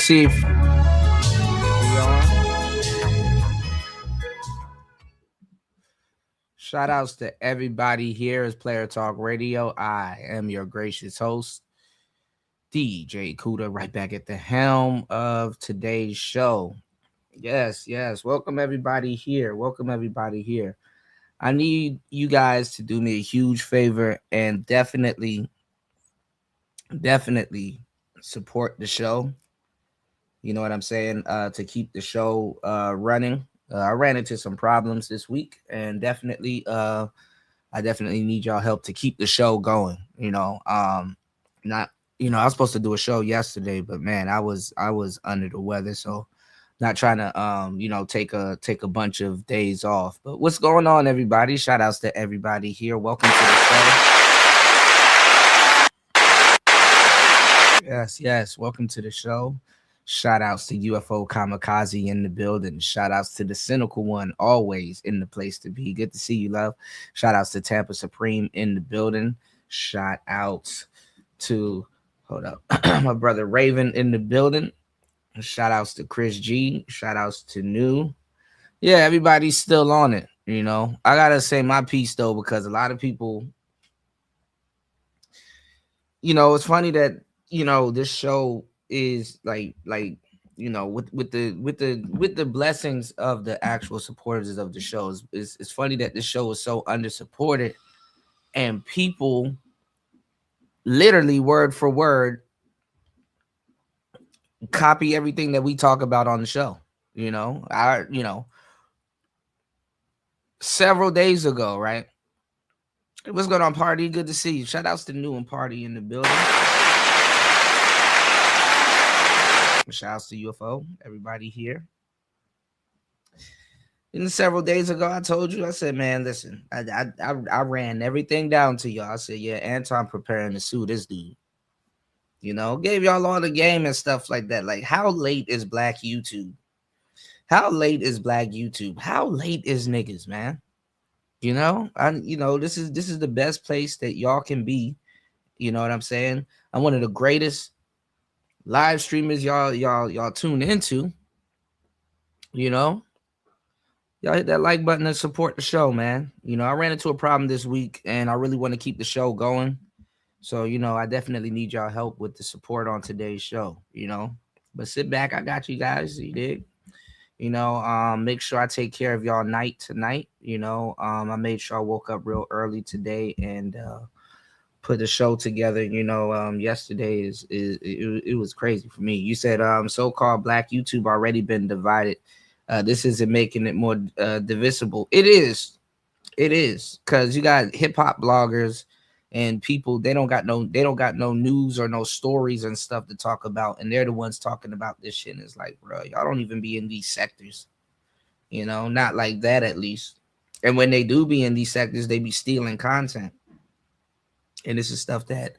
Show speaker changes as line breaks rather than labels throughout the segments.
See if we on. Shout outs to everybody here is Player Talk Radio. I am your gracious host, DJ Kuda, right back at the helm of today's show. Yes. Welcome everybody here. I need you guys to do me a huge favor and definitely support the show. You know what I'm saying? To keep the show running. I ran into some problems this week, and I definitely need y'all help to keep the show going. Not I was supposed to do a show yesterday, but man, I was under the weather, so not trying to take a bunch of days off. But what's going on, everybody? Shout outs to everybody here. Welcome to the show. Yes, welcome to the show. Shout outs to UFO Kamikaze in the building. Shout outs to the cynical one, always in the place to be. Good to see you, love. Shout outs to Tampa Supreme in the building. Shout outs to my brother Raven in the building. Shout outs to Chris G. Shout outs to New. Yeah, everybody's still on it. I gotta say my piece though, because a lot of people, it's funny that this show is like with the blessings of the actual supporters of the shows. It's funny that this show is so under supported, and people literally word for word copy everything that we talk about on the show. Several days ago, right? What's going on, Party? Good to see you. Shout outs to New and Party in the building. Shout outs to UFO, everybody here. And several days ago, I told you, I said, man, listen, I ran everything down to y'all. I said, yeah, Anton preparing to sue this dude. Gave y'all all the game and stuff like that. Like, how late is Black YouTube? How late is Black YouTube? How late is niggas, man? This is the best place that y'all can be. You know what I'm saying? I'm one of the greatest live streamers y'all tune into. Y'all hit that like button and support the show, man. I ran into a problem this week, and I really want to keep the show going. So, I definitely need y'all help with the support on today's show, But sit back, I got you guys, you dig? Make sure I take care of y'all night tonight. I made sure I woke up real early today and put the show together. Yesterday it was crazy for me. You said so-called Black YouTube already been divided. This isn't making it more divisible. It is because you got hip-hop bloggers and people, they don't got no news or no stories and stuff to talk about, and they're the ones talking about this shit. And it's like, bro, y'all don't even be in these sectors, not like that at least. And when they do be in these sectors, they be stealing content, and this is stuff that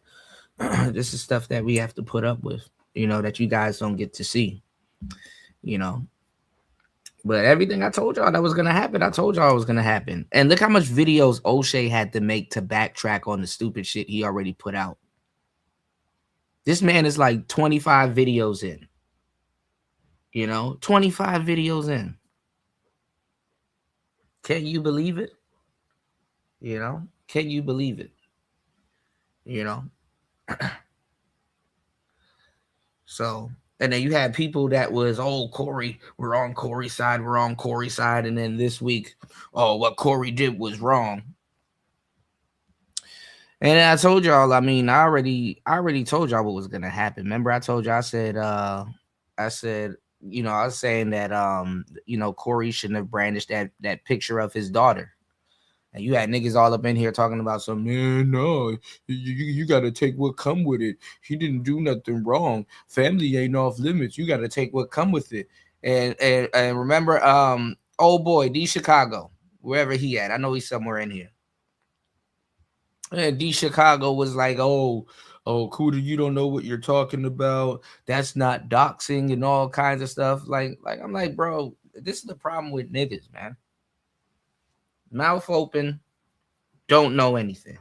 we have to put up with, that you guys don't get to see, But everything I told y'all that was gonna happen, I told y'all it was gonna happen. And look how much videos O'Shea had to make to backtrack on the stupid shit he already put out. This man is like 25 videos in. 25 videos in. Can you believe it? Can you believe it? So, and then you had people that was, oh, Corey, we're on Corey's side. And then this week, oh, what Corey did was wrong. And I told y'all, I already told y'all what was going to happen. Remember, I told y'all, I was saying that, Corey shouldn't have brandished that picture of his daughter. And you had niggas all up in here talking about some, man, no, you got to take what come with it. He didn't do nothing wrong. Family ain't off limits. You got to take what come with it. And remember, old boy, D Chicago, wherever he at. I know he's somewhere in here. And D Chicago was like, oh, Kuda, you don't know what you're talking about. That's not doxing and all kinds of stuff. Like I'm like, bro, this is the problem with niggas, man. Mouth open, don't know anything.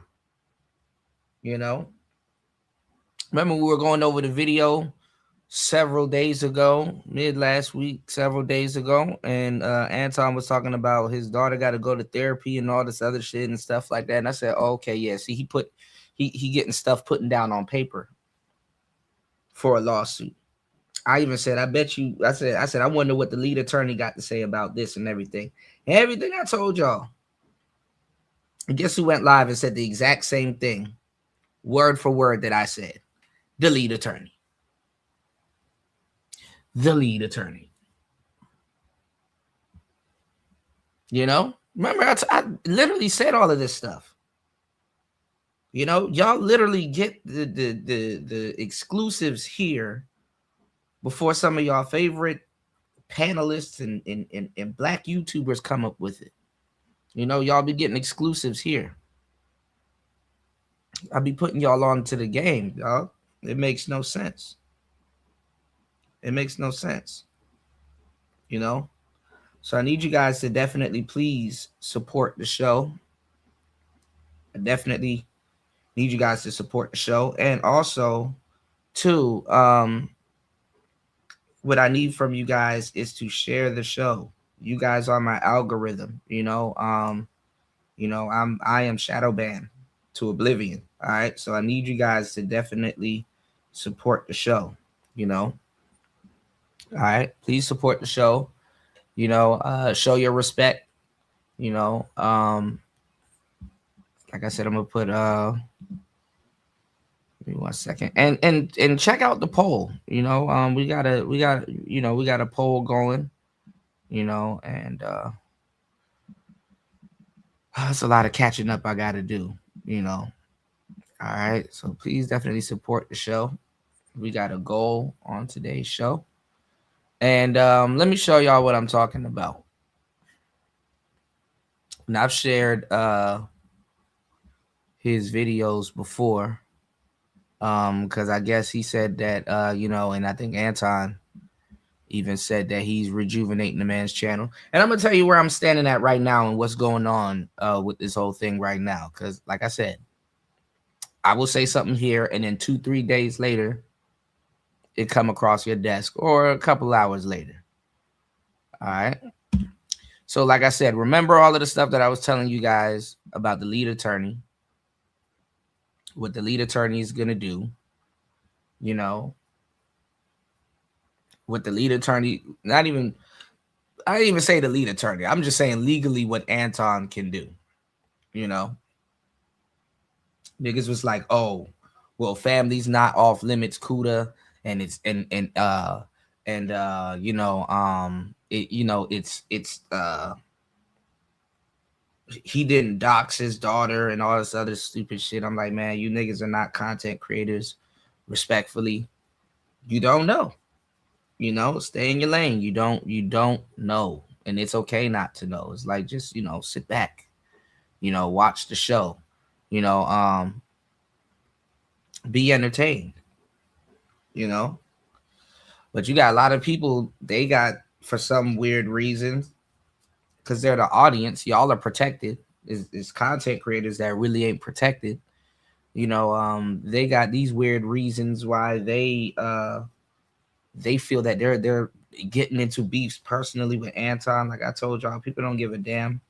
Remember we were going over the video several days ago, mid last week, several days ago, and Anton was talking about his daughter got to go to therapy and all this other shit and stuff like that. And I said, oh, okay, yeah. See, he getting stuff putting down on paper for a lawsuit. I even said, I bet you. I wonder what the lead attorney got to say about this and everything. And everything I told y'all. And guess who went live and said the exact same thing, word for word that I said? The lead attorney. The lead attorney. You know, remember I literally said all of this stuff. You know, y'all literally get the exclusives here before some of y'all favorite panelists and black YouTubers come up with it. You know, y'all be getting exclusives here. I'll be putting y'all on to the game, y'all. It makes no sense. It makes no sense. You know? So I need you guys to definitely please support the show. I definitely need you guys to support the show. And also, too, what I need from you guys is to share the show. You guys are my algorithm, you know. I am shadow banned to oblivion. All right. So I need you guys to definitely support the show, you know. All right. Please support the show. You know, show your respect. You know, like I said, I'm gonna put give me 1 second. And check out the poll. You know, we got a poll going, you know, and that's a lot of catching up I gotta do, you know. All right. So please definitely support the show. We got a goal on today's show. And let me show y'all what I'm talking about. And I've shared his videos before. Because I guess he said that you know, and I think Anton even said that he's rejuvenating the man's channel. And I'm gonna tell you where I'm standing at right now and what's going on with this whole thing right now. Because like I said, I will say something here, and then 2-3 days later, it come across your desk, or a couple hours later. All right. So like I said, remember all of the stuff that I was telling you guys about the lead attorney, what the lead attorney is gonna do, you know, what the lead attorney, I didn't even say the lead attorney. I'm just saying legally what Anton can do. You know, niggas was like, oh, well, family's not off limits, Cuda, and it's you know, it's he didn't dox his daughter and all this other stupid shit. I'm like, man, you niggas are not content creators. Respectfully, you don't know. You know, stay in your lane. You don't know, and it's okay not to know. It's like, just, you know, sit back, you know, watch the show, you know, be entertained, you know. But you got a lot of people, they got, for some weird reason, because they're the audience, y'all are protected. Is content creators that really ain't protected, you know. They got these weird reasons why they feel that they're getting into beefs personally with Anton. Like I told y'all, people don't give a damn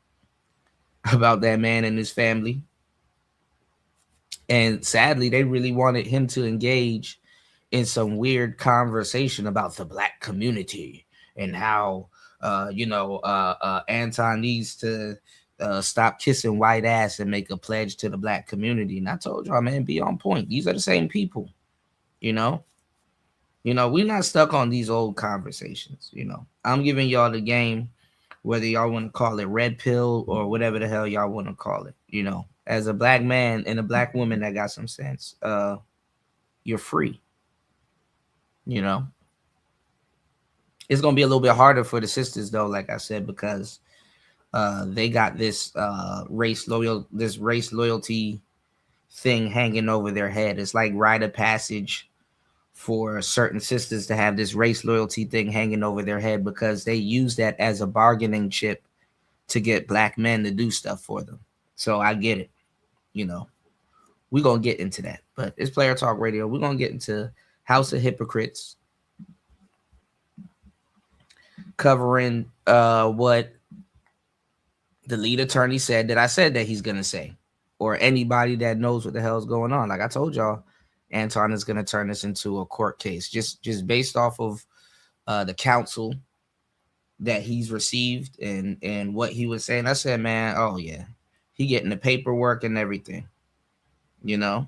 about that man and his family. And sadly, they really wanted him to engage in some weird conversation about the black community and how, Anton needs to stop kissing white ass and make a pledge to the black community. And I told y'all, man, be on point. These are the same people, you know. You know, we're not stuck on these old conversations. You know, I'm giving y'all the game, whether y'all want to call it red pill or whatever the hell y'all want to call it. You know, as a black man and a black woman that got some sense, you're free. You know, it's gonna be a little bit harder for the sisters though, like I said, because they got this race loyalty thing hanging over their head. It's like rite of passage for certain sisters to have this race loyalty thing hanging over their head, because they use that as a bargaining chip to get black men to do stuff for them. So I get it. You know, we're going to get into that. But it's Player Talk Radio. We're going to get into House of Hypocrites. covering what the lead attorney said that I said that he's gonna say, or anybody that knows what the hell is going on. Like I told y'all, Anton is gonna turn this into a court case, just based off of the counsel that he's received and what he was saying. I said, man, oh yeah, he getting the paperwork and everything. You know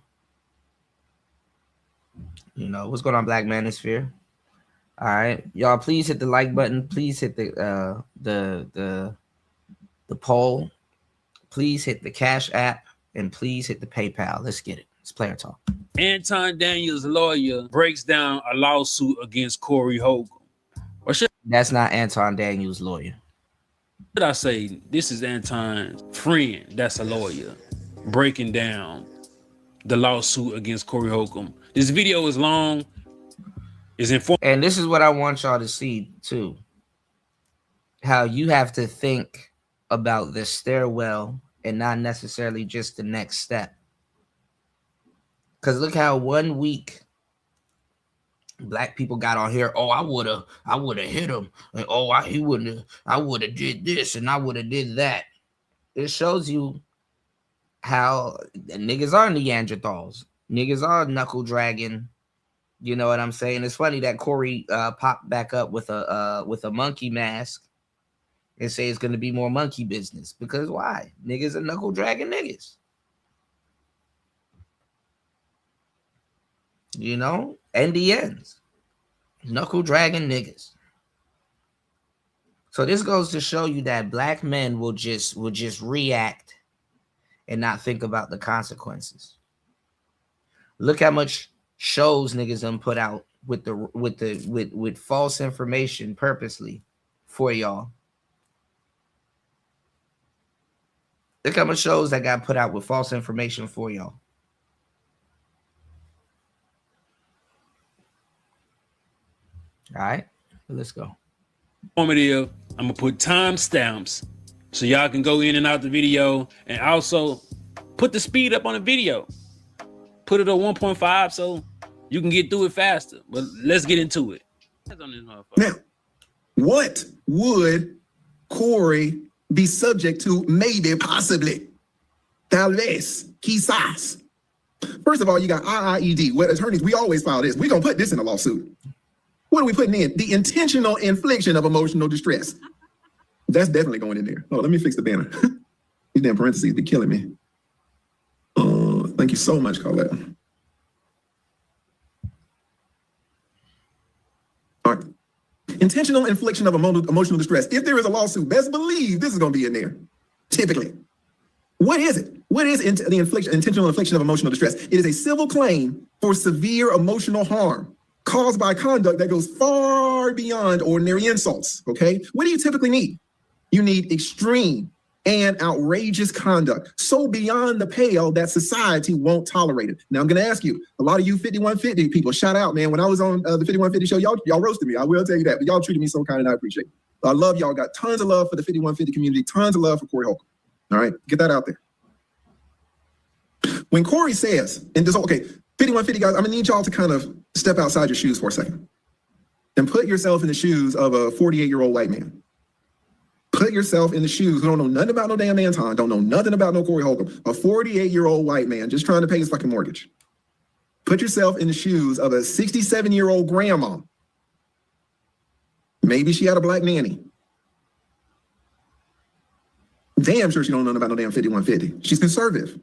what's going on, Black Manosphere. All right, y'all, please hit the like button. Please hit the poll. Please hit the Cash App, and please hit the PayPal. Let's get it. It's player talk.
Anton Daniels' lawyer breaks down a lawsuit against Corey Holcomb.
That's not Anton Daniels' lawyer.
Should I say this is Anton's friend? That's a lawyer breaking down the lawsuit against Corey Holcomb. This video is long. It's informative.
And this is what I want y'all to see too. How you have to think about the stairwell and not necessarily just the next step. Because look how 1 week Black people got on here. Oh, I would have hit him. And, oh, I would have did this and I would have did that. It shows you how niggas are Neanderthals. Niggas are knuckle dragging. You know what I'm saying? It's funny that Corey popped back up with a monkey mask and say it's going to be more monkey business. Because why? Niggas are knuckle dragging niggas. You know? NDNs. Knuckle dragging niggas. So this goes to show you that Black men will just react and not think about the consequences. Look how much shows niggas done put out with false information purposely for y'all. Look how much shows that got put out with false information for y'all. All right, let's go.
Informative. I'm gonna put timestamps so y'all can go in and out the video, and also put the speed up on the video. Put it at 1.5 so you can get through it faster. But let's get into it.
Now, what would Corey be subject to? Maybe, possibly, tal vez, quizás. First of all, you got IIED. What attorneys, we always file this. We're gonna put this in a lawsuit. What are we putting in? The intentional infliction of emotional distress. That's definitely going in there. Oh, let me fix the banner. These damn parentheses be killing me. Thank you so much, Colette. All right. Intentional infliction of emotional distress. If there is a lawsuit, best believe this is going to be in there. Typically. What is it? What is the intentional infliction of emotional distress? It is a civil claim for severe emotional harm caused by conduct that goes far beyond ordinary insults, okay? What do you typically need? You need extreme and outrageous conduct, so beyond the pale that society won't tolerate it. Now, I'm gonna ask you, a lot of you 5150 people, shout out, man. When I was on the 5150 show, y'all roasted me, I will tell you that, but y'all treated me so kind and I appreciate it. I love y'all, got tons of love for the 5150 community, tons of love for Corey Holcomb. All right, get that out there. When Corey says, and this, okay, 5150 guys, I'm gonna need y'all to kind of step outside your shoes for a second and put yourself in the shoes of a 48-year-old white man. Put yourself in the shoes who don't know nothing about no damn Anton, don't know nothing about no Corey Holcomb, a 48-year-old white man just trying to pay his fucking mortgage. Put yourself in the shoes of a 67-year-old grandma. Maybe she had a Black nanny. Damn sure she don't know nothing about no damn 5150. She's conservative.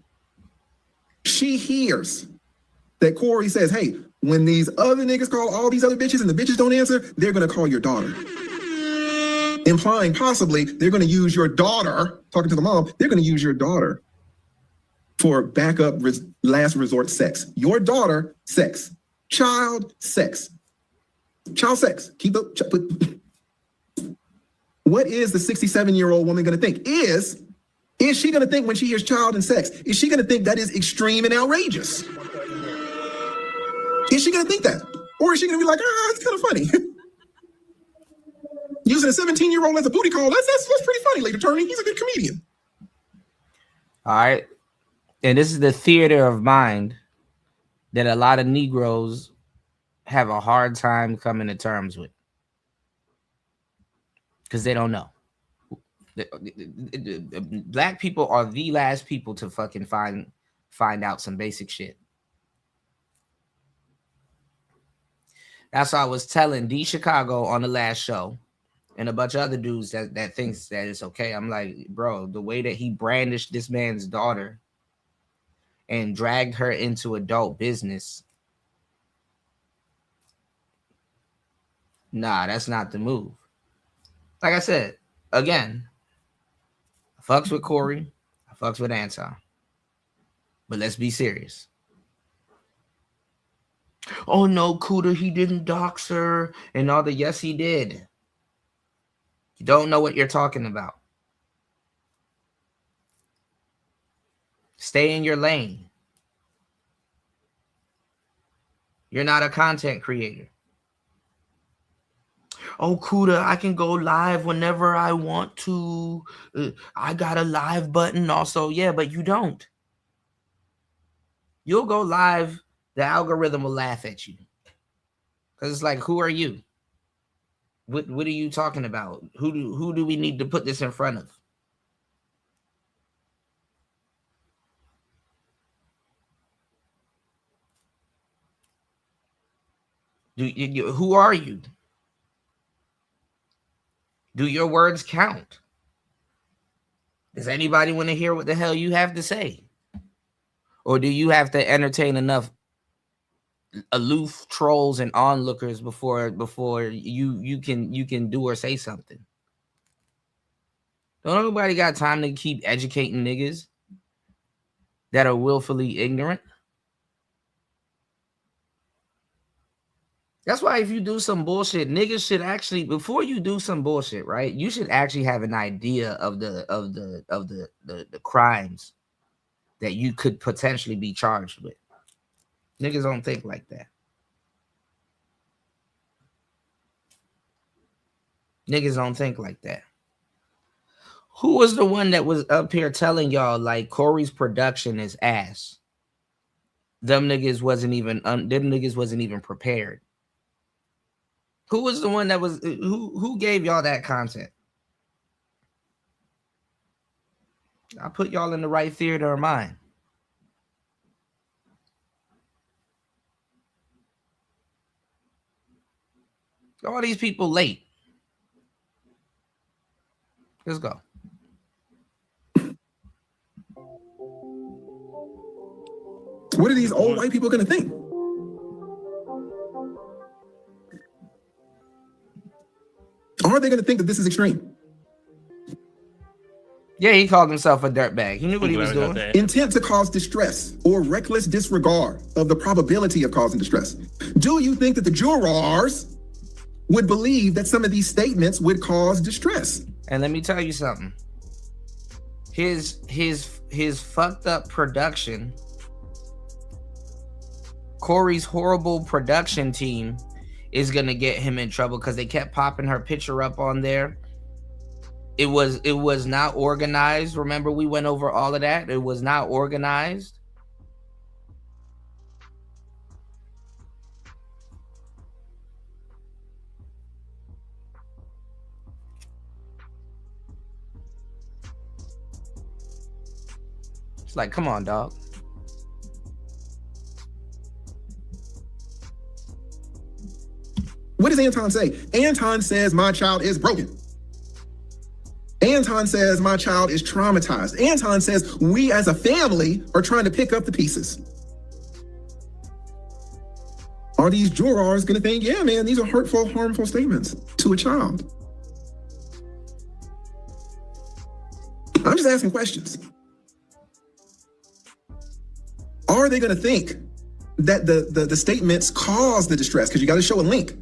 She hears that Corey says, hey, when these other niggas call all these other bitches and the bitches don't answer, they're gonna call your daughter. Implying possibly they're gonna use your daughter, talking to the mom, they're gonna use your daughter for backup last resort sex. Your daughter, sex. Child, sex. Child sex. What is the 67-year-old woman gonna think? Is she gonna think when she hears child and sex, is she gonna think that is extreme and outrageous? Is she gonna think that? Or is she gonna be like, it's kind of funny? Using a 17-year-old as a booty call, that's pretty funny, late attorney. He's a good comedian.
All right. And this is the theater of mind that a lot of Negroes have a hard time coming to terms with. because they don't know. Black people are the last people to fucking find out some basic shit. That's what I was telling D Chicago on the last show and a bunch of other dudes that thinks that it's okay. I'm like, bro, the way that he brandished this man's daughter and dragged her into adult business, nah, that's not the move. Like I said, again, I fucks with Corey, I fucks with Anton. But let's be serious. Oh no, Cooter, he didn't dox her and all the yes, he did. You don't know what you're talking about. Stay in your lane. You're not a content creator. Oh, Cooter, I can go live whenever I want to. I got a live button also. Yeah, but you don't. You'll go live, the algorithm will laugh at you. Because it's like, who are you? What are you talking about? Who do we need to put this in front of? Who are you? Do your words count? Does anybody want to hear what the hell you have to say? Or do you have to entertain enough aloof trolls and onlookers before you can do or say something? Don't nobody got time to keep educating niggas that are willfully ignorant. That's why if you do some bullshit, niggas should actually, before you do some bullshit, right? You should actually have an idea of the crimes that you could potentially be charged with. Niggas don't think like that. Niggas don't think like that. Who was the one that was up here telling y'all like Corey's production is ass? Them niggas wasn't even prepared. Who was the one that was who gave y'all that content? I put y'all in the right theater of mind. All these people late. Let's go.
What are these old white people going to think? Are they going to think that this is extreme?
Yeah, he called himself a dirtbag. He knew what he was doing.
Intent to cause distress or reckless disregard of the probability of causing distress. Do you think that the jurors would believe that some of these statements would cause distress?
And let me tell you something. His fucked up production, Corey's horrible production team is gonna get him in trouble because they kept popping her picture up on there. It was not organized. Remember, we went over all of that. It was not organized. It's like, come on, dog.
What does Anton say? Anton says my child is broken. Anton says my child is traumatized. Anton says we as a family are trying to pick up the pieces. Are these jurors going to think, yeah, man, these are hurtful, harmful statements to a child? I'm just asking questions. Are they going to think that the statements cause the distress? Because you got to show a link.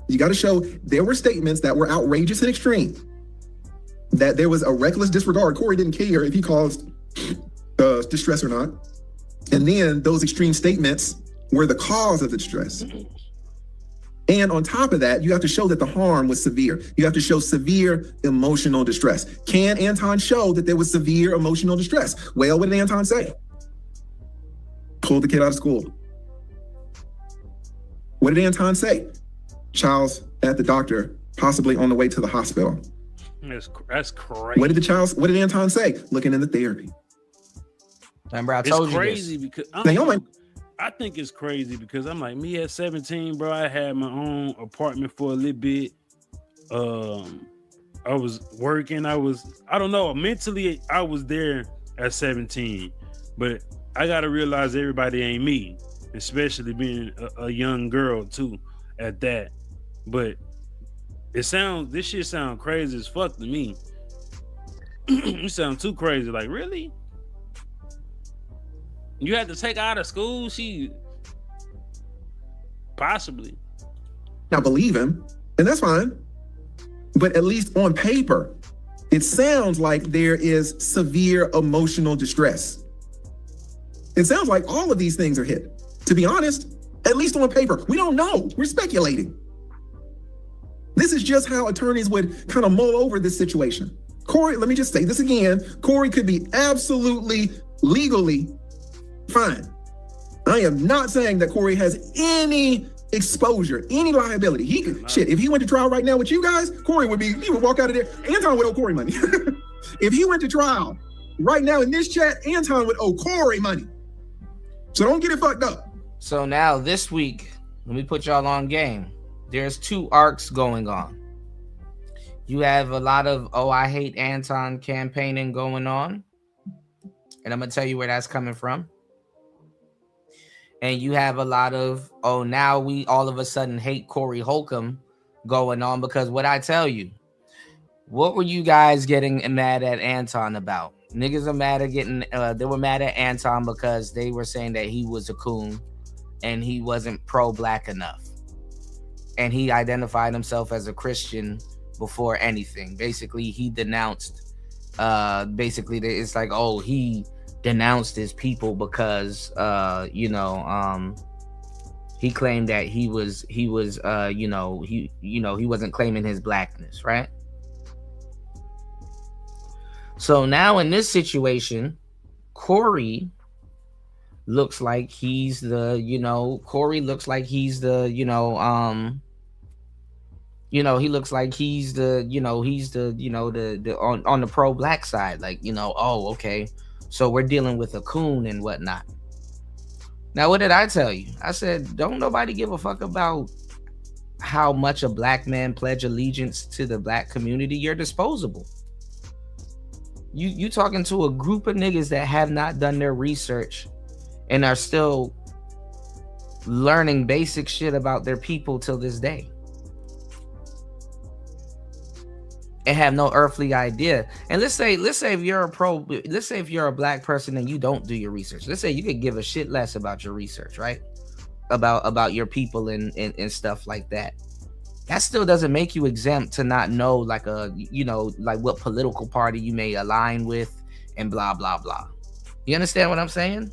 You got to show there were statements that were outrageous and extreme, that there was a reckless disregard. Corey didn't care if he caused distress or not. And then those extreme statements were the cause of the distress. And on top of that, you have to show that the harm was severe. You have to show severe emotional distress. Can Anton show that there was severe emotional distress? Well, what did Anton say? Pull the kid out of school. What did Anton say? Child's at the doctor, possibly on the way to the hospital.
That's crazy.
What did Anton say? Looking into therapy.
Remember, I
It's
told you
crazy
this.
because
Now,
I think it's crazy because I'm like, me at 17, bro. I had my own apartment for a little bit. I was working. I don't know. Mentally, I was there at 17, but I gotta realize everybody ain't me, especially being a young girl too at that. But this shit sound crazy as fuck to me. You sound too crazy. Like, really? You had to take her out of school? She possibly.
Now believe him, and that's fine. But at least on paper, it sounds like there is severe emotional distress. It sounds like all of these things are hit. To be honest, at least on paper, we don't know. We're speculating. This is just how attorneys would kind of mull over this situation. Corey, let me just say this again. Corey could be absolutely legally fine. I am not saying that Corey has any exposure, any liability. He could, shit, if he went to trial right now with you guys, Corey he would walk out of there. Anton would owe Corey money. If he went to trial right now in this chat, Anton would owe Corey money. So don't get it fucked up.
So now this week, let me put y'all on game. There's two arcs going on. You have a lot of, I hate Anton campaigning going on. And I'm going to tell you where that's coming from. And you have a lot of, now we all of a sudden hate Corey Holcomb going on, because what I tell you, what were you guys getting mad at Anton about? Niggas are mad at they were mad at Anton because they were saying that he was a coon and he wasn't pro-black enough. And he identified himself as a Christian before anything. Basically, he denounced, it's like, he denounced his people because he claimed that he wasn't claiming his blackness, right? So now in this situation, Corey looks like he's the he looks like he's the on the pro black side, like, okay, so we're dealing with a coon and whatnot. Now, what did I tell you? I said, don't nobody give a fuck about how much a black man pledge allegiance to the black community. You're disposable. You talking to a group of niggas that have not done their research and are still learning basic shit about their people till this day. And have no earthly idea. And let's say if you're a black person and you don't do your research. Let's say you could give a shit less about your research, right? About your people and stuff like that. That still doesn't make you exempt to not know like what political party you may align with and blah blah blah. You understand what I'm saying?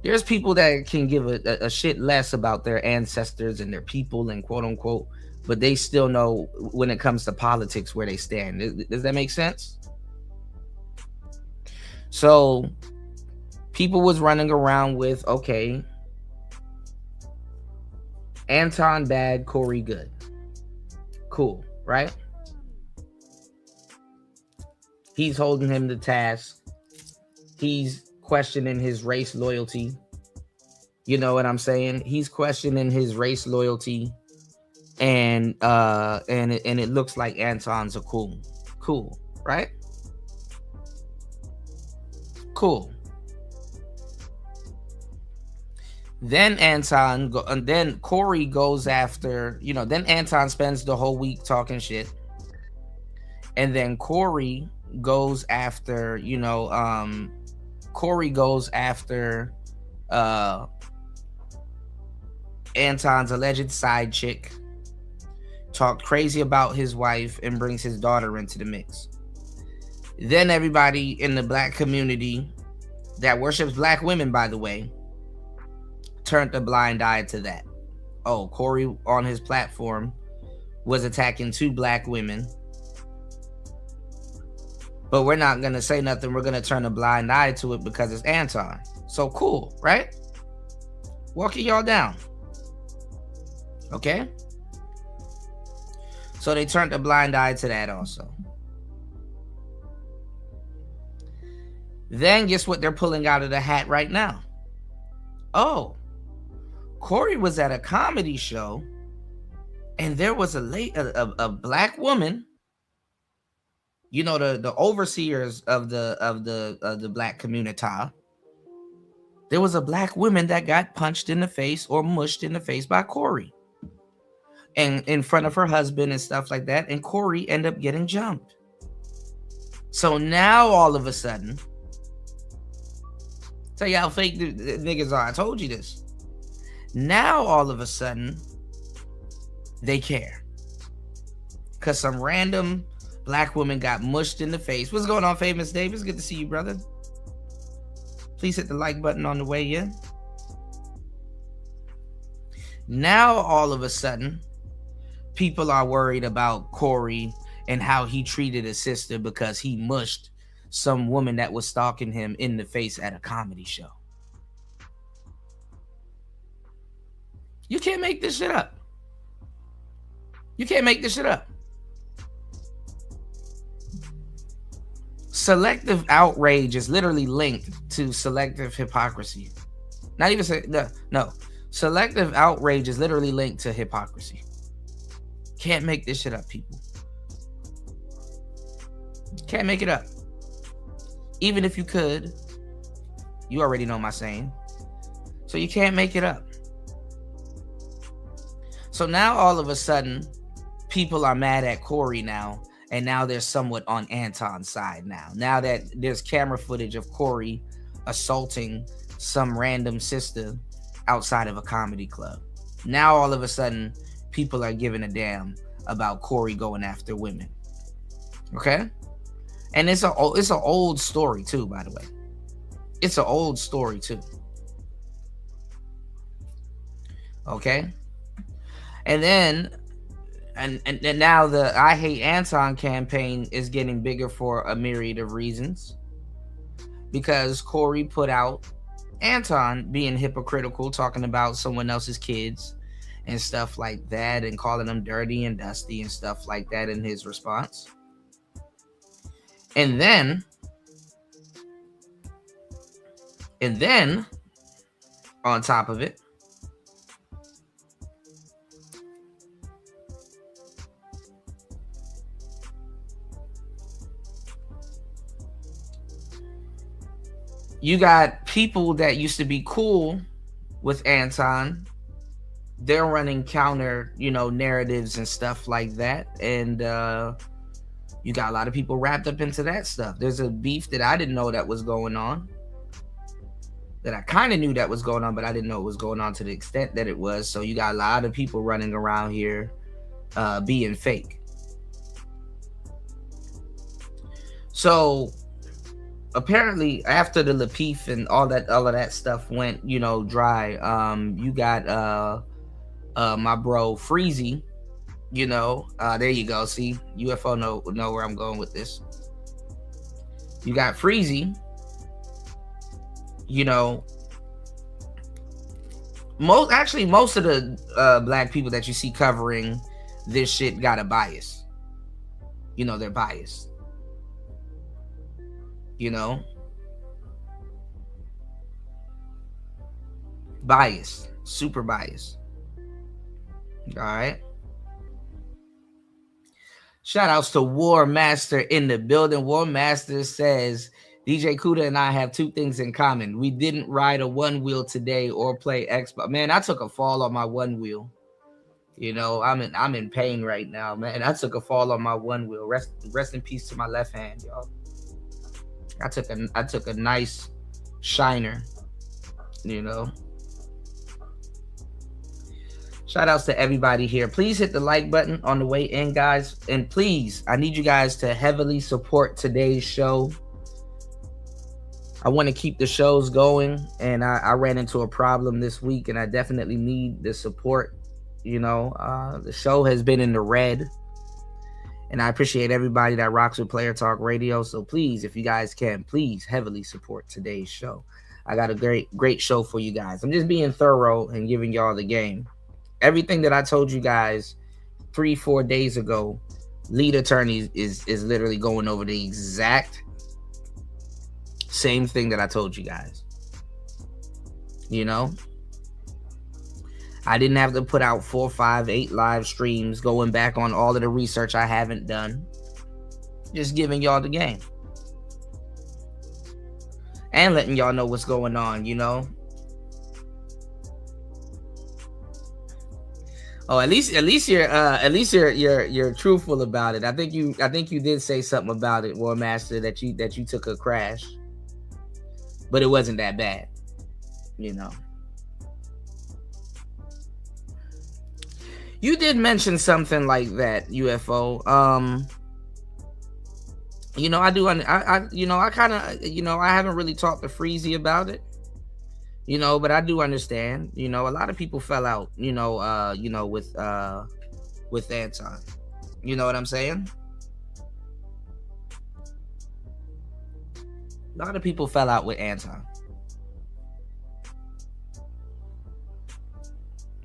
There's people that can give a shit less about their ancestors and their people and quote unquote, but they still know when it comes to politics where they stand. Does that make sense? So people was running around with, okay, Anton bad, Corey good. Cool, right? He's holding him to task. He's questioning his race loyalty. You know what I'm saying? He's questioning his race loyalty. And it looks like Anton's a cool, right? Cool. Then then Corey goes after, then Anton spends the whole week talking shit. And then Corey goes after, Anton's alleged side chick, talked crazy about his wife, and brings his daughter into the mix. Then everybody in the black community that worships black women, by the way, turned a blind eye to that. Oh, Corey on his platform was attacking two black women, but we're not going to say nothing. We're going to turn a blind eye to it because it's Anton. So cool, right? Walking y'all down. Okay? So they turned a blind eye to that also. Then guess what they're pulling out of the hat right now? Oh, Corey was at a comedy show, and there was a black woman. You know, the overseers of the black community. There was a black woman that got punched in the face or mushed in the face by Corey, and in front of her husband and stuff like that. And Corey ended up getting jumped. So now all of a sudden, tell you how fake the niggas are. I told you this. Now all of a sudden, they care. Because some random black woman got mushed in the face. What's going on, Famous Dave? It's good to see you, brother. Please hit the like button on the way in. Now all of a sudden, people are worried about Corey and how he treated his sister because he mushed some woman that was stalking him in the face at a comedy show. You can't make this shit up. You can't make this shit up. Selective outrage is literally linked to selective hypocrisy. Not even say no. Selective outrage is literally linked to hypocrisy. Can't make this shit up, people. Can't make it up. Even if you could, you already know my saying. So you can't make it up. So now all of a sudden, people are mad at Corey now, and now they're somewhat on Anton's side now. Now that there's camera footage of Corey assaulting some random sister outside of a comedy club. Now all of a sudden, people are giving a damn about Corey going after women. Okay? And it's an old story too, by the way. It's an old story too. Okay? And then and now the I Hate Anton campaign is getting bigger for a myriad of reasons. Because Corey put out Anton being hypocritical, talking about someone else's kids and stuff like that, and calling them dirty and dusty and stuff like that in his response. And then on top of it, you got people that used to be cool with Anton. They're running counter, narratives and stuff like that. And you got a lot of people wrapped up into that stuff. There's a beef that I didn't know that was going on. That I kind of knew that was going on, but I didn't know it was going on to the extent that it was. So you got a lot of people running around here being fake. So apparently after the Lapeef and all of that stuff went, dry, you got my bro Freezy, there you go. See, UFO know where I'm going with this. You got Freezy, most of the black people that you see covering this shit got a bias. They're biased. Bias, super bias. All right. Shout outs to War Master in the building. War Master says DJ Kuda and I have two things in common. We didn't ride a one wheel today or play Xbox. Man, I took a fall on my one wheel. I'm in pain right now, man. I took a fall on my one wheel. Rest in peace to my left hand, y'all. I took a nice shiner, Shout outs to everybody here. Please hit the like button on the way in, guys. And please, I need you guys to heavily support today's show. I want to keep the shows going, and I ran into a problem this week, and I definitely need the support. The show has been in the red. And I appreciate everybody that rocks with Player Talk Radio. So please, if you guys can, please heavily support today's show. I got a great show for you guys. I'm just being thorough and giving y'all the game. Everything that I told you guys 3-4 days ago, lead attorney is literally going over the exact same thing that I told you guys. You know, I didn't have to put out 4, 5, 8 live streams going back on all of the research I haven't done. Just giving y'all the game and letting y'all know what's going on, you know. Oh, at least you're truthful about it. I think you did say something about it, War Master, that you took a crash, but it wasn't that bad, you know. You did mention something like that, UFO. You know, I haven't really talked to Freezy about it, you know, but I do understand, you know, a lot of people fell out, you know, with Anton. You know what I'm saying? A lot of people fell out with Anton.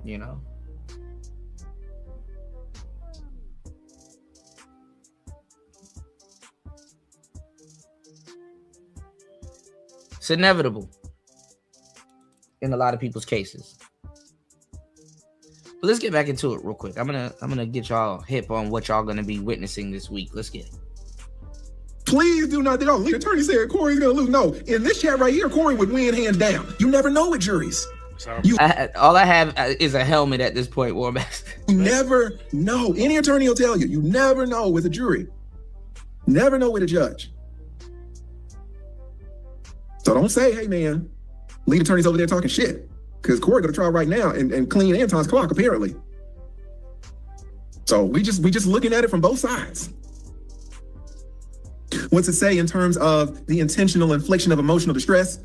You know? It's inevitable in a lot of people's cases. But let's get back into it real quick. I'm gonna get y'all hip on what y'all gonna be witnessing this week. Let's get it.
Please do not. The attorney said Corey's gonna lose. No, in this chat right here, Corey would win hands down. You never know with juries.
All I have is a helmet at this point, War Master.
You never know. Any attorney will tell you. You never know with a jury. Never know with a judge. So don't say, hey man, lead attorney's over there talking shit. Because Corey go to trial right now and clean Anton's clock, apparently. So we just looking at it from both sides. What's it say in terms of the intentional infliction of emotional distress?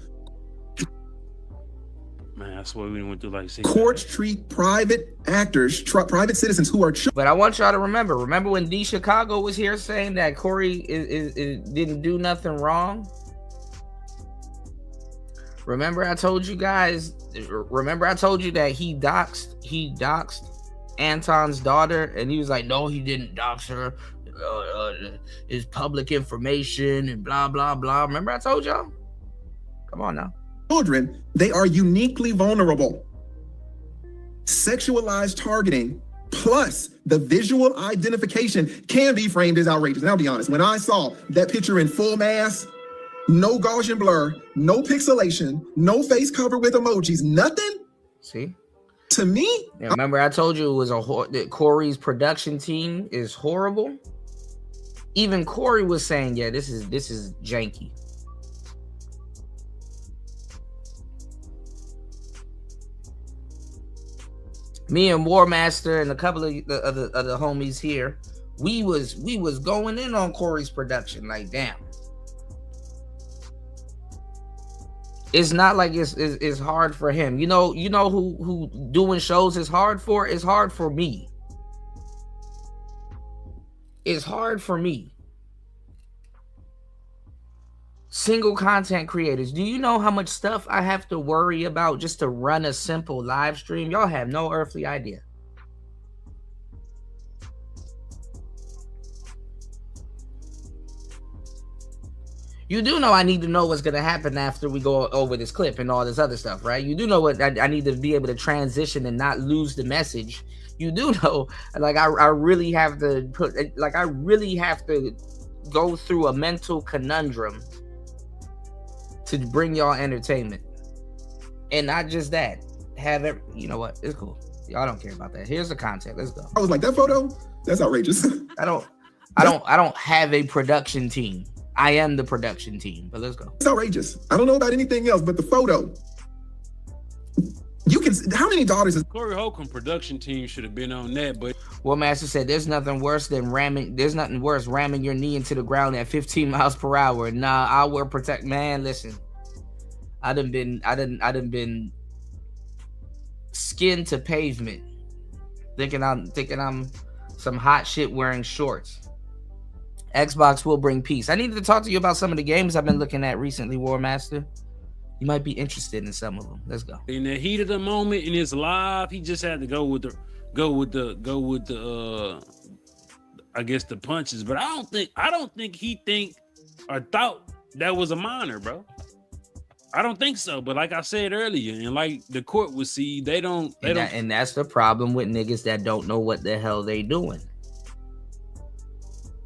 Man, that's what we went through like 6
Courts treat private actors, private citizens who are
But I want y'all to remember when D Chicago was here saying that Corey didn't do nothing wrong. Remember I told you guys, that he doxed Anton's daughter, and he was like, no, he didn't dox her. It's public information and blah, blah, blah. Remember I told y'all? Come on now.
Children, they are uniquely vulnerable. Sexualized targeting plus the visual identification can be framed as outrageous. And I'll be honest, when I saw that picture in full mass, no Gaussian blur, no pixelation, no face cover with emojis, nothing.
See?
To me?
Yeah, remember I told you it was that Corey's production team is horrible. Even Corey was saying, yeah, this is janky. Me and War Master and a couple of the homies here, we was going in on Corey's production, like damn. It's not like it's hard for him. You know who doing shows is hard for? It's hard for me. It's hard for me. Single content creators. Do you know how much stuff I have to worry about just to run a simple live stream? Y'all have no earthly idea. You do know I need to know what's going to happen after we go over this clip and all this other stuff, right? You do know what I need to be able to transition and not lose the message. You do know, like, I really have to go through a mental conundrum to bring y'all entertainment. And not just that. Have it, you know what? It's cool. Y'all don't care about that. Here's the content. Let's go.
I was like, that photo? That's outrageous.
I don't have a production team. I am the production team, but let's go.
It's outrageous. I don't know about anything else, but the photo. You can, how many daughters is
Corey Holcomb production team should have been on that, but
War Master said there's nothing worse ramming your knee into the ground at 15 miles per hour. Nah, I will protect. Man, listen. I done been skin to pavement. Thinking I'm some hot shit wearing shorts. Xbox will bring peace. I needed to talk to you about some of the games I've been looking at recently, War Master. You might be interested in some of them. Let's go.
In the heat of the moment in his life, he just had to go with go with the I guess the punches, but I don't think he think or thought that was a minor, bro. I don't think so. But like I said earlier, and like the court would see, they don't.
And that's the problem with niggas that don't know what the hell they doing.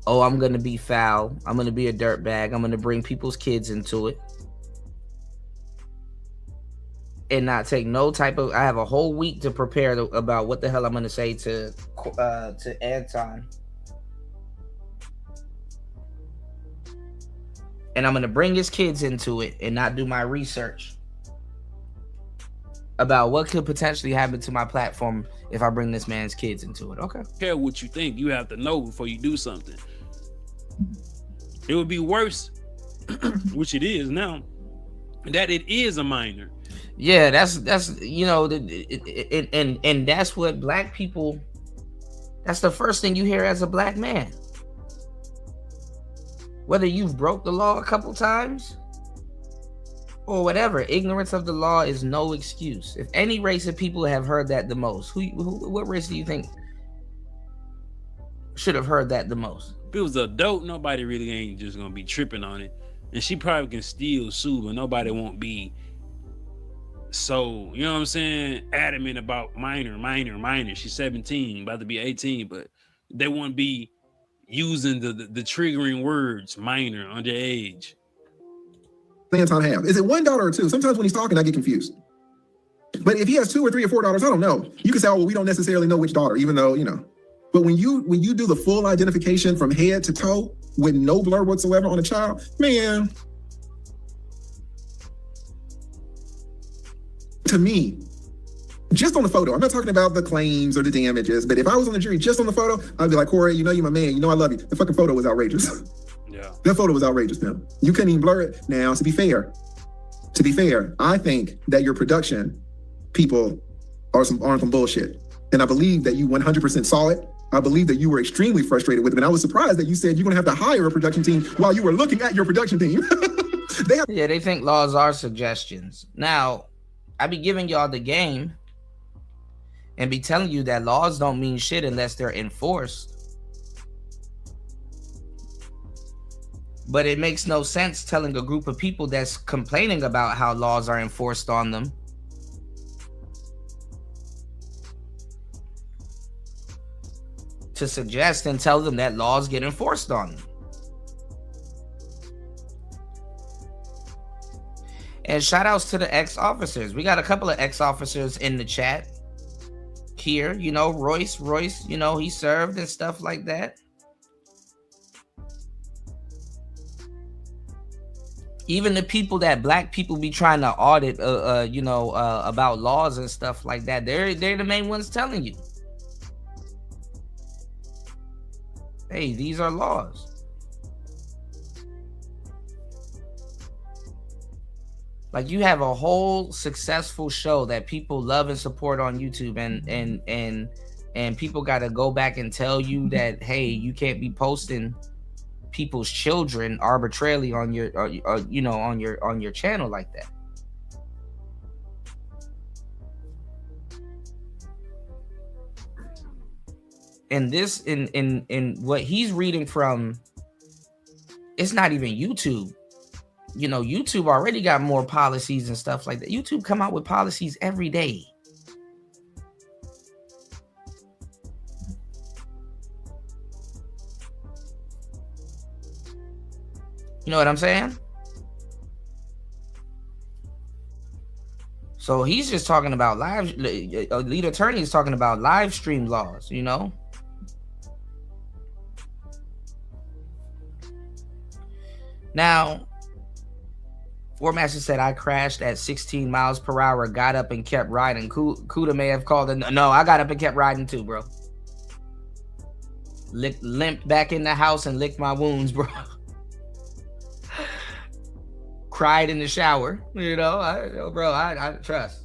Oh, I'm gonna be foul. I'm gonna be a dirtbag. I'm gonna bring people's kids into it, and not take no type of. I have a whole week to prepare about what the hell I'm gonna say to Anton. And I'm going to bring his kids into it and not do my research about what could potentially happen to my platform if I bring this man's kids into it. Okay.
Care what you think. You have to know before you do something. It would be worse, which it is now, that it is a minor.
Yeah, that's you know, and that's what black people. That's the first thing you hear as a black man. Whether you've broke the law a couple times or whatever, ignorance of the law is no excuse. If any race of people have heard that the most, what race do you think should have heard that the most?
If it was a dope, nobody really ain't just gonna be tripping on it. And she probably can still sue, but nobody won't be so, you know what I'm saying, adamant about minor. She's 17, about to be 18, but they won't be using the triggering words minor, underage.
Anton have? Is it one daughter or two? Sometimes when he's talking, I get confused. But if he has 2 or 3 or 4 daughters, I don't know. You can say, oh, well, we don't necessarily know which daughter, even though, you know. But when you do the full identification from head to toe with no blur whatsoever on a child, man, to me, just on the photo, I'm not talking about the claims or the damages, but if I was on the jury just on the photo, I'd be like, Corey, you know you're my man, you know I love you. The fucking photo was outrageous.
Yeah. That
photo was outrageous, man. You couldn't even blur it. Now, to be fair, I think that your production people are some bullshit. And I believe that you 100% saw it. I believe that you were extremely frustrated with it. And I was surprised that you said you're gonna have to hire a production team while you were looking at your production team.
They think laws are suggestions. Now, I be giving y'all the game and be telling you that laws don't mean shit unless they're enforced. But it makes no sense telling a group of people that's complaining about how laws are enforced on them to suggest and tell them that laws get enforced on them. And shout outs to the ex-officers. We got a couple of ex-officers in the chat here, you know, Royce, you know, he served and stuff like that. Even the people that black people be trying to audit, about laws and stuff like that, they're the main ones telling you, hey, these are laws. Like, you have a whole successful show that people love and support on YouTube, and people got to go back and tell you that, hey, you can't be posting people's children arbitrarily on your on your channel like that. And this in what he's reading from, it's not even YouTube. You know, YouTube already got more policies and stuff like that. YouTube come out with policies every day. You know what I'm saying? So he's just talking about live, lead attorney is talking about live stream laws, you know? Now, Warmaster said, I crashed at 16 miles per hour, got up and kept riding. Kuda may have called it. No, I got up and kept riding too, bro. Limped back in the house and licked my wounds, bro. Cried in the shower, you know. I trust.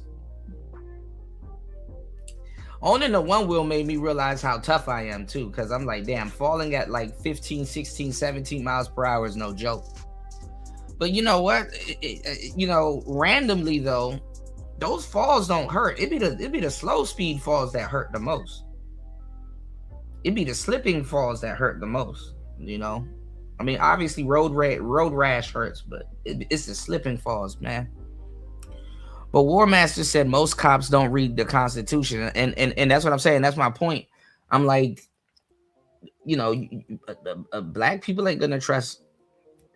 Owning the one wheel made me realize how tough I am too, because I'm like, damn, falling at like 15, 16, 17 miles per hour is no joke. But you know what? Randomly though, those falls don't hurt. It'd be the slow speed falls that hurt the most. it be the slipping falls that hurt the most, you know. I mean, obviously road rash hurts, but it's the slipping falls, man. But War Master said most cops don't read the Constitution, and that's what I'm saying. That's my point. I'm like, you know, black people ain't gonna trust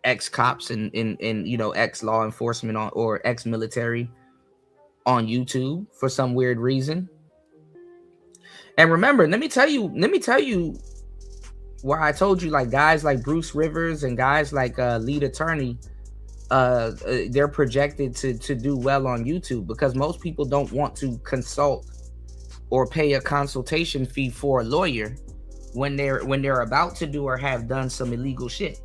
ex cops and you know, ex law enforcement or ex military on YouTube for some weird reason. And remember, let me tell you why I told you, like, guys like Bruce Rivers and guys like Lead Attorney, they're projected to do well on YouTube because most people don't want to consult or pay a consultation fee for a lawyer when they're about to do or have done some illegal shit.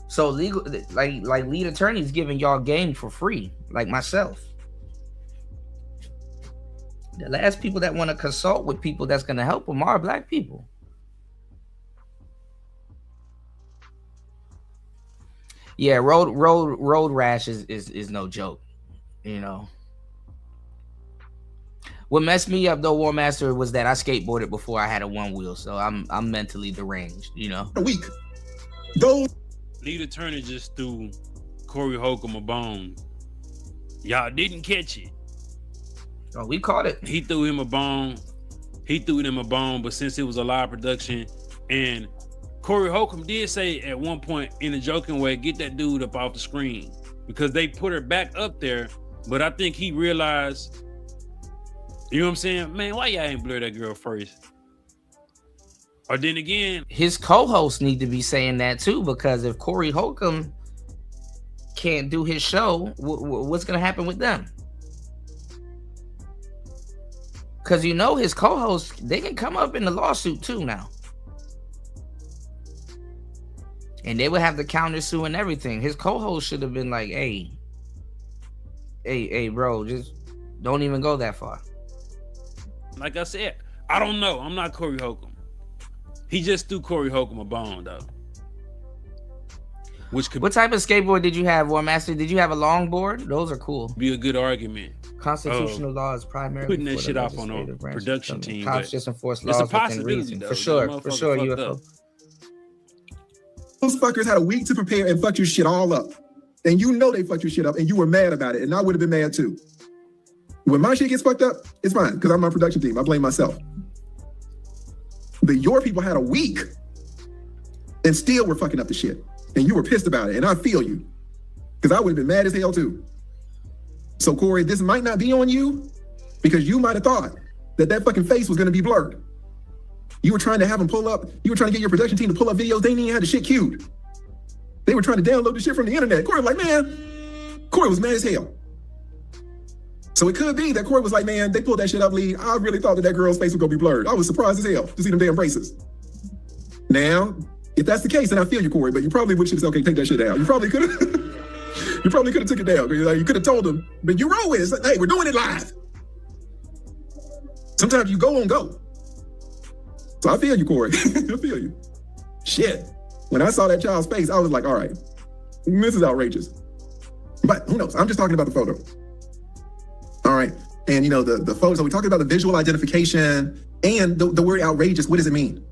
So legal, like Lead Attorney's giving y'all game for free, like myself. The last people that want to consult with people that's going to help them are black people. Yeah, road rash is no joke, you know. What messed me up though, War Master, was that I skateboarded before I had a one wheel, so I'm mentally deranged, you know.
A week. Those
Lead Attorney just threw Corey Holcomb a bone. Y'all didn't catch it.
Oh, we caught it.
He threw him a bone. But since it was a live production, and Corey Holcomb did say at one point in a joking way, get that dude up off the screen, because they put her back up there. But I think he realized, you know what I'm saying? Man, why y'all ain't blur that girl first? Or then again,
his co-hosts need to be saying that too, because if Corey Holcomb can't do his show, what's going to happen with them? Because, you know, his co-hosts, they can come up in the lawsuit too now. And they would have to countersue and everything. His co-host should have been like, hey, bro, just don't even go that far.
Like I said, I don't know. I'm not Corey Holcomb. He just threw Corey Holcomb a bone, though. Which could
What type of skateboard did you have, War Master? Did you have a longboard? Those are cool.
be a good argument.
Constitutional law is primarily
Putting that
for
shit
the
off on a
legislative branch.
production team.
Cops
but
just enforce
It's
laws
a
within
possibility,
reason.
though.
For sure,
That
for sure,
motherfucker
UFO.
fucked
those fuckers had a week to prepare and fuck your shit all up. And you know they fucked your shit up and you were mad about it. And I would have been mad too. When my shit gets fucked up, it's fine, because I'm my production team. I blame myself. But your people had a week and still were fucking up the shit. And you were pissed about it. And I feel you. Because I would have been mad as hell too. So Corey, this might not be on you, because you might have thought that fucking face was going to be blurred. You were trying to have them pull up. You were trying to get your production team to pull up videos. They didn't even have the shit queued. They were trying to download the shit from the internet. Corey was like, man, Corey was mad as hell. So it could be that Corey was like, man, they pulled that shit up, Lee. I really thought that girl's face was going to be blurred. I was surprised as hell to see them damn braces. Now, if that's the case, then I feel you, Corey, but you probably would have said, okay, take that shit down. You probably could have took it down. You could have told them, but you roll with it. Like, hey, we're doing it live. Sometimes you go on go. So I feel you, Corey. I feel you. Shit. When I saw that child's face, I was like, all right, this is outrageous. But who knows? I'm just talking about the photo. All right. And, you know, the photo, so we talked about the visual identification and the word outrageous. What does it mean?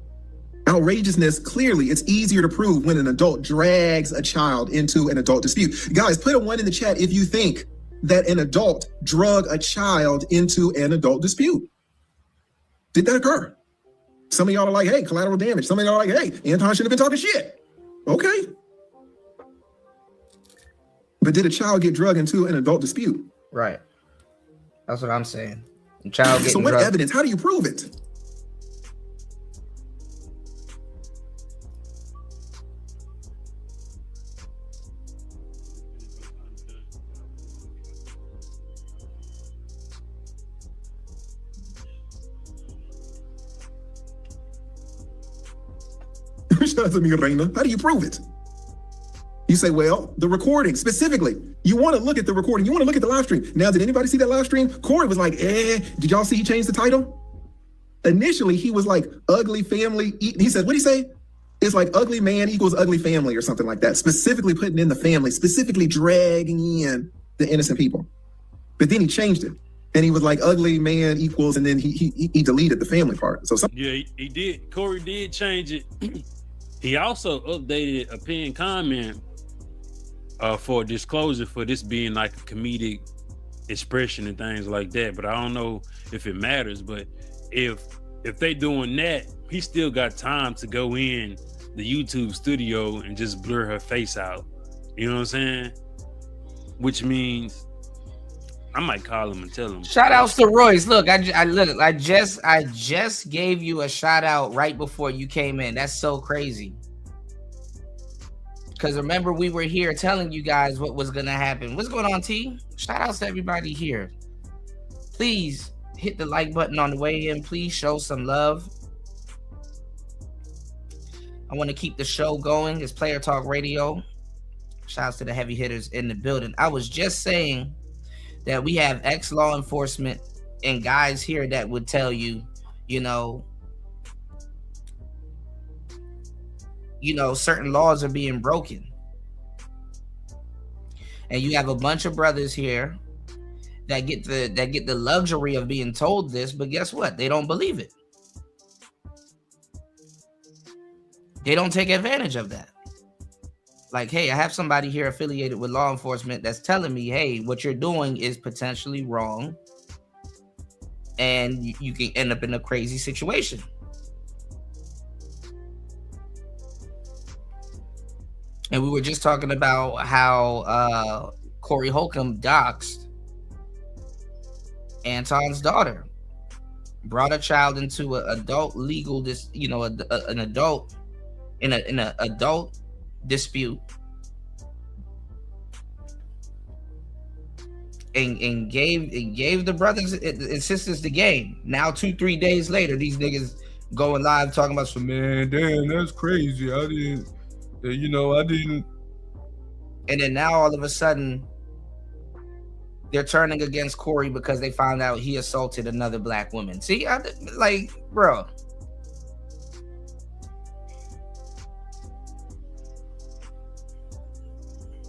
Outrageousness, clearly, it's easier to prove when an adult drags a child into an adult dispute. Guys, put a 1 in the chat if you think that an adult drug a child into an adult dispute. Did that occur? Some of y'all are like, hey, collateral damage. Some of y'all are like, hey, Anton should have been talking shit. Okay. But did a child get drugged into an adult dispute?
Right. That's what I'm saying. The child getting
so what
drugged.
evidence? How do you prove it? Shout out to me, Reina. How do you prove it? You say, well, the recording specifically. You want to look at the recording. You want to look at the live stream. Now, did anybody see that live stream? Corey was like, did y'all see he changed the title? Initially, he was like, ugly family. He said, what'd he say? It's like ugly man equals ugly family or something like that. Specifically putting in the family, specifically dragging in the innocent people. But then he changed it. And he was like, ugly man equals, and then he deleted the family part. So
yeah, he did. Corey did change it. He also updated a pinned comment for disclosure for this being like a comedic expression and things like that. But I don't know if it matters. But if they doing that, he still got time to go in the YouTube studio and just blur her face out. You know what I'm saying? Which means I might call him and tell him.
Shout outs to Royce. Look, I just gave you a shout out right before you came in. That's so crazy. Because remember, we were here telling you guys what was gonna happen. What's going on, T? Shout outs to everybody here. Please hit the like button on the way in. Please show some love. I want to keep the show going. It's Player Talk Radio. Shouts to the heavy hitters in the building. I was just saying that we have ex-law enforcement and guys here that would tell you, you know, certain laws are being broken. And you have a bunch of brothers here that get the luxury of being told this, but guess what? They don't believe it. They don't take advantage of that. Like, hey, I have somebody here affiliated with law enforcement that's telling me, hey, what you're doing is potentially wrong. And you can end up in a crazy situation. And we were just talking about how Corey Holcomb doxed Anton's daughter, brought a child into an adult legal, an adult in an adult dispute, and gave the brothers and sisters the game. Now 2-3 days later, these niggas going live talking about some, man, damn, that's crazy. I didn't. And then now all of a sudden, they're turning against Corey because they found out he assaulted another black woman. See, bro.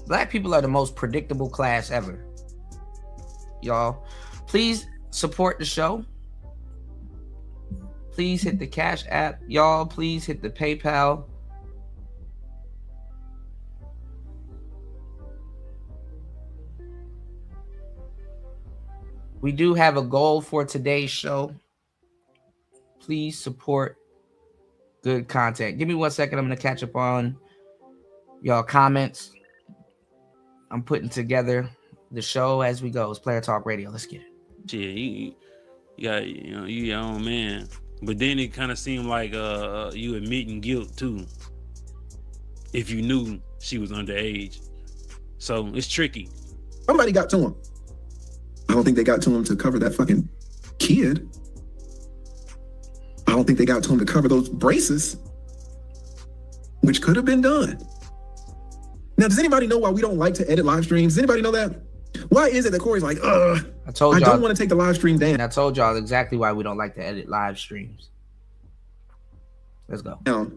Black people are the most predictable class ever. Y'all, please support the show. Please hit the Cash App. Y'all, please hit the PayPal. We do have a goal for today's show. Please support good content. Give me 1 second. I'm going to catch up on y'all comments. I'm putting together the show as we go. It's Player Talk Radio. Let's get it.
Yeah, you your own man. But then it kind of seemed like you admitting guilt too, if you knew she was underage. So it's tricky.
Somebody got to him. I don't think they got to him to cover that fucking kid. I don't think they got to him to cover those braces, which could have been done. Now, does anybody know why we don't like to edit live streams? Does anybody know that? Why is it that Corey's like, I don't want to take the live stream down?
And I told y'all exactly why we don't like to edit live streams. Let's go.
Now,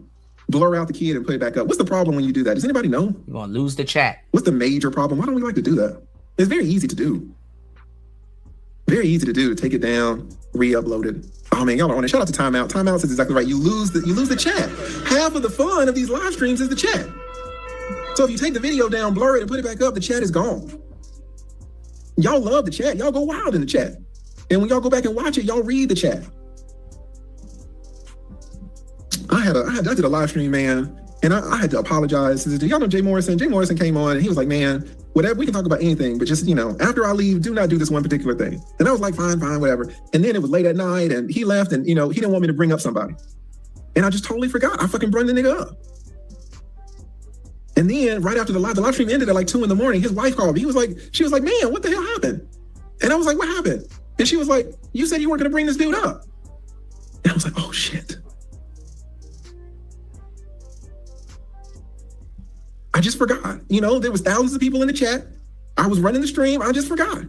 blur out the kid and put it back up. What's the problem when you do that? Does anybody know?
You're going to lose the chat.
What's the major problem? Why don't we like to do that? It's very easy to do. Very easy to do. Take it down, re-upload it. Oh man, y'all don't want it. Shout out to Timeout. Timeout says exactly right. You lose the chat. Half of the fun of these live streams is the chat. So if you take the video down, blur it, and put it back up, the chat is gone. Y'all love the chat. Y'all go wild in the chat. And when y'all go back and watch it, y'all read the chat. I did a live stream, man, and I had to apologize. Do y'all know Jay Morrison? Jay Morrison came on and he was like, man, whatever, we can talk about anything, but just, after I leave, do not do this one particular thing. And I was like, fine, whatever. And then it was late at night and he left and, he didn't want me to bring up somebody. And I just totally forgot. I fucking brought the nigga up. And then right after the live stream ended at like 2 a.m, his wife called me. She was like, man, what the hell happened? And I was like, what happened? And she was like, you said you weren't going to bring this dude up. And I was like, oh shit. I just forgot. There was thousands of people in the chat. I was running the stream. I just forgot.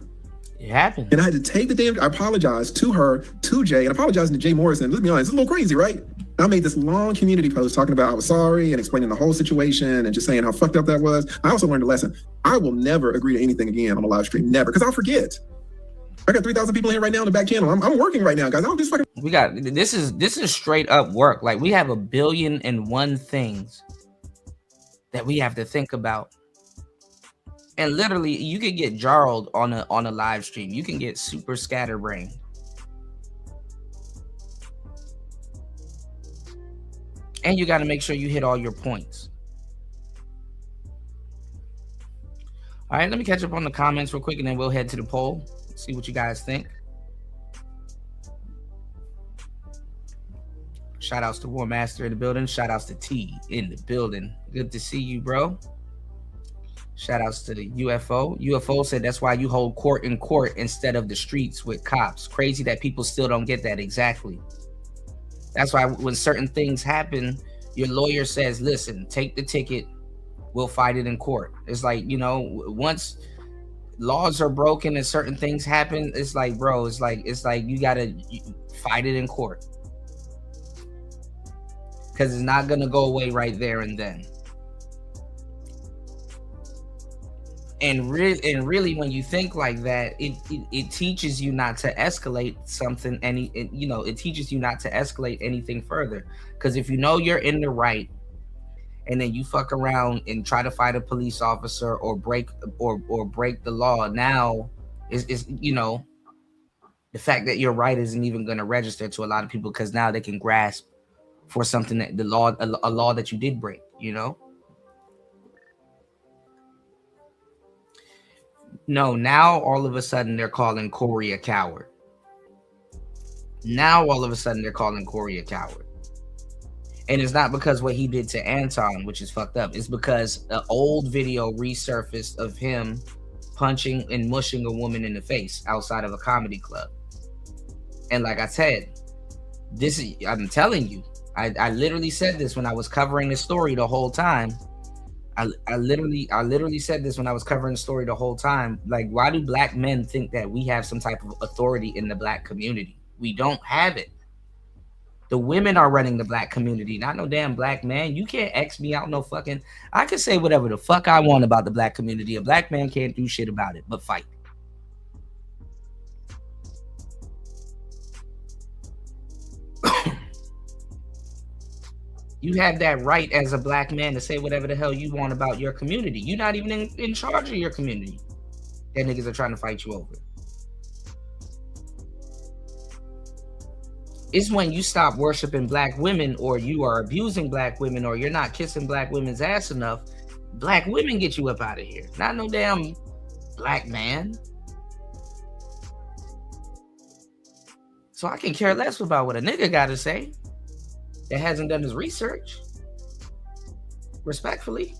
It happened.
And I had to take I apologized to her, to Jay, and apologizing to Jay Morrison. Let's be honest, it's a little crazy, right? I made this long community post talking about I was sorry and explaining the whole situation and just saying how fucked up that was. I also learned a lesson. I will never agree to anything again on a live stream. Never, because I'll forget. I got 3,000 people in right now in the back channel. I'm working right now, guys. I'm just fucking.
We got this is straight up work. Like we have 1,000,000,001 things that we have to think about. And literally, you can get jarred on a live stream. You can get super scatterbrained. And you got to make sure you hit all your points. All right, let me catch up on the comments real quick, and then we'll head to the poll. See what you guys think. Shout outs to War Master in the building. Shout outs to T in the building. Good to see you, bro. Shout outs to the UFO. UFO said that's why you hold court in court instead of the streets with cops. Crazy that people still don't get that. Exactly. That's why when certain things happen, your lawyer says, listen, take the ticket. We'll fight it in court. It's like, you know, once laws are broken and certain things happen, it's like, bro, it's like you got to fight it in court. Because it's not going to go away right there and then. And really, when you think like that, it teaches you not to escalate something. It teaches you not to escalate anything further. Because if you know you're in the right, and then you fuck around and try to fight a police officer or break the law, now is the fact that you're right isn't even going to register to a lot of people, because now they can grasp for something that a law that you did break. No, now all of a sudden they're calling Corey a coward. And it's not because what he did to Anton, which is fucked up. It's because an old video resurfaced of him punching and mushing a woman in the face outside of a comedy club. And like I said, I'm telling you, I literally said this when I was covering the story the whole time. I literally said this when I was covering the story the whole time. Like, why do black men think that we have some type of authority in the black community? We don't have it. The women are running the black community, not no damn black man. You can't X me out no fucking... I can say whatever the fuck I want about the black community. A black man can't do shit about it, but fight. You have that right as a black man to say whatever the hell you want about your community. You're not even in charge of your community. That niggas are trying to fight you over. It's when you stop worshiping black women, or you are abusing black women, or you're not kissing black women's ass enough. Black women get you up out of here. Not no damn black man. So I can care less about what a nigga got to say that hasn't done his research. Respectfully.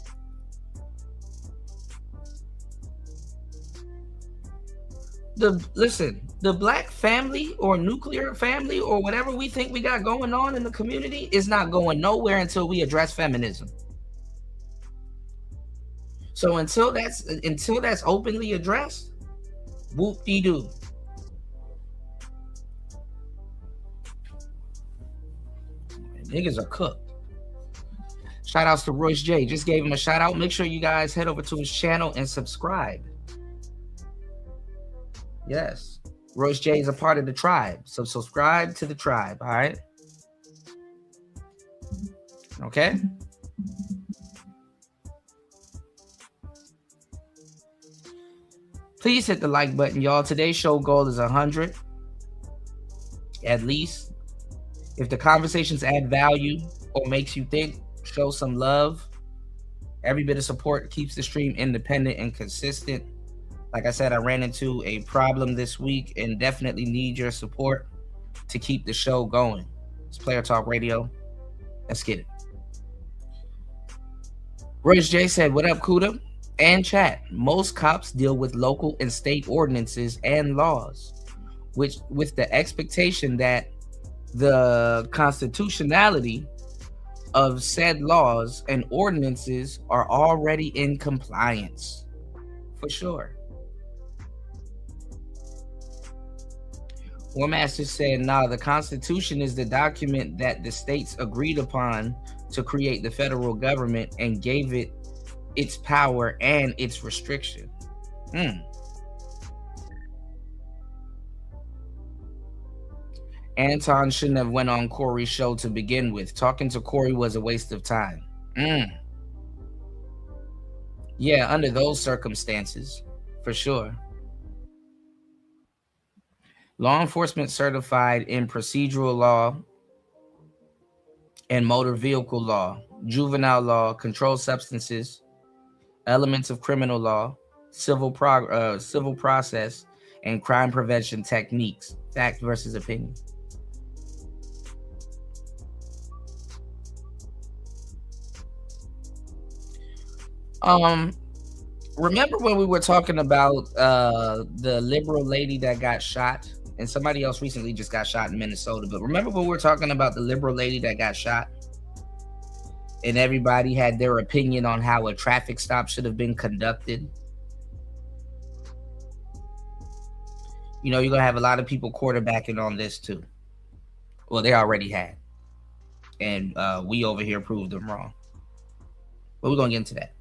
The black family or nuclear family or whatever we think we got going on in the community is not going nowhere until we address feminism. So until that's openly addressed, whoop-de-doo. Niggas are cooked. Shout outs to Royce J. Just gave him a shout out. Make sure you guys head over to his channel and subscribe. Yes. Royce J is a part of the tribe. So subscribe to the tribe. All right. Okay. Please hit the like button, y'all. Today's show goal is 100. At least. If the conversations add value or makes you think, show some love. Every bit of support keeps the stream independent and consistent. Like I said, I ran into a problem this week and definitely need your support to keep the show going. It's Player Talk Radio. Let's get it. Royce J said, what up, Kuda? And chat. Most cops deal with local and state ordinances and laws, which with the expectation that the constitutionality of said laws and ordinances are already in compliance. For sure. War Master said, nah, the Constitution is the document that the states agreed upon to create the federal government and gave it its power and its restriction. Anton shouldn't have went on Corey's show to begin with. Talking to Corey was a waste of time. Yeah, under those circumstances, for sure. Law enforcement certified in procedural law and motor vehicle law, juvenile law, controlled substances, elements of criminal law, civil process, and crime prevention techniques. Fact versus opinion. Remember when we were talking about the liberal lady that got shot, and somebody else recently just got shot in Minnesota, but remember when we were talking about the liberal lady that got shot, and everybody had their opinion on how a traffic stop should have been conducted? You know, you're gonna have a lot of people quarterbacking on this too. Well, they already had, and we over here proved them wrong, but we're gonna get into that.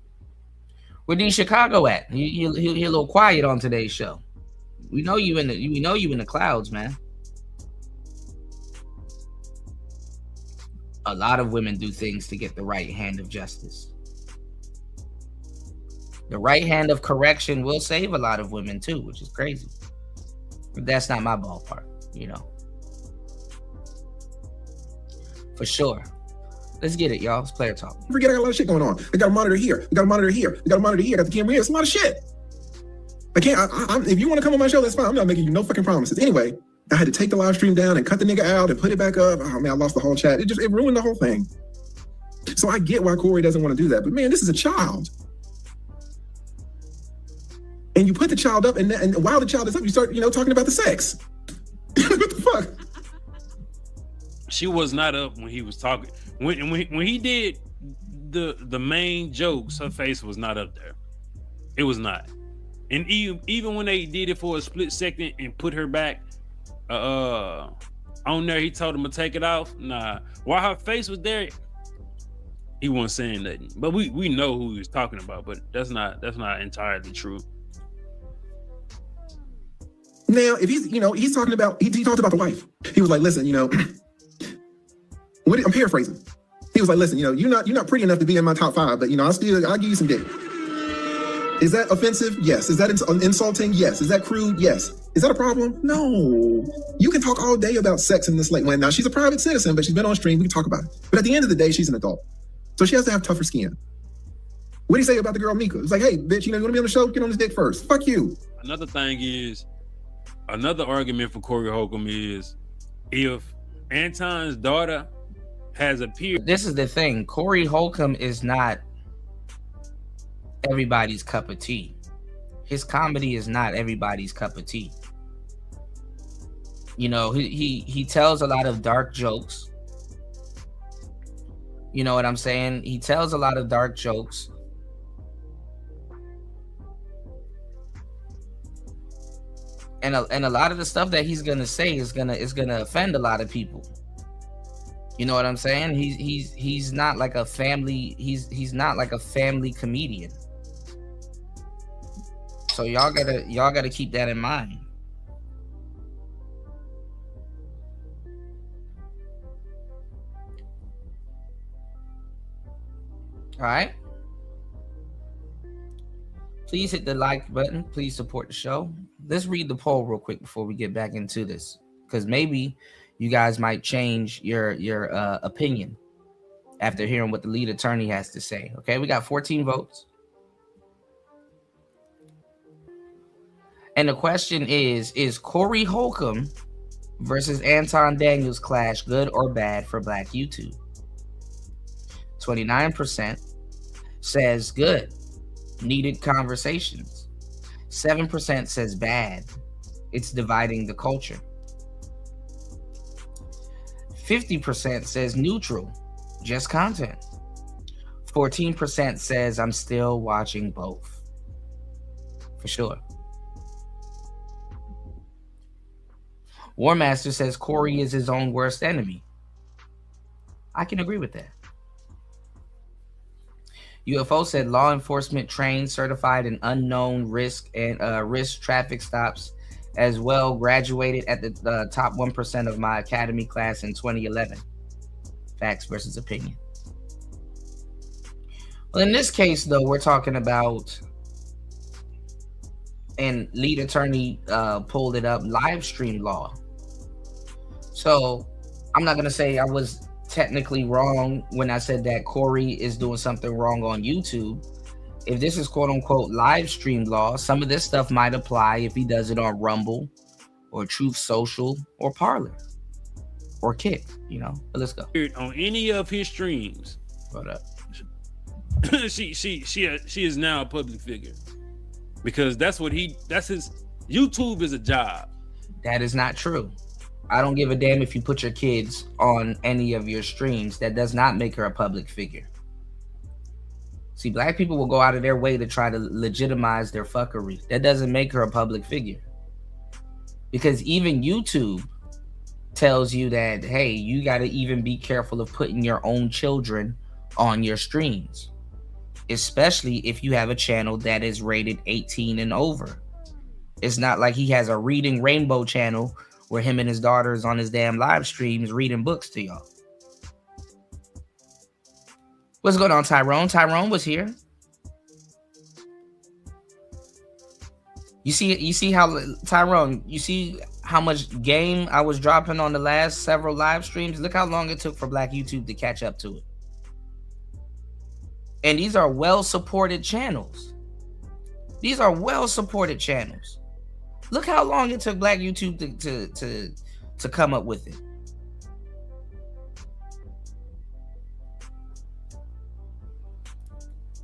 Where D Chicago at? He a little quiet on today's show. We know you in the clouds, man. A lot of women do things to get the right hand of justice. The right hand of correction will save a lot of women too, which is crazy. But that's not my ballpark, you know. For sure. Let's get it, y'all. It's player talk.
Forget I got a lot of shit going on. I got a monitor here. I got a monitor here. I got a monitor here. I got the camera here. It's a lot of shit. I can't. If you want to come on my show, that's fine. I'm not making you no fucking promises. Anyway, I had to take the live stream down and cut the nigga out and put it back up. Oh man, I lost the whole chat. It ruined the whole thing. So I get why Corey doesn't want to do that. But man, this is a child. And you put the child up, and while the child is up, you start, talking about the sex. What the fuck?
She was not up when he was talking. When he did the main jokes, her face was not up there. It was not. And even when they did it for a split second and put her back on there, he told him to take it off. Nah, while her face was there, he wasn't saying nothing. But we know who he was talking about. But that's not entirely true.
Now, if he's talking about, he talked about the wife. He was like, listen, I'm paraphrasing. He was like, listen, you're not pretty enough to be in my top 5, but I'll give you some dick. Is that offensive? Yes. Is that insulting? Yes. Is that crude? Yes. Is that a problem? No. You can talk all day about sex in this late when now she's a private citizen, but she's been on stream. We can talk about it. But at the end of the day, she's an adult, so she has to have tougher skin. What do you say about the girl Mika? It's like, hey, bitch, you want to be on the show? Get on this dick first. Fuck you.
Another thing is, another argument for Corey Holcomb is, if Anton's daughter has appeared.
This is the thing. Corey Holcomb is not everybody's cup of tea. His comedy is not everybody's cup of tea. He tells a lot of dark jokes. You know what I'm saying? He tells a lot of dark jokes. And a lot of the stuff that he's gonna say is gonna offend a lot of people. You know what I'm saying? He's not like a family. He's not like a family comedian. So y'all gotta keep that in mind. All right. Please hit the like button. Please support the show. Let's read the poll real quick before we get back into this, because maybe you guys might change your opinion after hearing what the lead attorney has to say. Okay, we got 14 votes. And the question is Corey Holcomb versus Anton Daniels clash good or bad for Black YouTube? 29% says good, needed conversations. 7% says bad, it's dividing the culture. 50% says neutral, just content. 14% says I'm still watching both. For sure. Warmaster says Corey is his own worst enemy. I can agree with that. UFO said law enforcement trained, certified in unknown risk and risk traffic stops as well. Graduated at the top 1% of my academy class in 2011. Facts versus opinion. Well, in this case, though, we're talking about, and lead attorney pulled it up, live stream law. So I'm not going to say I was technically wrong when I said that Corey is doing something wrong on YouTube. If this is quote unquote live stream law, some of this stuff might apply if he does it on Rumble or Truth Social or Parler or Kick, you know. But let's go.
On any of his streams.
Hold up.
she is now a public figure, because that's his YouTube is a job.
That is not true. I don't give a damn if you put your kids on any of your streams. That does not make her a public figure. See, black people will go out of their way to try to legitimize their fuckery. That doesn't make her a public figure. Because even YouTube tells you that, hey, you got to even be careful of putting your own children on your streams, especially if you have a channel that is rated 18 and over. It's not like he has a Reading Rainbow channel where him and his daughters on his damn live streams reading books to y'all. What's going on, Tyrone? Tyrone was here. You see how, Tyrone, you see how much game I was dropping on the last several live streams? Look how long it took for Black YouTube to catch up to it. And these are well-supported channels. These are well-supported channels. Look how long it took Black YouTube to come up with it.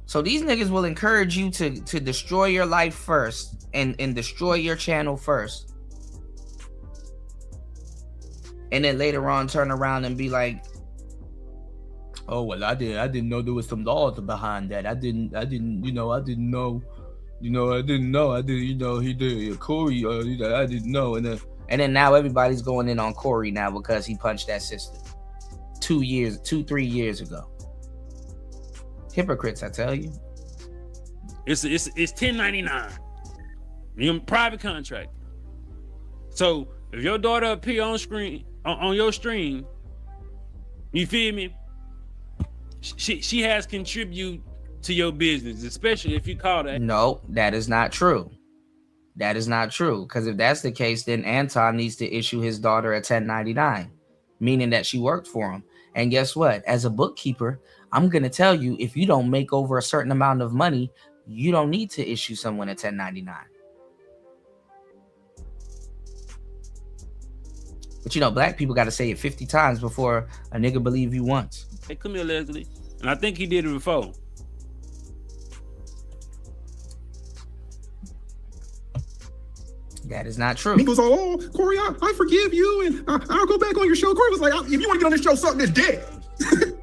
So these niggas will encourage you to destroy your life first and destroy your channel first. And then later on turn around and be like, oh, well, I didn't know there was some laws behind that. I didn't know, he did, Corey, I didn't know. And then now everybody's going in on Corey now because he punched that sister 3 years ago. Hypocrites, I tell you.
It's 1099. You're in private contract. So if your daughter appear on screen on your stream, you feel me? She has contributed to your business, especially if you call that.
No, that is not true. That is not true. Because if that's the case, then Anton needs to issue his daughter a 1099, meaning that she worked for him. And guess what? As a bookkeeper, I'm going to tell you, if you don't make over a certain amount of money, you don't need to issue someone a 1099. But you know, black people got to say it 50 times before a nigga believe you once.
Hey, come here, Leslie. And I think he did it before.
That is not true.
He goes, oh, Corey, I forgive you, and I'll go back on your show. Corey was like, if you want to get on this show, suck this dick. I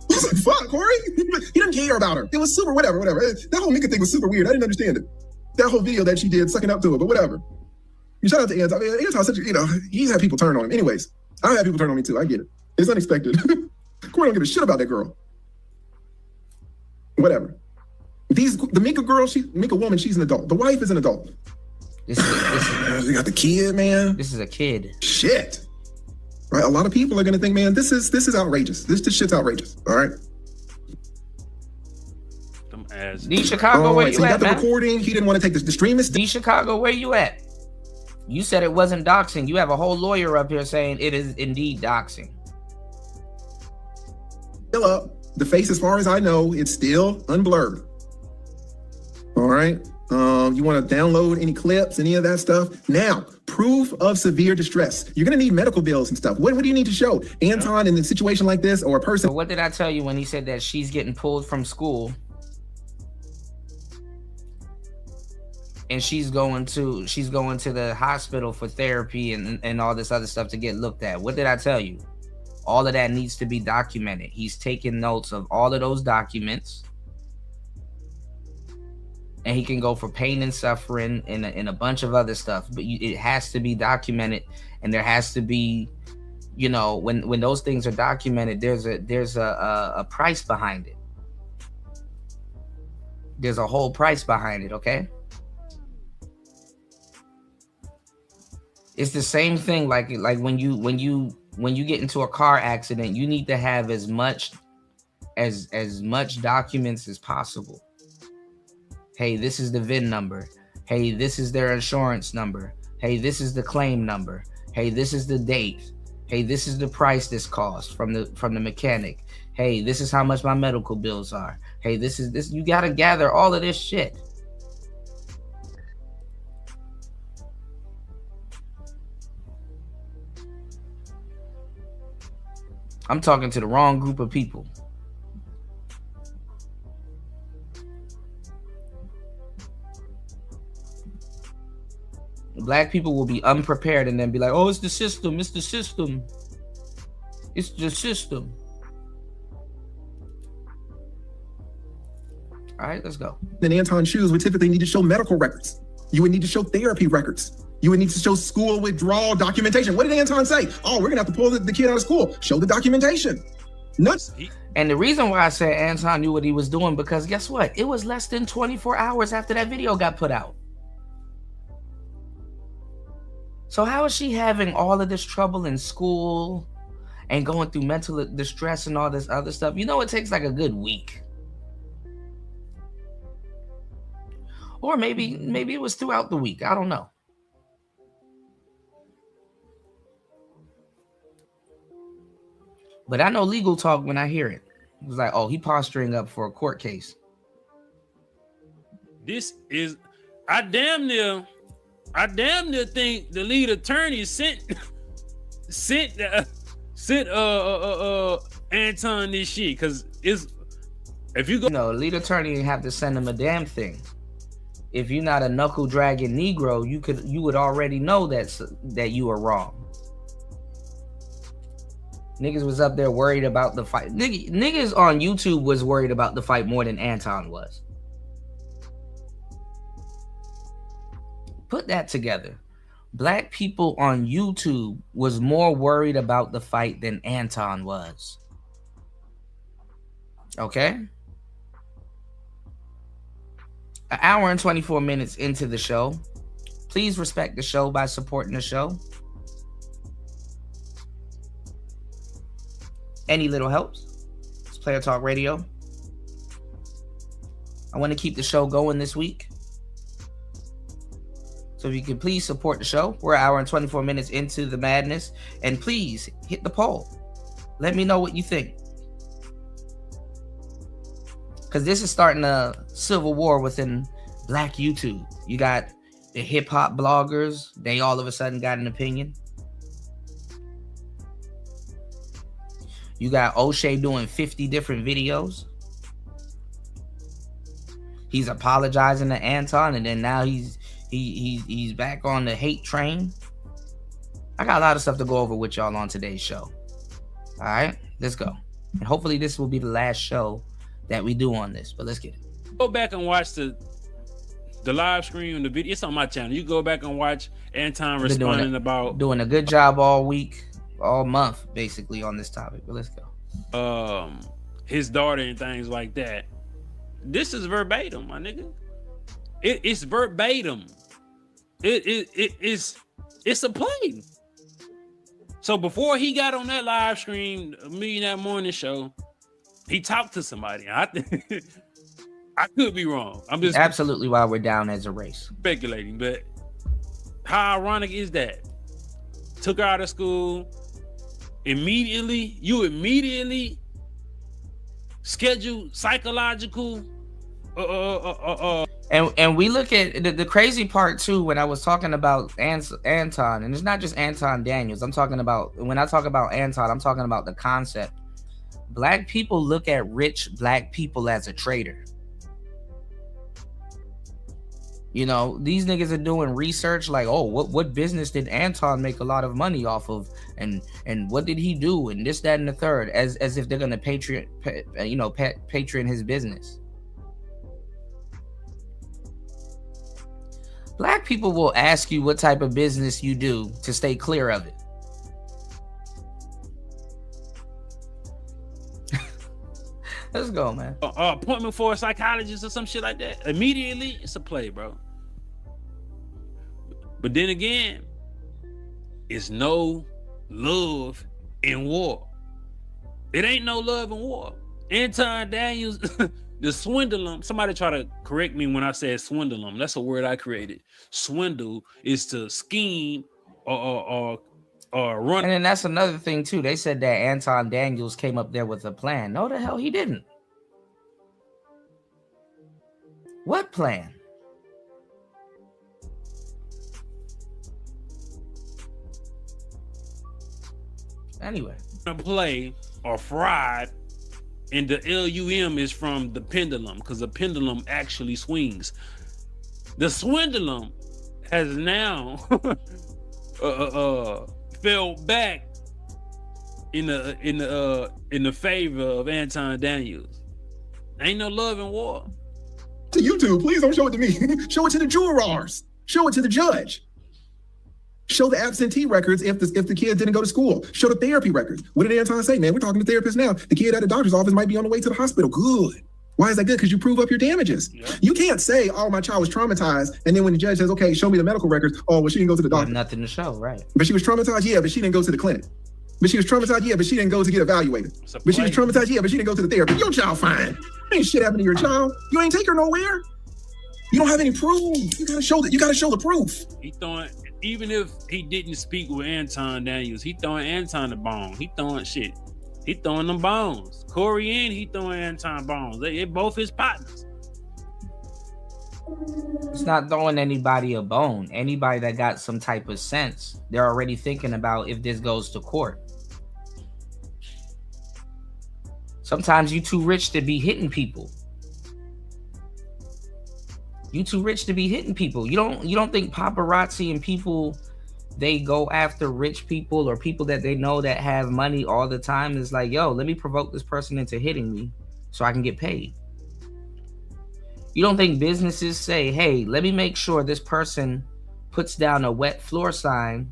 was like, fuck, Corey. He didn't care about her. It was super, whatever. That whole Mika thing was super weird. I didn't understand it. That whole video that she did, sucking up to it, but whatever. You shout out to Anton. Anton's such a, he's had people turn on him. Anyways, I've had people turn on me too. I get it. It's unexpected. Corey don't give a shit about that girl. Whatever. The Mika girl, Mika woman, she's an adult. The wife is an adult.
This is
You got the kid, man.
This is a kid.
Shit. Right? A lot of people are gonna think, man, this is outrageous. This shit's outrageous. All right.
D Chicago, where you
so
at,
got the
man?
recording. He didn't want to take the stream.
D Chicago, where you at? You said it wasn't doxing. You have a whole lawyer up here saying it is indeed doxing.
Still up. The face, as far as I know, it's still unblurred. All right. You want to download any clips, any of that stuff? Now, proof of severe distress. You're going to need medical bills and stuff. What do you need to show? Anton, in a situation like this, or a person?
So what did I tell you when he said that she's getting pulled from school and she's going to the hospital for therapy and all this other stuff to get looked at? What did I tell you? All of that needs to be documented. He's taking notes of all of those documents. And he can go for pain and suffering and a bunch of other stuff. But it has to be documented. And there has to be, you know, when those things are documented, there's a price behind it. There's a whole price behind it, okay? It's the same thing. Like when you get into a car accident, you need to have as much documents as possible. Hey, this is the VIN number. Hey, this is their insurance number. Hey, this is the claim number. Hey, this is the date. Hey, this is the price this cost from the mechanic. Hey, this is how much my medical bills are. Hey, this. You got to gather all of this shit. I'm talking to the wrong group of people. Black people will be unprepared and then be like, oh, it's the system. It's the system. It's the system. All right, let's go.
In Anton's shoes would typically need to show medical records. You would need to show therapy records. You would need to show school withdrawal documentation. What did Anton say? Oh, we're gonna have to pull the kid out of school. Show the documentation. Nuts.
And the reason why I said Anton knew what he was doing, because guess what? It was less than 24 hours after that video got put out. So how is she having all of this trouble in school and going through mental distress and all this other stuff? You know, it takes like a good week. Or maybe it was throughout the week. I don't know. But I know legal talk when I hear it. It was like, oh, he posturing up for a court case.
This is, I damn near think the lead attorney sent Anton this shit, because it's, if you go,
no, lead attorney didn't have to send him a damn thing. If you're not a knuckle dragging Negro, you would already know that you were wrong. Niggas was up there worried about the fight. Niggas on YouTube was worried about the fight more than Anton was. Put that together. Black people on YouTube was more worried about the fight than Anton was. Okay? An hour and 24 minutes into the show. Please respect the show by supporting the show. Any little helps. It's Player Talk Radio. I want to keep the show going this week. So if you could please support the show. We're an hour and 24 minutes into the madness. And please hit the poll. Let me know what you think. Because this is starting a civil war within Black YouTube. You got the hip hop bloggers. They all of a sudden got an opinion. You got O'Shea doing 50 different videos. He's apologizing to Anton, and then now he's back on the hate train. I got a lot of stuff to go over with y'all on today's show. All right, let's go. And hopefully this will be the last show that we do on this, but let's get it.
Go back and watch the live stream and the video. It's on my channel. You go back and watch Anton responding about
doing a good job all week, all month, basically on this topic. But let's go.
His daughter and things like that. This is verbatim, my nigga. It's verbatim. It's a play. So before he got on that live stream, Millionaire Morning Show, he talked to somebody. I could be wrong. I'm just
absolutely why we're down as a race.
Speculating, but how ironic is that? Took her out of school. You immediately schedule psychological
and we look at the crazy part too. When I was talking about Anton, and it's not just Anton Daniels, I'm talking about, when I talk about Anton, I'm talking about the concept. Black people look at rich Black people as a traitor. You know, these niggas are doing research like, oh, what business did Anton make a lot of money off of, and what did he do, and this, that, and the third, as if they're gonna patron his business. Black people will ask you what type of business you do to stay clear of it. Let's go, man.
Appointment for a psychologist or some shit like that. Immediately, it's a play, bro. But then again, is no love in war. It ain't no love in war. Anton Daniels, the swindle. Somebody try to correct me when I said swindle. That's a word I created. Swindle is to scheme or run.
And then that's another thing too. They said that Anton Daniels came up there with a plan. No, the hell he didn't. What plan? Anyway,
play or fried, and the LUM is from the pendulum, because the pendulum actually swings. The swindulum has now fell back in the favor of Anton Daniels. Ain't no love in war.
To YouTube, please don't show it to me. Show it to the jurors. Show it to the judge. Show the absentee records if the kid didn't go to school. Show the therapy records. What did Anton say, man? We're talking to therapists now. The kid at the doctor's office might be on the way to the hospital. Good. Why is that good? Because you prove up your damages. Yeah. You can't say, oh, my child was traumatized, and then when the judge says, okay, show me the medical records, oh, well, she didn't go to the doctor.
Nothing to show, right?
But she was traumatized, yeah, but she didn't go to the clinic. But she was traumatized, yeah, but she didn't go to get evaluated. But she was traumatized, yeah, but she didn't go to the therapy. Your child fine. Ain't shit happened to your child. You ain't take her nowhere. You don't have any proof. You gotta show the proof.
He throwing, even if he didn't speak with Anton Daniels, he throwing Anton the bone. He throwing shit. He throwing them bones. Corey and he throwing Anton bones. They both his partners.
It's not throwing anybody a bone. Anybody that got some type of sense, they're already thinking about if this goes to court. Sometimes you too rich to be hitting people. You too rich to be hitting people. You don't think paparazzi and people, they go after rich people or people that they know that have money all the time? Is like, yo, let me provoke this person into hitting me so I can get paid. You don't think businesses say, hey, let me make sure this person puts down a wet floor sign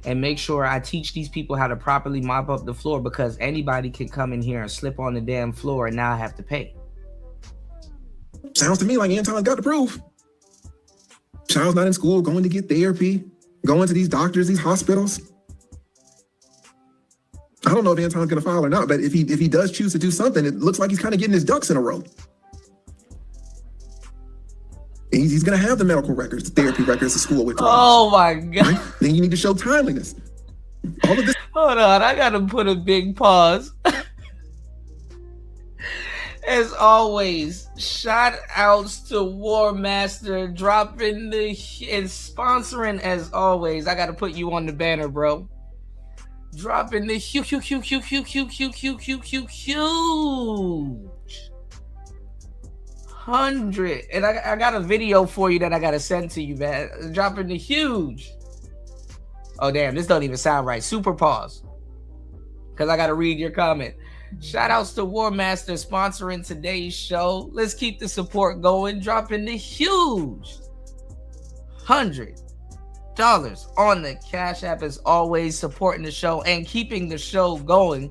and make sure I teach these people how to properly mop up the floor, because anybody can come in here and slip on the damn floor and now have to pay.
Sounds to me like Anton's got the proof. Child's not in school, going to get therapy, going to these doctors, these hospitals. I don't know if Anton's gonna file or not, but if he does choose to do something, it looks like he's kind of getting his ducks in a row. He's gonna have the medical records, the therapy records, the school withdrawals.
Oh my God.
Right? Then you need to show timeliness. All of this.
Hold on, I gotta put a big pause. As always, shout outs to War Master dropping the and sponsoring. As always, I gotta put you on the banner, bro. Dropping the huge 100, and I got a video for you that I gotta send to you, man. Dropping the huge. Oh damn, this don't even sound right. Super pause, because I gotta read your comment. Shout outs to War Master sponsoring today's show. Let's keep the support going. Dropping the huge $100 on the Cash App, as always, supporting the show and keeping the show going.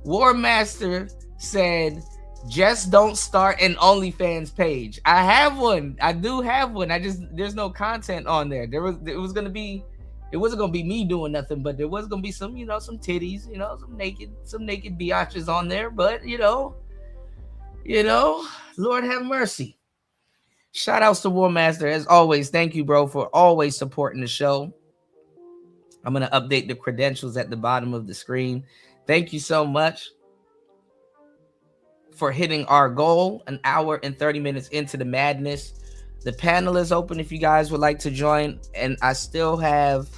War Master said, just don't start an OnlyFans page. I have one. I do have one. There's no content on there. It wasn't gonna be me doing nothing, but there was gonna be some, some titties, some naked biatches on there. But Lord have mercy. Shout outs to War Master. As always, thank you, bro, for always supporting the show. I'm gonna update the credentials at the bottom of the screen. Thank you so much for hitting our goal, 1 hour and 30 minutes into the madness. The panel is open if you guys would like to join, and I still have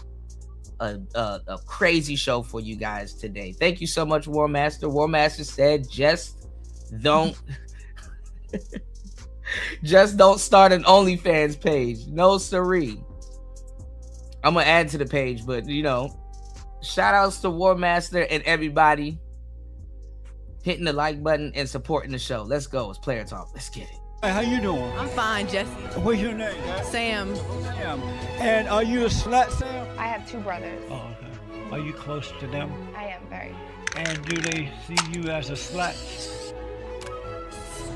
a crazy show for you guys today. Thank you so much, War Master. War Master said, just don't start an OnlyFans page. No siree. I'm gonna add to the page, but shout outs to War Master and everybody hitting the like button and supporting the show. Let's go. It's Player Talk. Let's get it.
Hey, how you doing?
I'm fine, Jesse.
What's your name?
Sam.
Sam. And are you a slut, Sam?
I have 2 brothers.
Oh, okay. Are you close to them?
I am very.
And do they see you as a slut?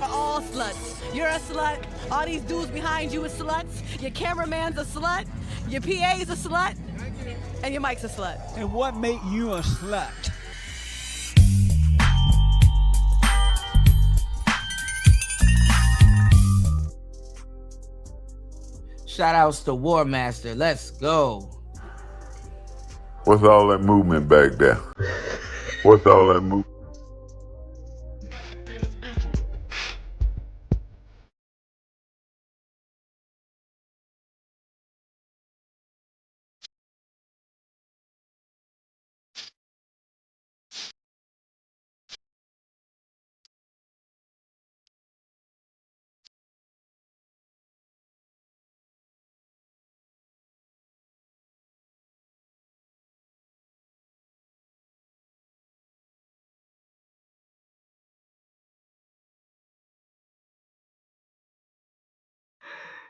We're all sluts. You're a slut. All these dudes behind you are sluts. Your cameraman's a slut. Your PA is a slut, and your mic's a slut.
And what made you a slut?
Shout outs to War Master. Let's go.
What's all that movement back there? What's all that movement?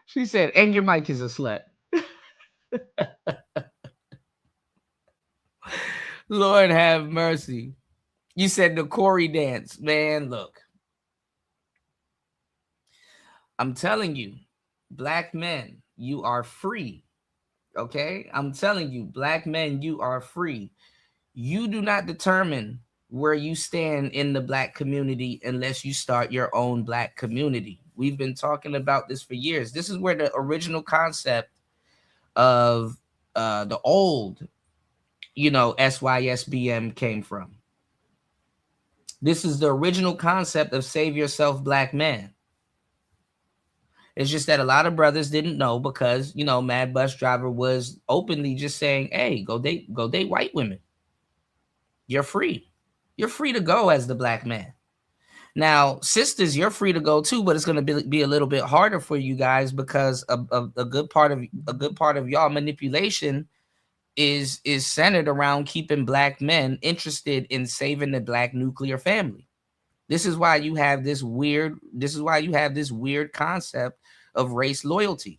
She said, and your mic is a slut. Lord have mercy. You said the Corey dance. Man, look. I'm telling you, black men, you are free. Okay? I'm telling you, black men, you are free. You do not determine where you stand in the black community unless you start your own black community. We've been talking about this for years. This is where the original concept of the old, SYSBM came from. This is the original concept of save yourself, black man. It's just that a lot of brothers didn't know because, Mad Bus Driver was openly just saying, hey, go date white women. You're free. You're free to go as the black man. Now, sisters, you're free to go too, but it's going to be a little bit harder for you guys because a good part of y'all manipulation is centered around keeping black men interested in saving the black nuclear family. This is why you have this weird concept of race loyalty.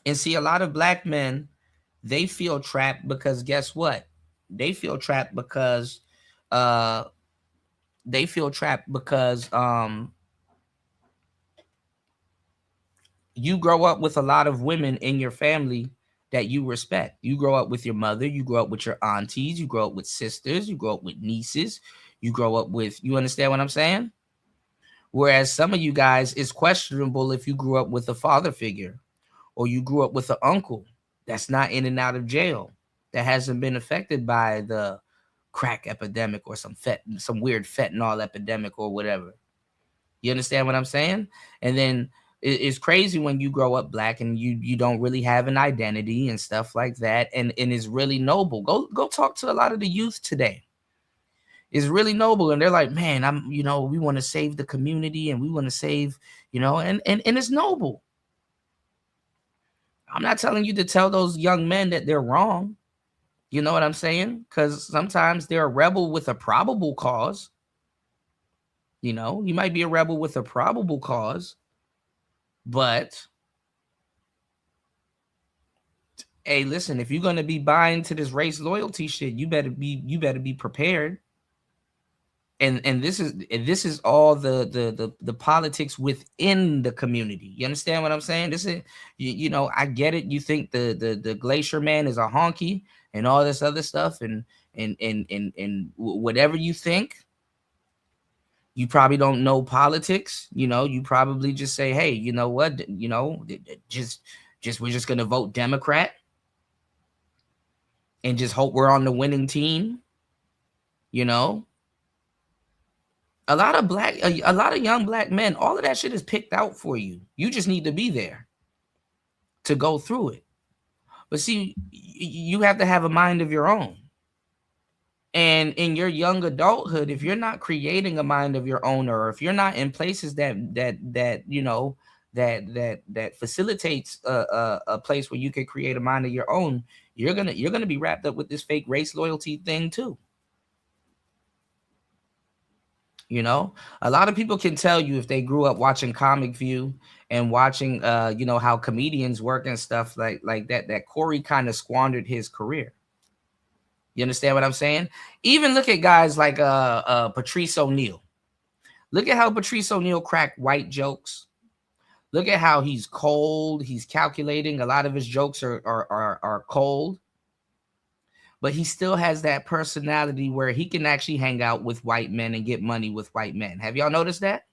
And see, a lot of black men, they feel trapped because guess what? They feel trapped because you grow up with a lot of women in your family that you respect. You grow up with your mother, you grow up with your aunties, you grow up with sisters, you grow up with nieces, you grow up with, you understand what I'm saying? Whereas some of you guys, it's questionable if you grew up with a father figure or you grew up with an uncle that's not in and out of jail, that hasn't been affected by the crack epidemic or some weird fentanyl epidemic or whatever. You understand what I'm saying? And then it's crazy when you grow up black and you don't really have an identity and stuff like that. And it's really noble. Go talk to a lot of the youth today. It's really noble. And they're like, man, we want to save the community and we want to save, and it's noble. I'm not telling you to tell those young men that they're wrong. You know what I'm saying? Because sometimes they're a rebel with a probable cause. You might be a rebel with a probable cause, but hey, listen, if you're going to be buying to this race loyalty shit, you better be prepared. And this is all the politics within the community. You understand what I'm saying? This is, I get it. You think the Glacier Man is a honky and all this other stuff, and whatever you think, you probably don't know politics. You probably just say, hey, you know what? Just we're just gonna vote Democrat and just hope we're on the winning team. A lot of young black men, all of that shit is picked out for you. You just need to be there to go through it. But see, you have to have a mind of your own. And in your young adulthood, if you're not creating a mind of your own, or if you're not in places that facilitates a place where you can create a mind of your own, you're gonna be wrapped up with this fake race loyalty thing too. A lot of people can tell you if they grew up watching Comic View and watching, how comedians work and stuff like that Corey kind of squandered his career. You understand what I'm saying? Even look at guys like Patrice O'Neal. Look at how Patrice O'Neal cracked white jokes. Look at how he's cold. He's calculating. A lot of his jokes are cold. But he still has that personality where he can actually hang out with white men and get money with white men. Have y'all noticed that?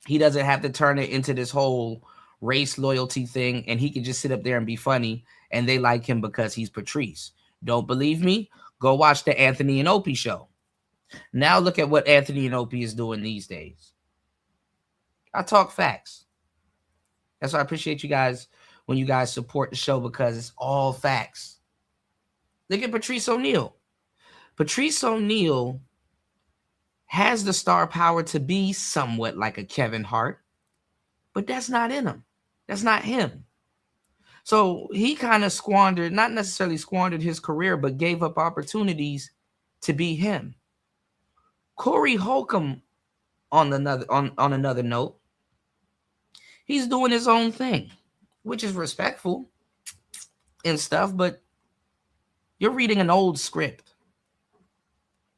He doesn't have to turn it into this whole race loyalty thing, and he can just sit up there and be funny, and they like him because he's Patrice. Don't believe me? Go watch the Anthony and Opie show. Now look at what Anthony and Opie is doing these days. I talk facts. That's why I appreciate you guys when you guys support the show, because it's all facts. Look at Patrice O'Neal. Patrice O'Neal has the star power to be somewhat like a Kevin Hart, but that's not in him. That's not him. So he kind of squandered, not necessarily squandered his career, but gave up opportunities to be him. Corey Holcomb, on another note, he's doing his own thing, which is respectful and stuff, but you're reading an old script.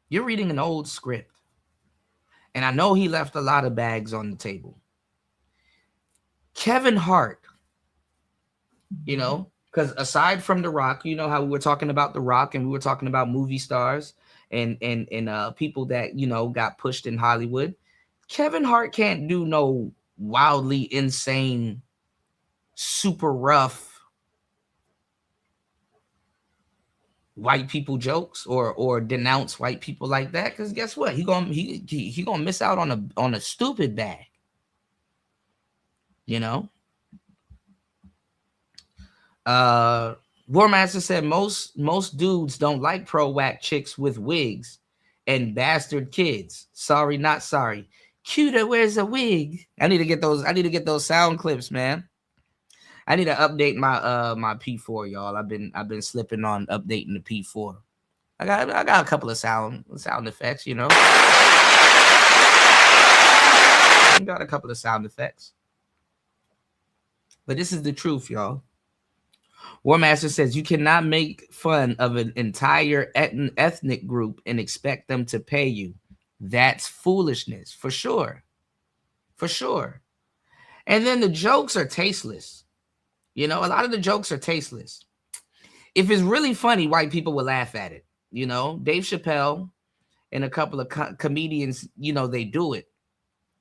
You're reading an old script. And I know he left a lot of bags on the table. Kevin Hart, you know, because aside from The Rock, you know how we were talking about The Rock and we were talking about movie stars and people that, you know, got pushed in Hollywood. Kevin Hart can't do no wildly insane, super rough white people jokes or denounce white people like that, because guess what? He gonna miss out on a stupid bag. You know? Warmaster said most dudes don't like pro-whack chicks with wigs and bastard kids. Sorry, not sorry. Cuter wears a wig. I need to get those sound clips, man. I need to update my my P4, y'all. I've been slipping on updating the P4. I got a couple of sound effects, you know. I got a couple of sound effects. But this is the truth, y'all. Warmaster says you cannot make fun of an entire ethnic group and expect them to pay you. That's foolishness, for sure. For sure. And then the jokes are tasteless. You know, a lot of the jokes are tasteless. If it's really funny, white people will laugh at it. You know, Dave Chappelle and a couple of comedians, you know, they do it.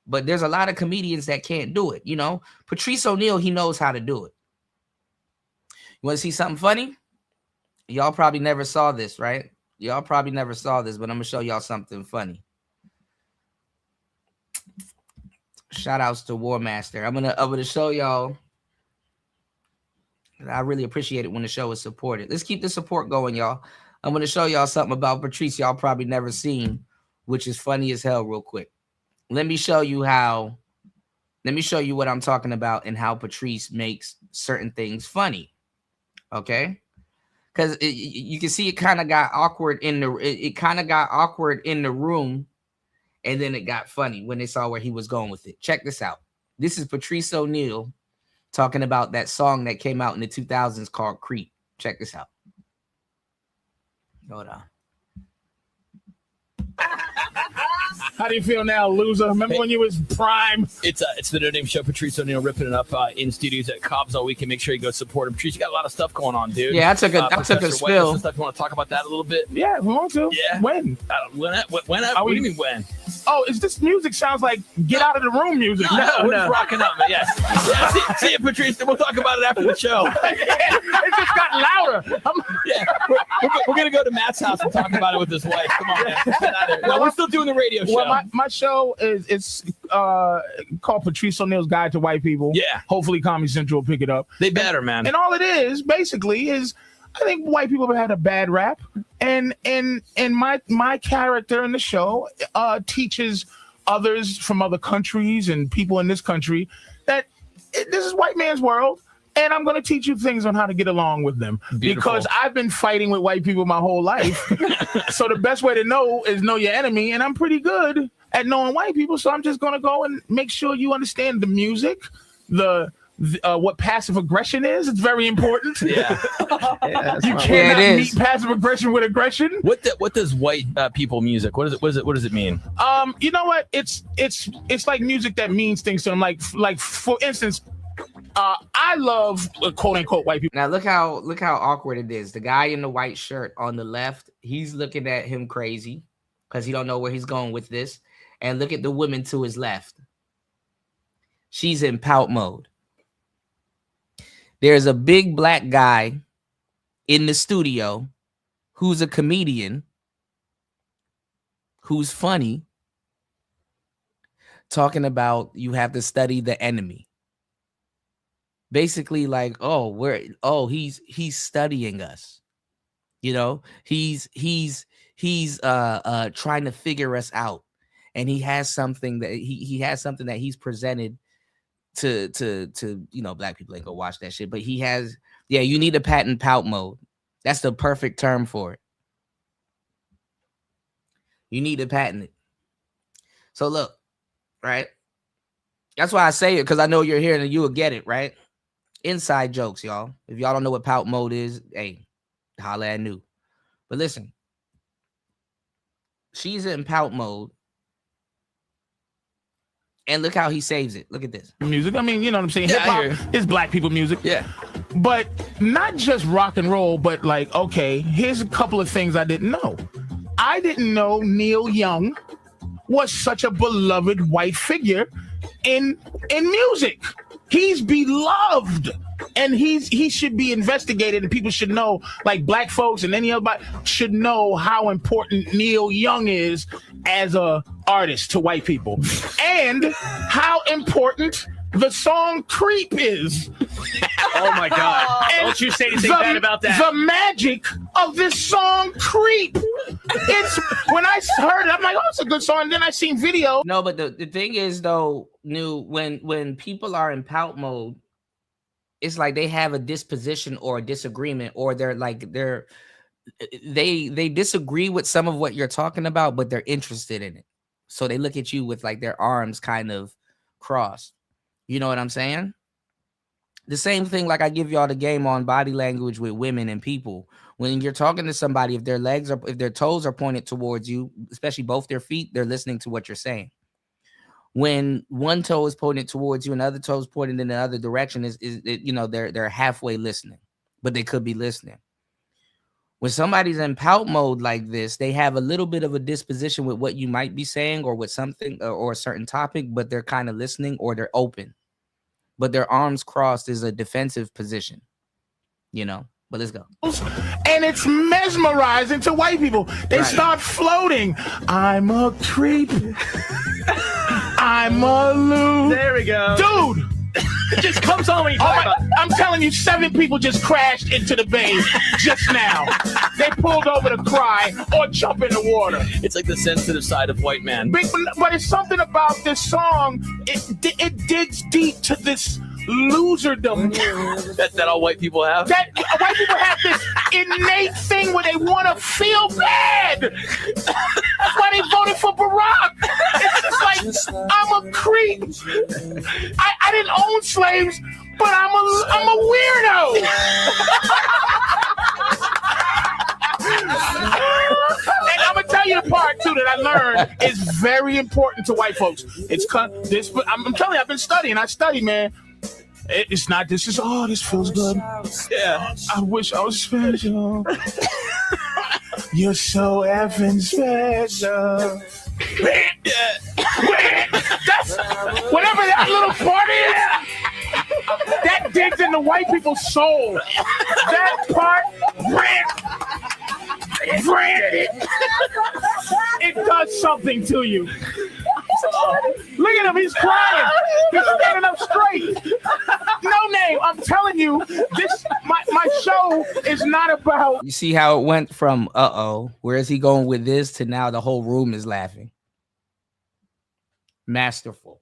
But there's a lot of comedians that can't do it. You know, Patrice O'Neal, he knows how to do it. You want to see something funny? Y'all probably never saw this, right? Y'all probably never saw this, but I'm going to show y'all something funny. Shout outs to Warmaster. I'm gonna show y'all. I really appreciate it when the show is supported. Let's keep the support going, y'all. I'm going to show y'all something about Patrice y'all probably never seen, which is funny as hell real quick. Let me show you what I'm talking about and how Patrice makes certain things funny. Okay? Because you can see it kind of got awkward in the room, and then it got funny when they saw where he was going with it. Check this out. This is Patrice O'Neal talking about that song that came out in the 2000s called Creep. Check this out. Hold on.
How do you feel now, loser? Remember when you was prime?
It's the No Name Show. Patrice O'Neal ripping it up in studios at Cobb's all weekend. Make sure you go support him. Patrice, you got a lot of stuff going on, dude.
Yeah, I took a spill.
Stuff. You want to talk about that a little bit?
Yeah, we want to.
Yeah.
When?
What do you mean when?
Oh, is this music sounds like get out of the room music?
No, we're just rocking up, man. Yes. Yeah, see you, Patrice. We'll talk about it after the show.
It just got louder.
Yeah, we're gonna go to Matt's house and talk about it with his wife. Come on, man. Get out of here. No, we're still doing the radio show.
Well, my show is called Patrice O'Neal's Guide to White People.
Yeah.
Hopefully Comedy Central will pick it up.
They better, man.
And all it is basically is I think white people have had a bad rap, and my character in the show teaches others from other countries and people in this country that this is white man's world, and I'm going to teach you things on how to get along with them.
Beautiful.
Because I've been fighting with white people my whole life. So the best way to know is know your enemy, and I'm pretty good at knowing white people. So I'm just going to go and make sure you understand the music, the what passive aggression is. It's very important.
Yeah.
You cannot meet passive aggression with aggression.
What does white people music? What does it mean?
You know what? It's like music that means things to them. Like for instance, I love quote unquote white people.
Now look how awkward it is. The guy in the white shirt on the left, he's looking at him crazy because he don't know where he's going with this. And look at the woman to his left. She's in pout mode. There's a big black guy in the studio who's a comedian, who's funny, talking about you have to study the enemy. Basically, like, he's studying us. You know, he's trying to figure us out. And he has something that he's presented to black people ain't gonna watch that shit, but he has, you need a patent pout mode. That's the perfect term for it. You need to patent it. So look, right? That's why I say it, because I know you're here and you will get it, right? Inside jokes, y'all. If y'all don't know what pout mode is, hey, holla at new. But listen, she's in pout mode. And look how he saves it. Look at this.
Music. I mean, you know what I'm saying?
Yeah,
hip-hop is black people music.
Yeah.
But not just rock and roll, but like, okay, here's a couple of things I didn't know. I didn't know Neil Young was such a beloved white figure in music. He's beloved. And he should be investigated, and people should know, like black folks and any other should know how important Neil Young is as a artist to white people, and how important the song "Creep" is.
Oh my God! Don't you say anything bad about that.
The magic of this song "Creep." It's when I heard it, I'm like, oh, it's a good song. And then I seen video.
No, but the thing is though, when people are in pout mode, it's like they have a disposition or a disagreement, or they disagree with some of what you're talking about, but they're interested in it. So they look at you with like their arms kind of crossed. You know what I'm saying? The same thing, like I give y'all the game on body language with women and people. When you're talking to somebody, if their toes are pointed towards you, especially both their feet, they're listening to what you're saying. When one toe is pointed towards you and the other toe is pointed in the other direction, they're halfway listening, but they could be listening. When somebody's in pout mode like this, they have a little bit of a disposition with what you might be saying or with something or a certain topic, but they're kind of listening or they're open. But their arms crossed is a defensive position, but let's go.
And it's mesmerizing to white people. They start floating. I'm a creep. I'm a loser.
There we go.
Dude.
It just comes on when you talk about it.
I'm telling you, 7 people just crashed into the bay just now. They pulled over to cry or jump in the water.
It's like the sensitive side of white man.
But it's something about this song. It digs deep to this loserdom
that all white people have.
That white people have this innate thing where they want to feel bad. That's why they voted for Barack. It's just like, I'm a creep. I didn't own slaves, but I'm a weirdo. And I'm gonna tell you the part too that I learned is very important to white folks. I'm telling you, I've been studying. I study, man. It's not this is this feels good.
Yeah.
I wish I was special. You're so effing special. That's whatever that little part is. That digs into white people's soul. That part, it does something to you. Look at him, he's crying. He's standing up straight. No name, I'm telling you, my show is not about.
You see how it went from where is he going with this to now the whole room is laughing. Masterful.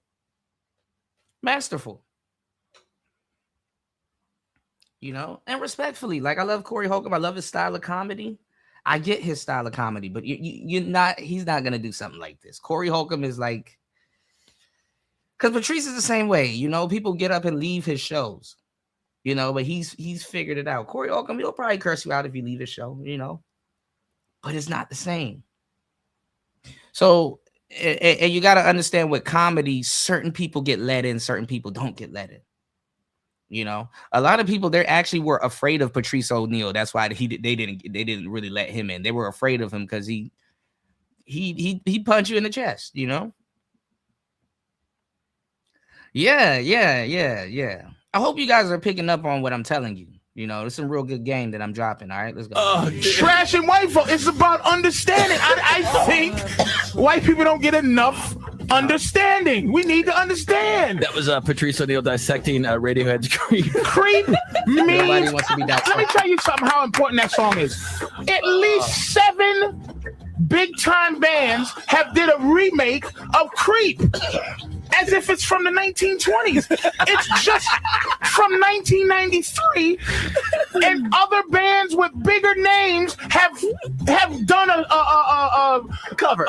And respectfully, like I love Corey Holcomb. I love his style of comedy. I get his style of comedy, but he's not gonna do something like this. Corey Holcomb is like, Because Patrice is the same way. You know, people get up and leave his shows. You know, but he's figured it out. Corey Holcomb, he'll probably curse you out if you leave his show. You know, but it's not the same. So, and you got to understand with comedy, certain people get let in, certain people don't get let in. You know, a lot of people they actually were afraid of Patrice O'Neal. That's why they didn't really let him in. They were afraid of him because he punched you in the chest. You know. Yeah. I hope you guys are picking up on what I'm telling you. You know, it's some real good game that I'm dropping. All right, let's go.
Trash and white folk. It's about understanding. I think white people don't get enough understanding. We need to understand.
That was Patrice O'Neal dissecting Radiohead's Creep.
Creep
Nobody
means.
wants to be
Let me
dissected.
tell you something. How important that song is. At least 7 big time bands have did a remake of Creep. As if it's from the 1920s. It's just from 1993, and other bands with bigger names have done a cover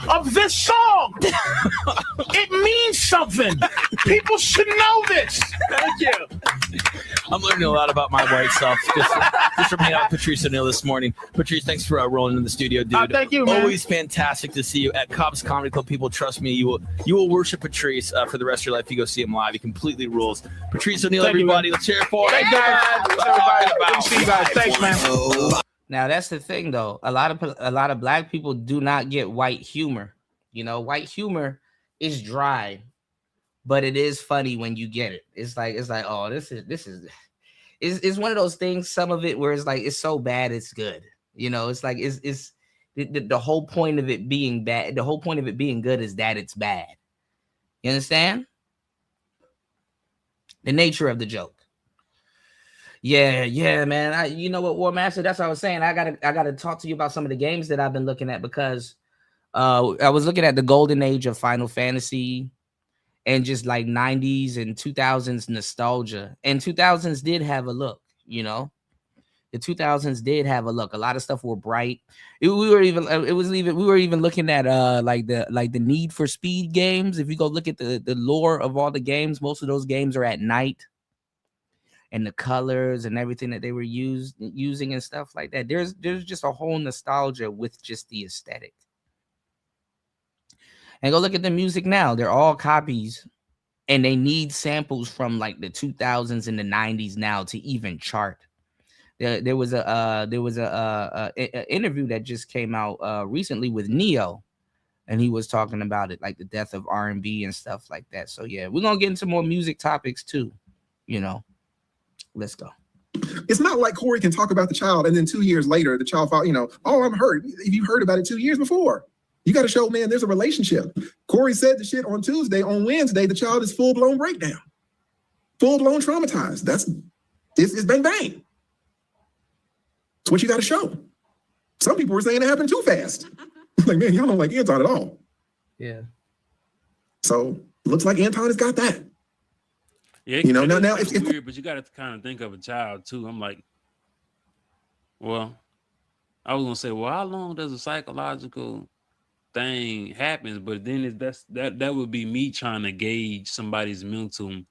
of this song. It means something. People should know this.
Thank you. I'm learning a lot about my white self just from hanging out with Patrice O'Neal this morning. Patrice, thanks for rolling in the studio, dude.
Thank you, man.
Always fantastic to see you at Cobb's Comedy Club. People, trust me, you will worship Patrice for the rest of your life. If you go see him live, he completely rules. Patrice O'Neal, everybody, let's hear it for him.
Thank you, guys. Good to see you guys. Thanks, man.
Now that's the thing, though. A lot of black people do not get white humor. You know, white humor is dry, but it is funny when you get it. It's like oh, this is it's one of those things. Some of it where it's like it's so bad it's good. You know, it's like it's the whole point of it being bad. The whole point of it being good is that it's bad. You understand? The nature of the joke. Yeah, man. You know what, War Master? That's what I was saying. I gotta talk to you about some of the games that I've been looking at because I was looking at the golden age of Final Fantasy and just like 90s and 2000s nostalgia. And 2000s did have a look, you know. The 2000s did have a look. A lot of stuff were bright. We were even looking at like the Need for Speed games. If you go look at the lore of all the games, most of those games are at night. And the colors and everything that they were using and stuff like that. There's just a whole nostalgia with just the aesthetic. And go look at the music now. They're all copies. And they need samples from like the 2000s and the 90s now to even chart. There was a interview that just came out recently with Neo, and he was talking about it, like the death of R&B and stuff like that. So yeah, we're gonna get into more music topics too. You know, let's go.
It's not like Corey can talk about the child and then 2 years later the child thought, oh, I'm hurt. If you heard about it 2 years before, you got to show, man, there's a relationship. Corey said the shit on Tuesday. On Wednesday, the child is full-blown breakdown, full-blown traumatized. It's bang bang. It's what you got to show. Some people were saying it happened too fast. Like, man, y'all don't like Anton at all.
Yeah.
So looks like Anton has got that.
Yeah,
now
it's weird, but you got to kind of think of a child too. I'm like, well, I was gonna say, well, how long does a psychological thing happen? But then that would be me trying to gauge somebody's mental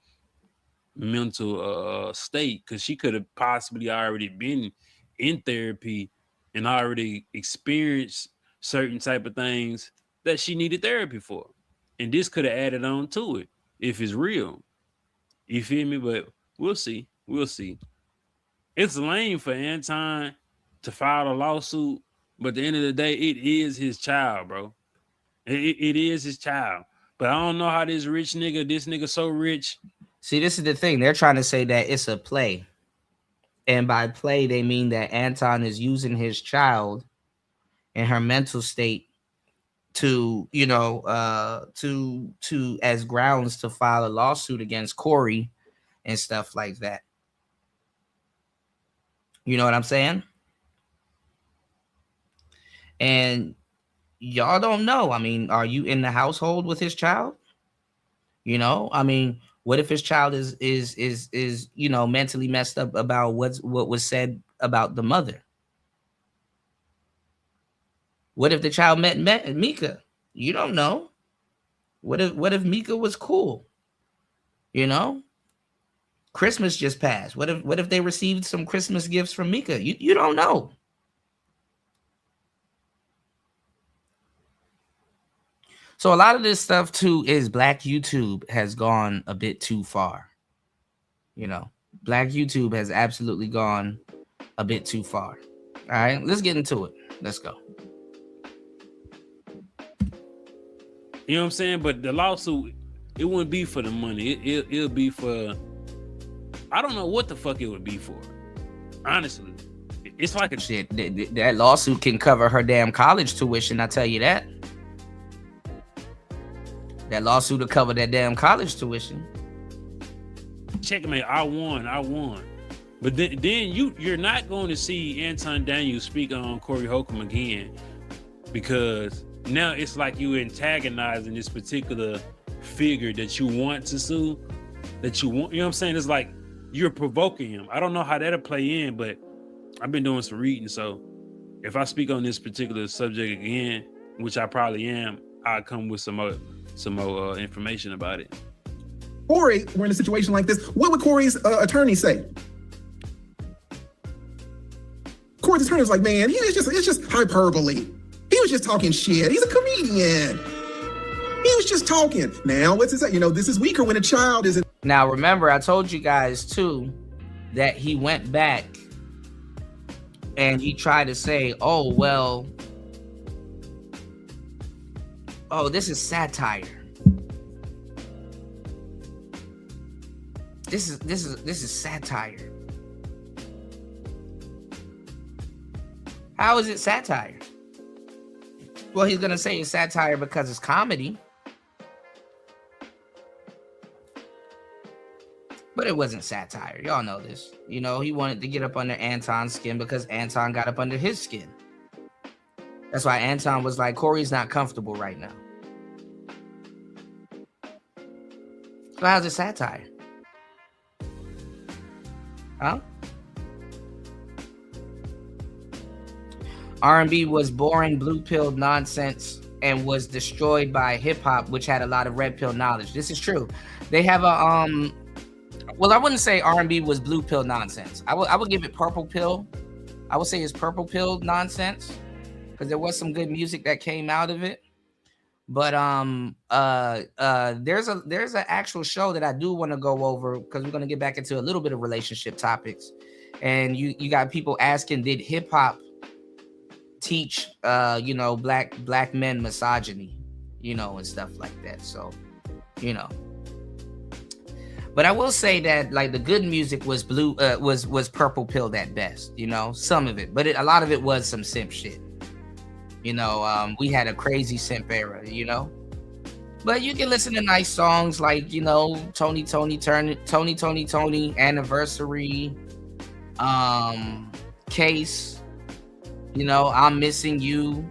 state, because she could have possibly already been in therapy and already experienced certain type of things that she needed therapy for, and this could have added on to it if it's real. You feel me? But we'll see. It's lame for Anton to file a lawsuit, but at the end of the day, it is his child, bro. It is his child. But I don't know how this nigga so rich.
See, this is the thing. They're trying to say that it's a play. And by play, they mean that Anton is using his child and her mental state to, to as grounds to file a lawsuit against Corey and stuff like that. You know what I'm saying? And y'all don't know. I mean, are you in the household with his child? You know, I mean, what if his child is mentally messed up about what was said about the mother? What if the child met Mika? You don't know. What if Mika was cool? You know, Christmas just passed. What if they received some Christmas gifts from Mika? You don't know. So a lot of this stuff too is Black YouTube has gone a bit too far. You know, Black YouTube has absolutely gone a bit too far. All right, let's get into it. Let's go.
You know what I'm saying? But the lawsuit, it wouldn't be for the money. It'll be for, I don't know what the fuck it would be for. Honestly, it's like a
shit. That lawsuit can cover her damn college tuition. I tell you that. That lawsuit will cover that damn college tuition.
Checkmate. I won. But then you're not going to see Anton Daniels speak on Corey Holcomb again, because now it's like you antagonizing this particular figure that you want to sue, that you want. You know what I'm saying? It's like you're provoking him. I don't know how that'll play in, but I've been doing some reading. So if I speak on this particular subject again, which I probably am, I'll come with some more information about it.
Corey, we're in a situation like this. What would Corey's attorney say? Corey's attorney was like, man, it's just hyperbole. He was just talking shit. He's a comedian. He was just talking. Now, what's it say? You know, this is weaker when a child isn't.
Now, remember, I told you guys too that he went back and he tried to say, oh, well, oh, this is satire. This is satire. How is it satire? Well, he's gonna say it's satire because it's comedy. But it wasn't satire. Y'all know this. You know, he wanted to get up under Anton's skin because Anton got up under his skin. That's why Anton was like, Corey's not comfortable right now. So how's it satire? Huh? R&B was boring, blue-pilled nonsense and was destroyed by hip-hop, which had a lot of red pill knowledge. This is true. They have a well, I wouldn't say R&B was blue pill nonsense. I would give it purple pill. I would say it's purple pill nonsense because there was some good music that came out of it. But there's an actual show that I do want to go over because we're going to get back into a little bit of relationship topics. And you got people asking, did hip hop teach you know, black men misogyny, you know, and stuff like that? So, you know. But I will say that like the good music was was purple pilled at best, you know, some of it, but a lot of it was some simp shit. You know, we had a crazy simp era, you know. But you can listen to nice songs like, you know, Tony, Anniversary, Case, you know, I'm Missing You.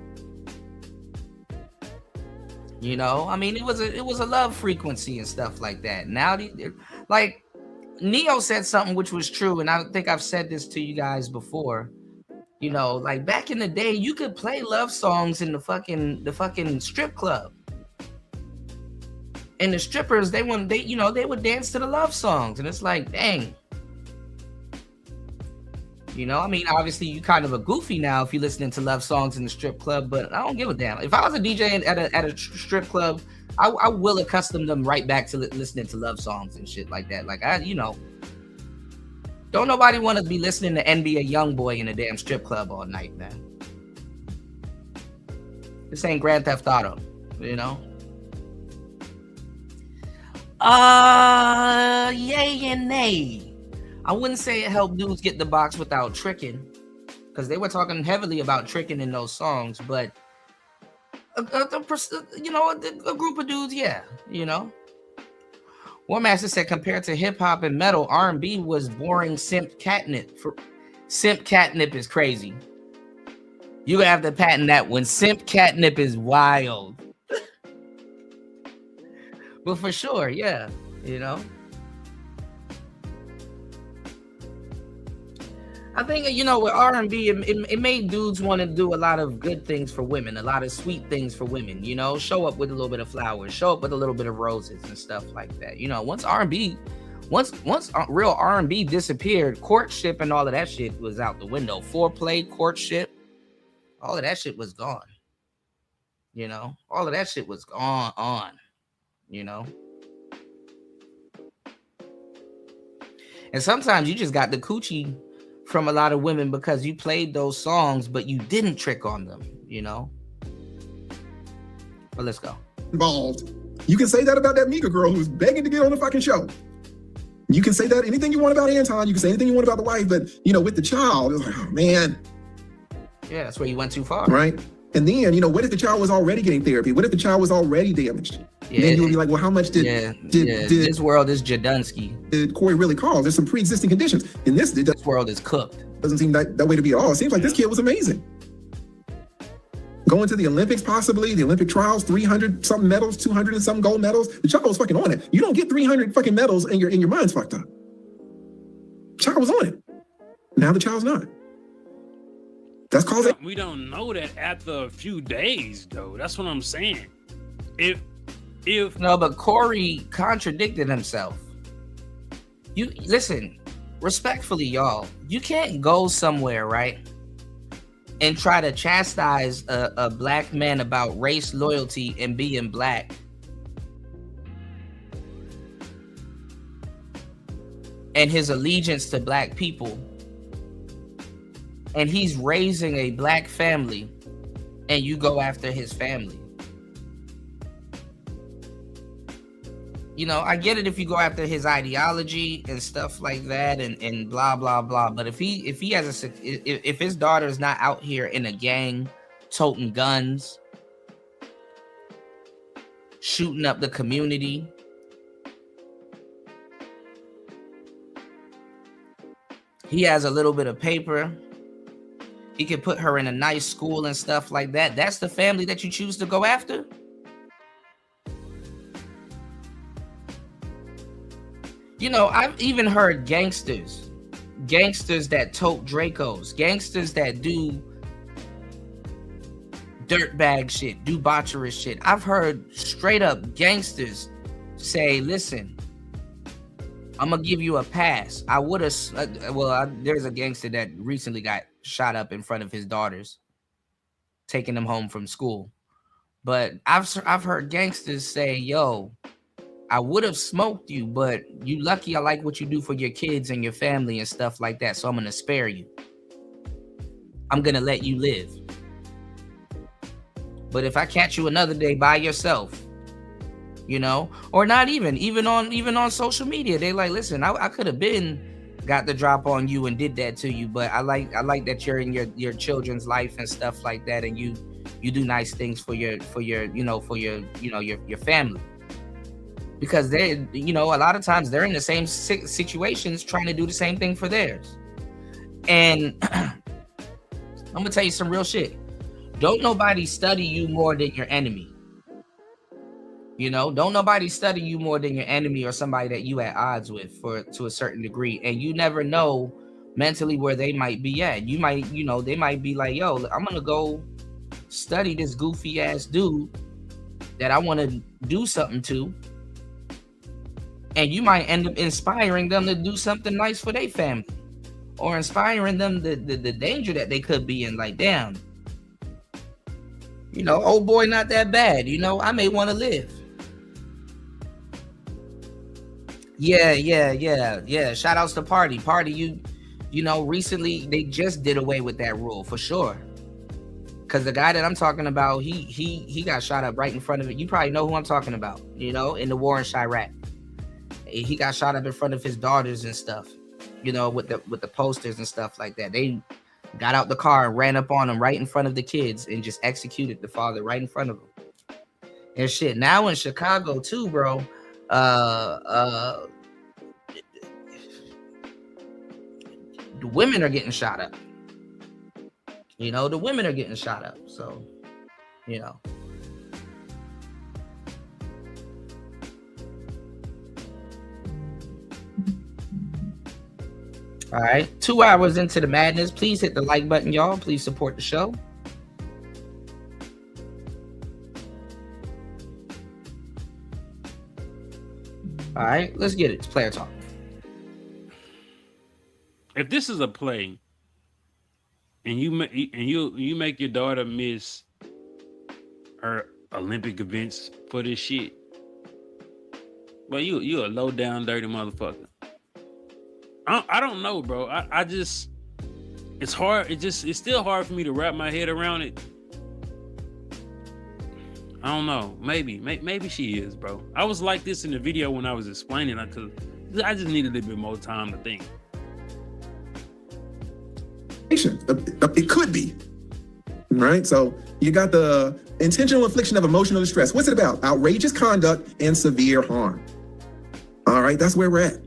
You know, I mean, it was a love frequency and stuff like that. Now, like Neo said something which was true, and I think I've said this to you guys before. You know, like back in the day, you could play love songs in the fucking strip club, and the strippers they would dance to the love songs, and it's like, dang. You know, I mean, obviously you kind of a goofy now if you're listening to love songs in the strip club, but I don't give a damn. If I was a DJ at a strip club, I will accustom them right back to listening to love songs and shit like that. Like, you know, don't nobody want to be listening to NBA Youngboy in a damn strip club all night, man. This ain't Grand Theft Auto, you know? Yay and nay. I wouldn't say it helped dudes get the box without tricking, because they were talking heavily about tricking in those songs, but you know, a group of dudes, yeah, you know. War Master said compared to hip hop and metal, R&B was boring simp catnip. Simp catnip is crazy. You have to patent that one. Simp catnip is wild. But for sure, yeah, you know. I think, you know, with R&B, it made dudes want to do a lot of good things for women, a lot of sweet things for women, you know, show up with a little bit of flowers, show up with a little bit of roses and stuff like that. You know, once real R&B disappeared, courtship and all of that shit was out the window. Foreplay, courtship, all of that shit was gone. You know, all of that shit was on, you know. And sometimes you just got the coochie from a lot of women because you played those songs, but you didn't trick on them, you know? But let's go.
Involved. You can say that about that Mika girl who's begging to get on the fucking show. You can say that anything you want about Anton. You can say anything you want about the wife, but, you know, with the child, it's like, oh, man.
Yeah, that's where you went too far.
Right? And then, you know, what if the child was already getting therapy? What if the child was already damaged?
Yeah,
then you would be like, well, how much did
this world is Jadunsky.
Did Corey really cause? There's some pre-existing conditions. In this
world is cooked.
Doesn't seem that way to be at all. It seems like this kid was amazing. Going to the Olympics, possibly, the Olympic trials, 300 something medals, 200 and some gold medals. The child was fucking on it. You don't get 300 fucking medals and your mind's fucked up. The child was on it. Now the child's not. That's called it.
We don't know that after a few days, though. That's what I'm saying. If
no, but Corey contradicted himself. You listen, respectfully, y'all. You can't go somewhere, right, and try to chastise a black man about race, loyalty, and being black, and his allegiance to black people, and he's raising a black family, and you go after his family. You know, I get it if you go after his ideology and stuff like that, and blah blah blah. But if his daughter is not out here in a gang, toting guns, shooting up the community, he has a little bit of paper, he can put her in a nice school and stuff like that. That's the family that you choose to go after. You know, I've even heard gangsters that tote Dracos, gangsters that do dirtbag shit, do botcherous shit. I've heard straight up gangsters say, listen, I'm gonna give you a pass. I would have, there's a gangster that recently got shot up in front of his daughters, taking them home from school. But I've heard gangsters say, yo, I would have smoked you, but you lucky I like what you do for your kids and your family and stuff like that, so I'm going to spare you. I'm going to let you live. But if I catch you another day by yourself, you know, or not even on social media, they like, listen, I could have been got the drop on you and did that to you, but I like that you're in your children's life and stuff like that, and you do nice things for your family. Because they, you know, a lot of times they're in the same situations trying to do the same thing for theirs. And I'm gonna tell you some real shit. Don't nobody study you more than your enemy. You know, don't nobody study you more than your enemy or somebody that you at odds with to a certain degree. And you never know mentally where they might be at. You might, you know, they might be like, yo, I'm gonna go study this goofy ass dude that I want to do something to. And you might end up inspiring them to do something nice for their family, or inspiring them the danger that they could be in. Like, damn, you know, old boy, not that bad. You know, I may want to live. Yeah. Shout outs to Party. You know, recently they just did away with that rule for sure. Cause the guy that I'm talking about, he got shot up right in front of it. You probably know who I'm talking about. You know, in the war in Chirac. He got shot up in front of his daughters and stuff, you know, with the posters and stuff like that. They got out the car and ran up on him right in front of the kids and just executed the father right in front of him. And shit, now in Chicago too, bro, the women are getting shot up. You know, the women are getting shot up. So, you know. All right, 2 hours into the madness. Please hit the like button, y'all. Please support the show. All right, let's get it. It's player talk.
If this is a play, and you make your daughter miss her Olympic events for this shit, but you a low down dirty motherfucker. I don't know, bro. I just, it's hard. It's still hard for me to wrap my head around it. I don't know. Maybe she is, bro. I was like this in the video when I was explaining it, because I just needed a little bit more time to think.
It could be, right? So you got the intentional infliction of emotional distress. What's it about? Outrageous conduct and severe harm. All right, that's where we're at.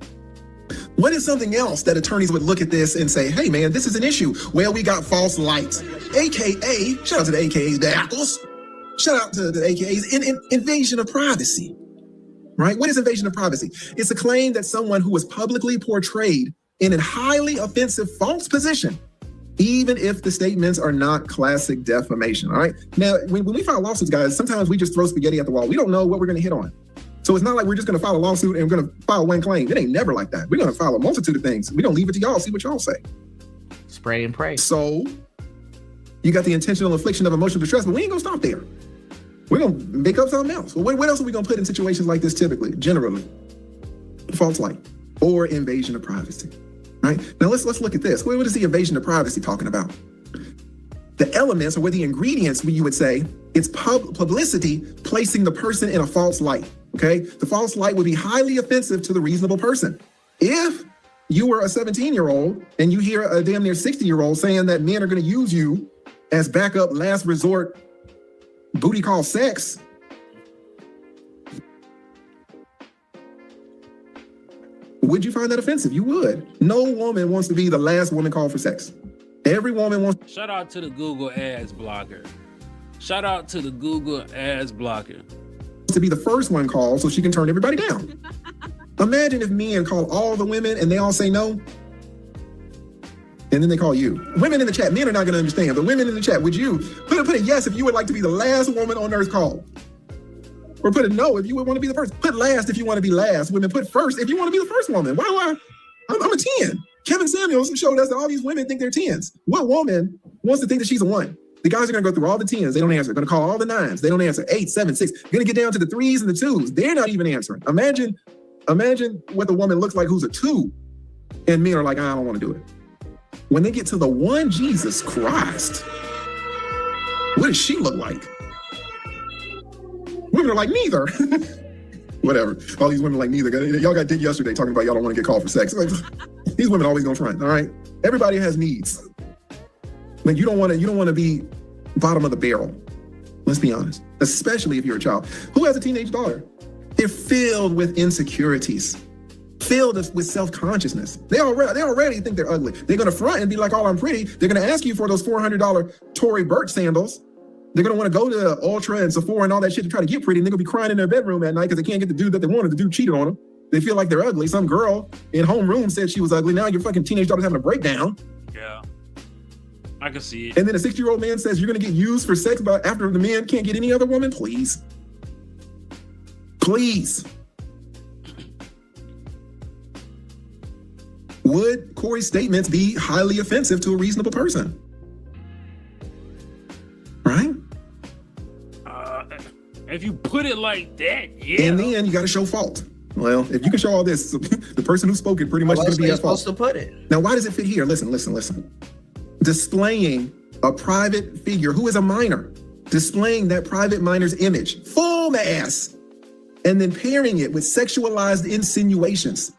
What is something else that attorneys would look at this and say, hey man, this is an issue? Well, we got false light, AKA, shout out to the AKAs, the apples. Shout out to the AKAs, invasion of privacy, right? What is invasion of privacy? It's a claim that someone who was publicly portrayed in a highly offensive false position, even if the statements are not classic defamation, all right? Now, when we file lawsuits, guys, sometimes we just throw spaghetti at the wall. We don't know what we're gonna hit on. So it's not like we're just gonna file a lawsuit and we're gonna file one claim. It ain't never like that. We're gonna file a multitude of things. We're gonna leave it to y'all, see what y'all say.
Spray and pray.
So you got the intentional infliction of emotional distress, but we ain't gonna stop there. We're gonna make up something else. Well, what else are we gonna put in situations like this typically, generally? False light or invasion of privacy, right? Now let's look at this. What is the invasion of privacy talking about? The elements, or what the ingredients, you would say, it's publicity placing the person in a false light, okay? The false light would be highly offensive to the reasonable person. If you were a 17-year-old and you hear a damn near 60-year-old saying that men are gonna use you as backup last resort booty call sex, would you find that offensive? You would. No woman wants to be the last woman called for sex. Every woman wants.
Shout out to the Google Ads blocker. Shout out to the Google Ads blocker.
To be the first one called so she can turn everybody down. Imagine if men call all the women and they all say no, and then they call you. Women in the chat, men are not going to understand, but women in the chat, would you put a yes if you would like to be the last woman on earth called? Or put a no if you would want to be the first. Put last if you want to be last. Women, put first if you want to be the first woman. Why? I'm a 10. Kevin Samuels showed us that all these women think they're 10s. What woman wants to think that she's a 1? The guys are going to go through all the 10s. They don't answer. Going to call all the 9s. They don't answer. 8, 7, 6. Going to get down to the 3s and the 2s. They're not even answering. Imagine what the woman looks like who's a 2, and men are like, I don't want to do it. When they get to the 1, Jesus Christ, what does she look like? Women are like, neither. Whatever. All these women like neither. Y'all got dick yesterday talking about y'all don't want to get called for sex. Like, these women always gonna front, all right? Everybody has needs. Like you don't want to be bottom of the barrel. Let's be honest. Especially if you're a child. Who has a teenage daughter? They're filled with insecurities, filled with self-consciousness. They already think they're ugly. They're gonna front and be like, oh, I'm pretty. They're gonna ask you for those $400 Tory Burch sandals. They're gonna want to go to Ultra and Sephora and all that shit to try to get pretty, and they're gonna be crying in their bedroom at night because they can't get the dude that they wanted. The dude cheated on them. They feel like they're ugly. Some girl in homeroom said she was ugly. Now your fucking teenage daughter's having a breakdown.
Yeah, I can see it.
And then a 60-year-old man says you're gonna get used for sex, but after the man can't get any other woman. Please. Would Corey's statements be highly offensive to a reasonable person? Right?
If you put it like that, yeah.
And then you got to show fault. Well, if you can show all this, the person who spoke it pretty much is going to be at fault.
Supposed to put it.
Now, why does it fit here? Listen. Displaying a private figure who is a minor, displaying that private minor's image, full mass, and then pairing it with sexualized insinuations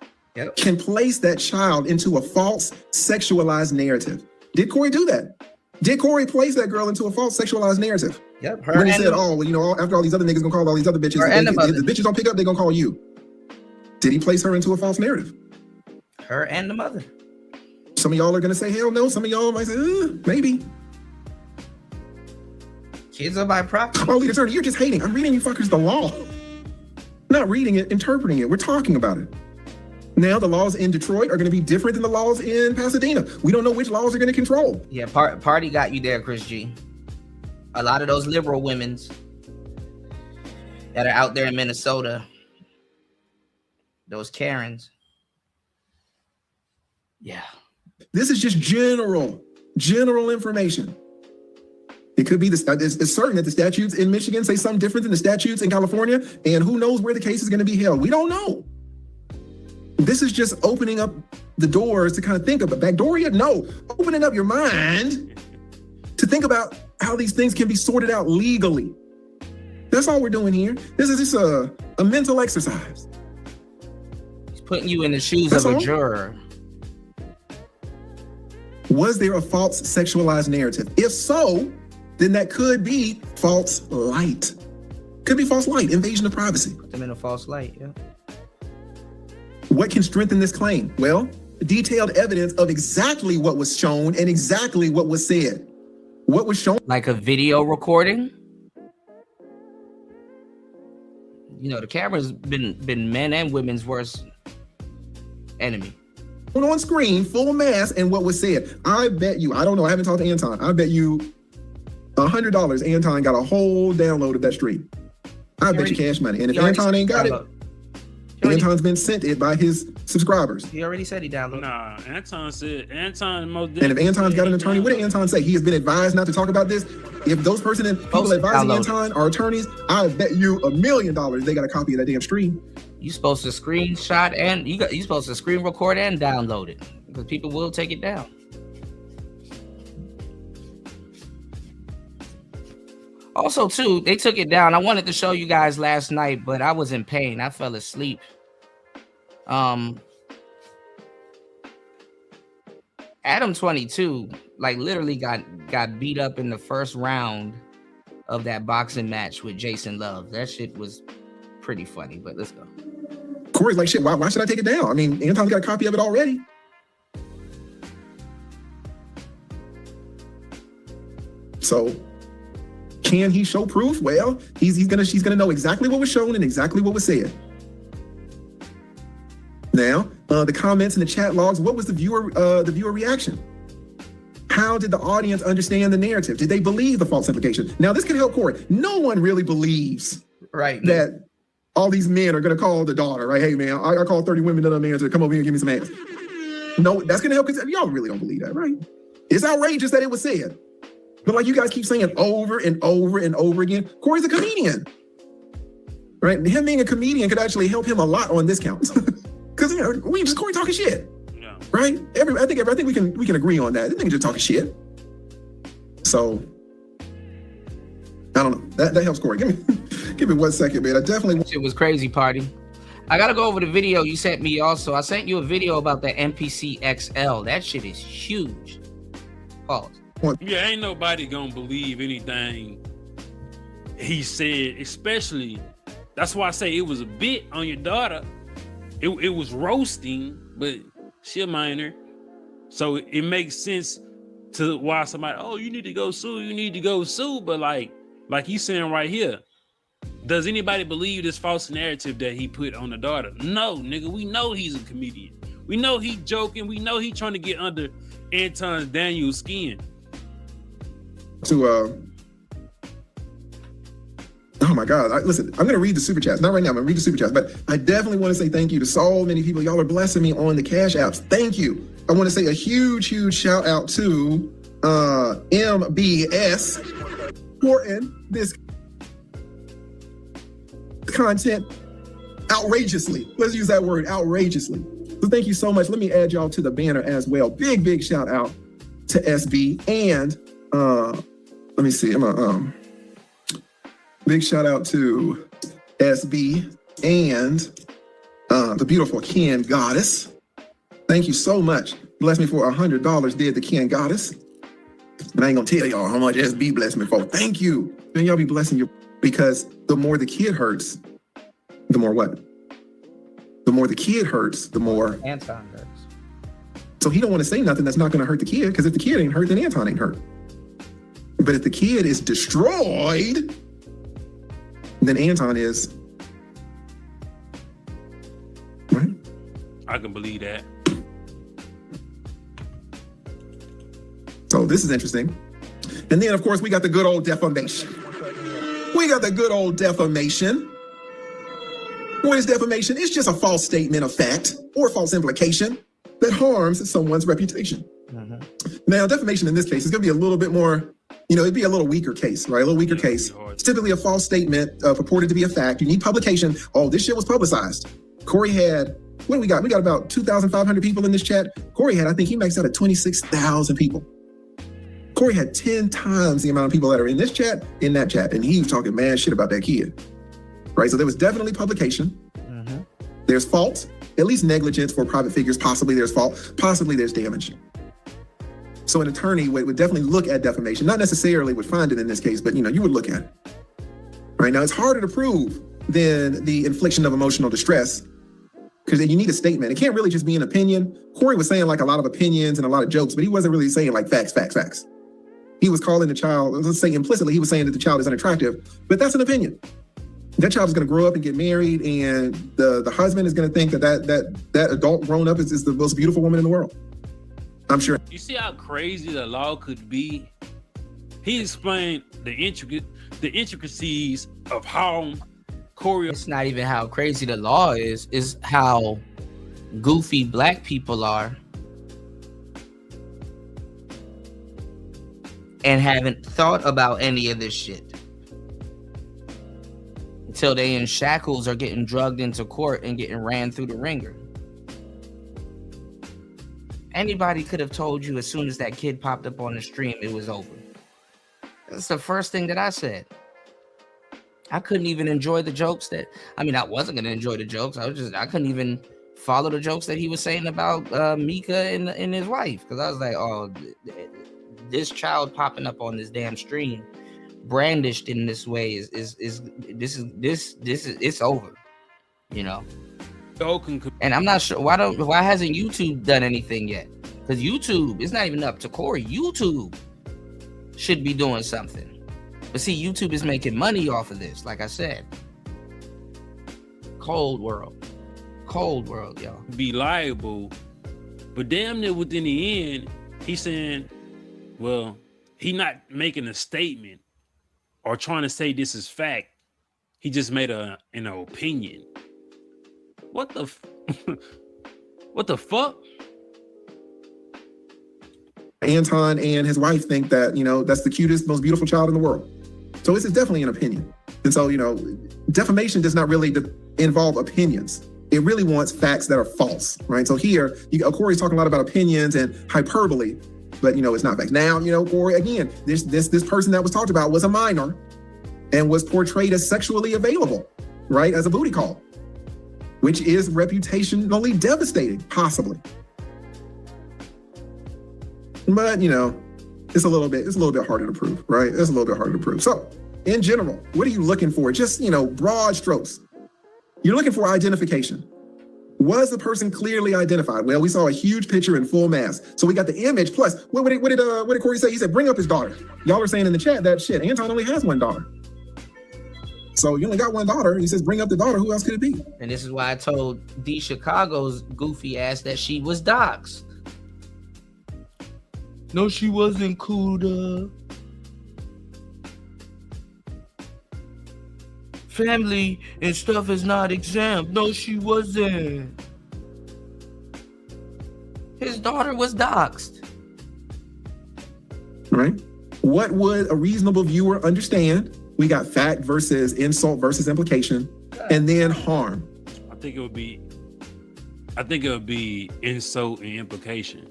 can place that child into a false sexualized narrative. Did Corey do that? Did Corey place that girl into a false sexualized narrative?
Yep.
When he said, oh, well, you know, after all these other niggas gonna call all these other bitches, if the bitches don't pick up, they gonna call you. Did he place her into a false narrative?
Her and the mother.
Some of y'all are gonna say, hell no. Some of y'all might say, maybe.
Kids are by property.
Oh, lead attorney, you're just hating. I'm reading you fuckers the law. Not reading it, interpreting it. We're talking about it. Now the laws in Detroit are going to be different than the laws in Pasadena. We don't know which laws are going to control.
Yeah, party got you there, Chris G. A lot of those liberal women's that are out there in Minnesota, those Karens. Yeah.
This is just general information. It could be it's certain that the statutes in Michigan say something different than the statutes in California, and who knows where the case is going to be held. We don't know. This is just opening up the doors to kind of think about backdooria. No, opening up your mind to think about how these things can be sorted out legally. That's all we're doing here. This is just a mental exercise.
He's putting you in the shoes
That's
of a
all.
juror.
Was there a false sexualized narrative? If so, then that could be false light. Could be false light, invasion of privacy.
Put them in a false light, yeah.
What can strengthen this claim? Well, detailed evidence of exactly what was shown and exactly what was said. What was shown?
Like a video recording. You know, the camera's been men and women's worst enemy.
On screen, full mass, and what was said. I bet you, I don't know, I haven't talked to Anton. I bet you $100 Anton got a whole download of that stream. I bet you cash money. And if Anton ain't got it, Anton's been sent it by his subscribers.
He already said he downloaded.
Nah, Anton said
And if Anton's got an attorney, what did Anton say? He has been advised not to talk about this. If those people advising Anton are attorneys, I bet you $1 million they got a copy of that damn stream.
You supposed to screenshot and you supposed to screen record and download it because people will take it down. Also, too, they took it down. I wanted to show you guys last night, but I was in pain. I fell asleep. Adam 22, like literally got beat up in the first round of that boxing match with Jason Love. That shit was pretty funny, but let's go.
Corey's like, shit, why should I take it down? I mean, Anton's got a copy of it already. So can he show proof? Well, she's gonna know exactly what was shown and exactly what was said. Now, the comments in the chat logs, what was the viewer reaction? How did the audience understand the narrative? Did they believe the false implication? Now, this can help Corey. No one really believes that all these men are gonna call the daughter, right? Hey man, I called 30 women to a man to come over here and give me some ass. No, that's gonna help because y'all really don't believe that, right? It's outrageous that it was said. But like you guys keep saying over and over and over again, Corey's a comedian, right? Him being a comedian could actually help him a lot on this count. Because we just Corey talking shit, right? I think we can agree on that. This nigga just talking shit. So I don't know. That helps Corey. Give me 1 second, man. I definitely.
It was crazy, party. I gotta go over the video you sent me. Also, I sent you a video about the MPC XL. That shit is huge. Pause.
Yeah, ain't nobody gonna believe anything he said, especially, that's why I say it was a bit on your daughter. It was roasting, but she a minor. So it makes sense to why somebody, oh, you need to go sue. But like he's saying right here, does anybody believe this false narrative that he put on the daughter? No, nigga, we know he's a comedian. We know he joking. We know he trying to get under Anton Daniels' skin.
Oh my God. Listen, I'm going to read the super chats. Not right now, I'm going to read the super chats, but I definitely want to say thank you to so many people. Y'all are blessing me on the Cash Apps. Thank you. I want to say a huge shout out to MBS for this content outrageously. Let's use that word, outrageously. So thank you so much. Let me add y'all to the banner as well. Big shout out to SB and let me see. Big shout out to SB and the beautiful Ken Goddess. Thank you so much. Bless me for $100 did the Ken Goddess. And I ain't gonna tell y'all how much SB blessed me for. Thank you. And y'all be blessing you because the more the kid hurts, the more what? The more the kid hurts, the more
Anton hurts.
So he don't want to say nothing that's not gonna hurt the kid because if the kid ain't hurt, then Anton ain't hurt. But if the kid is destroyed, then Anton is, right?
I can believe that.
So this is interesting. And then, of course, we got the good old defamation. What is defamation? It's just a false statement of fact or false implication that harms someone's reputation. Now, defamation in this case is going to be a little bit more, it'd be a little weaker case, right? A little weaker case. It's typically a false statement purported to be a fact. You need publication. Oh, this shit was publicized. Corey had, what do we got? We got about 2,500 people in this chat. Corey had, I think he maxed out at 26,000 people. Corey had 10 times the amount of people that are in this chat, in that chat, and he was talking mad shit about that kid, right? So there was definitely publication. There's fault, at least negligence for private figures. Possibly there's fault, possibly there's damage. So an attorney would definitely look at defamation, not necessarily would find it in this case, but you would look at it. Right now, it's harder to prove than the infliction of emotional distress because you need a statement. It can't really just be an opinion. Corey was saying like a lot of opinions and a lot of jokes, but he wasn't really saying like facts. He was calling the child, let's say implicitly, he was saying that the child is unattractive, but that's an opinion. That child is going to grow up and get married, and the husband is going to think that adult grown up is the most beautiful woman in the world. I'm sure.
You see how crazy the law could be? He explained the intricacies of how Corey.
It's not even how crazy the law is how goofy black people are and haven't thought about any of this shit until they in shackles or getting drugged into court and getting ran through the ringer. Anybody could have told you as soon as that kid popped up on the stream, it was over. That's the first thing that I said. I couldn't even enjoy the jokes I wasn't going to enjoy the jokes. I couldn't even follow the jokes that he was saying about Mika and his wife. Cause I was like, oh, this child popping up on this damn stream, brandished in this way is it's over, And I'm not sure why hasn't YouTube done anything yet? Because YouTube is not even up to Corey. YouTube should be doing something. But see, YouTube is making money off of this, like I said. Cold world, y'all.
Be liable, but damn near within the end, he's saying, well, he not making a statement or trying to say this is fact. He just made an opinion. What the fuck?
Anton and his wife think that, that's the cutest, most beautiful child in the world. So this is definitely an opinion. And so, defamation does not really involve opinions. It really wants facts that are false, right? So here, Corey's talking a lot about opinions and hyperbole, but, it's not facts. Now, Corey, again, this person that was talked about was a minor and was portrayed as sexually available, right? As a booty call, which is reputationally devastating, possibly. But, it's a little bit harder to prove, right? It's a little bit harder to prove. So in general, what are you looking for? Just, broad strokes. You're looking for identification. Was the person clearly identified? Well, we saw a huge picture in full mass. So we got the image plus, what did Corey say? He said, bring up his daughter. Y'all are saying in the chat that shit, Anton only has one daughter. So you only got one daughter. He says, bring up the daughter. Who else could it be?
And this is why I told D Chicago's goofy ass that she was doxxed. No, she wasn't, Kuda. Family and stuff is not exempt. No, she wasn't. His daughter was doxxed.
Right? What would a reasonable viewer understand? We got fact versus insult versus implication, and then harm.
I think it would be insult and implication.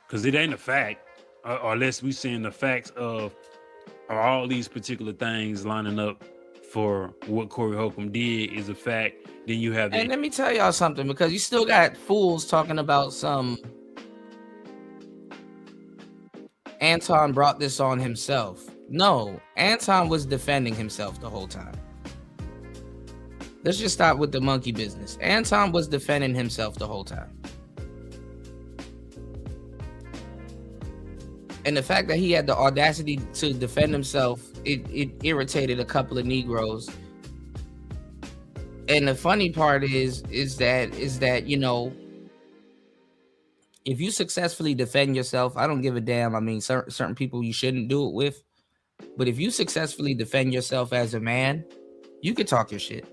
Because it ain't a fact, or unless we seeing the facts of all these particular things lining up for what Corey Holcomb did is a fact. Then you have
And let me tell y'all something, because you still got fools talking about some Anton brought this on himself. No, Anton was defending himself the whole time. Let's just stop with the monkey business. Anton was defending himself the whole time. And the fact that he had the audacity to defend himself, it irritated a couple of Negroes And the funny part is that, you know, if you successfully defend yourself, I don't give a damn. I mean, certain people you shouldn't do it with, but if you successfully defend yourself as a man, you could talk your shit.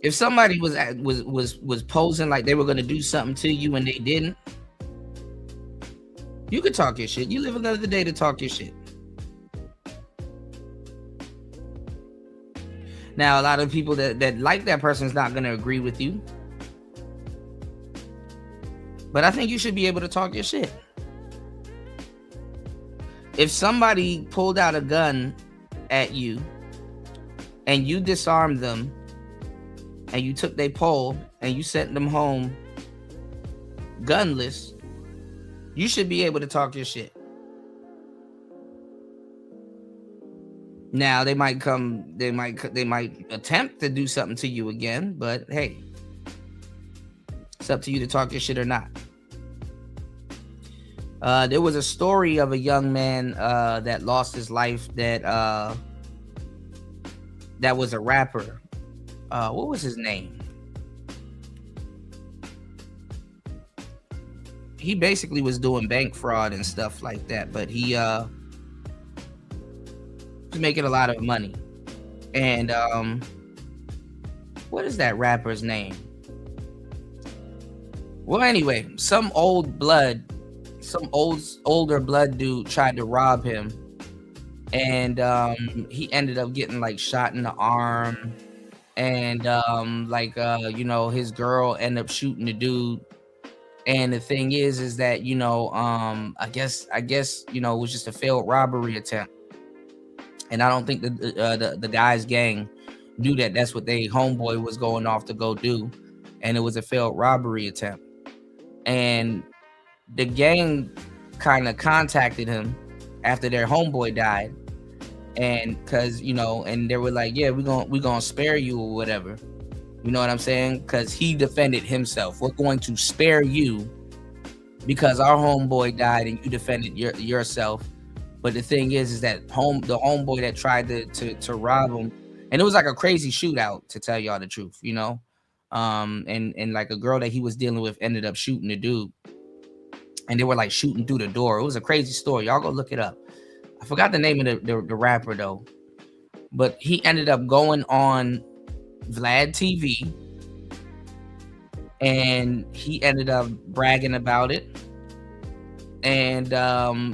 If somebody was posing like they were gonna do something to you and they didn't, you could talk your shit. You live another day to talk your shit. Now, a lot of people that like that person is not gonna agree with you, but I think you should be able to talk your shit. If somebody pulled out a gun at you and you disarmed them, and you took their pole and you sent them home gunless, you should be able to talk your shit. Now they might attempt to do something to you again, but hey, it's up to you to talk your shit or not. There was a story of a young man that lost his life that was a rapper. What was his name? He basically was doing bank fraud and stuff like that, but he was making a lot of money. And what is that rapper's name? Well, anyway, some older blood dude tried to rob him, and he ended up getting like shot in the arm. And you know, his girl ended up shooting the dude. And the thing is that, you know, I guess you know, it was just a failed robbery attempt. And I don't think the guy's gang knew that that's what they homeboy was going off to go do, and it was a failed robbery attempt. And the gang kind of contacted him after their homeboy died. And because, you know, and they were like, yeah, we're gonna spare you or whatever, you know what I'm saying? Because he defended himself. We're going to spare you because our homeboy died and you defended yourself. But the thing is that the homeboy that tried to rob him, and it was like a crazy shootout, to tell y'all the truth, you know, and like a girl that he was dealing with ended up shooting the dude, and they were like shooting through the door. It was a crazy story. Y'all go look it up. I forgot the name of the rapper though, but he ended up going on Vlad TV and he ended up bragging about it. And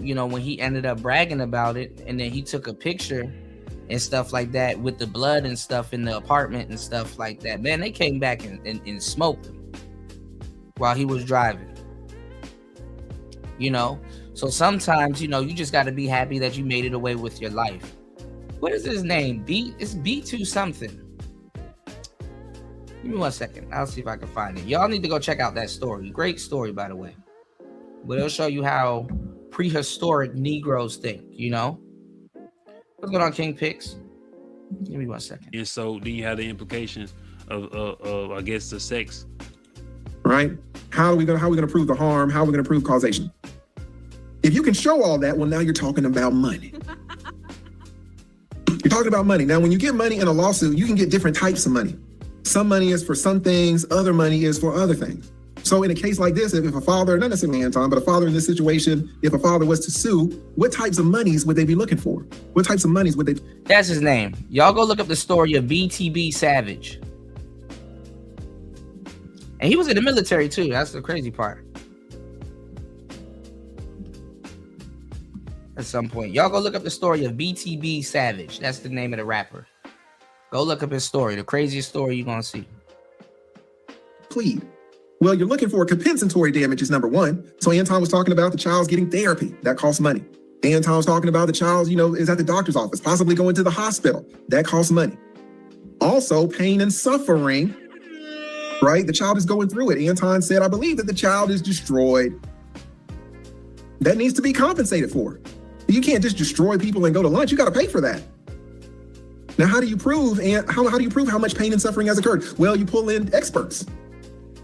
you know, when he ended up bragging about it, and then he took a picture and stuff like that with the blood and stuff in the apartment and stuff like that, man, they came back and smoked him while he was driving, you know. So sometimes, you know, you just got to be happy that you made it away with your life. What is his name? It's B2 something. Give me 1 second. I'll see if I can find it. Y'all need to go check out that story. Great story, by the way. But it'll show you how prehistoric Negroes think, you know? What's going on, King Picks? Give me 1 second.
And so then you have the implications of I guess, the sex.
Right? How are we gonna prove the harm? How are we gonna prove causation? If you can show all that, well, now you're talking about money. You're talking about money. Now, when you get money in a lawsuit, you can get different types of money. Some money is for some things, other money is for other things. So in a case like this, if a father, not necessarily Anton, but a father in this situation, if a father was to sue, what types of monies would they be looking for? What types of monies would they?
That's his name. Y'all go look up the story of BTB Savage. And he was in the military too. That's the crazy part. At some point, y'all go look up the story of BTB Savage. That's the name of the rapper. Go look up his story. The craziest story you're gonna see.
Plead. Well, you're looking for compensatory damages, number one. So Anton was talking about the child's getting therapy. That costs money. Anton was talking about the child, you know, is at the doctor's office, possibly going to the hospital. That costs money. Also, pain and suffering, right? The child is going through it. Anton said, I believe that the child is destroyed. That needs to be compensated for. You can't just destroy people and go to lunch. You got to pay for that. Now, how do you prove how much pain and suffering has occurred? Well, you pull in experts,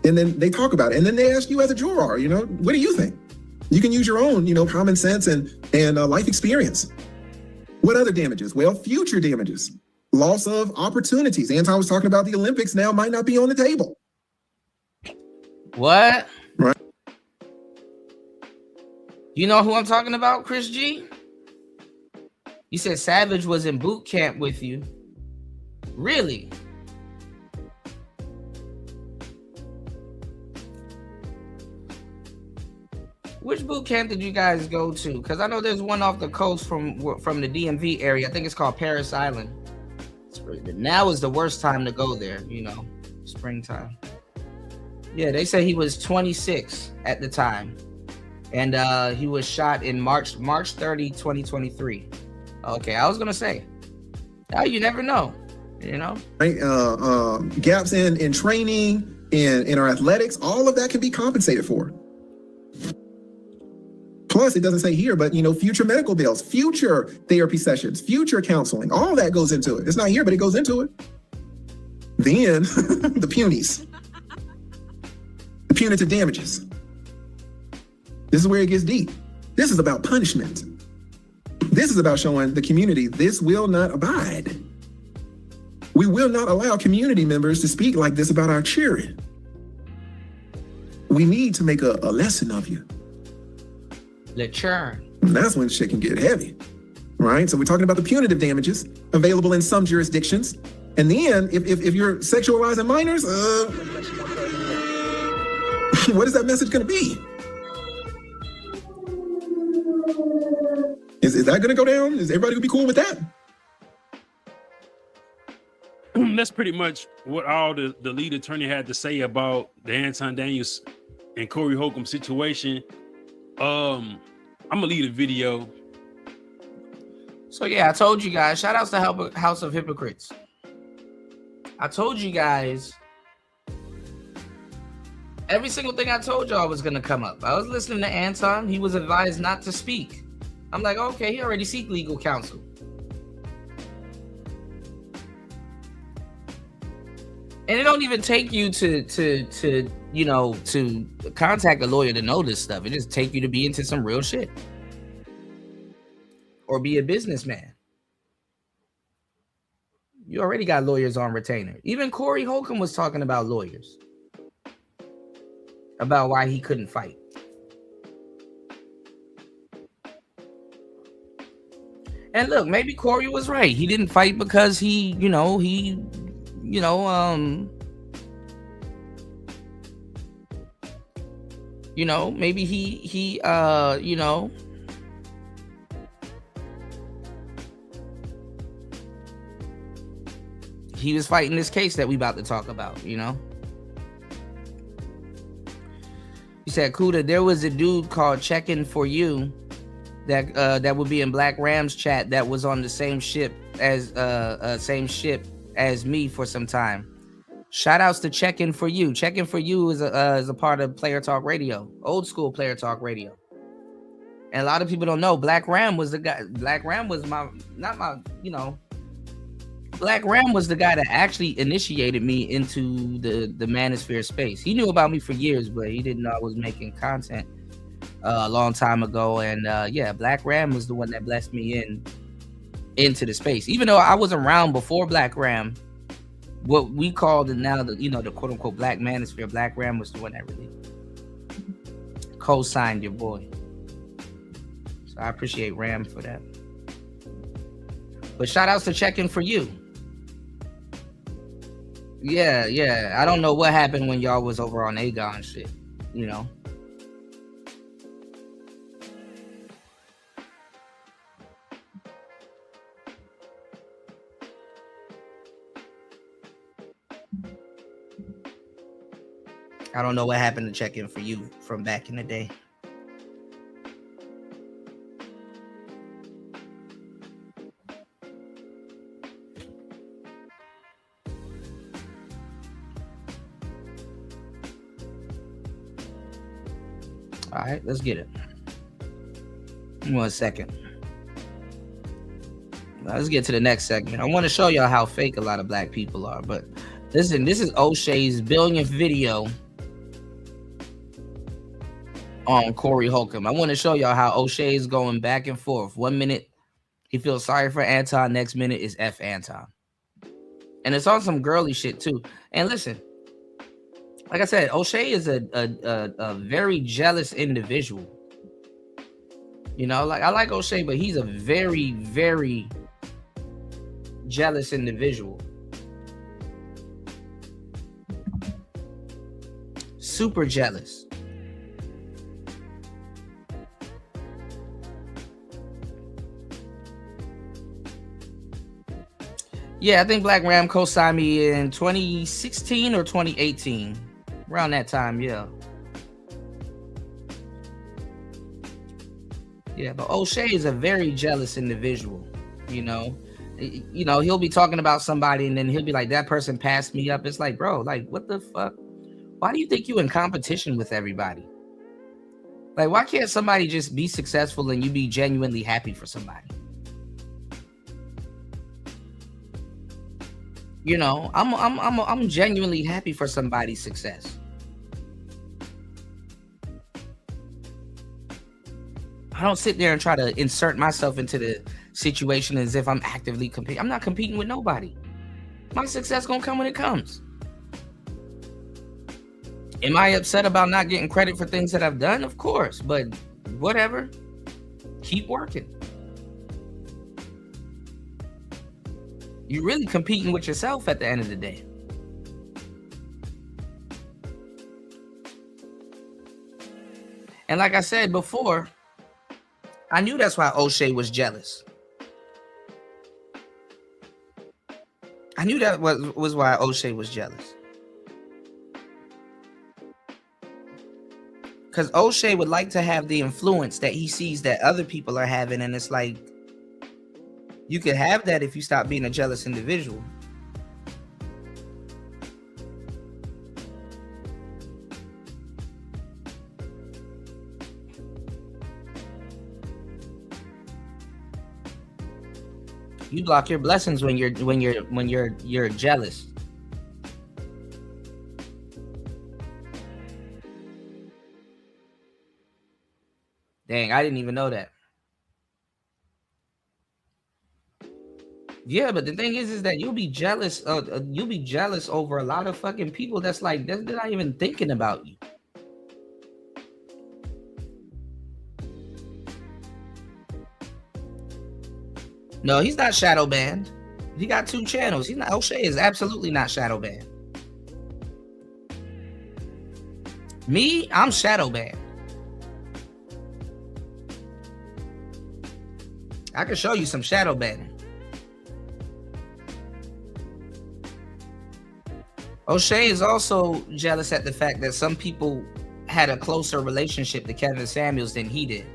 and then they talk about it, and then they ask you as a juror, you know, what do you think? You can use your own, you know, common sense and life experience. What other damages? Well, future damages, loss of opportunities. Anton was talking about the Olympics now might not be on the table.
What?
Right.
You know who I'm talking about, Chris G? You said Savage was in boot camp with you. Really? Which boot camp did you guys go to? Because I know there's one off the coast from the DMV area. I think it's called Paris Island. Now is the worst time to go there, you know, springtime. Yeah, they say he was 26 at the time. And he was shot in March 30, 2023. Okay, I was going to say, oh, you never know, you know?
Right? Gaps in training, in our athletics, all of that can be compensated for. Plus, it doesn't say here, but, you know, future medical bills, future therapy sessions, future counseling, all that goes into it. It's not here, but it goes into it. Then the punies, the punitive damages. This is where it gets deep. This is about punishment. This is about showing the community this will not abide. We will not allow community members to speak like this about our children. We need to make a lesson of you.
The churn.
And that's when shit can get heavy, right? So we're talking about the punitive damages available in some jurisdictions. And then if you're sexualizing minors, what is that message going to be? Is that going to go down? Is everybody going to be cool with that?
That's pretty much what all the lead attorney had to say about the Anton Daniels and Corey Holcomb situation. I'm gonna leave a video.
So yeah, I told you guys, shout outs to House of Hypocrites. I told you guys every single thing I told y'all was gonna come up. I was listening to Anton. He was advised not to speak. I'm like, okay, he already seek legal counsel. And it don't even take you to you know, to contact a lawyer to know this stuff. It just take you to be into some real shit. Or be a businessman. You already got lawyers on retainer. Even Corey Holcomb was talking about lawyers. About why he couldn't fight. And look, maybe Corey was right. He didn't fight because he, maybe he was fighting this case that we about to talk about, you know. He said, Kuda, there was a dude called Checkin' For You that would be in Black Ram's chat that was on the same ship as me for some time. Shout outs to Checkin' For You. Checkin' For You is a part of Player Talk Radio, old school Player Talk Radio. And a lot of people don't know Black Ram was the guy. Black Ram was Black Ram was the guy that actually initiated me into the manosphere space. He knew about me for years, but he didn't know I was making content a long time ago. And Black Ram was the one that blessed me into the space. Even though I was around before Black Ram, what we called it now, the quote unquote Black Manosphere, Black Ram was the one that really co-signed your boy. So I appreciate Ram for that. But shout outs to Checkin' For You. Yeah. I don't know what happened when y'all was over on Agon shit, you know. I don't know what happened to Checkin' For You from back in the day. All right, let's get it. 1 second. Now, let's get to the next segment. I want to show y'all how fake a lot of black people are. But listen, this is O'Shea's billionth video on Corey Holcomb. I want to show y'all how O'Shea is going back and forth. 1 minute He feels sorry for Anton. Next minute is F Anton. And it's on some girly shit too. And listen, like I said, O'Shea is a very jealous individual. You know, like I like O'Shea, but he's a very, very jealous individual. Super jealous. Yeah, I think Black Ram co-signed me in 2016 or 2018. Around that time, yeah. Yeah, but O'Shea is a very jealous individual, you know. You know, he'll be talking about somebody and then he'll be like, that person passed me up. It's like, bro, like, what the fuck? Why do you think you in competition with everybody? Like, why can't somebody just be successful and you be genuinely happy for somebody? You know, I'm genuinely happy for somebody's success. I don't sit there and try to insert myself into the situation as if I'm actively competing. I'm not competing with nobody. My success gonna come when it comes. Am I upset about not getting credit for things that I've done? Of course, but whatever. Keep working. You're really competing with yourself at the end of the day. And like I said before, I knew that's why O'Shea was jealous. I knew that was why O'Shea was jealous. Because O'Shea would like to have the influence that he sees that other people are having. And it's like, you could have that if you stop being a jealous individual. You block your blessings when you're jealous. Dang, I didn't even know that. Yeah, but the thing is that you'll be jealous. You'll be jealous over a lot of fucking people that's like they're not even thinking about you. No, he's not shadow banned. He got 2 channels. He's not. O'Shea is absolutely not shadow banned. Me, I'm shadow banned. I can show you some shadow banning. O'Shea is also jealous at the fact that some people had a closer relationship to Kevin Samuels than he did.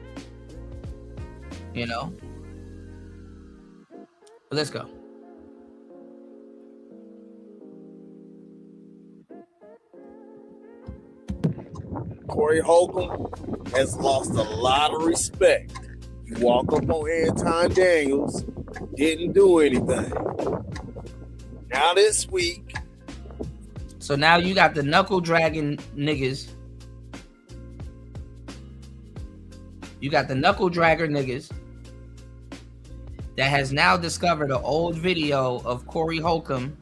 You know? But let's go.
Corey Holcomb has lost a lot of respect. You walk up on Anton Daniels, didn't do anything. Now this week.
So now you got the knuckle dragging niggas. You got the knuckle dragger niggas that has now discovered an old video of Corey Holcomb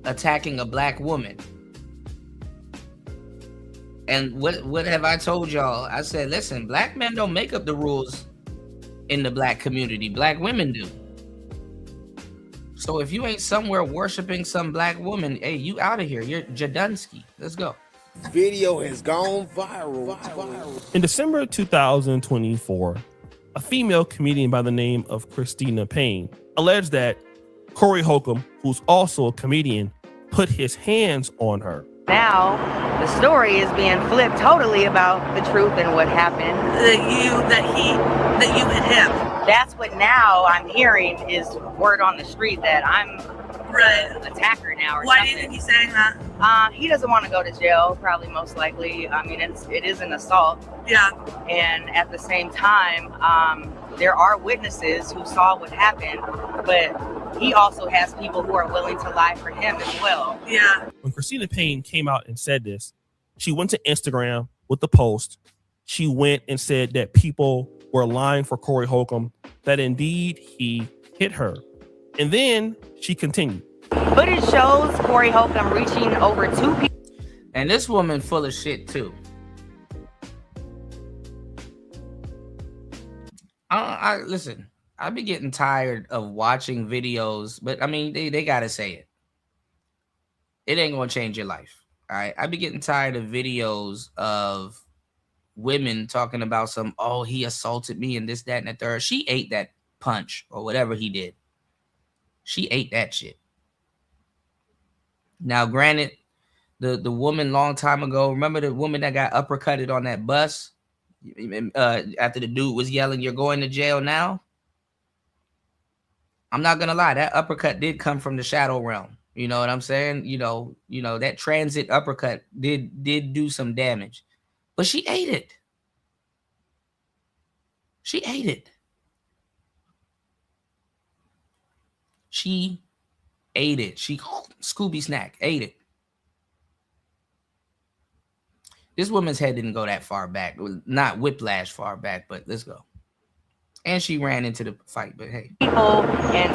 attacking a black woman. And what have I told y'all? I said, listen, black men don't make up the rules in the black community. Black women do. So if you ain't somewhere worshiping some black woman, hey, you out of here. You're Jadunsky. Let's go.
Video has gone viral.
In December 2024, a female comedian by the name of Christina Payne alleged that Corey Holcomb, who's also a comedian, put his hands on her.
Now the story is being flipped totally about the truth and what happened. That you hit him. That's what now I'm hearing is word on the street that I'm an attacker now. Why do you think he's saying that? He doesn't want to go to jail, probably most likely. I mean, it is an assault. Yeah. And at the same time, there are witnesses who saw what happened, but he also has people who are willing to lie for him as well. Yeah.
When Christina Payne came out and said this, she went to Instagram with the post. She went and said that people were lying for Corey Holcomb that indeed he hit her. And then she continued.
Footage shows Corey Holcomb reaching over 2 people.
And this woman full of shit too. I listen, I be getting tired of watching videos, but I mean, they gotta say it. It ain't gonna change your life. All right. I be getting tired of videos of women talking about oh, he assaulted me and this, that, and the third. She ate that punch or whatever he did. She ate that shit. Now, granted, the woman long time ago, remember the woman that got uppercutted on that bus after the dude was yelling, "You're going to jail now"? I'm not gonna lie, that uppercut did come from the shadow realm. You know what I'm saying? You know that transit uppercut did do some damage, but she ate it. She ate it. She ate it. She Scooby snack ate it. This woman's head didn't go that far back. Not whiplash far back, but let's go. And she ran into the fight, but hey.
People and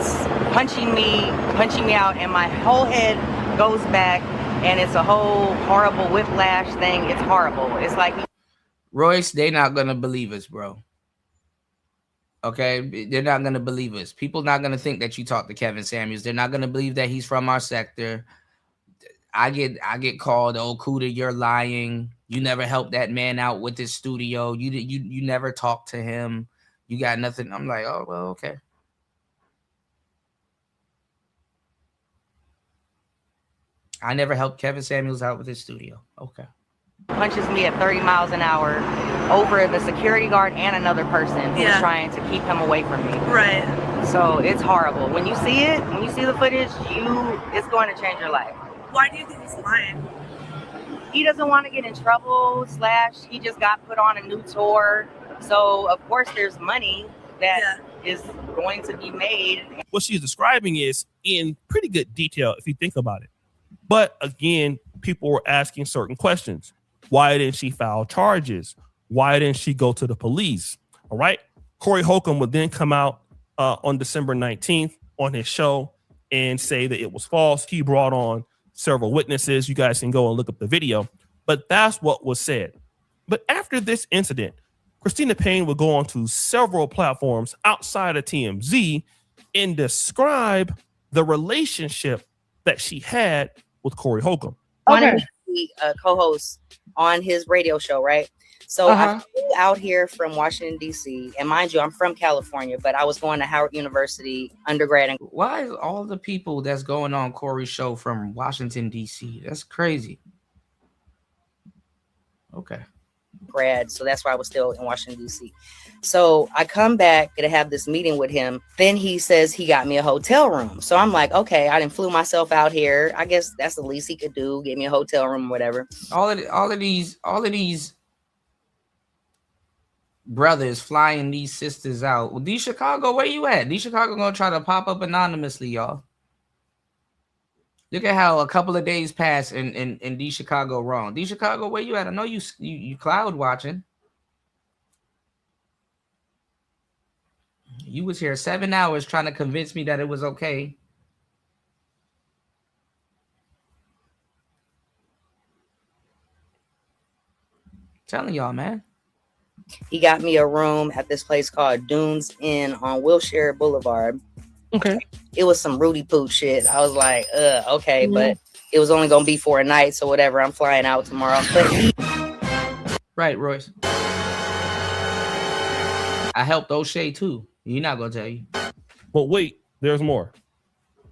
punching me out, and my whole head goes back, and it's a whole horrible whiplash thing. It's horrible. It's like,
Royce, they not gonna believe us, bro. Okay, they're not gonna believe us. People not gonna think that you talked to Kevin Samuels. They're not gonna believe that he's from our sector. I get called, "Oh, Kuda, you're lying. You never helped that man out with his studio. You never talked to him. You got nothing." I'm like, oh, well, okay. I never helped Kevin Samuels out with his studio. Okay.
punches me at 30 miles an hour over the security guard and another person who's trying to keep him away from me.
Right.
So it's horrible. When you see it, when you see the footage, it's going to change your life.
Why do you think he's lying?
He doesn't want to get in trouble, / he just got put on a new tour. So of course there's money that is going to be made.
What she's describing is in pretty good detail if you think about it. But again, people were asking certain questions. Why didn't she file charges? Why didn't she go to the police? All right. Corey Holcomb would then come out on December 19th on his show and say that it was false. He brought on several witnesses. You guys can go and look up the video. But that's what was said. But after this incident, Christina Payne would go on to several platforms outside of TMZ and describe the relationship that she had with Corey Holcomb.
Wanted to be a co-host on his radio show, right? So I flew out here from Washington, D.C. And mind you, I'm from California, but I was going to Howard University undergrad.
Why is all the people that's going on Corey's show from Washington, D.C.? That's crazy. Okay.
Grad, so that's why I was still in Washington, D.C. So I come back to have this meeting with him. Then he says he got me a hotel room. So I'm like, okay, I didn't flew myself out here. I guess that's the least he could do, get me a hotel room or whatever.
All of these brothers flying these sisters out. Well, D Chicago, where you at? D Chicago gonna try to pop up anonymously, y'all. Look at how a couple of days passed and D Chicago wrong. D Chicago, where you at? I know you cloud watching. You was here 7 hours trying to convince me that it was okay. Telling y'all, man.
He got me a room at this place called Dunes Inn on Wilshire Boulevard.
Okay.
It was some Rudy Pooch shit. I was like, okay, but it was only gonna be for a night, so whatever. I'm flying out tomorrow.
Right, Royce. I helped O'Shea too. You're not gonna tell you.
But wait, there's more.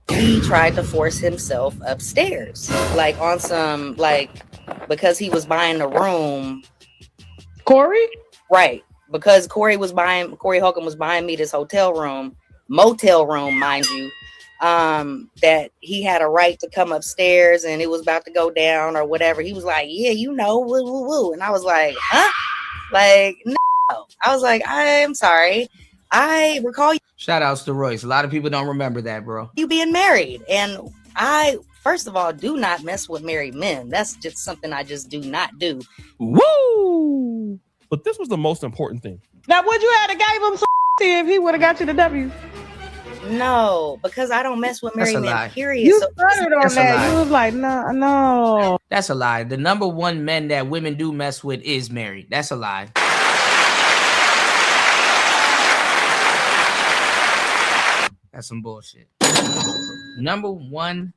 He tried to force himself upstairs, like on some, like, because he was buying a room.
Corey?
Right. Because Corey Holcomb was buying me this hotel room, motel room, mind you, that he had a right to come upstairs and it was about to go down or whatever. He was like, yeah, you know, woo, woo, woo. And I was like, huh? Like, no. I was like, I'm sorry. I recall you.
Shout outs to Royce. A lot of people don't remember that, bro.
You being married. And I, first of all, do not mess with married men. That's just something I just do not do.
Woo! But this was the most important thing.
Now, would you have to gave him some if he would have got you the W?
No, because I don't mess with
That's
married
a
men,
lie.
period.
You
So
started on
That's a
that.
lie.
You was like, no.
That's a lie. The number one men that women do mess with is married. That's a lie. That's some bullshit. Number one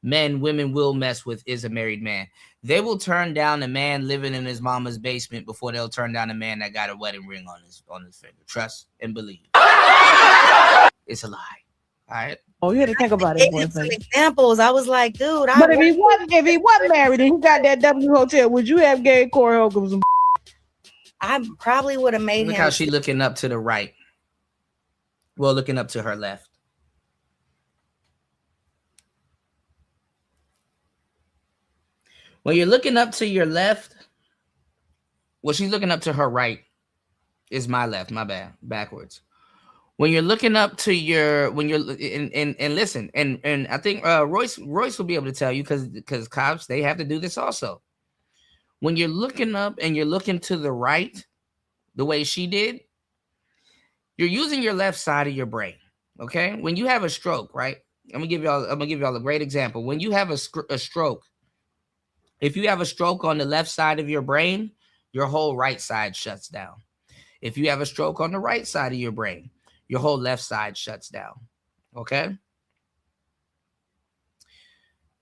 men women will mess with is a married man. They will turn down a man living in his mama's basement before they'll turn down a man that got a wedding ring on his finger. Trust and believe. It's a lie. All right.
Oh, you had to think about
I
it
gave him
for a
some
second.
examples. I was like, dude,
But if he wasn't married and he got that W hotel, would you have gave Corey Holcomb some?
I probably would have made
Look
him.
how she looking up to the right. Well, looking up to her left. When you're looking up to your left, well, she's looking up to her right. Is my left, my bad, backwards. When you're looking up to your, when you're and listen, and I think Royce will be able to tell you because cops, they have to do this also. When you're looking up and you're looking to the right, the way she did, you're using your left side of your brain. Okay, when you have a stroke, right? I'm gonna give y'all a great example. When you have a stroke, if you have a stroke on the left side of your brain, your whole right side shuts down. If you have a stroke on the right side of your brain, your whole left side shuts down. Okay?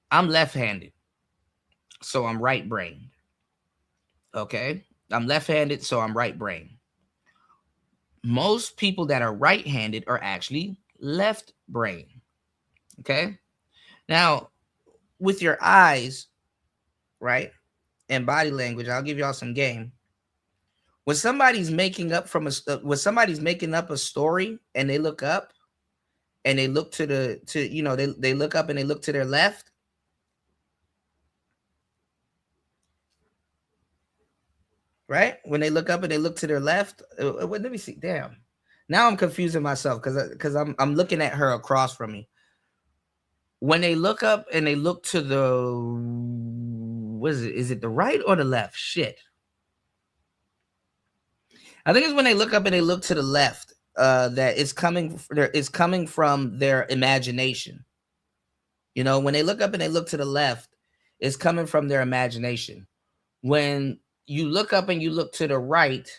I'm left-handed, so I'm right-brained. Okay? I'm left-handed, so I'm right-brained. Most people that are right-handed are actually left-brained. Okay? Now, with your eyes, right, and body language, I'll give y'all some game. When somebody's making up a story and they look up and they look they look up and they look to their left, right? When they look up and they look to their left, let me see. Damn, now I'm confusing myself because I'm looking at her across from me. When they look up and they look to the, what is it? Is it the right or the left? Shit. I think it's when they look up and they look to the left that it's coming from their imagination. You know, when they look up and they look to the left, it's coming from their imagination. When you look up and you look to the right,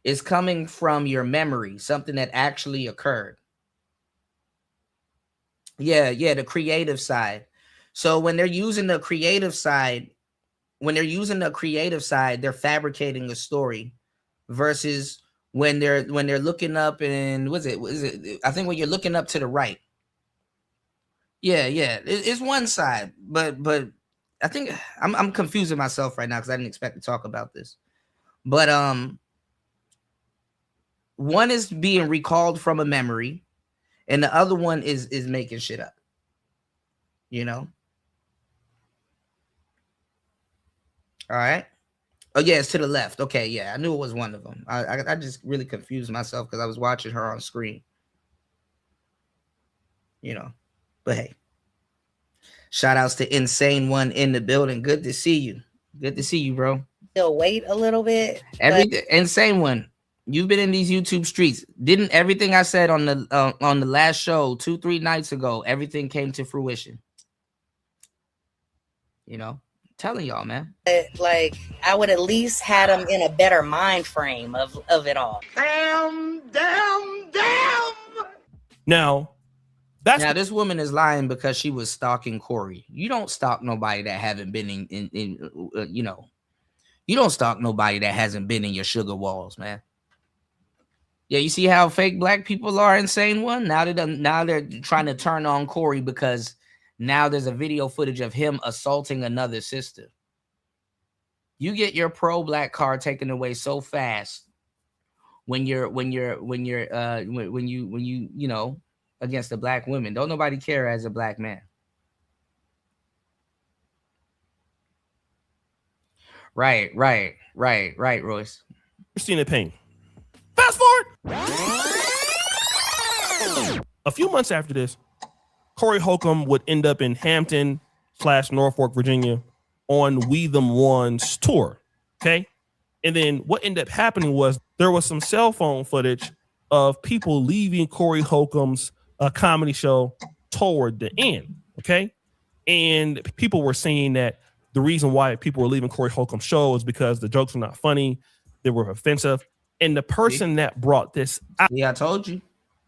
it's coming from your memory, something that actually occurred. Yeah, the creative side. So when they're using the creative side, they're fabricating a story versus when they're looking up and was it I think when you're looking up to the right. Yeah, it's one side, but I think I'm confusing myself right now because I didn't expect to talk about this. But one is being recalled from a memory, and the other one is making shit up. You know. All right. Oh yeah, it's to the left. Okay, yeah, I knew it was one of them. I just really confused myself because I was watching her on screen. You know, but hey, shout outs to Insane One in the building. Good to see you. Good to see you, bro.
Still wait a little bit.
Insane One, you've been in these YouTube streets. Didn't everything I said on the last show 2-3 nights ago, everything came to fruition? You know. Telling y'all, man.
Like I would at least had him in a better mind frame of it all.
Damn.
Now,
this woman is lying because she was stalking Corey. You don't stalk nobody that haven't been in you know. You don't stalk nobody that hasn't been in your sugar walls, man. Yeah, you see how fake black people are, Insane One? Now they're trying to turn on Corey because now there's a video footage of him assaulting another sister. You get your pro-black card taken away so fast when you know, against the black women. Don't nobody care as a black man. Right, Royce.
Christina Payne. Fast forward. A few months after this, Corey Holcomb would end up in Hampton/Norfolk, Virginia on We Them Ones tour. Okay. And then what ended up happening was there was some cell phone footage of people leaving Corey Holcomb's comedy show toward the end. Okay. And people were saying that the reason why people were leaving Corey Holcomb's show is because the jokes were not funny, they were offensive. And the person that brought this out.
Yeah, I told you.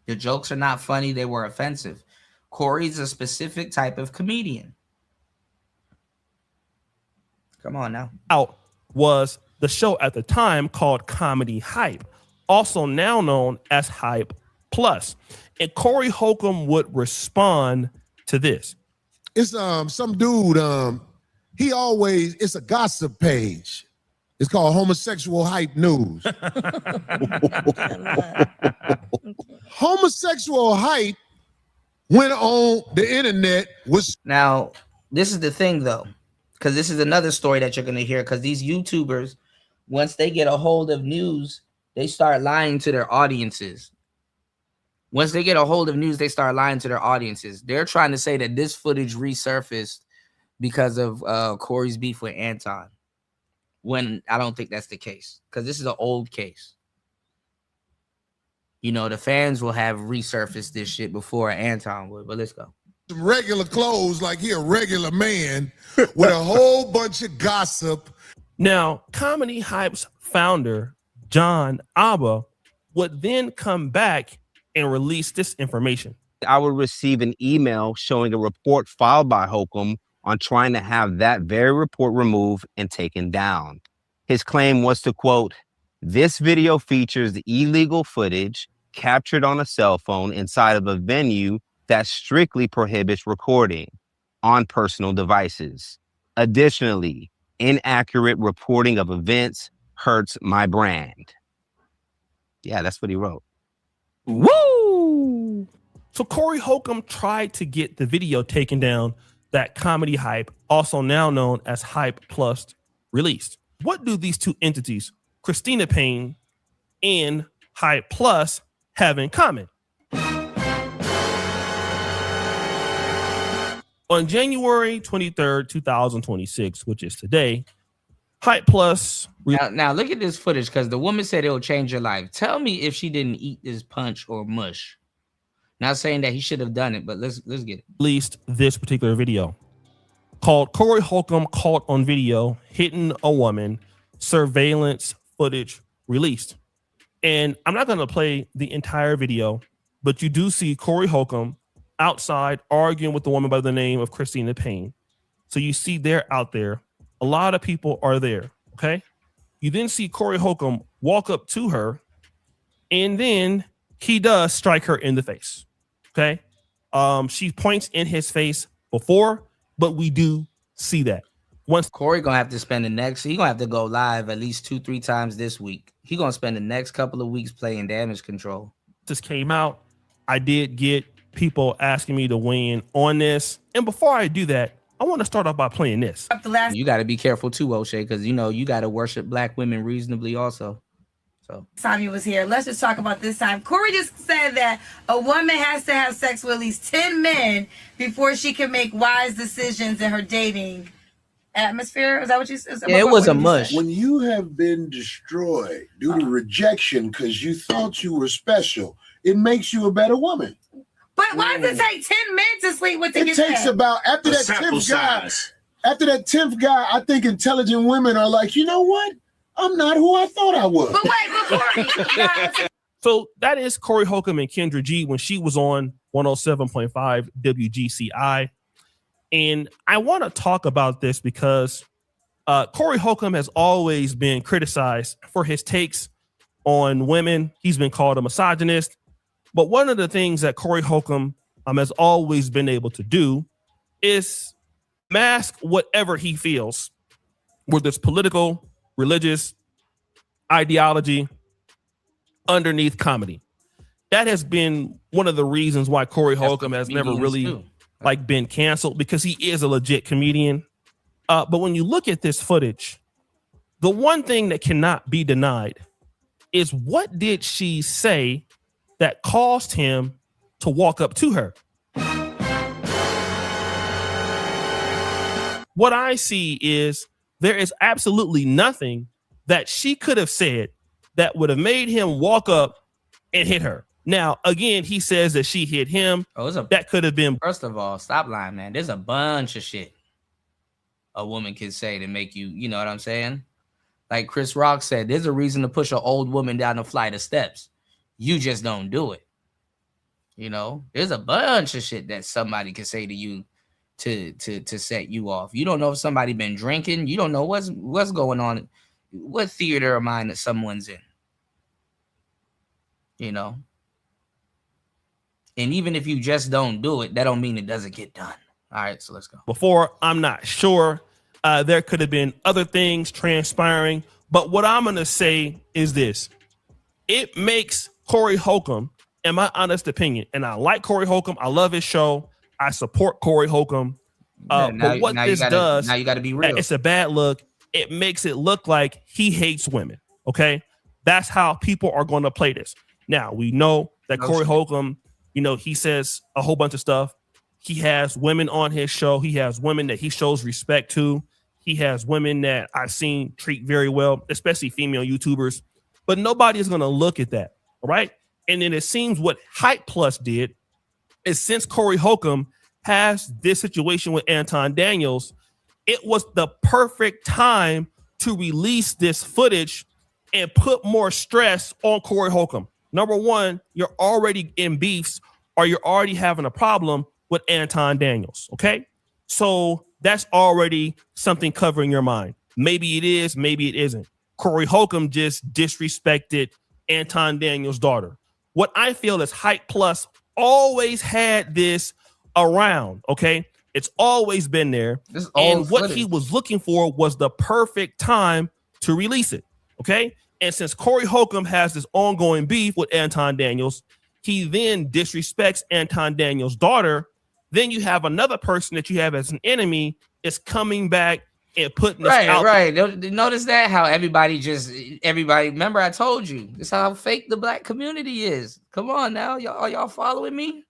The jokes are not funny, they were offensive. Corey's a specific type of comedian. Come on now.
Out was the show at the time called Comedy Hype, also now known as Hype Plus. And Corey Holcomb would respond to this.
It's some dude, it's a gossip page. It's called Homosexual Hype News. Homosexual Hype went on the internet.
Now, this is the thing though, because this is another story that you're going to hear, because these YouTubers, once they get a hold of news, they start lying to their audiences. Once they get a hold of news, they start lying to their audiences. They're trying to say that this footage resurfaced because of Corey's beef with Anton, when I don't think that's the case, because this is an old case. You know, the fans will have resurfaced this shit before Anton would, but let's go.
Some regular clothes like he a regular man with a whole bunch of gossip.
Now, Comedy Hype's founder, John Abba, would then come back and release this information.
I would receive an email showing a report filed by Holcomb on trying to have that very report removed and taken down. His claim was to, quote, "This video features the illegal footage captured on a cell phone inside of a venue that strictly prohibits recording on personal devices. Additionally, inaccurate reporting of events hurts my brand." Yeah, that's what he wrote.
Woo! So Corey Holcomb tried to get the video taken down that Comedy Hype, also now known as Hype Plus, released. What do these two entities, Christina Payne and Hype Plus, have in common? On January 23rd, 2026, which is today, Hype Plus.
Now look at this footage, because the woman said it will change your life. Tell me if she didn't eat this punch or mush. Not saying that he should have done it, but let's get it.
Released this particular video called Corey Holcomb Caught on Video Hitting a Woman, Surveillance Footage Released. And I'm not going to play the entire video, but you do see Corey Holcomb outside arguing with the woman by the name of Christina Payne. So you see they're out there. A lot of people are there. Okay. You then see Corey Holcomb walk up to her, and then he does strike her in the face. Okay. She points in his face before, but we do see that. Once
Corey gonna have to spend the next, he gonna have to go live at least 2-3 times this week. He gonna spend the next couple of weeks playing Damage Control.
This came out, I did get people asking me to weigh in on this. And before I do that, I want to start off by playing this.
You got to be careful too, O'Shea, because you know you got to worship black women reasonably also. So
time he was here, let's just talk about this time. Corey just said that a woman has to have sex with at least 10 men before she can make wise decisions in her dating atmosphere. Is that what you said?
Yeah, it was a mush.
When you have been destroyed due to rejection because you thought you were special, it makes you a better woman.
But why does it take 10 men to sleep with to
It
get
takes
that?
about after that 10th guy, I think intelligent women are like, you know what? I'm not who I thought I was.
But wait, before
So that is Corey Holcomb and Kendra G when she was on 107.5 WGCI. And I want to talk about this because Corey Holcomb has always been criticized for his takes on women. He's been called a misogynist. But one of the things that Corey Holcomb has always been able to do is mask whatever he feels, whether it's political, religious, ideology, underneath comedy. That has been one of the reasons why Corey Holcomb has never really been canceled, because he is a legit comedian. But when you look at this footage, the one thing that cannot be denied is what did she say that caused him to walk up to her? What I see is there is absolutely nothing that she could have said that would have made him walk up and hit her. Now, again, he says that she hit him. That could have been.
First of all, stop lying, man. There's a bunch of shit a woman can say to make you, you know what I'm saying? Like Chris Rock said, there's a reason to push an old woman down a flight of steps. You just don't do it. You know, there's a bunch of shit that somebody can say to you to set you off. You don't know if somebody been drinking. You don't know what's going on, what theater of mind that someone's in. You know, and even if you just don't do it, that don't mean it doesn't get done. All right, so let's go.
Before, I'm not sure. There could have been other things transpiring, but what I'm gonna say is this: it makes Corey Holcomb, in my honest opinion, and I like Corey Holcomb. I love his show. I support Corey Holcomb. But what this does,
now you got to be real.
It's a bad look. It makes it look like he hates women. Okay, that's how people are going to play this. Now we know that Corey Holcomb, you know, he says a whole bunch of stuff. He has women on his show. He has women that he shows respect to. He has women that I've seen treat very well, especially female YouTubers. But nobody is going to look at that, right? And then it seems what Hype Plus did is, since Corey Holcomb has this situation with Anton Daniels, it was the perfect time to release this footage and put more stress on Corey Holcomb. Number one, you're already in beefs, or you're already having a problem with Anton Daniels, okay? So that's already something covering your mind. Maybe it is, maybe it isn't. Corey Holcomb just disrespected Anton Daniels' daughter. What I feel is Hype Plus always had this around, okay? It's always been there. And what he was looking for was the perfect time to release it, okay? And since Corey Holcomb has this ongoing beef with Anton Daniels, he then disrespects Anton Daniels' daughter. Then you have another person that you have as an enemy is coming back and putting this out.
Right. Notice that how everybody. Remember, I told you this is how fake the black community is. Come on now, y'all following me?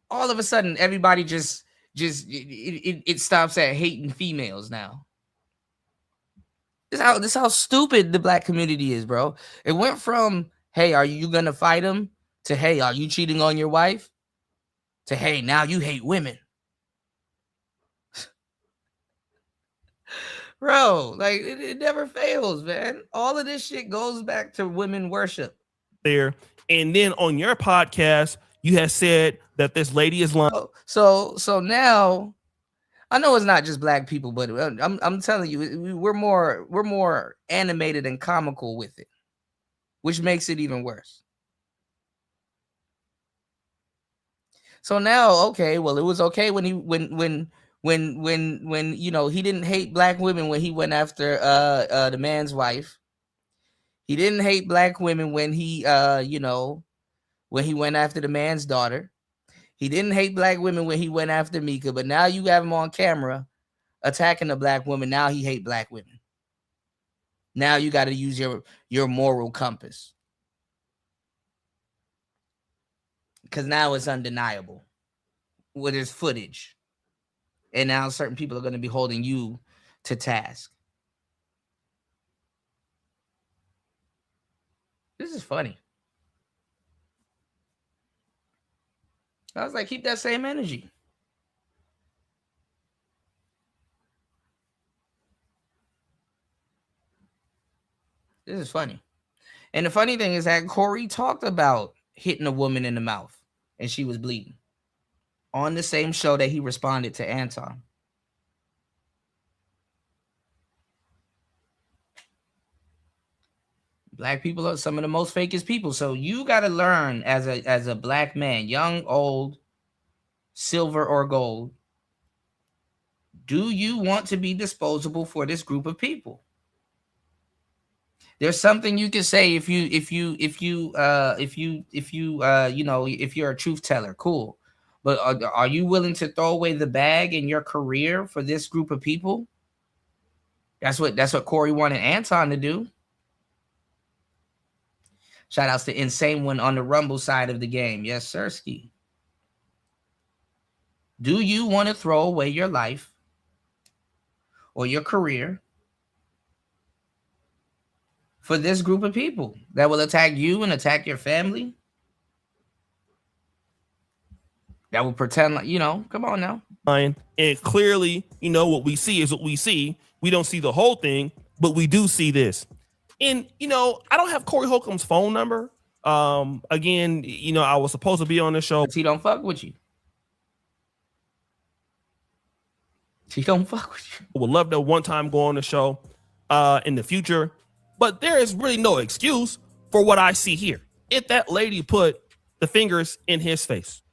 All of a sudden, everybody just it stops at hating females now. This is how stupid the black community is, bro. It went from, hey, are you gonna fight him, to, hey, are you cheating on your wife, to, hey, now you hate women. Bro, like it never fails, man. All of this shit goes back to women worship.
There. And then on your podcast, you have said that this lady is lying.
So now, I know it's not just black people, but I'm telling you, we're more animated and comical with it, which makes it even worse. So now, okay, well, it was okay when you know, he didn't hate black women when he went after the man's wife. He didn't hate black women when he when he went after the man's daughter. He didn't hate black women when he went after Mika, but now you have him on camera attacking a black woman. Now he hate black women. Now you got to use your moral compass, because now it's undeniable with his footage. And now certain people are going to be holding you to task. This is funny. I was like, keep that same energy. This is funny. And the funny thing is that Corey talked about hitting a woman in the mouth and she was bleeding on the same show that he responded to Anton. Black people are some of the most fakest people. So you got to learn as a black man, young, old, silver or gold. Do you want to be disposable for this group of people? There's something you can say if you're a truth teller, cool. But are you willing to throw away the bag in your career for this group of people? That's what Corey wanted Anton to do. Shout outs to Insane One on the Rumble side of the game. Yes, sirski. Do you want to throw away your life or your career for this group of people that will attack you and attack your family. That will pretend like, come on now.
And clearly, what we see is what we see. We don't see the whole thing, but we do see this. And, I don't have Corey Holcomb's phone number. Again, I was supposed to be on the show.
He don't fuck with you. He don't fuck with you.
I would love to one time go on the show in the future, but there is really no excuse for what I see here. If that lady put the fingers in his face,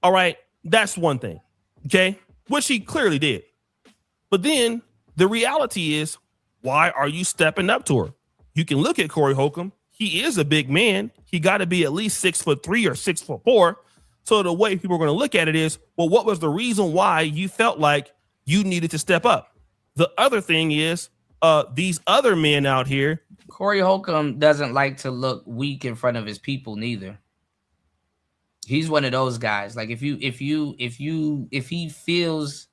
all right, that's one thing, okay, which he clearly did. But then the reality is, why are you stepping up to her? You can look at Corey Holcomb. He is a big man. He got to be at least 6'3" or 6'4". So the way people are going to look at it is, well, what was the reason why you felt like you needed to step up? The other thing is, these other men out here.
Corey Holcomb doesn't like to look weak in front of his people neither. He's one of those guys. Like if he feels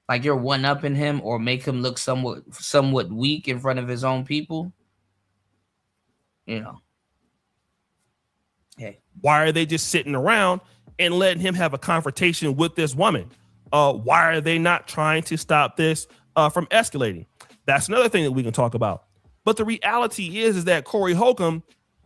like you're one-upping him or make him look somewhat weak in front of his own people, hey.
Why are they just sitting around and letting him have a confrontation with this woman? Why are they not trying to stop this from escalating? That's another thing that we can talk about. But the reality is that Corey Holcomb,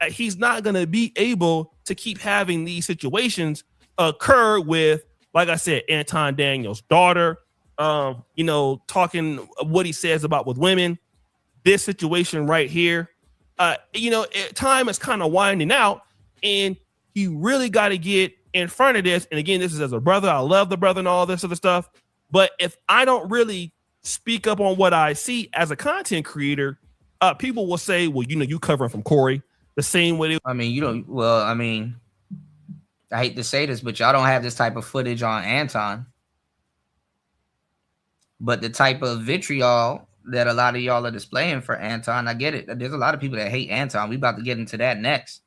he's not going to be able to keep having these situations occur with, like I said, Anton Daniels' daughter, talking what he says about with women. This situation right here, time is kind of winding out, and he really got to get in front of this. And again, this is as a brother. I love the brother and all this other stuff. But if I don't really speak up on what I see as a content creator, people will say, well, you covering from Corey the same way.
I hate to say this, but y'all don't have this type of footage on Anton. But the type of vitriol that a lot of y'all are displaying for Anton, I get it. There's a lot of people that hate Anton. We about to get into that next.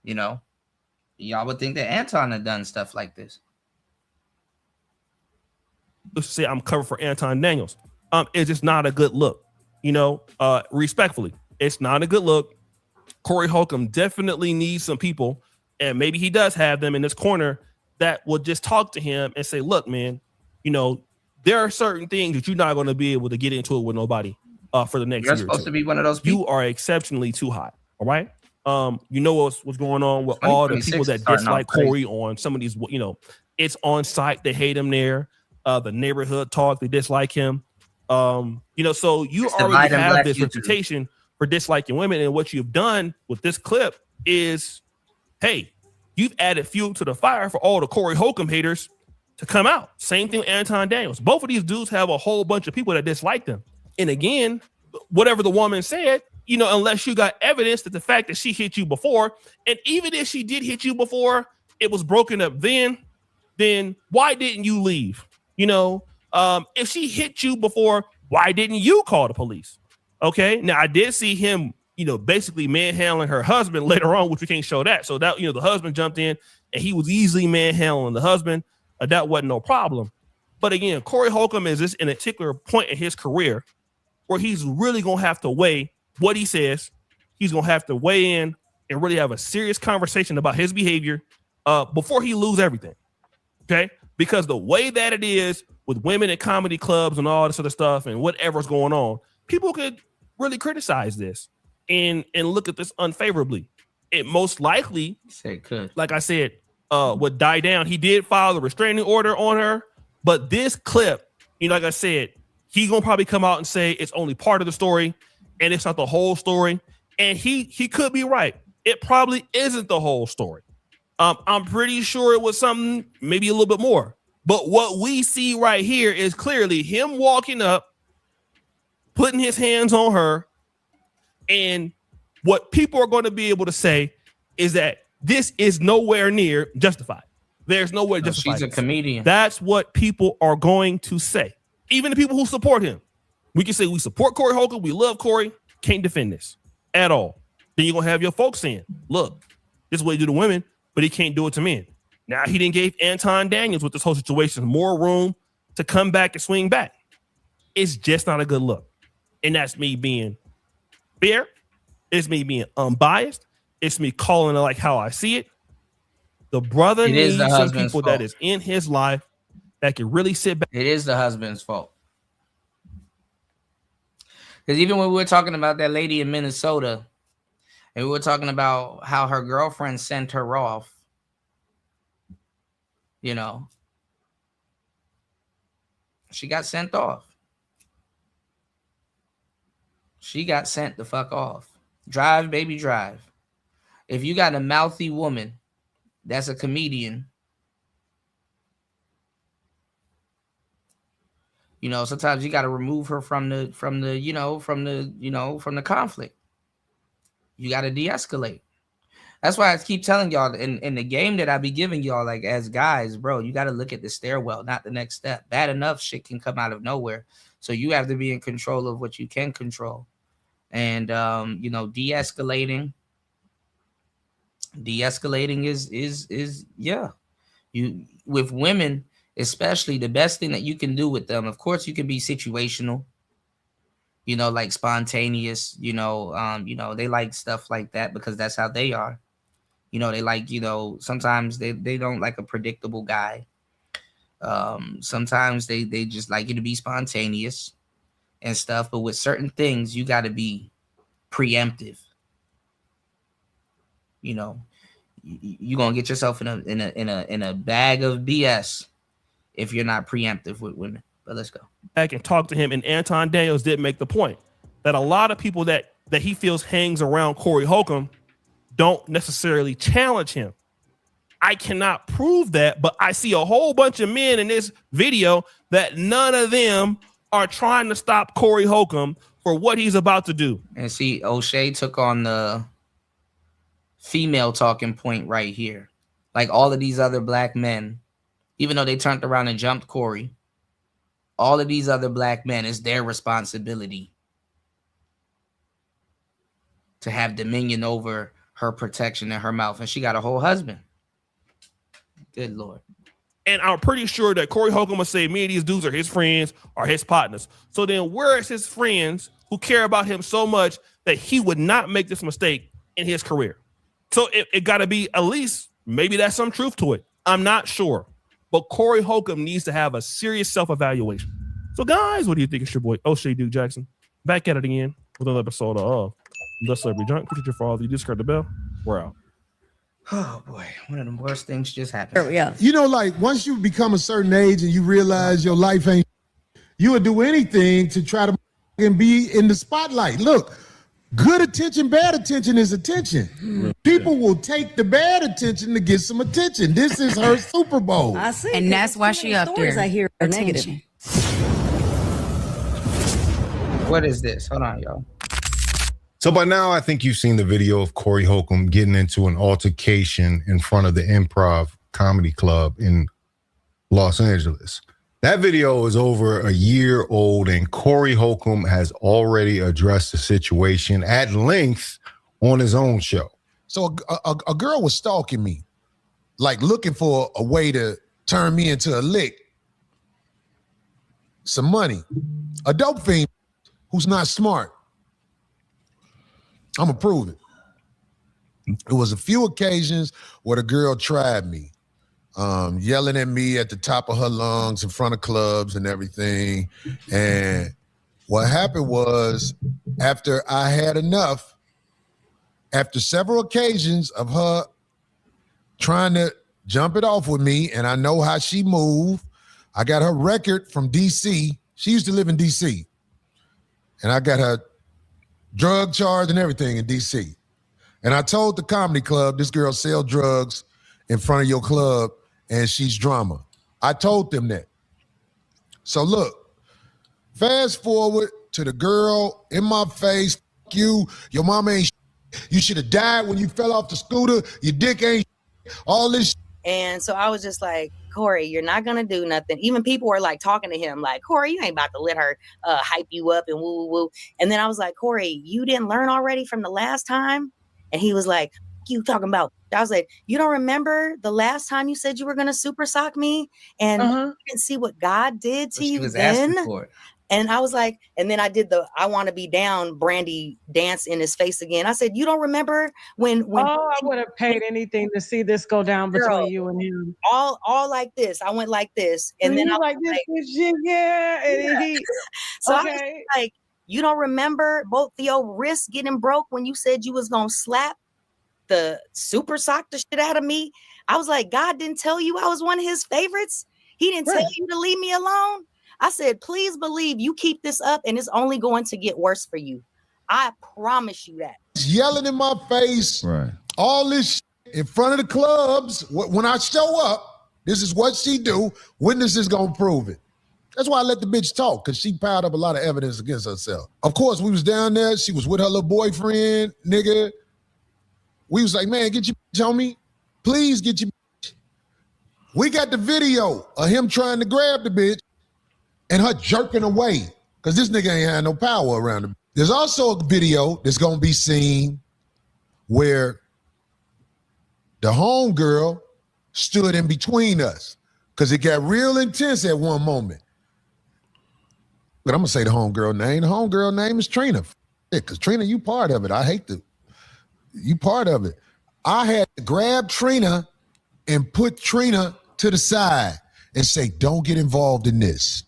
Y'all would think that Anton had done stuff like this.
Let's say I'm covered for Anton Daniels. It's just not a good look. Respectfully, it's not a good look. Corey Holcomb definitely needs some people, and maybe he does have them in this corner that will just talk to him and say, look, man, there are certain things that you're not going to be able to get into it with nobody for the next year.
You're supposed to be one of those people.
You are exceptionally too hot. All right. What's going on with all the people that dislike Corey on some of these, it's on site. They hate him there. The neighborhood talk, they dislike him. So you already have this reputation for disliking women. And what you've done with this clip is, hey, you've added fuel to the fire for all the Corey Holcomb haters to come out. Same thing with Anton Daniels. Both of these dudes have a whole bunch of people that dislike them. And again, whatever the woman said, unless you got evidence that the fact that she hit you before, and even if she did hit you before, it was broken up then why didn't you leave? If she hit you before, why didn't you call the police? Okay. Now I did see him, basically manhandling her husband later on, which we can't show that. So that, the husband jumped in and he was easily manhandling the husband. That wasn't no problem. But again, Corey Holcomb is just in a particular point in his career where he's really going to have to weigh what he says. He's going to have to weigh in and really have a serious conversation about his behavior before he lose everything. Okay. Because the way that it is with women in comedy clubs and all this other stuff and whatever's going on, people could really criticize this and look at this unfavorably. It most likely, like I said, would die down. He did file a restraining order on her, but this clip, like I said, he's gonna probably come out and say it's only part of the story and it's not the whole story. And he could be right. It probably isn't the whole story. I'm pretty sure it was something, maybe a little bit more. But what we see right here is clearly him walking up, putting his hands on her, and what people are going to be able to say is that this is nowhere near justified. There's nowhere justified.
She's a comedian.
That's what people are going to say. Even the people who support him. We can say we support Corey Holcomb, we love Corey, can't defend this at all. Then you're going to have your folks saying, look, this is what he do to women, but he can't do it to men. Now he didn't give Anton Daniels with this whole situation more room to come back and swing back. It's just not a good look. And that's me being fair. It's me being unbiased. It's me calling it like how I see it. The brother needs some people that is in his life that can really sit back.
It is the husband's fault. Because even when we were talking about that lady in Minnesota, and we were talking about how her girlfriend sent her off, you know, she got sent off. She got sent the fuck off. Drive, baby, drive. If you got a mouthy woman that's a comedian, you know, sometimes you got to remove her from the conflict. You got to de-escalate. That's why I keep telling y'all in the game that I be giving y'all, like, as guys, bro, you got to look at the stairwell, not the next step. Bad enough shit can come out of nowhere. So you have to be in control of what you can control. And, you know, de-escalating is yeah. You, with women, especially, the best thing that you can do with them, of course, you can be situational, you know, like spontaneous, you know, they like stuff like that because that's how they are. You know, they like, you know, sometimes they don't like a predictable guy. Sometimes they just like you to be spontaneous and stuff. But with certain things, you got to be preemptive. You know, you're going to get yourself in a bag of BS if you're not preemptive with women. But let's go
back and talk to him. And Anton Daniels did make the point that a lot of people that he feels hangs around Corey Holcomb don't necessarily challenge him. I cannot prove that, but I see a whole bunch of men in this video that none of them are trying to stop Corey Holcomb for what he's about to do.
And see, O'Shea took on the female talking point right here. Like all of these other black men, even though they turned around and jumped Corey, all of these other black men, it's their responsibility to have dominion over her protection in her mouth. And she got a whole husband. Good Lord.
And I'm pretty sure that Corey Holcomb will say me and these dudes are his friends or his partners. So then where is his friends who care about him so much that he would not make this mistake in his career? So it got to be at least, maybe that's some truth to it. I'm not sure. But Corey Holcomb needs to have a serious self-evaluation. So guys, what do you think? It's your boy O'Shea Duke Jackson. Back at it again with another episode of The Celebrity Junk. Put your father. You just heard the bell. We're out.
Oh boy, one of the worst things just happened.
Yeah.
You know, like once you become a certain age and you realize your life ain't, you would do anything to try to be in the spotlight. Look, good attention, bad attention is attention. People will take the bad attention to get some attention. This is her Super Bowl.
I see.
And that's why she up there.
I hear are negative.
What is this? Hold on, y'all.
So by now, I think you've seen the video of Corey Holcomb getting into an altercation in front of the Improv Comedy Club in Los Angeles. That video is over a year old, and Corey Holcomb has already addressed the situation at length on his own show.
So a girl was stalking me, like looking for a way to turn me into a lick, some money. A dope fiend who's not smart. I'm gonna prove it. It was a few occasions where the girl tried me, yelling at me at the top of her lungs in front of clubs and everything. And what happened was, after I had enough, after several occasions of her trying to jump it off with me, and I know how she moved, I got her record from DC. She used to live in DC. And I got her drug charge and everything in DC. And I told the comedy club, this girl sell drugs in front of your club and she's drama. I told them that. So look, fast forward to the girl in my face, you, your mama ain't you should have died when you fell off the scooter, your dick ain't all this.
And so I was just like, Corey, you're not going to do nothing. Even people were like talking to him like, Corey, you ain't about to let her hype you up and woo, woo, woo. And then I was like, Corey, you didn't learn already from the last time? And he was like, you talking about? I was like, you don't remember the last time you said you were going to super sock me? And you didn't see what God did to you then? And I was like, and then I did the I Want to Be Down Brandy dance in his face again. I said, you don't remember when
Oh, I would have paid anything to see this go down between you and him.
All like this. I went like this. And then I
like
was
this shit, yeah. And he
so I was like, you don't remember both your wrists getting broke when you said you was gonna slap the super sock the shit out of me? I was like, God didn't tell you I was one of his favorites. He didn't tell you to leave me alone. I said, please believe you keep this up and it's only going to get worse for you. I promise you that.
Yelling in my face, all this shit in front of the clubs. When I show up, this is what she do. Witnesses gonna prove it. That's why I let the bitch talk, because she piled up a lot of evidence against herself. Of course, we was down there. She was with her little boyfriend, nigga. We was like, man, get your bitch on me. Please get your bitch. We got the video of him trying to grab the bitch and her jerking away, because this nigga ain't had no power around him. There's also a video that's going to be seen where the homegirl stood in between us, because it got real intense at one moment. But I'm going to say the homegirl name. The homegirl name is Trina. Because Trina, you part of it. I hate you part of it. I had to grab Trina and put Trina to the side and say, don't get involved in this.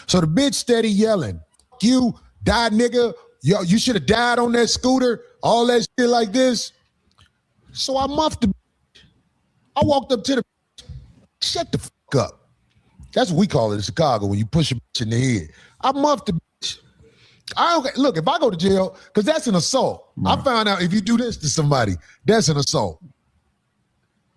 So the bitch steady yelling, you die nigga, yo, you should have died on that scooter, all that shit like this. So I muffed the bitch. I walked up to the bitch, shut the fuck up. That's what we call it in Chicago, when you push a bitch in the head. I muffed the bitch. Look, if I go to jail, because that's an assault. I found out if you do this to somebody, that's an assault.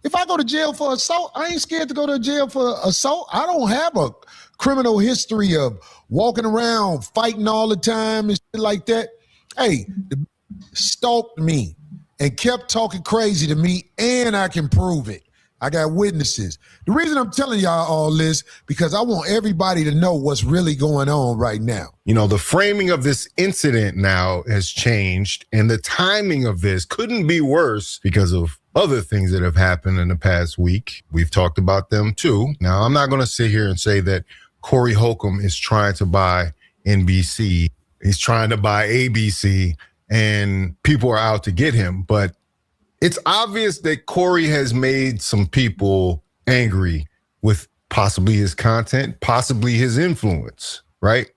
If I go to jail for assault, I ain't scared to go to jail for assault. I don't have a criminal history of walking around fighting all the time and shit like that. Hey, the stalked me and kept talking crazy to me, and I can prove it. I got witnesses. The reason I'm telling y'all all this, because I want everybody to know what's really going on right now.
You know, the framing of this incident now has changed, and the timing of this couldn't be worse because of other things that have happened in the past week. We've talked about them too. Now, I'm not going to sit here and say that Corey Holcomb is trying to buy NBC. He's trying to buy ABC, and people are out to get him. But it's obvious that Corey has made some people angry with possibly his content, possibly his influence, right?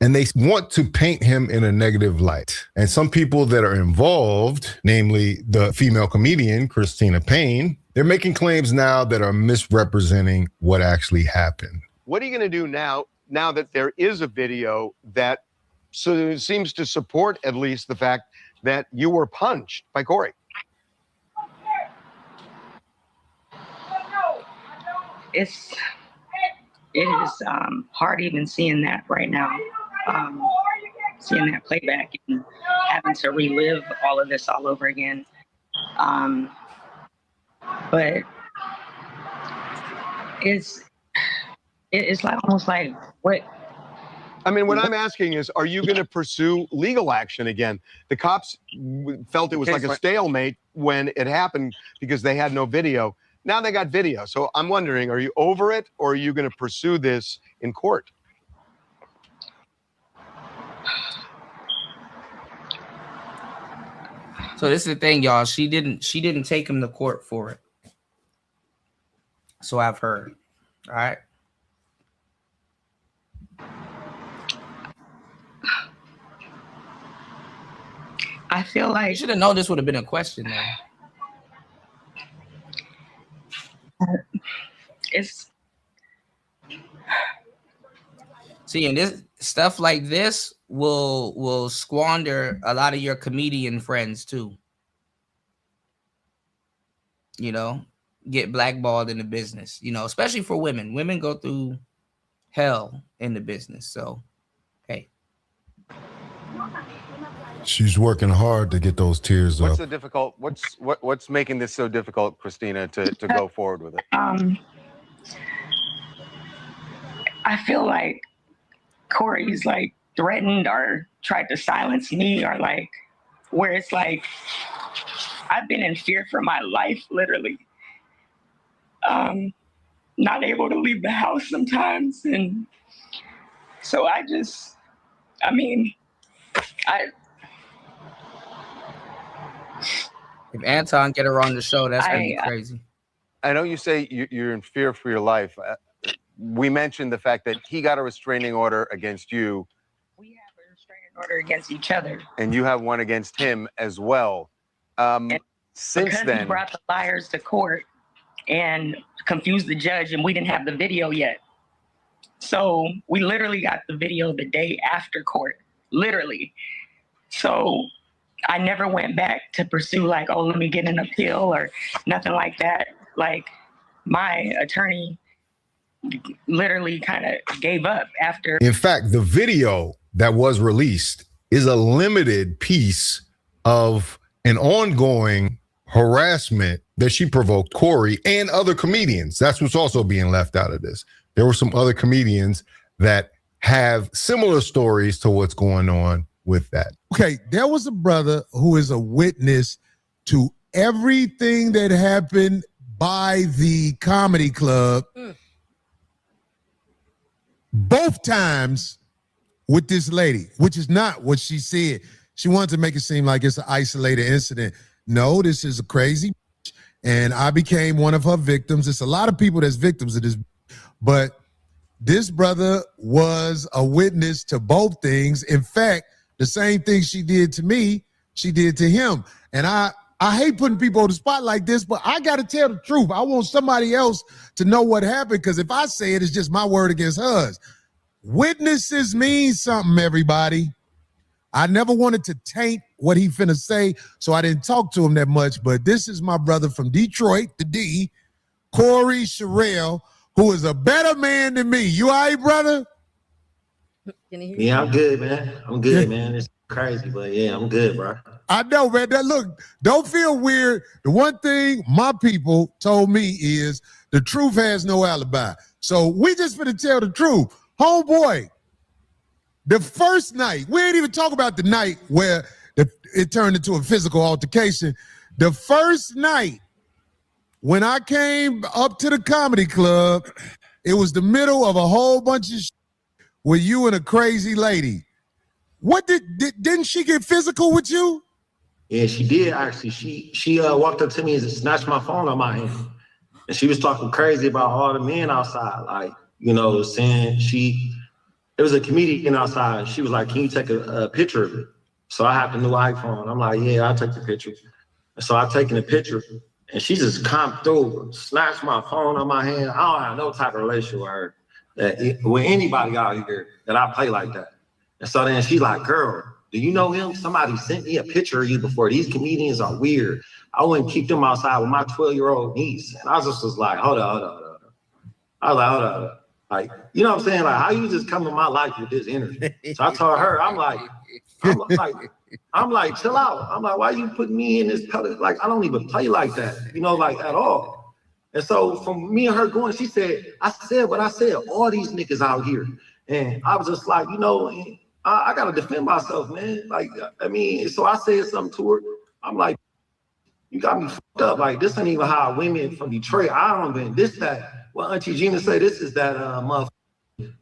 And they want to paint him in a negative light. And some people that are involved, namely the female comedian, Christina Payne, they're making claims now that are misrepresenting what actually happened.
What are you going to do now that there is a video that seems to support at least the fact that you were punched by Corey?
It is hard even seeing that right now, seeing that playback and having to relive all of this all over again. But it's like almost like what?
I mean, what I'm asking is, are you going to pursue legal action again? The cops felt it was like a stalemate when it happened because they had no video. Now they got video. So I'm wondering, are you over it, or are you going to pursue this in court?
So this is the thing, y'all. She didn't take him to court for it. So I've heard. All right.
I feel like
you should have known this would have been a question, though.
It's
see, and this stuff like this will squander a lot of your comedian friends too. You know, get blackballed in the business. You know, especially for women. Women go through hell in the business. So, hey.
She's working hard to get those tears
What's
up.
the difficult? What's making this so difficult, Christina, to go forward with it?
I feel like Corey's like threatened or tried to silence me, or like where it's like I've been in fear for my life, literally. Not able to leave the house sometimes, and
So I mean,
If Anton get her on the show, that's gonna be crazy.
I know you say you're in fear for your life. We mentioned the fact that he got a restraining order against you.
We have a restraining order against each other.
And you have one against him as well. Since
because
then,
he brought the liars to court and confused the judge, and we didn't have the video yet. So we literally got the video the day after court, literally. So I never went back to pursue like, oh, let me get an appeal or nothing like that. Like my attorney literally kind of gave up after.
In fact, the video that was released is a limited piece of an ongoing harassment that she provoked Corey and other comedians. That's what's also being left out of this. There were some other comedians that have similar stories to what's going on with that.
Okay, there was a brother who is a witness to everything that happened by the comedy club. Both times with this lady, which is not what she said. She wanted to make it seem like it's an isolated incident. No, this is a crazy, and I became one of her victims. It's a lot of people that's victims of this, but this brother was a witness to both things. In fact, the same thing she did to me, she did to him. And I hate putting people on the spot like this, but I got to tell the truth. I want somebody else to know what happened, because if I say it, it's just my word against hers. Witnesses mean something, everybody. I never wanted to taint what he finna say, so I didn't talk to him that much, but this is my brother from Detroit, the D, Corey Sherrill, who is a better man than me. You all right, brother?
Yeah, I'm good, man. I'm good, man. It's crazy, but yeah, I'm good, bro.
I know, man. That look, don't feel weird. The one thing my people told me is the truth has no alibi. So we just finna tell the truth. Homeboy, the first night, we ain't even talk about the night where it turned into a physical altercation. The first night when I came up to the comedy club, it was the middle of a whole bunch of with you and a crazy lady. What didn't she get physical with you?
Yeah, she did actually. She walked up to me and snatched my phone out my hand. And she was talking crazy about all the men outside, like, you know, saying it was a comedian outside. She was like, can you take a picture of it? So I have the new iPhone. I'm like, yeah, I'll take the picture. And so I've taken a picture, and she just come through, snatched my phone out my hand. I don't have no type of relationship with her, with anybody out here that I play like that. And so then she's like, girl, do you know him? Somebody sent me a picture of you before. These comedians are weird. I wouldn't keep them outside with my 12-year-old niece. And I just was like, hold on. I was like, hold on. Like, you know what I'm saying? Like, how you just come in my life with this energy? So I told her, I'm like, chill out. I'm like, why you putting me in this color? Like, I don't even play like that, you know, like at all. And so from me and her going, she said, I said what I said, all these niggas out here. And I was just like, you know, I got to defend myself, man. Like, I mean, so I said something to her. I'm like, you got me fucked up. Like, this ain't even how women from Detroit, I don't even, this, that. Well, Auntie Gina say this is that motherfucker,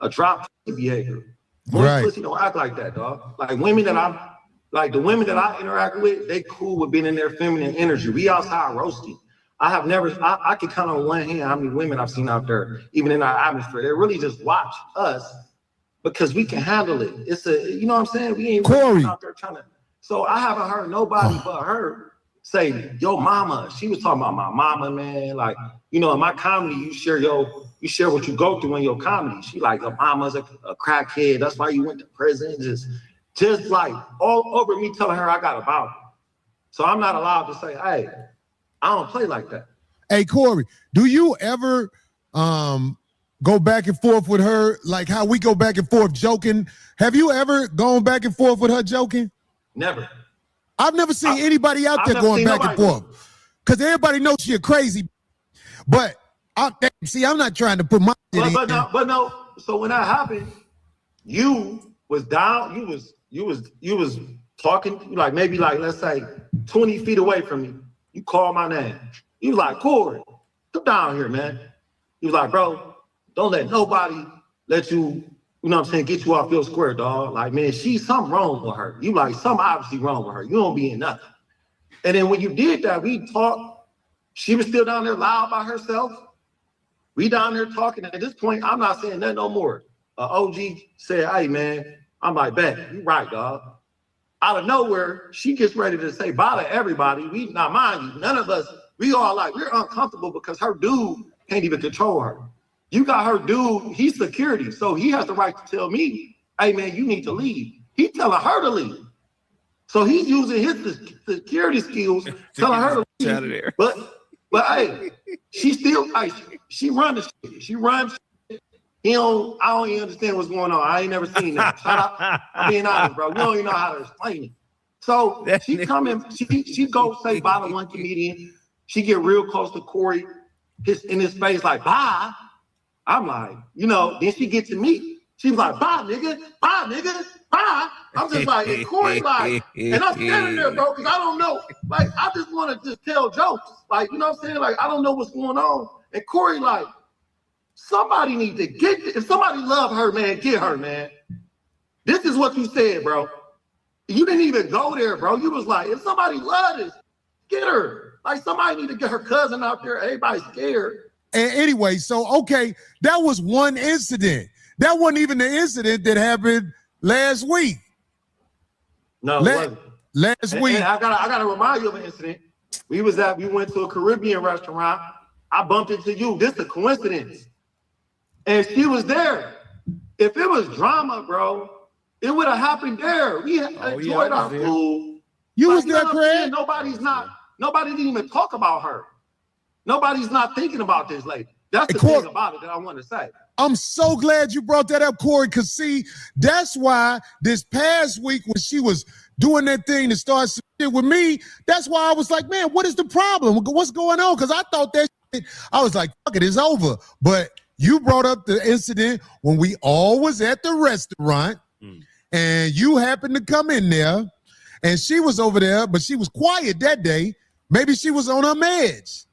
a drop behavior. Right. Pussy don't act like that, dog. Like women that the women that I interact with, they cool with being in their feminine energy. We outside roasting. I can count on one hand how many women I've seen out there, even in our atmosphere. They really just watch us because we can handle it. It's you know what I'm saying? We ain't really out there trying to. So I haven't heard nobody but her say, yo, mama. She was talking about my mama, man. Like, you know, in my comedy, you share what you go through in your comedy. She like, your mama's a crackhead. That's why you went to prison. Just like all over me telling her I got about it. So I'm not allowed to say, hey, I don't play like that.
Hey, Corey, do you ever go back and forth with her like how we go back and forth joking? Have you ever gone back and forth with her joking?
Never.
I've never seen anybody out there going back and forth. Because everybody knows you're crazy. But I'm not trying to put my
but no. So when that happened, you was down, you was talking, like maybe like let's say 20 feet away from me. You called my name. You was like, Corey, come down here, man. He was like, bro, don't let nobody let you you know what I'm saying, get you off your square, dog. Like, man, something wrong with her. You like, something obviously wrong with her. You don't be in nothing. And then when you did that, we talked. She was still down there loud by herself. We down there talking. At this point, I'm not saying nothing no more. OG said, hey, man, I'm like, bet, you right, dog. Out of nowhere, she gets ready to say bye to everybody. Now, mind you, none of us, we all like, we're uncomfortable because her dude can't even control her. You got her dude, he's security, so he has the right to tell me, hey, man, you need to leave. He's telling her to leave. So he's using his security skills, telling her to leave. But hey, she still, she runs the shit. She runs shit. I don't even understand what's going on. I ain't never seen that. Shout out, I'm being honest, bro. You don't even know how to explain it. So she come in, she go say bye to one comedian. She get real close to Corey, in his face, like, bye. I'm like, then she gets to me. She's like, bye, nigga, bye. I'm just like, and Corey like, and I'm standing there, bro, because I don't know. Like, I just want to just tell jokes. Like, you know what I'm saying? Like, I don't know what's going on. And Corey like, somebody need to if somebody love her, man, get her, man. This is what you said, bro. You didn't even go there, bro. You was like, if somebody love this, get her. Like, somebody need to get her cousin out there. Everybody's scared.
And anyway, so, okay, that was one incident. That wasn't even the incident that happened last week.
No, it wasn't.
Last week.
And I gotta remind you of an incident. We went to a Caribbean restaurant. I bumped into you. This is a coincidence. And she was there. If it was drama, bro, it would have happened there. We enjoyed our food.
You was there, Craig.
Nobody didn't even talk about her. Nobody's not thinking about this lady. That's the thing about it that I want to say.
I'm so glad you brought that up, Corey, because see, that's why this past week when she was doing that thing to start some shit with me, that's why I was like, man, what is the problem? What's going on? Because I thought that shit, I was like, fuck it, it's over. But you brought up the incident when we all was at the restaurant and you happened to come in there and she was over there, but she was quiet that day. Maybe she was on her meds.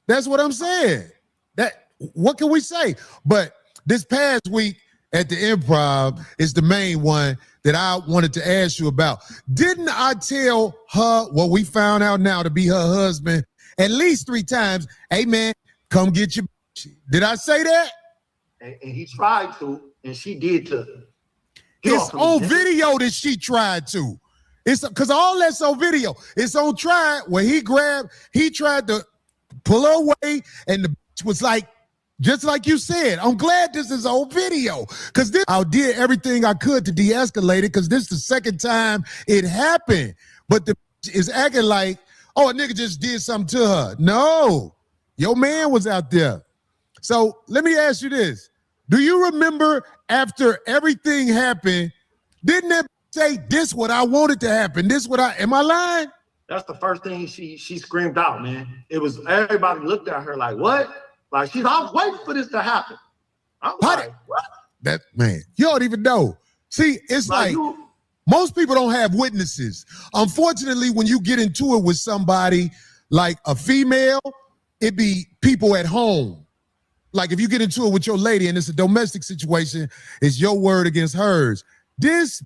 That's what I'm saying. What can we say? But this past week at the Improv is the main one that I wanted to ask you about. Didn't I tell her what we found out now to be her husband at least 3 times? Hey, man, come get your bitch. Did I say that?
And he tried to, and she did too.
It's on video that she tried to. It's because all that's on video. It's on trial where he tried to pull her away, and the bitch was like, just like you said, I'm glad this is on video because I did everything I could to de-escalate it because this is the second time it happened. But the bitch is acting like, oh, a nigga just did something to her. No, your man was out there. So let me ask you this. Do you remember after everything happened, didn't that say this what I wanted to happen? Am I lying?
That's the first thing she screamed out, man. It was, everybody looked at her like, what? Like, I was waiting for this to happen. I was like, what?
That, man, you don't even know. See, it's like most people don't have witnesses. Unfortunately, when you get into it with somebody like a female, it be people at home. Like if you get into it with your lady and it's a domestic situation, it's your word against hers. This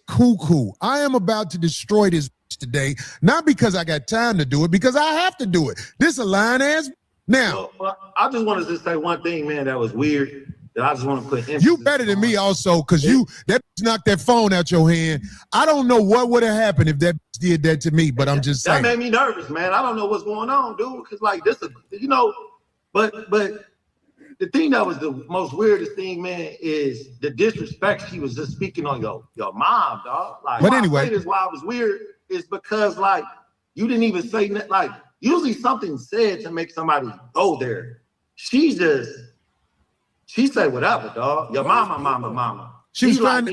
cuckoo, I am about to destroy this today, not because I got time to do it, because I have to do it. This a lying ass. Now,
I just wanted to say one thing, man, that was weird. That I just want to put emphasis
you better than me also, because that knocked that phone out your hand. I don't know what would have happened if that did that to me, but I'm just saying.
That made me nervous, man. I don't know what's going on, dude. Because like this is, but the thing that was the most weirdest thing, man, is the disrespect she was just speaking on your mom, dog. Like,
but anyway,
I say this why it was weird is because like you didn't even say that. Like usually something said to make somebody go there. She said whatever, dog. Your mama.
She was trying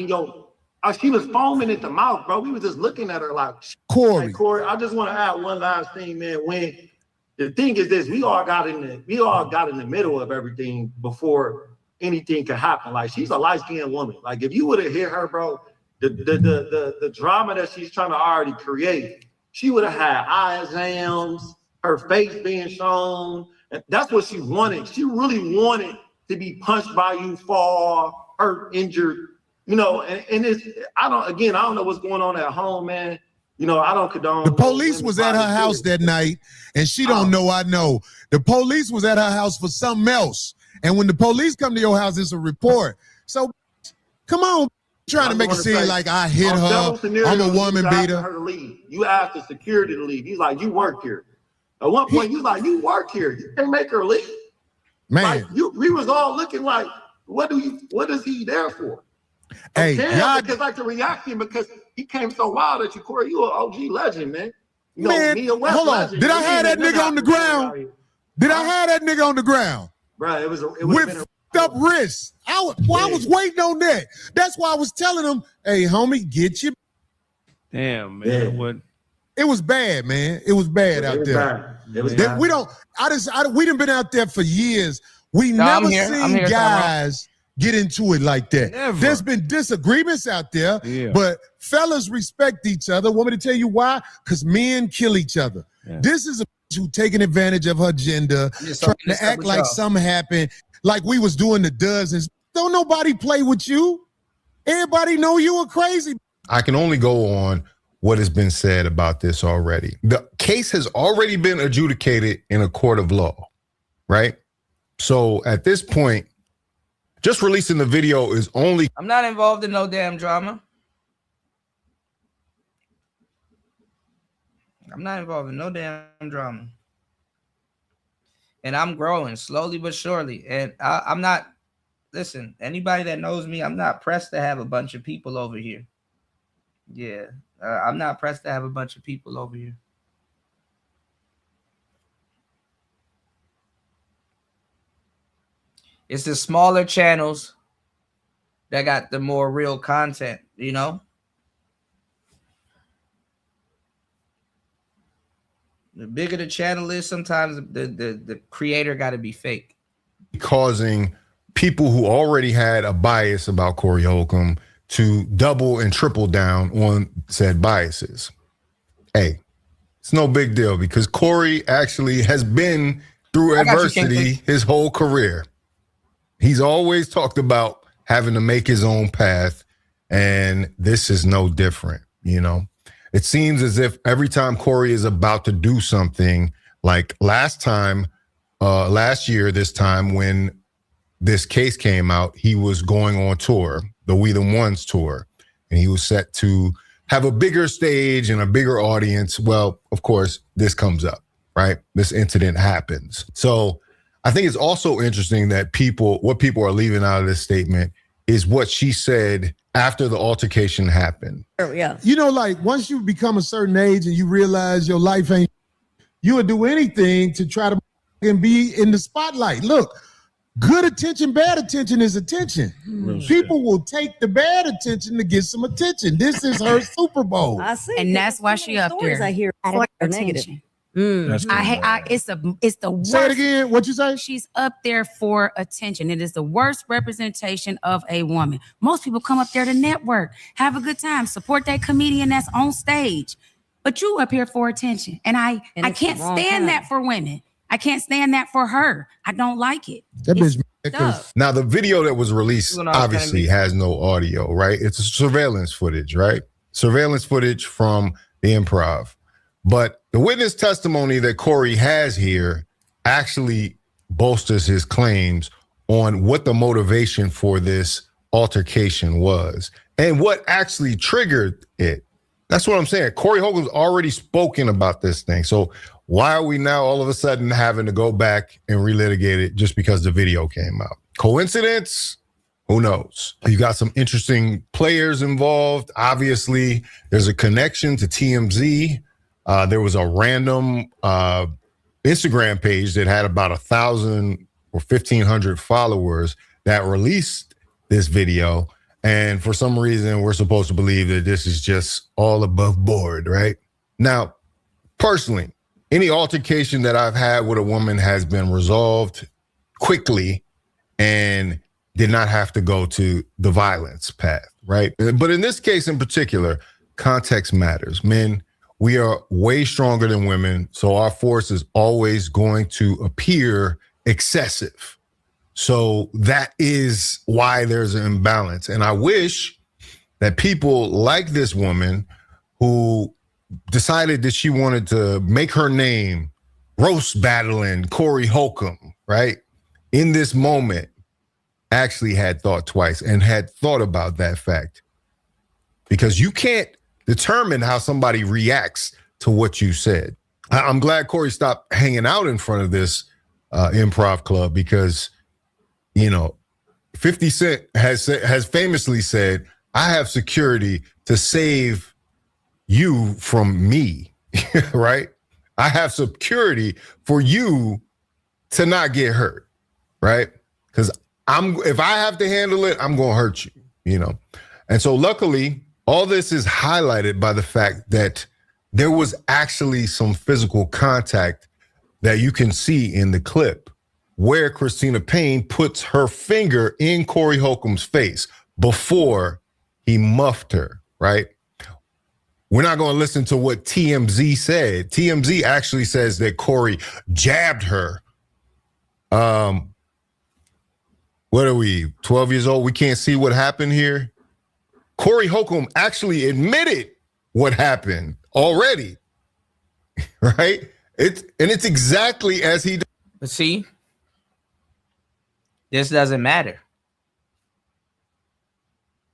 she was foaming at the mouth, bro. We was just looking at her like,
Corey.
Hey, Corey, I just want to add one last thing, man. When the thing is this, we all got in the middle of everything before anything could happen. Like she's a light-skinned woman. Like if you would have hit her, bro, the drama that she's trying to already create, she would have had eye exams, her face being shown. And that's what she wanted. She really wanted to be punched by you, fall, hurt, injured, you know, and it's, I don't know what's going on at home, man. You know, I don't condone.
The police was at her house that night, and she don't know I know. The police was at her house for something else. And when the police come to your house, it's a report. So, come on, trying to make it seem like I hit her. I'm a woman beater.
Her to leave. You asked the security to leave. He's like, you work here. At one point, you like, you work here. You can't make her leave.
Man,
like, we was all looking like, what is he there for?
Hey, y'all,
because like the reaction, because he came so wild at you, Corey. You an OG legend, man. You know,
man,
me and West
hold on.
legend.
Did I have that nigga on the ground? Did I have that nigga on the ground?
Bro, it was
with up wrists. I was waiting on that. That's why I was telling him, hey, homie, get your.
Damn, man. What?
It was bad, man. It was bad out there.
It was bad.
We done been out there for years. We never seen guys get into it like that.
Never.
There's been disagreements out there, but fellas respect each other. Want me to tell you why? Because men kill each other. Yeah. This is a bitch who taking advantage of her gender, trying to act like something happened, like we was doing the dozens. Don't nobody play with you. Everybody know you are crazy.
I can only go on what has been said about this already. The case has already been adjudicated in a court of law, right? So at this point, just releasing the video is only.
I'm not involved in no damn drama. I'm not involved in no damn drama. And I'm growing slowly but surely. And I'm not, listen, anybody that knows me, I'm not pressed to have a bunch of people over here. Yeah, I'm not pressed to have a bunch of people over here. It's the smaller channels that got the more real content, you know? The bigger the channel is, sometimes the creator got to be fake.
Causing people who already had a bias about Corey Holcomb to double and triple down on said biases. Hey, it's no big deal because Corey actually has been through adversity his whole career. He's always talked about having to make his own path, and this is no different, you know? It seems as if every time Corey is about to do something, like last year, this time when this case came out, he was going on tour, the We the Ones tour, and he was set to have a bigger stage and a bigger audience. Well, of course, this comes up, right? This incident happens. So I think it's also interesting that what people are leaving out of this statement is what she said after the altercation happened.
Yeah.
You know, like once you become a certain age and you realize your life ain't, you would do anything to try to be in the spotlight. Look, good attention, bad attention is attention. People will take the bad attention to get some attention. This is her Super Bowl.
I see. And that's why she up there.
I hear
for
negative.
attention. It's the worst.
Say it again. What you say?
She's up there for attention. It is the worst representation of a woman. Most people come up there to network, have a good time, support that comedian that's on stage. But you up here for attention. And I can't stand that for women. I can't stand that for her. I don't like it.
That bitch.
Now, the video that was released obviously has no audio, right? It's a surveillance footage, right? Surveillance footage from the Improv. But the witness testimony that Corey has here actually bolsters his claims on what the motivation for this altercation was and what actually triggered it. That's what I'm saying. Corey Holcomb's already spoken about this thing. So why are we now all of a sudden having to go back and relitigate it just because the video came out? Coincidence? Who knows? You got some interesting players involved. Obviously, there's a connection to TMZ. There was a random Instagram page that had about 1,000 or 1,500 followers that released this video. And for some reason, we're supposed to believe that this is just all above board, right? Now, personally, any altercation that I've had with a woman has been resolved quickly and did not have to go to the violence path, right? But in this case in particular, context matters. Men, we are way stronger than women, so our force is always going to appear excessive. So that is why there's an imbalance. And I wish that people like this woman who decided that she wanted to make her name roast battling Corey Holcomb, right? In this moment, actually had thought twice and had thought about that fact. Because you can't determine how somebody reacts to what you said. I'm glad Corey stopped hanging out in front of this improv club because, 50 Cent has famously said, I have security to save you from me, right? I have security for you to not get hurt, right? Because if I have to handle it, I'm going to hurt you, And so luckily, all this is highlighted by the fact that there was actually some physical contact that you can see in the clip where Christina Payne puts her finger in Corey Holcomb's face before he muffed her, right? We're not going to listen to what TMZ said. TMZ actually says that Corey jabbed her. What are we, 12 years old? We can't see what happened here. Corey Holcomb actually admitted what happened already, right? It's exactly as he.
But see, this doesn't matter.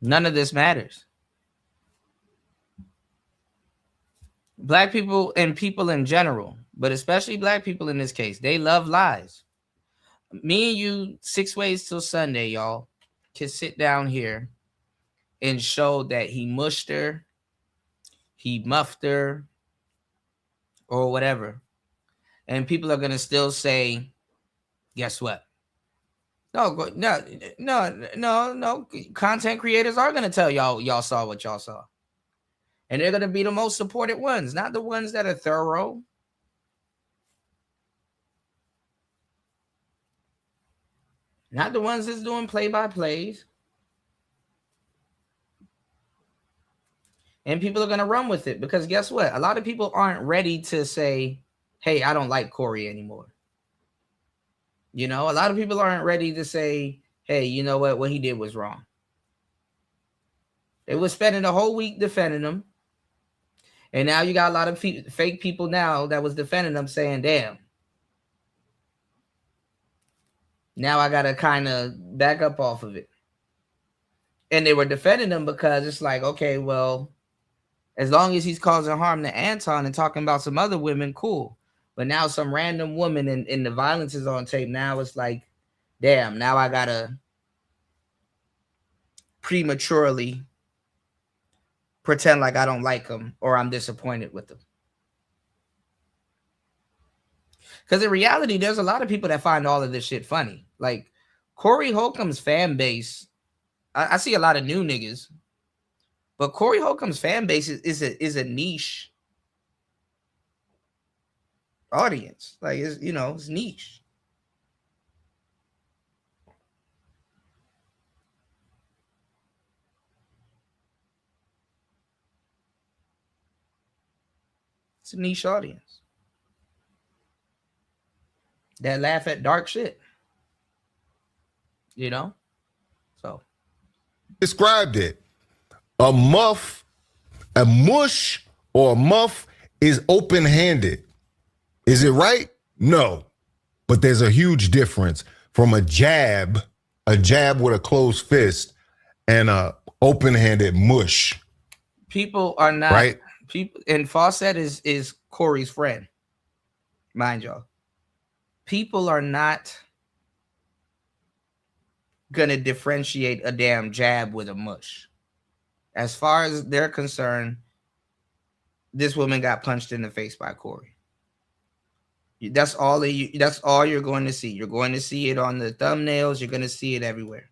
None of this matters. Black people and people in general, but especially black people in this case, they love lies. Me and you, 6 ways till Sunday, y'all, can sit down here and show that he mushed her, he muffed her, or whatever. And people are going to still say, guess what? No. Content creators are going to tell y'all saw what y'all saw. And they're going to be the most supported ones, not the ones that are thorough. Not the ones that's doing play-by-plays. And people are going to run with it because guess what? A lot of people aren't ready to say, hey, I don't like Corey anymore. A lot of people aren't ready to say, hey, you know what he did was wrong. They were spending the whole week defending him. And now you got a lot of fake people now that was defending them saying, damn. Now I got to kind of back up off of it. And they were defending him because it's like, okay, well, as long as he's causing harm to Anton and talking about some other women, cool. But now some random woman and the violence is on tape. Now it's like, damn, now I got to prematurely pretend like I don't like him or I'm disappointed with him. Because in reality, there's a lot of people that find all of this shit funny. Like Corey Holcomb's fan base, I see a lot of new niggas, but Corey Holcomb's fan base is a niche audience. Like it's niche. It's a niche audience that laugh at dark shit. So
Described it. A muff, a mush, or a muff is open-handed. Is it right? No. But there's a huge difference from a jab with a closed fist, and a open-handed mush.
People are not
right.
People, and Fawcett is Corey's friend, mind y'all. People are not gonna differentiate a damn jab with a mush. As far as they're concerned, this woman got punched in the face by Corey. That's all you're going to see. You're going to see it on the thumbnails. You're going to see it everywhere.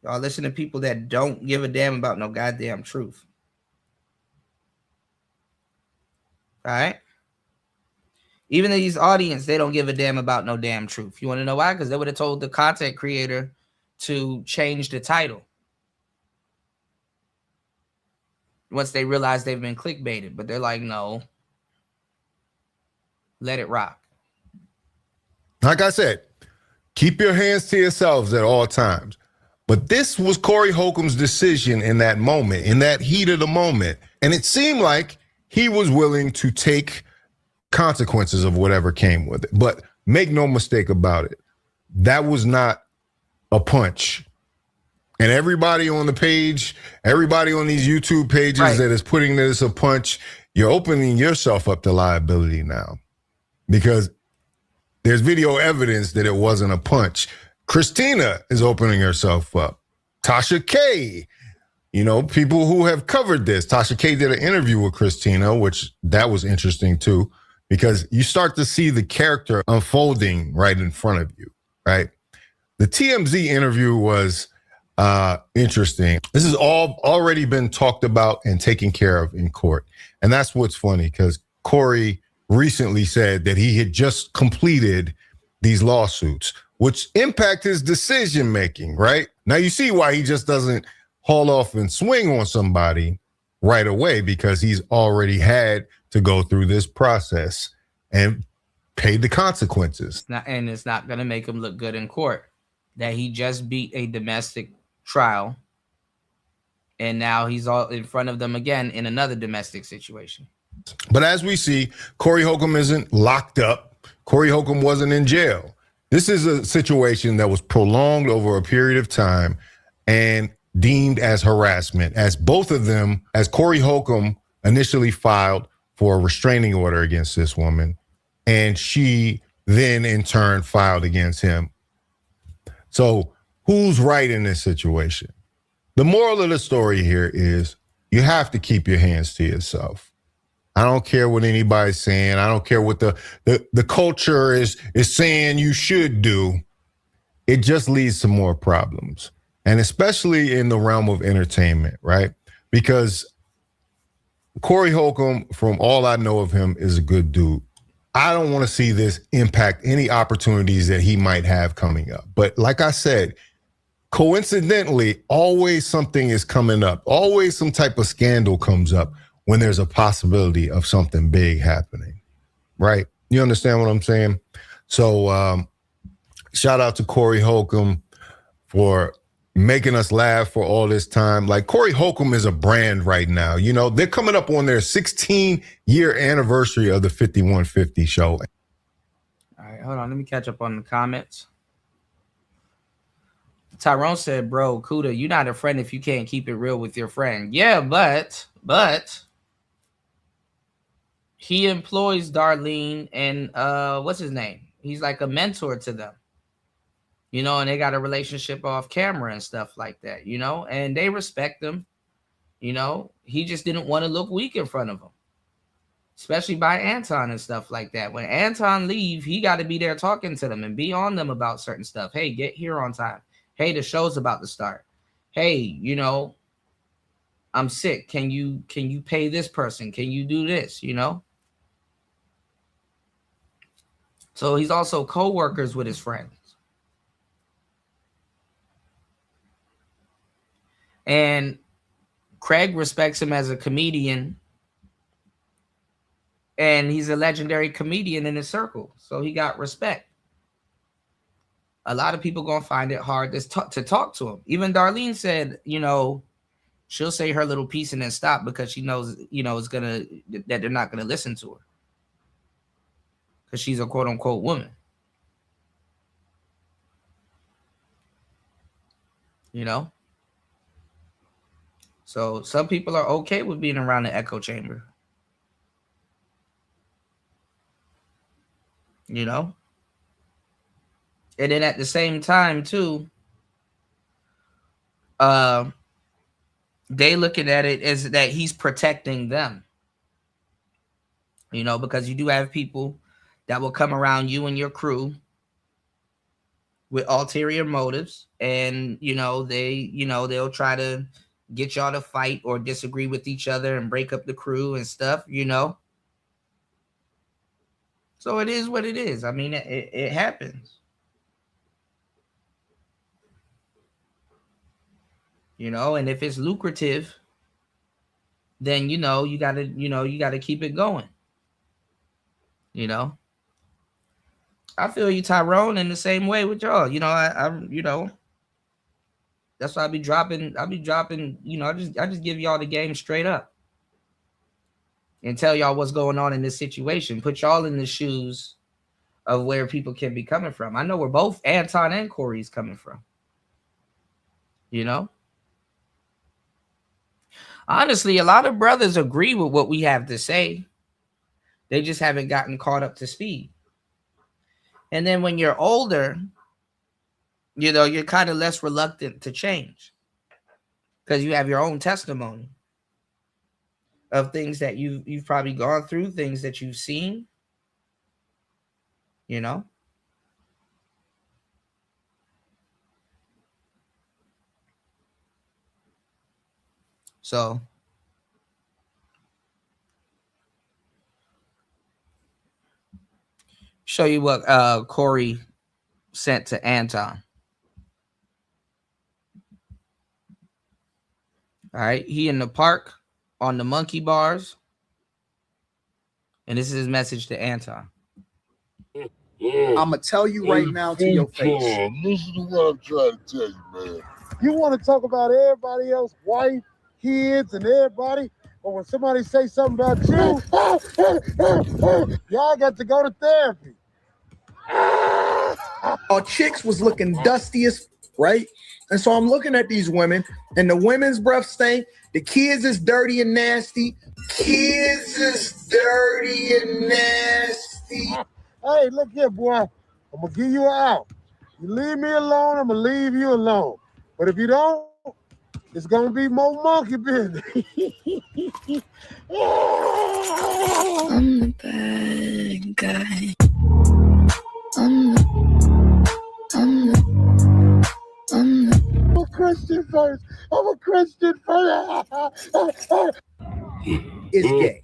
Y'all listen to people that don't give a damn about no goddamn truth. All right? Even these audience, they don't give a damn about no damn truth. You want to know why? Because they would have told the content creator to change the title once they realize they've been clickbaited. But they're like, no. let it rock.
Like I said, keep your hands to yourselves at all times. But this was Corey Holcomb's decision in that moment, in that heat of the moment. And it seemed like he was willing to take consequences of whatever came with it. But make no mistake about it, that was not a punch. And everybody on the page, everybody on these YouTube pages that is putting this a punch, you're opening yourself up to liability now. Because there's video evidence that it wasn't a punch. Christina is opening herself up. Tasha K, you know, people who have covered this. Tasha K did an interview with Christina, which that was interesting too, because you start to see the character unfolding right in front of you, right? The TMZ interview was interesting. This has all already been talked about and taken care of in court. And that's what's funny, because Corey recently said that he had just completed these lawsuits, which impact his decision making, right? Now you see why he just doesn't haul off and swing on somebody right away, because he's already had to go through this process and pay the consequences.
It's not going to make him look good in court that he just beat a domestic trial and now he's all in front of them again in another domestic situation.
But as we see, Corey Holcomb isn't locked up. Corey Holcomb wasn't in jail. This is a situation that was prolonged over a period of time and deemed as harassment, as both of them, as Corey Holcomb initially filed for a restraining order against this woman, and she then in turn filed against him. So who's right in this situation? The moral of the story here is you have to keep your hands to yourself. I don't care what anybody's saying. I don't care what the culture is saying you should do. It just leads to more problems. And especially in the realm of entertainment, right? Because Corey Holcomb, from all I know of him, is a good dude. I don't want to see this impact any opportunities that he might have coming up. But like I said, coincidentally, always something is coming up. Always some type of scandal comes up when there's a possibility of something big happening, right? You understand what I'm saying? So shout out to Corey Holcomb for making us laugh for all this time. Like, Corey Holcomb is a brand right now. You know, they're coming up on their 16-year anniversary of the 5150 show.
All right, hold on. Let me catch up on the comments. Tyrone said, bro, Kuda, you're not a friend if you can't keep it real with your friend. Yeah, but he employs Darlene and what's his name? He's like a mentor to them. You know, and they got a relationship off camera and stuff like that, you know, and they respect him. You know, he just didn't want to look weak in front of him, especially by Anton and stuff like that. When Anton leave, he got to be there talking to them and be on them about certain stuff. Hey, get here on time. Hey, the show's about to start. Hey, you know, I'm sick. Can you pay this person? Can you do this? You know? So he's also co-workers with his friends. And Craig respects him as a comedian. And he's a legendary comedian in his circle. So he got respect. A lot of people going to find it hard to talk to him. Even Darlene said, you know, she'll say her little piece and then stop because she knows, you know, that they're not going to listen to her. Because she's a quote unquote woman. You know? So some people are okay with being around the echo chamber. You know? And then at the same time, too, they looking at it as that he's protecting them. You know, because you do have people that will come around you and your crew with ulterior motives. And, you know, they'll try to get y'all to fight or disagree with each other and break up the crew and stuff, you know. So it is what it is. I mean, it happens. You know, and if it's lucrative, then, you know, you gotta keep it going. You know, I feel you, Tyrone, in the same way with y'all. You know, I you know, that's why I'll be dropping, you know, I just give y'all the game straight up and tell y'all what's going on in this situation. Put y'all in the shoes of where people can be coming from. I know where both Anton and Corey's coming from. You know? Honestly, a lot of brothers agree with what we have to say. They just haven't gotten caught up to speed. And then when you're older, you know, you're kind of less reluctant to change because you have your own testimony of things that you've probably gone through, things that you've seen, you know. So show you what Corey sent to Anton. All right, he in the park on the monkey bars, and this is his message to Anton.
I'ma tell you right now to your face.
Listen to what I'm trying to tell you, man.
You want to talk about everybody else, wife, kids, and everybody, but when somebody say something about you, y'all got to go to therapy. Our chicks was looking dusty as right? And so I'm looking at these women, and the women's breath stink. The kids is dirty and nasty. Kids is dirty and nasty. Hey, look here, boy. I'm gonna give you an out. You leave me alone, I'm gonna leave you alone. But if you don't, it's gonna be more monkey business.
I'm the bad guy. I'm a Christian first. I'm a Christian first.
It's gay.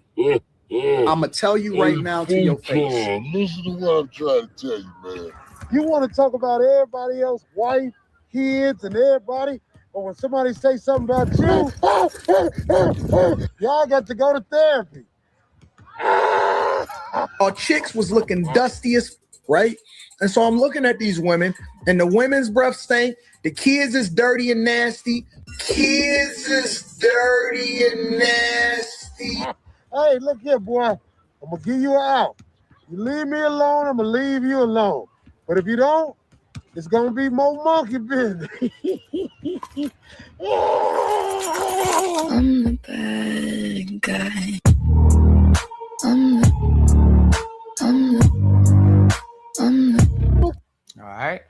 I'ma tell you right now to your face.
Listen to what I'm trying to tell you, man.
You want to talk about everybody else, wife, kids, and everybody, but when somebody say something about you, y'all got to go to therapy. Our chicks was looking dusty as right? And so I'm looking at these women, and the women's breath stink. The kids is dirty and nasty. Kids is dirty and nasty. Hey, look here, boy. I'm gonna give you an out. You leave me alone, I'm gonna leave you alone. But if you don't, it's gonna be more monkey business.
I'm the bad guy.
All right.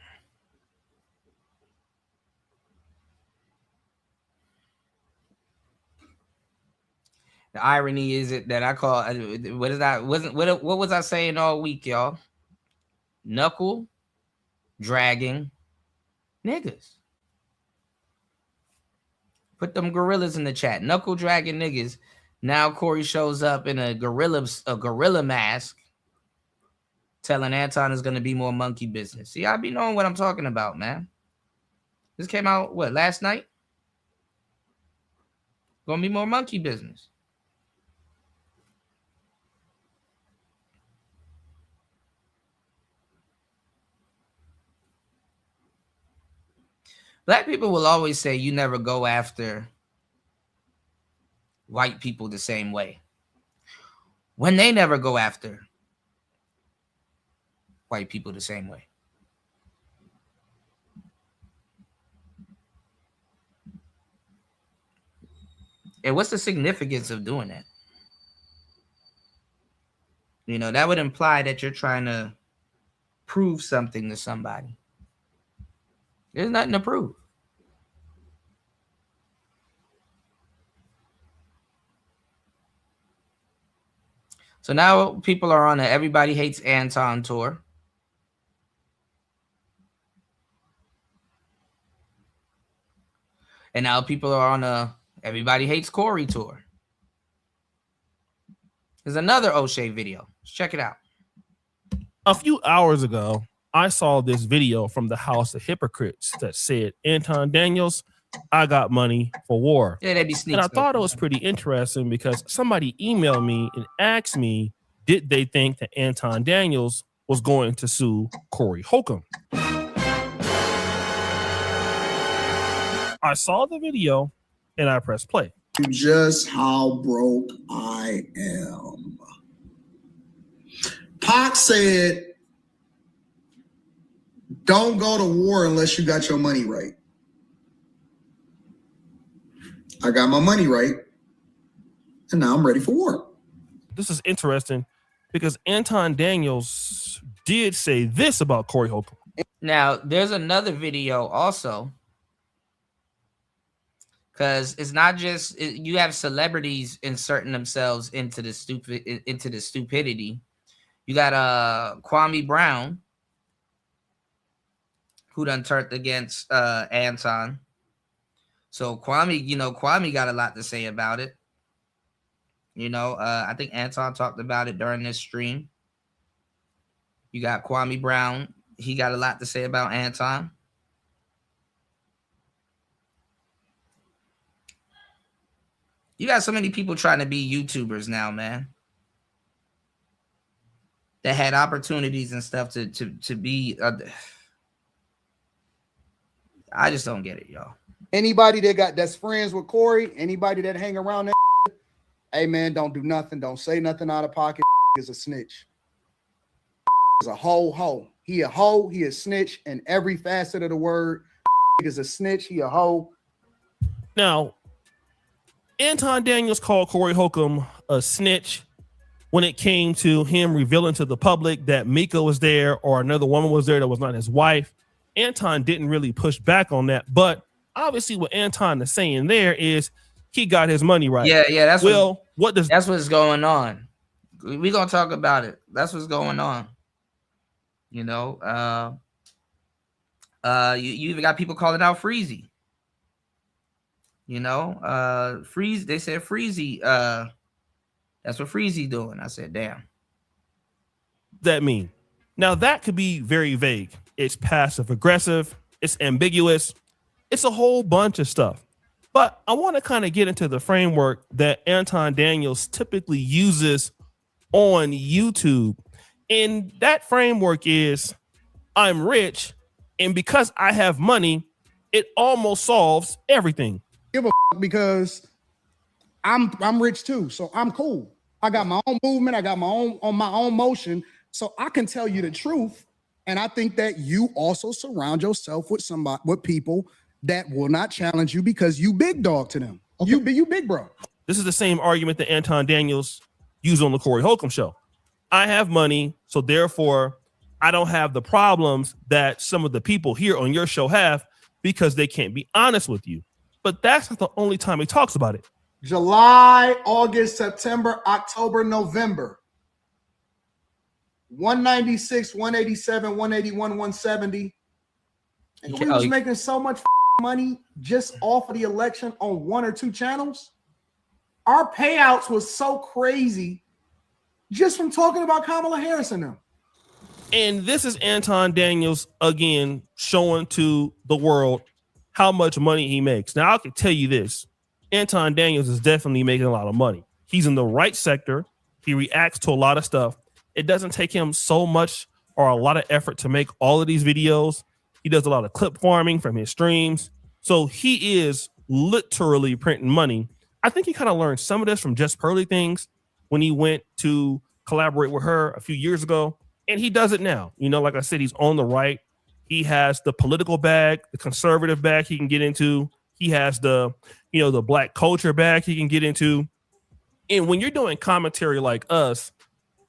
The irony is it that I call what is that? What was I saying all week, y'all? Knuckle dragging niggas. Put them gorillas in the chat. Knuckle dragging niggas. Now Corey shows up in a gorilla mask, telling Anton is gonna be more monkey business. See, I be knowing what I'm talking about, man. This came out what, last night? Gonna be more monkey business. Black people will always say you never go after white people the same way, when they never go after white people the same way. And what's the significance of doing that? You know, that would imply that you're trying to prove something to somebody. There's nothing to prove. So now people are on a Everybody Hates Anton tour. And now people are on a Everybody Hates Corey tour. There's another O'Shea video. Let's check it out.
A few hours ago, I saw this video from the House of Hypocrites that said, Anton Daniels, I got money for war.
Yeah, they'd be sneaky.
And I thought it was pretty interesting because somebody emailed me and asked me, did they think that Anton Daniels was going to sue Corey Holcomb. I saw the video and I pressed play.
Just how broke I am. Pac said, don't go to war unless you got your money right. I got my money right, and now I'm ready for war.
This is interesting because Anton Daniels did say this about Corey Holcomb.
Now, there's another video also, because it's not just you have celebrities inserting themselves into the stupidity. You got Kwame Brown, who done turned against Anton. So Kwame got a lot to say about it. I think Anton talked about it during this stream. You got Kwame Brown. He got a lot to say about Anton. You got so many people trying to be YouTubers now, man, that had opportunities and stuff to be. I just don't get it, y'all.
Anybody that's friends with Corey, anybody that hang around that, hey man, don't do nothing, don't say nothing out of pocket. Is a snitch. Is a hoe. He a hoe. He a snitch in every facet of the word. Is a snitch. He a hoe.
Now, Anton Daniels called Corey Holcomb a snitch when it came to him revealing to the public that Mika was there or another woman was there that was not his wife. Anton didn't really push back on that, but obviously what Anton is saying there is he got his money right.
Yeah, that's
that's
what's going on. We're gonna talk about it. That's what's going on. You even got people calling out Freezy. Freeze. They said Freezy. That's what Freezy doing. I said, damn.
That mean? Now that could be very vague. It's passive aggressive. It's ambiguous. It's a whole bunch of stuff. But I want to kind of get into the framework that Anton Daniels typically uses on YouTube. And that framework is I'm rich, and because I have money, it almost solves everything.
Give a because I'm rich too, so I'm cool. I got my own movement, I got my own motion, so I can tell you the truth. And I think that you also surround yourself with people that will not challenge you because you big dog to them. Okay. You big bro.
This is the same argument that Anton Daniels used on the Corey Holcomb show. I have money, so therefore I don't have the problems that some of the people here on your show have because they can't be honest with you. But that's not the only time he talks about it.
July, August, September, October, November. 196, 187, 181, 170. And we was making so much money just off of the election on one or two channels. Our payouts was so crazy just from talking about Kamala Harris and them.
And this is Anton Daniels again showing to the world how much money he makes. Now I can tell you this. Anton Daniels is definitely making a lot of money. He's in the right sector. He reacts to a lot of stuff. It doesn't take him so much or a lot of effort to make all of these videos. He does a lot of clip farming from his streams. So he is literally printing money. I think he kind of learned some of this from Just Pearly Things when he went to collaborate with her a few years ago. And he does it now. Like I said, he's on the right. He has the political bag, the conservative bag he can get into. He has the black culture bag he can get into. And when you're doing commentary like us,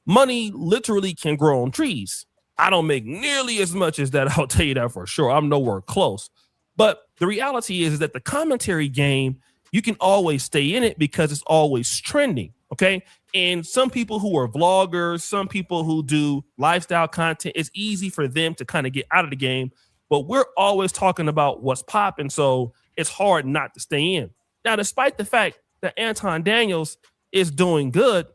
money literally can grow on trees. I don't make nearly as much as that. I'll tell you that for sure. I'm nowhere close. But the reality is that the commentary game, you can always stay in it because it's always trending. Okay. And some people who are vloggers, some people who do lifestyle content, it's easy for them to kind of get out of the game. But we're always talking about what's popping. So it's hard not to stay in. Now, despite the fact that Anton Daniels is doing good,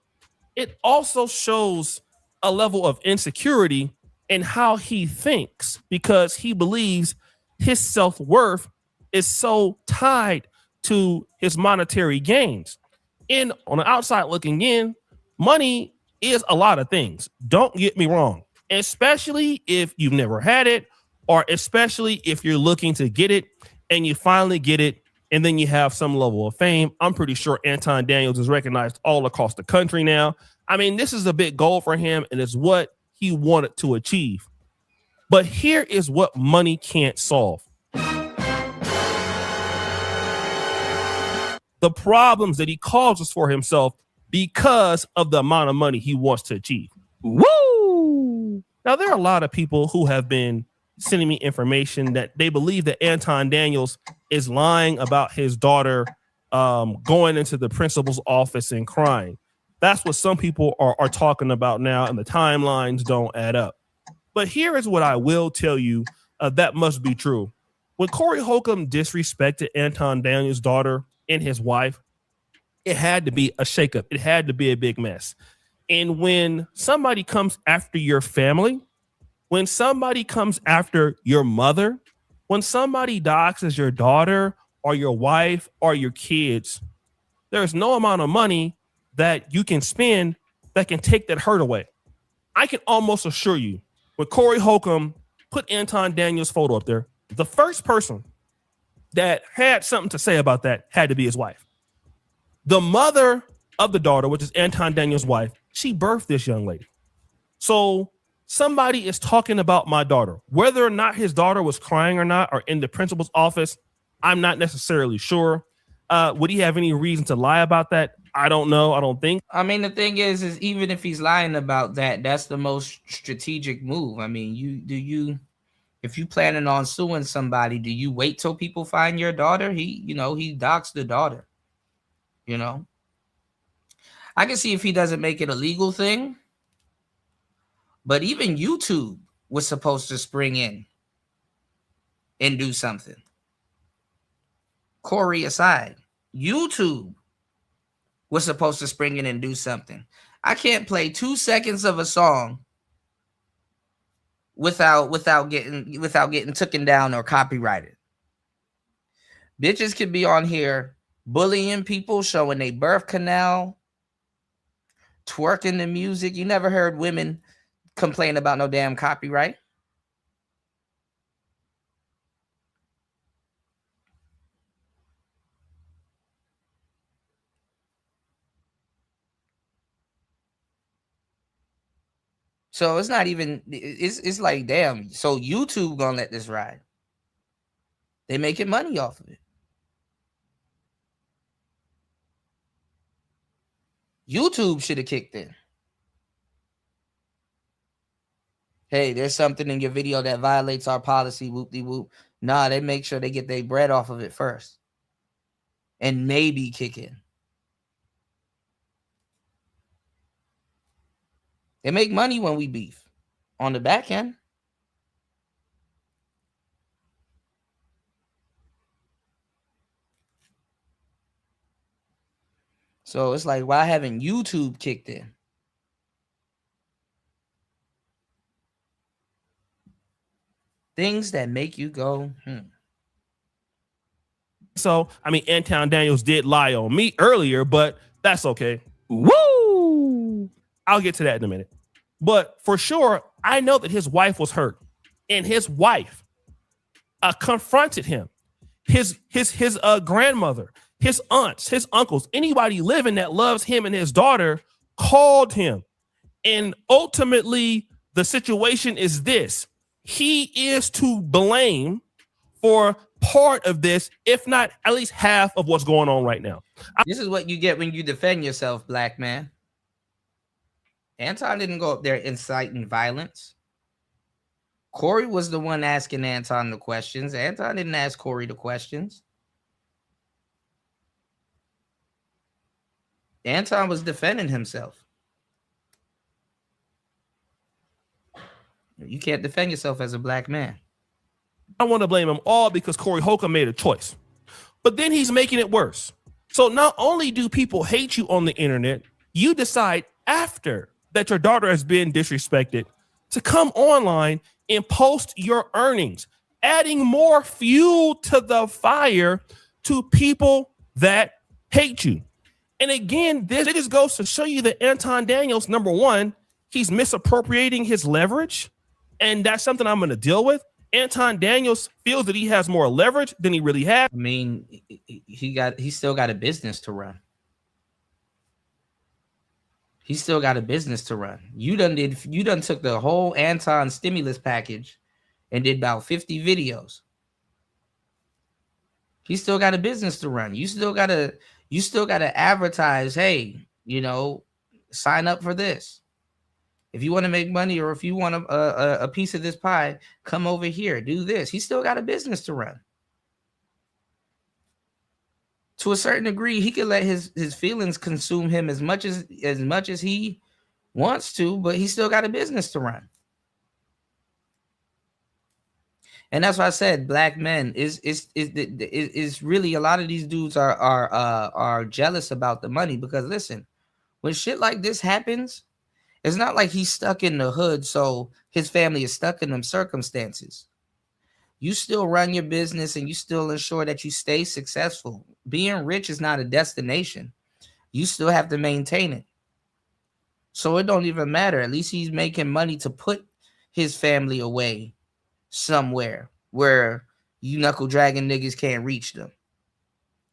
it also shows a level of insecurity in how he thinks because he believes his self-worth is so tied to his monetary gains. And on the outside looking in, money is a lot of things. Don't get me wrong. especially if you've never had it, or especially if you're looking to get it and you finally get it, and then you have some level of fame. I'm pretty sure Anton Daniels is recognized all across the country now. I mean, this is a big goal for him, and it's what he wanted to achieve. But here is what money can't solve. The problems that he causes for himself because of the amount of money he wants to achieve. Woo! Now, there are a lot of people who have been sending me information that they believe that Anton Daniels is lying about his daughter going into the principal's office and crying. That's what some people are talking about now, and the timelines don't add up. But here is what I will tell you that must be true. When Corey Holcomb disrespected Anton Daniels' daughter and his wife, it had to be a shakeup. It had to be a big mess. And when somebody comes after your family, when somebody comes after your mother, when somebody doxes your daughter or your wife or your kids, there's no amount of money that you can spend that can take that hurt away. I can almost assure you, when Corey Holcomb put Anton Daniels' photo up there, the first person that had something to say about that had to be his wife. The mother of the daughter, which is Anton Daniels' wife, she birthed this young lady. So somebody is talking about my daughter. Whether or not his daughter was crying or not, or in the principal's office, I'm not necessarily sure. Would he have any reason to lie about that? I don't know. I don't think.
I mean, the thing is even if he's lying about that, that's the most strategic move. I mean, if you planning on suing somebody, do you wait till people find your daughter? He doxed the daughter. I can see if he doesn't make it a legal thing, but even YouTube was supposed to spring in and do something. Corey aside, YouTube was supposed to spring in and do something. I can't play 2 seconds of a song without getting taken down or copyrighted. Bitches could be on here bullying people, showing their birth canal, twerking the music. You never heard women complain about no damn copyright. So it's not even, it's like, damn, so YouTube gonna let this ride. They making money off of it. YouTube should have kicked in. Hey, there's something in your video that violates our policy, whoop-de-whoop. Nah, they make sure they get their bread off of it first. And maybe kick in. They make money when we beef on the back end. So it's like, why haven't YouTube kicked in? Things that make you go,
So, I mean, Anton Daniels did lie on me earlier, but that's okay. Woo! I'll get to that in a minute. But for sure, I know that his wife was hurt, and his wife confronted him. His grandmother, his aunts, his uncles, anybody living that loves him and his daughter called him. And ultimately, the situation is this. He is to blame for part of this, if not at least half of what's going on right now.
This is what you get when you defend yourself, black man. Anton didn't go up there inciting violence. Corey was the one asking Anton the questions. Anton didn't ask Corey the questions. Anton was defending himself. You can't defend yourself as a black man.
I want to blame them all because Corey Holcomb made a choice. But then he's making it worse. So not only do people hate you on the internet, you decide after that your daughter has been disrespected to come online and post your earnings, adding more fuel to the fire to people that hate you. And again, this just goes to show you that Anton Daniels, number one, he's misappropriating his leverage, and that's something I'm going to deal with. Anton Daniels feels that he has more leverage than he really has.
I mean, he still got a business to run. He still got a business to run. You done took the whole Anton stimulus package and did about 50 videos. He still got a business to run. You still gotta advertise, hey, you know, sign up for this. If you want to make money, or if you want a piece of this pie, come over here, do this. He still got a business to run. To a certain degree, he can let his feelings consume him as much as he wants to, but he still got a business to run. And that's why I said black men is really, a lot of these dudes are jealous about the money, because listen, when shit like this happens, it's not like he's stuck in the hood, so his family is stuck in them circumstances. You still run your business and you still ensure that you stay successful. Being rich is not a destination. You still have to maintain it. So it don't even matter. At least he's making money to put his family away somewhere where you knuckle dragging niggas can't reach them.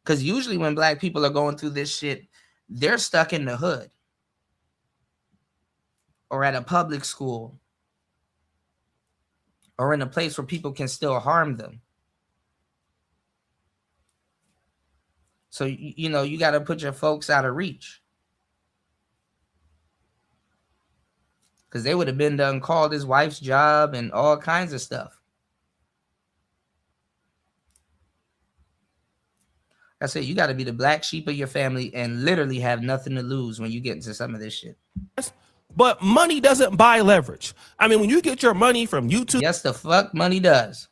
Because usually when black people are going through this shit, they're stuck in the hood or at a public school or in a place where people can still harm them. So, you know, you got to put your folks out of reach. Because they would have been done called his wife's job and all kinds of stuff. I said, you got to be the black sheep of your family and literally have nothing to lose when you get into some of this shit.
But money doesn't buy leverage. I mean, when you get your money from YouTube.
Yes, the fuck money does.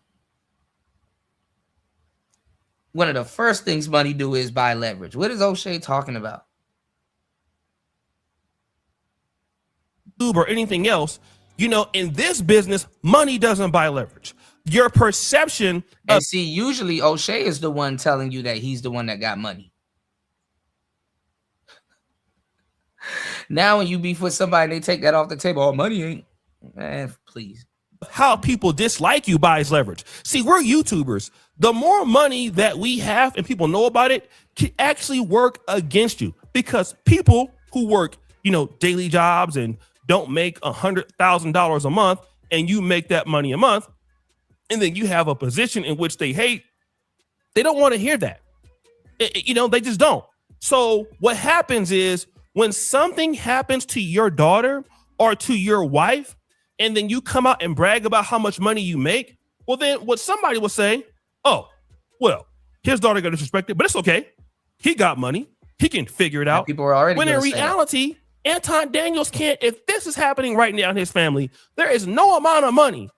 One of the first things money do is buy leverage. What is O'Shea talking about?
Or anything else, you know, in this business, money doesn't buy leverage. Your perception
and see, usually O'Shea is the one telling you that he's the one that got money. Now when you beef with somebody, they take that off the table. Oh, money ain't. Man, please.
How people dislike you buys leverage. See, we're YouTubers. The more money that we have and people know about it can actually work against you, because people who work, you know, daily jobs and don't make $100,000 a month, and you make that money a month, and then you have a position in which they hate, they don't want to hear that. You know, they just don't. So what happens is when something happens to your daughter or to your wife, and then you come out and brag about how much money you make, well, then what somebody will say, oh, well, his daughter got disrespected, but it's okay. He got money. He can figure it out.
People are already
when in reality, Anton Daniels can't. If this is happening right now in his family, there is no amount of money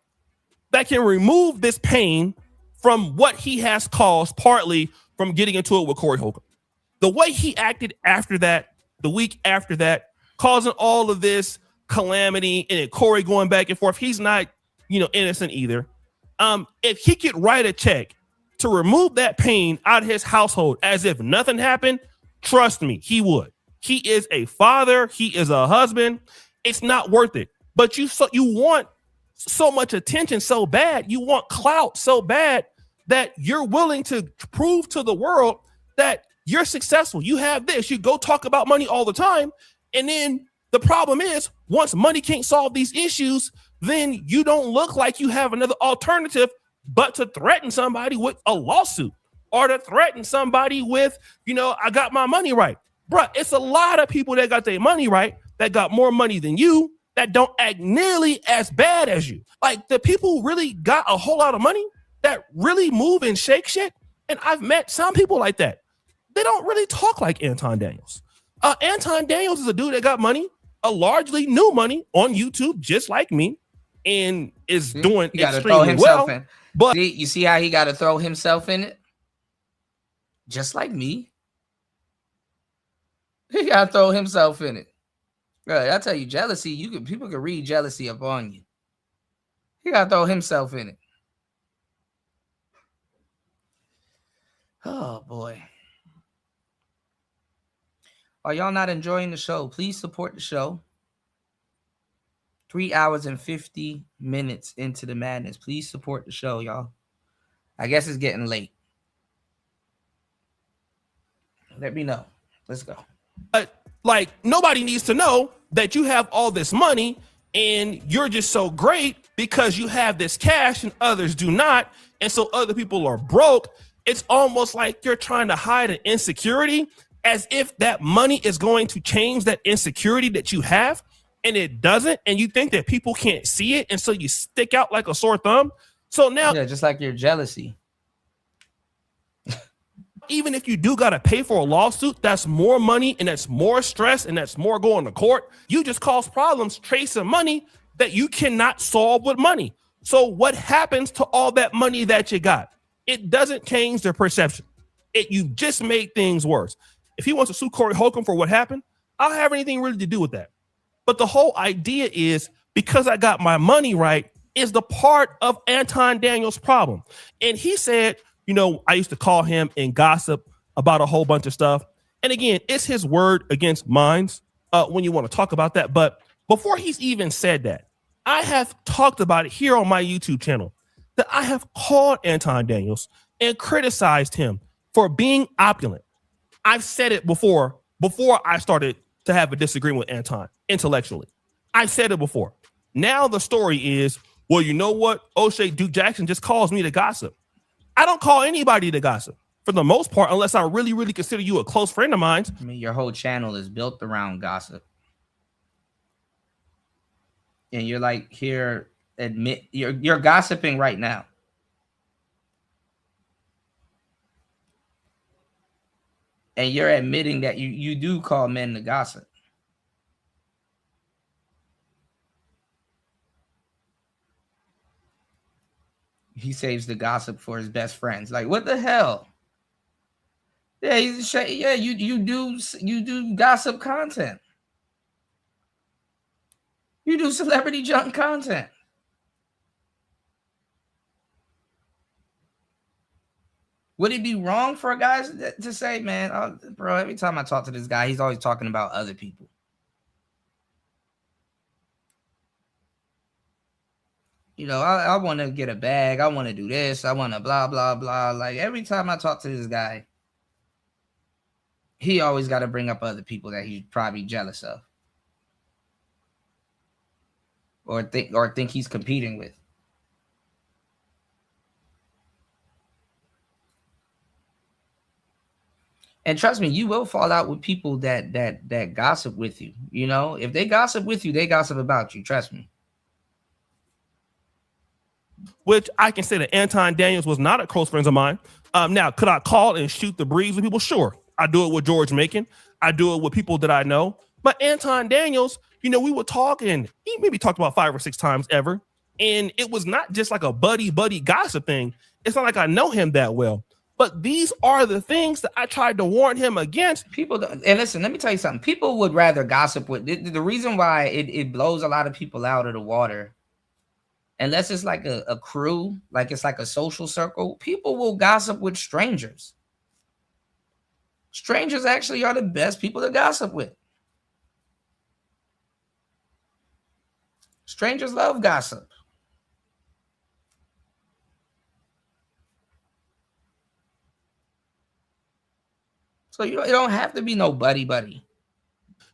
that can remove this pain from what he has caused, partly from getting into it with Corey Holcomb. The way he acted after that, the week after that, causing all of this calamity, and then Corey going back and forth, he's not, you know, innocent either. If he could write a check to remove that pain out of his household as if nothing happened, trust me, he would. He is a father. He is a husband. It's not worth it. But you want so much attention so bad. You want clout so bad that you're willing to prove to the world that you're successful. You have this. You go talk about money all the time. And then the problem is, once money can't solve these issues, then you don't look like you have another alternative but to threaten somebody with a lawsuit or to threaten somebody with, you know, I got my money right. Bruh, it's a lot of people that got their money right, that got more money than you, that don't act nearly as bad as you. Like the people who really got a whole lot of money, that really move and shake shit. And I've met some people like that. They don't really talk like Anton Daniels. Anton Daniels is a dude that got money, a largely new money on YouTube, just like me, and is doing extremely well.
In. But you see how he got to throw himself in it? Just like me. He got to throw himself in it. Right, I tell you, jealousy, people can read jealousy upon you. He got to throw himself in it. Oh, boy. Are y'all not enjoying the show? Please support the show. 3 hours and 50 minutes into the madness. Please support the show, y'all. I guess it's getting late. Let me know. Let's go.
Like, nobody needs to know that you have all this money and you're just so great because you have this cash and others do not. And so other people are broke. It's almost like you're trying to hide an insecurity as if that money is going to change that insecurity that you have. And it doesn't. And you think that people can't see it. And so you stick out like a sore thumb. So now,
yeah, just like your jealousy.
Even if you do got to pay for a lawsuit, that's more money and that's more stress and that's more going to court. You just cause problems chasing money that you cannot solve with money. So what happens to all that money that you got? It doesn't change their perception. You just made things worse. If he wants to sue Corey Holcomb for what happened, I don't have anything really to do with that. But the whole idea is because I got my money right is the part of Anton Daniels' problem. And he said, you know, I used to call him and gossip about a whole bunch of stuff. And again, it's his word against mine when you want to talk about that. But before he's even said that, I have talked about it here on my YouTube channel that I have called Anton Daniels and criticized him for being opulent. I've said it before I started to have a disagreement with Anton intellectually. I've said it before. Now the story is, well, you know what? O'Shea Duke Jackson just calls me to gossip. I don't call anybody to gossip for the most part, unless I really, really consider you a close friend of mine.
I mean, your whole channel is built around gossip. And you're like, here, admit you're gossiping right now. And you're admitting that you do call men to gossip. He saves the gossip for his best friends. Like, what the hell? Yeah, you do gossip content. You do celebrity junk content. Would it be wrong for a guy to say, man, bro, every time I talk to this guy, he's always talking about other people. You know, I want to get a bag. I want to do this. I want to blah, blah, blah. Like, every time I talk to this guy, he always got to bring up other people that he's probably jealous of. Or think he's competing with. And trust me, you will fall out with people that gossip with you. You know, if they gossip with you, they gossip about you. Trust me.
Which I can say that Anton Daniels was not a close friend of mine. Now, could I call and shoot the breeze with people? Sure. I do it with George Macon. I do it with people that I know. But Anton Daniels, you know, we were talking. He maybe talked about 5 or 6 times ever. And it was not just like a buddy gossip thing. It's not like I know him that well. But these are the things that I tried to warn him against.
People, and listen, let me tell you something. People would rather gossip with. The reason why it blows a lot of people out of the water, unless it's like a crew, like it's like a social circle, people will gossip with strangers. Strangers actually are the best people to gossip with. Strangers love gossip. So you don't have to be no buddy.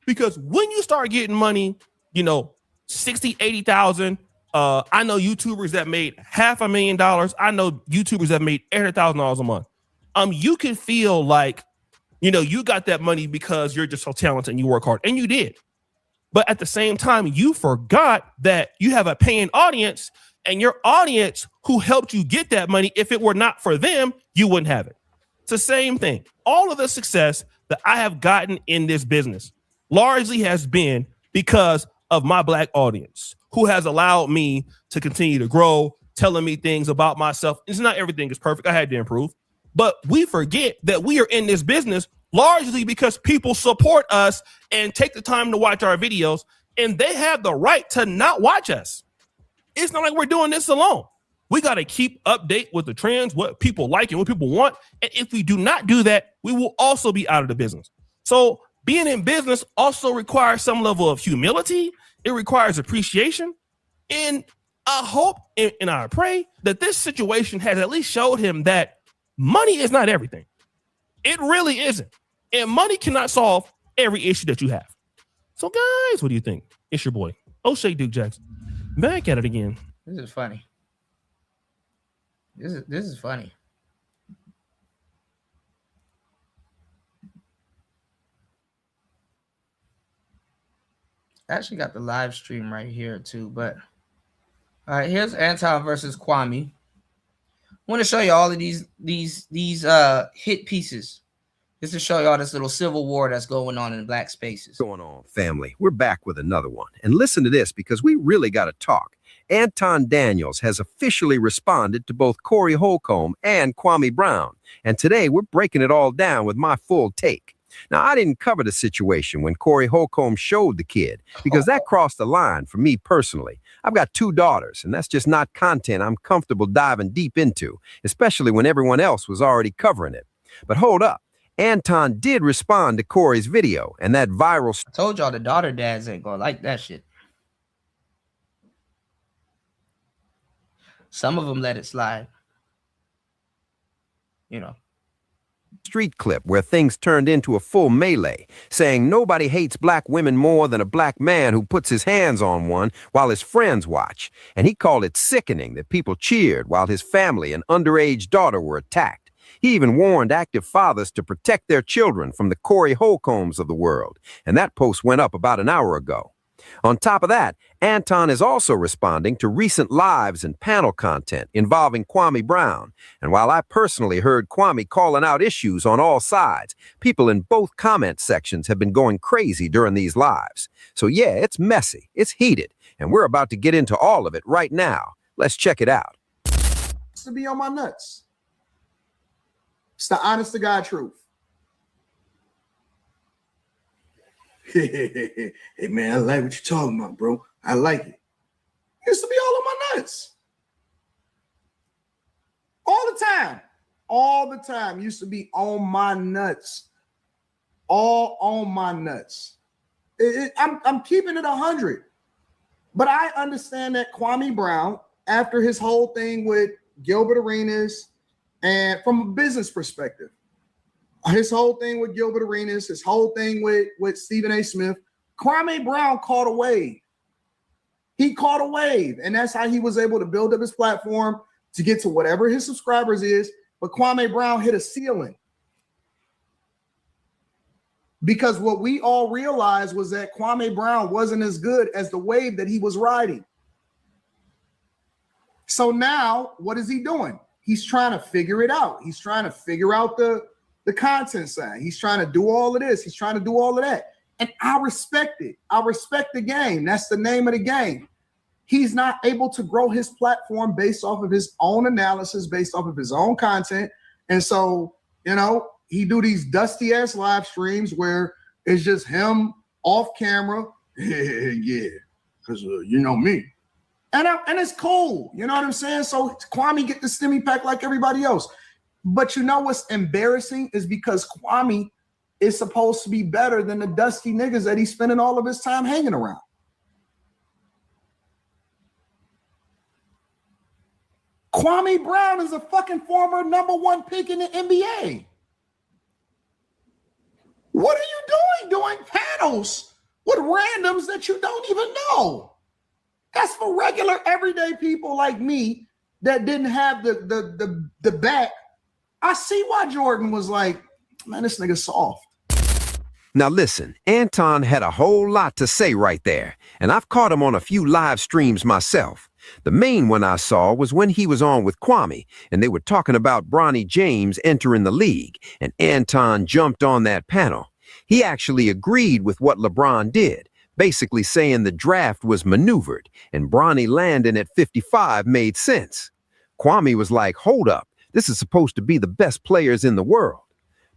Because when you start getting money, you know, 60, 80,000. I know YouTubers that made $500,000. I know YouTubers that made $800,000 a month. You can feel like, you know, you got that money because you're just so talented and you work hard, and you did. But at the same time, you forgot that you have a paying audience, and your audience who helped you get that money, if it were not for them, you wouldn't have it. It's the same thing. All of the success that I have gotten in this business largely has been because of my Black audience, who has allowed me to continue to grow, telling me things about myself. It's not everything is perfect. I had to improve. But we forget that we are in this business largely because people support us and take the time to watch our videos, and they have the right to not watch us. It's not like we're doing this alone. We got to keep update with the trends, what people like and what people want. And if we do not do that, we will also be out of the business. So being in business also requires some level of humility It requires appreciation. And I hope and I pray that this situation has at least showed him that money is not everything. It really isn't. And money cannot solve every issue that you have. So guys, what do you think? It's your boy, O'Shea Duke Jackson. Back at it again.
This is funny. This is funny. I actually got the live stream right here too, but all right, here's Anton versus Kwame. I want to show you all of these hit pieces. Just to show y'all this little civil war that's going on in black spaces.
Going on, family. We're back with another one. And listen to this, because we really got to talk. Anton Daniels has officially responded to both Corey Holcomb and Kwame Brown. And today we're breaking it all down with my full take. Now, I didn't cover the situation when Corey Holcomb showed the kid, because that crossed the line for me personally. I've got 2 daughters, and that's just not content I'm comfortable diving deep into, especially when everyone else was already covering it. But hold up. Anton did respond to Corey's video, and that viral...
I told y'all the daughter dads ain't gonna like that shit. Some of them let it slide. You know.
Street clip where things turned into a full melee, saying nobody hates black women more than a black man who puts his hands on one while his friends watch. And he called it sickening that people cheered while his family and underage daughter were attacked. He even warned active fathers to protect their children from the Corey Holcombs of the world, and that post went up about an hour ago. On top of that, Anton is also responding to recent lives and panel content involving Kwame Brown. And while I personally heard Kwame calling out issues on all sides, people in both comment sections have been going crazy during these lives. So yeah, it's messy, it's heated, and we're about to get into all of it right now. Let's check it out.
To be on my nuts. It's the honest to God truth. Hey man, I like what you're talking about, bro. I like it. Used to be all on my nuts. All the time. All the time. Used to be on my nuts. All on my nuts. I'm keeping it 100. But I understand that Kwame Brown, after his whole thing with Gilbert Arenas, and from a business perspective, his whole thing with Gilbert Arenas, his whole thing with Stephen A. Smith, Kwame Brown caught a wave. He caught a wave, and that's how he was able to build up his platform to get to whatever his subscribers is. But Kwame Brown hit a ceiling. Because what we all realized was that Kwame Brown wasn't as good as the wave that he was riding. So now, what is he doing? He's trying to figure it out. He's trying to figure out the content side. He's trying to do all of this. He's trying to do all of that. And I respect it. I respect the game. That's the name of the game. He's not able to grow his platform based off of his own analysis, based off of his own content. And so, you know, he do these dusty ass live streams where it's just him off camera. Yeah, because you know me. And it's cool. You know what I'm saying? So Kwame get the stimmy pack like everybody else. But you know what's embarrassing is because Kwame is supposed to be better than the dusty niggas that he's spending all of his time hanging around. Kwame Brown is a fucking former #1 pick in the NBA. What are you doing panels with randoms that you don't even know? That's for regular, everyday people like me that didn't have the back. I see why Jordan was like, man, this nigga's soft.
Now listen, Anton had a whole lot to say right there, and I've caught him on a few live streams myself. The main one I saw was when he was on with Kwame, and they were talking about Bronny James entering the league, and Anton jumped on that panel. He actually agreed with what LeBron did, basically saying the draft was maneuvered and Bronny landing at 55 made sense. Kwame was like, hold up, this is supposed to be the best players in the world.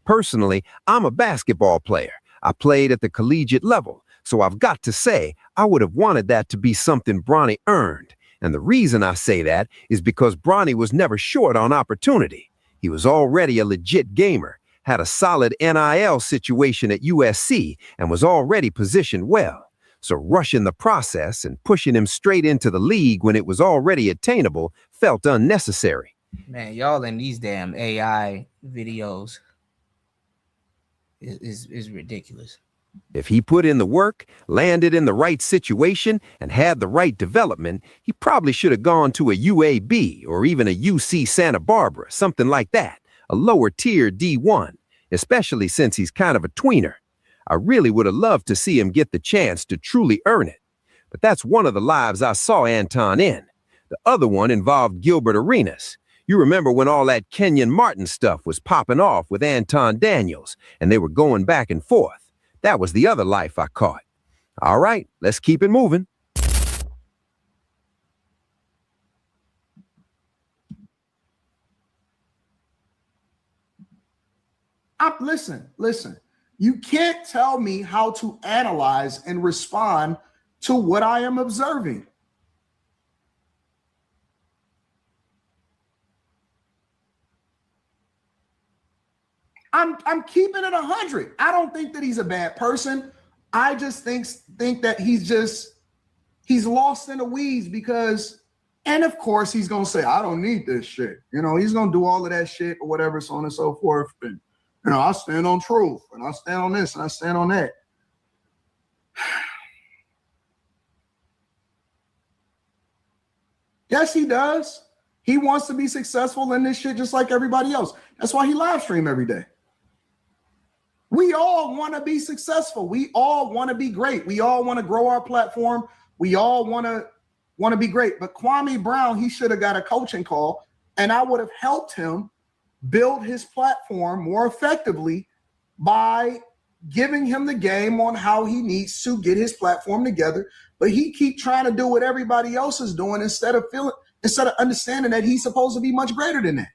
Personally, I'm a basketball player. I played at the collegiate level, so I've got to say I would have wanted that to be something Bronny earned. And the reason I say that is because Bronny was never short on opportunity. He was already a legit gamer, had a solid NIL situation at USC, and was already positioned well. So rushing the process and pushing him straight into the league when it was already attainable felt unnecessary.
Man, y'all in these damn AI videos is ridiculous.
If he put in the work, landed in the right situation, and had the right development, he probably should have gone to a UAB or even a UC Santa Barbara, something like that, a lower tier D1, especially since he's kind of a tweener. I really would have loved to see him get the chance to truly earn it. But that's one of the lives I saw Anton in. The other one involved Gilbert Arenas. You remember when all that Kenyon Martin stuff was popping off with Anton Daniels, and they were going back and forth. That was the other life I caught. All right, let's keep it moving.
Listen. You can't tell me how to analyze and respond to what I am observing. I'm keeping it 100. I don't think that he's a bad person. I just think that he's lost in the weeds because, and of course he's gonna say, I don't need this shit. You know, he's gonna do all of that shit or whatever, so on and so forth. And you know, I stand on truth and I stand on this and I stand on that. Yes, he does. He wants to be successful in this shit just like everybody else. That's why he live stream every day. We all want to be successful. We all want to be great. We all want to grow our platform. We all want to be great. But Kwame Brown, he should have got a coaching call, and I would have helped him build his platform more effectively by giving him the game on how he needs to get his platform together. But he keep trying to do what everybody else is doing instead of understanding that he's supposed to be much greater than that.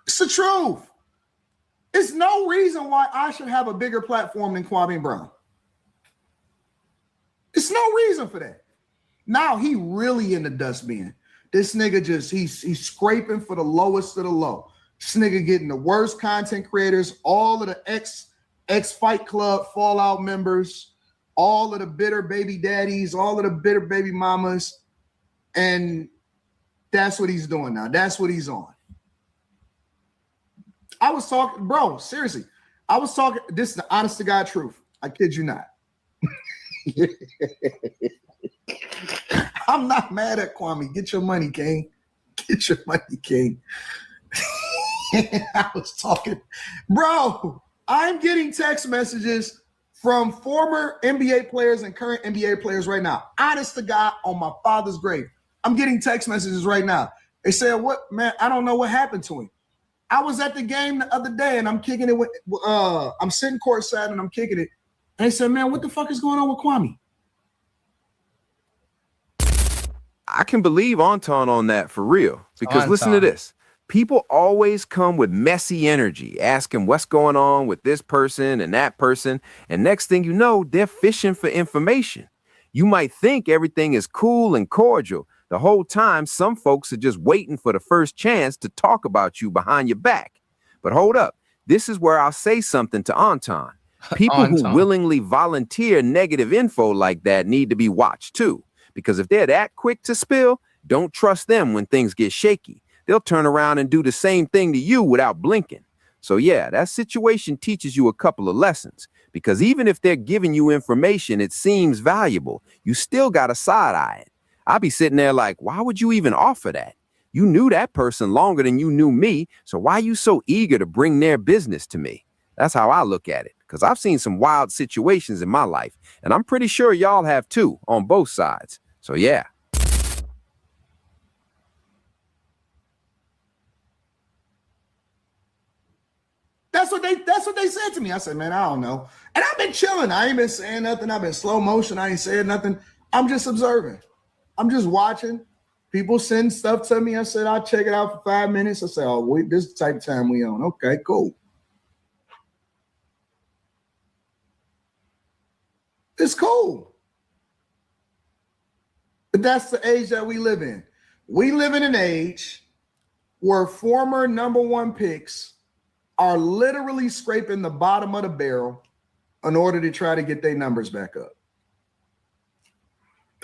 It's the truth. There's no reason why I should have a bigger platform than Kwame Brown. There's no reason for that. Now he really in the dustbin. This nigga he's scraping for the lowest of the low. This nigga getting the worst content creators, all of the ex Fight Club Fallout members, all of the bitter baby daddies, all of the bitter baby mamas. And that's what he's doing now. That's what he's on. I was talking, bro, seriously. I was talking, this is the honest to God truth. I kid you not. I'm not mad at Kwame. Get your money, King. Get your money, King. I was talking, bro, I'm getting text messages from former NBA players and current NBA players right now. Honest to God, on my father's grave. I'm getting text messages right now. They said, what, man, I don't know what happened to him. I was at the game the other day and I'm kicking it with, I'm sitting courtside and I'm kicking it. And they said, man, what the fuck is going on with Kwame?
I can believe Anton on that for real. Because listen to this. People always come with messy energy, asking what's going on with this person and that person. And next thing you know, they're fishing for information. You might think everything is cool and cordial. The whole time, some folks are just waiting for the first chance to talk about you behind your back. But hold up. This is where I'll say something to Anton. People who willingly volunteer negative info like that need to be watched too. Because if they're that quick to spill, don't trust them when things get shaky. They'll turn around and do the same thing to you without blinking. So yeah, that situation teaches you a couple of lessons. Because even if they're giving you information it seems valuable, you still got to side-eye it. I'll be sitting there like, why would you even offer that? You knew that person longer than you knew me, so why are you so eager to bring their business to me? That's how I look at it, because I've seen some wild situations in my life, and I'm pretty sure y'all have too, on both sides. So yeah.
That's what they said to me. I said, man, I don't know. And I've been chilling. I ain't been saying nothing. I've been slow motion. I ain't saying nothing. I'm just observing. I'm just watching. People send stuff to me. I said, I'll check it out for 5 minutes. I said, oh, wait, this is the type of time we on. Okay, cool. It's cool. But that's the age that we live in. We live in an age where former #1 picks
are literally scraping the bottom of the barrel in order to try to get their numbers back up.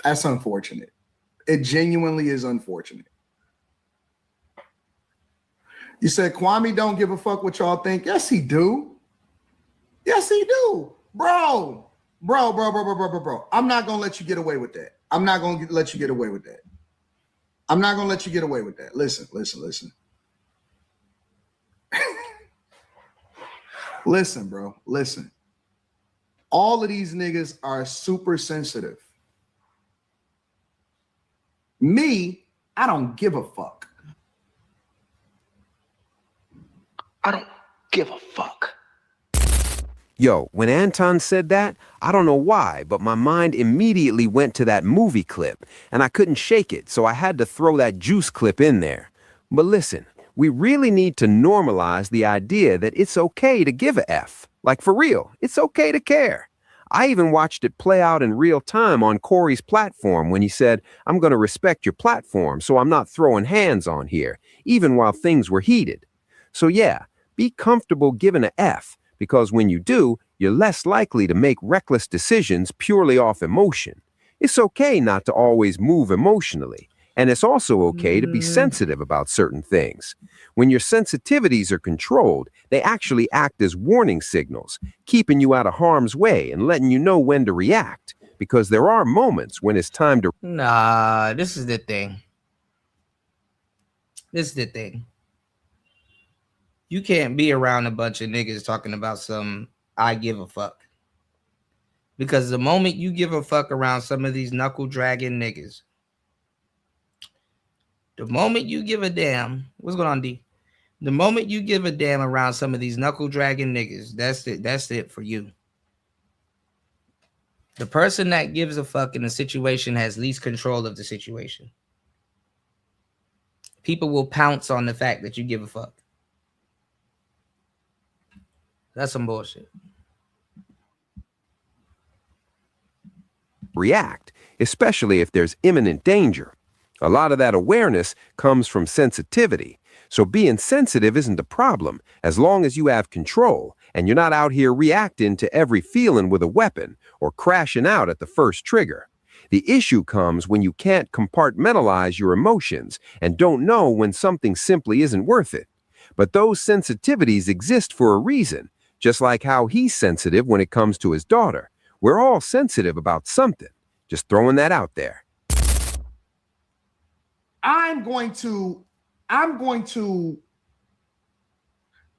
That's unfortunate. It genuinely is unfortunate. You said Kwame don't give a fuck what y'all think. Yes, he do. Yes, he do. Bro. I'm not going to let you get away with that. I'm not going to let you get away with that. I'm not going to let you get away with that. Listen. Listen, bro. Listen. All of these niggas are super sensitive. Me, I don't give a fuck.
I don't give a fuck. Yo, when Anton said that, I don't know why, but my mind immediately went to that movie clip, and I couldn't shake it, so I had to throw that juice clip in there. But listen, we really need to normalize the idea that it's okay to give a F. Like, for real, it's okay to care. I even watched it play out in real time on Corey's platform when he said, "I'm going to respect your platform, so I'm not throwing hands on here," even while things were heated. So yeah, be comfortable giving a F, because when you do, you're less likely to make reckless decisions purely off emotion. It's okay not to always move emotionally, and it's also okay to be sensitive about certain things. When your sensitivities are controlled, they actually act as warning signals, keeping you out of harm's way and letting you know when to react, because there are moments when it's time to...
Nah, this is the thing. You can't be around a bunch of niggas talking about some I give a fuck. Because the moment you give a fuck around some of these knuckle dragging niggas, the moment you give a damn, what's going on, D? The moment you give a damn around some of these knuckle dragging niggas, that's it for you. The person that gives a fuck in a situation has least control of the situation. People will pounce on the fact that you give a fuck. That's some bullshit.
React, especially if there's imminent danger. A lot of that awareness comes from sensitivity. So being sensitive isn't a problem as long as you have control and you're not out here reacting to every feeling with a weapon or crashing out at the first trigger. The issue comes when you can't compartmentalize your emotions and don't know when something simply isn't worth it. But those sensitivities exist for a reason, just like how he's sensitive when it comes to his daughter. We're all sensitive about something. Just throwing that out there.
I'm going to,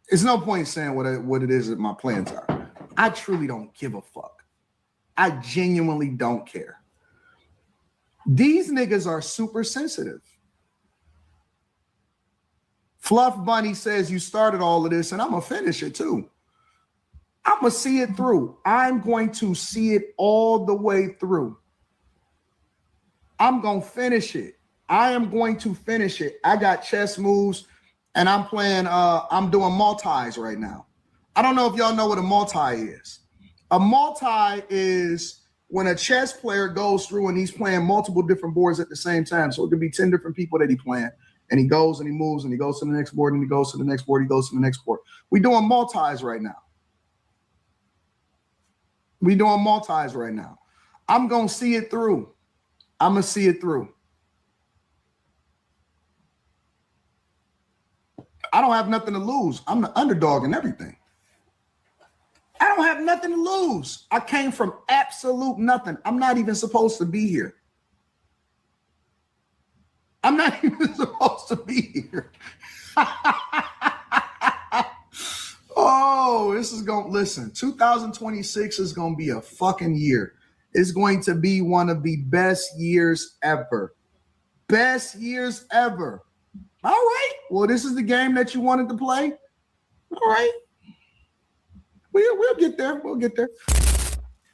it's no point in saying what it is that my plans are. I truly don't give a fuck. I genuinely don't care. These niggas are super sensitive. Fluff Bunny says you started all of this and I'm gonna finish it too. I'm gonna see it through. I'm going to see it all the way through. I'm gonna finish it. I am going to finish it. I got chess moves and I'm playing, I'm doing multis right now. I don't know if y'all know what a multi is. A multi is when a chess player goes through and he's playing multiple different boards at the same time. So it could be 10 different people that he playing. And he goes and he moves and he goes to the next board and he goes to the next board, he goes to the next board. We're doing multis right now. I'm going to see it through. I'm going to see it through. I don't have nothing to lose. I'm the underdog in everything. I don't have nothing to lose. I came from absolute nothing. I'm not even supposed to be here. I'm not even supposed to be here. Oh, this is going to, listen, 2026 is going to be a fucking year. It's going to be one of the best years ever. Best years ever. All right. Well, this is the game that you wanted to play. All right. We'll get there. We'll get there.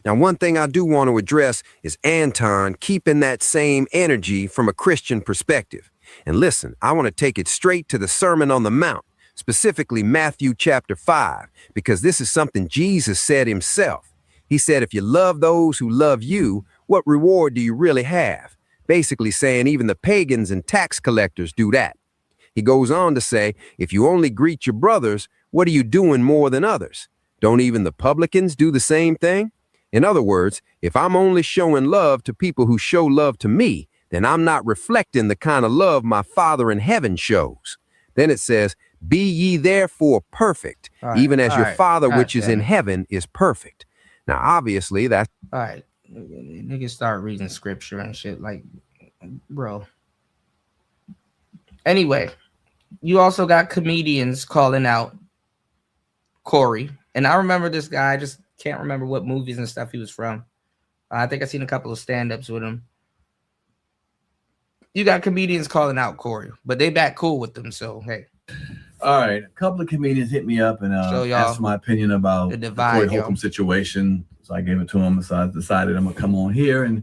Now, one thing I do want to address is Anton keeping that same energy from a Christian perspective. And listen, I want to take it straight to the Sermon on the Mount, specifically Matthew chapter 5, because this is something Jesus said himself. He said, if you love those who love you, what reward do you really have? Basically saying even the pagans and tax collectors do that. He goes on to say, if you only greet your brothers, What are you doing more than others? Don't even the publicans do the same thing? In other words, if I'm only showing love to people who show love to me, then I'm not reflecting the kind of love my Father in heaven shows. Then it says, be ye therefore perfect, even as your Father which is in heaven is perfect. Now, obviously, that's...
All right. Niggas start reading scripture and shit. Like, bro. Anyway, you also got comedians calling out Corey. And I remember this guy. I just can't remember what movies and stuff he was from. I think I've seen a couple of stand-ups with him. You got comedians calling out Corey, but they back cool with them, so hey.
All right, a couple of comedians hit me up and asked my opinion about the Corey Holcomb situation. So I gave it to him, so I decided I'm gonna come on here and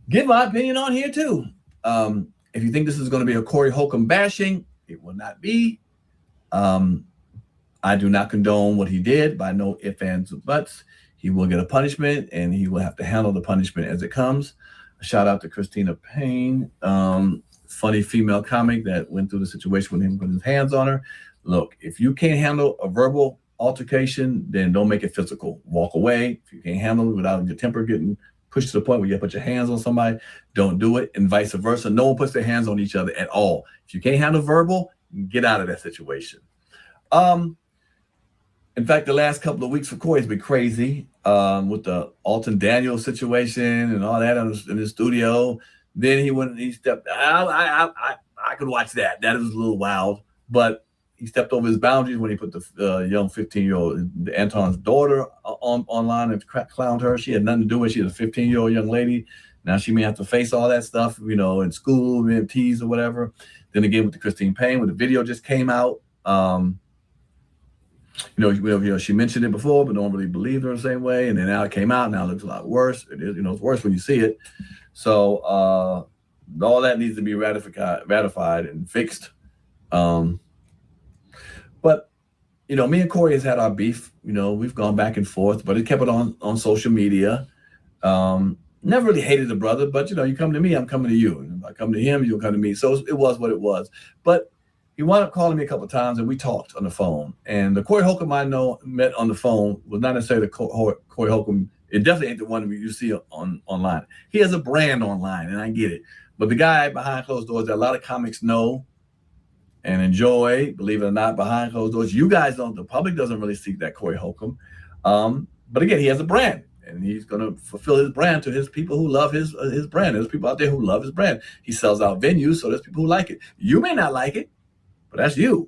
give my opinion on here too. If you think this is gonna be a Corey Holcomb bashing, it will not be. I do not condone what he did by no ifs, ands, or buts. He will get a punishment and he will have to handle the punishment as it comes. A shout out to Christina Payne, funny female comic that went through the situation with him putting his hands on her. Look, if you can't handle a verbal altercation, then don't make it physical. Walk away. If you can't handle it without your temper getting pushed to the point where you have to put your hands on somebody, don't do it, and vice versa. No one puts their hands on each other at all. If you can't handle verbal, get out of that situation. In fact, the last couple of weeks for Corey has been crazy with the Anton Daniel situation and all that in the studio. Then he stepped. I could watch that. That was a little wild, but he stepped over his boundaries when he put the young 15-year-old Anton's daughter online and clowned her. She had nothing to do with it. She was a 15-year-old young lady. Now she may have to face all that stuff, you know, in school, being teased or whatever. Then again with the Christine Payne, when the video just came out. You know, she mentioned it before, but no one really believed her the same way. And then now it came out. Now it looks a lot worse. It is, you know, it's worse when you see it. So all that needs to be ratified and fixed. But you know, me and Corey has had our beef. You know, we've gone back and forth, but it kept it on social media. Never really hated the brother, but you know, you come to me, I'm coming to you. And if I come to him, you'll come to me. So it was what it was. But he wound up calling me a couple of times, and we talked on the phone. And the Corey Holcomb I met on the phone was not necessarily the Corey Holcomb. It definitely ain't the one you see online. He has a brand online, and I get it. But the guy behind closed doors that a lot of comics know and enjoy, believe it or not, behind closed doors. You guys don't. The public doesn't really see that Corey Holcomb. But again, he has a brand, and he's going to fulfill his brand to his people who love his brand. There's people out there who love his brand. He sells out venues, so there's people who like it. You may not like it, but that's you.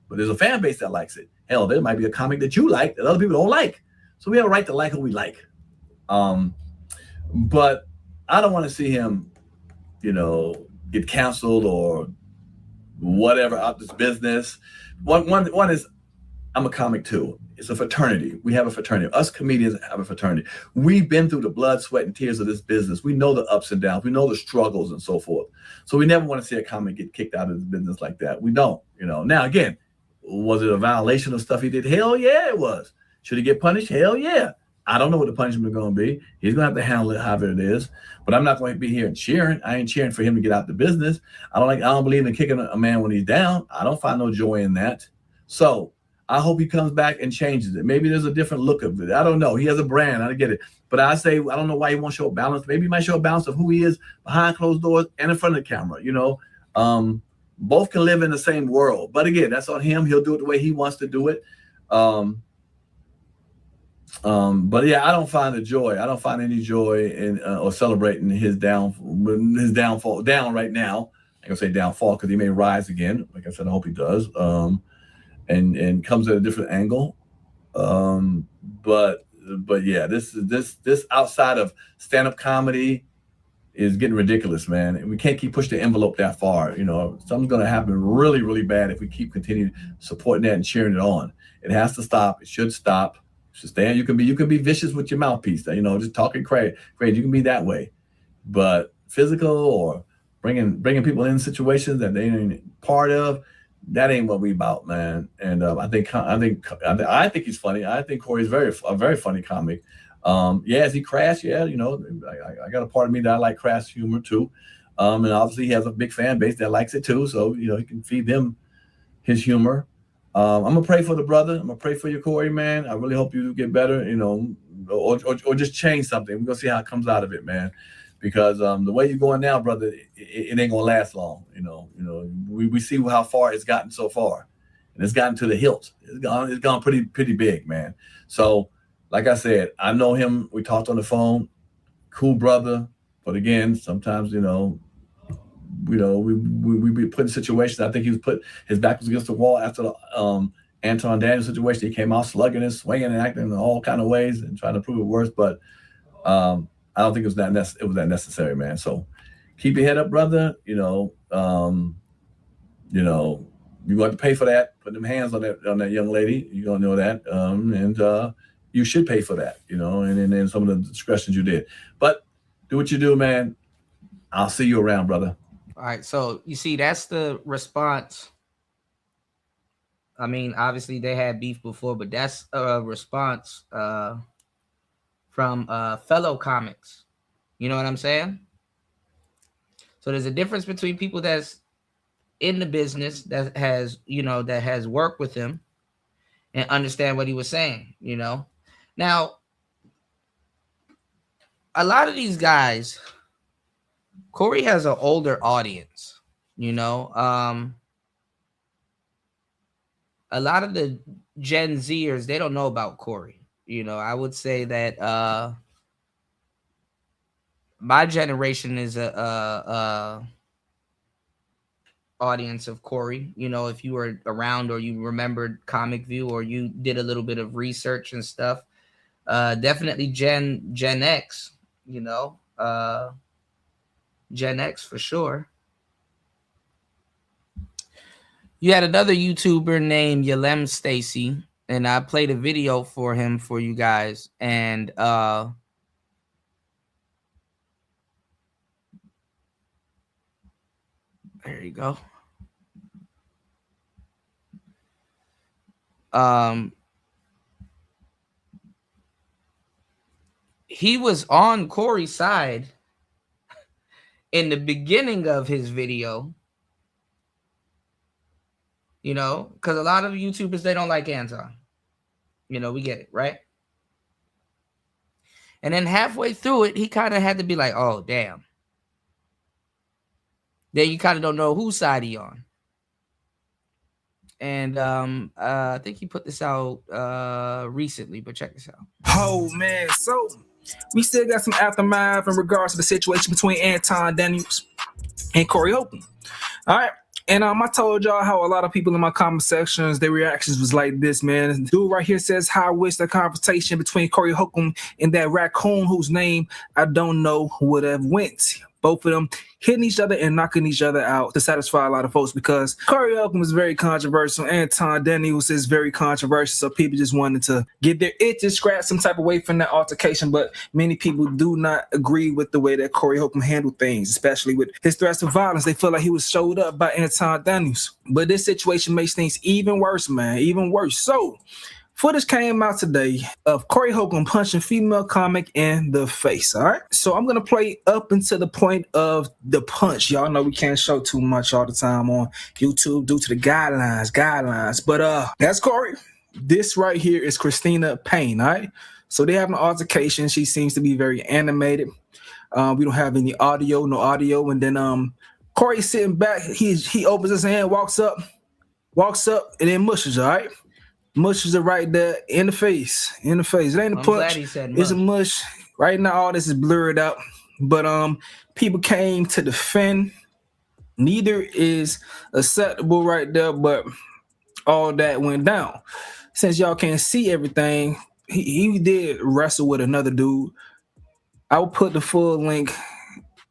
But there's a fan base that likes it. Hell, there might be a comic that you like that other people don't like. So we have a right to like who we like. But I don't want to see him, you know, get canceled or whatever out this business. One is, I'm a comic too. It's a fraternity. We have a fraternity. Us comedians have a fraternity. We've been through the blood, sweat, and tears of this business. We know the ups and downs. We know the struggles and so forth. So we never want to see a comic get kicked out of the business like that. We don't, you know. Now, again, was it a violation of stuff he did? Hell yeah, it was. Should he get punished? Hell yeah. I don't know what the punishment is going to be. He's going to have to handle it however it is. But I'm not going to be here cheering. I ain't cheering for him to get out the business. I don't believe in kicking a man when he's down. I don't find no joy in that. So I hope he comes back and changes it. Maybe there's a different look of it. I don't know. He has a brand. I get it. But I say, I don't know why he won't show a balance. Maybe he might show a balance of who he is behind closed doors and in front of the camera. You know, both can live in the same world. But again, that's on him. He'll do it the way he wants to do it. But yeah, I don't find the joy. I don't find any joy in or celebrating his downfall right now. I'm gonna say downfall because he may rise again. Like I said, I hope he does. And comes at a different angle. But yeah, this outside of stand-up comedy is getting ridiculous, man. And we can't keep pushing the envelope that far. You know, something's gonna happen really, really bad if we keep continuing supporting that and cheering it on. It has to stop. It should stop. It should stay. You can be vicious with your mouthpiece, you know, just talking crazy. You can be that way. But physical or bringing people in situations that they ain't part of, that ain't what we about, man. And I think he's funny. I think Corey's a very funny comic. Yeah, is he crass? Yeah, you know, I got a part of me that I like crass humor too. And obviously he has a big fan base that likes it too. So, you know, he can feed them his humor. I'm gonna pray for the brother. I'm gonna pray for you, Corey, man. I really hope you get better, you know, or just change something. We're gonna see how it comes out of it, man. Because the way you're going now, brother, it ain't gonna last long. You know, we see how far it's gotten so far, and it's gotten to the hilt. It's gone pretty big, man. So, like I said, I know him. We talked on the phone. Cool brother, but again, sometimes we be put in situations. I think he was put his back was against the wall after the Anton Daniel situation. He came out slugging and swinging and acting in all kind of ways and trying to prove it worse. But I don't think it was that necessary, man. So keep your head up, brother. You going to pay for that. Put them hands on that young lady. You gonna know that, and you should pay for that. And then some of the discretions you did. But do what you do, man. I'll see you around, brother.
All right, so you see, that's the response. I mean, obviously they had beef before, but that's a response from fellow comics. You know what I'm saying? So there's a difference between people that's in the business that has worked with him and understand what he was saying. Now a lot of these guys. Corey has an older audience, a lot of the Gen Zers, they don't know about Corey. I would say that my generation is a audience of Corey. If you were around or you remembered Comic View or you did a little bit of research and stuff, definitely Gen X, Gen X for sure. You had another YouTuber named Yalem Stacy, and I played a video for him for you guys. And there you go. He was on Corey's side in the beginning of his video, because a lot of YouTubers, they don't like Anton. We get it, right? And then halfway through it, he kind of had to be like, oh, damn. Then you kind of don't know whose side he on. And I think he put this out recently, but check this out.
Oh, man. So we still got some aftermath in regards to the situation between Anton Daniels and Corey Holcomb. All right. And I told y'all how a lot of people in my comment sections, their reactions was like this, man. Dude right here says, how I wish the conversation between Corey Holcomb and that raccoon whose name I don't know would have went. Both of them hitting each other and knocking each other out to satisfy a lot of folks, because Corey Holcomb is very controversial. Anton Daniels is very controversial. So people just wanted to get their itches scratched some type of way from that altercation. But many people do not agree with the way that Corey Holcomb handled things, especially with his threats of violence. They feel like he was showed up by Anton Daniels. But this situation makes things even worse, man, even worse. So footage came out today of Corey Holcomb punching female comic in the face, all right? So I'm going to play up until the point of the punch. Y'all know we can't show too much all the time on YouTube due to the guidelines. But that's Corey. This right here is Christina Payne, all right? So they have an altercation. She seems to be very animated. We don't have any audio, no audio. And then Corey's sitting back. He opens his hand, walks up, and then mushes, all right? Mushes it right there in the face. It ain't a punch. It's a mush. Right now, all this is blurred out. But people came to defend. Neither is acceptable right there, but all that went down. Since y'all can't see everything, he did wrestle with another dude. I will put the full link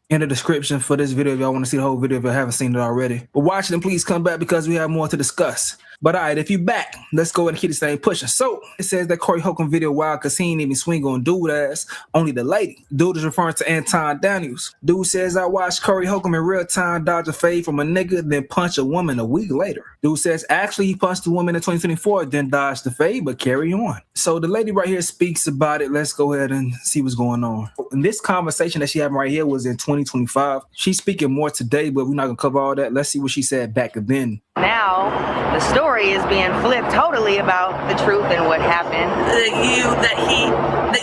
in the description for this video if y'all want to see the whole video if you haven't seen it already. But watch it and please come back because we have more to discuss. But all right, if you back, let's go ahead and keep this thing pushing. So it says that Corey Holcomb video wild because he ain't even swing on dude ass, only the lady. Dude is referring to Anton Daniels. Dude says, I watched Corey Holcomb in real time dodge a fade from a nigga, then punch a woman a week later. Dude says, actually, he punched a woman in 2024, then dodged the fade, but carry on. So the lady right here speaks about it. Let's go ahead and see what's going on. And this conversation that she having right here was in 2025. She's speaking more today, but we're not going to cover all that. Let's see what she said back then.
Now, the story story is being flipped totally about the truth and what happened. That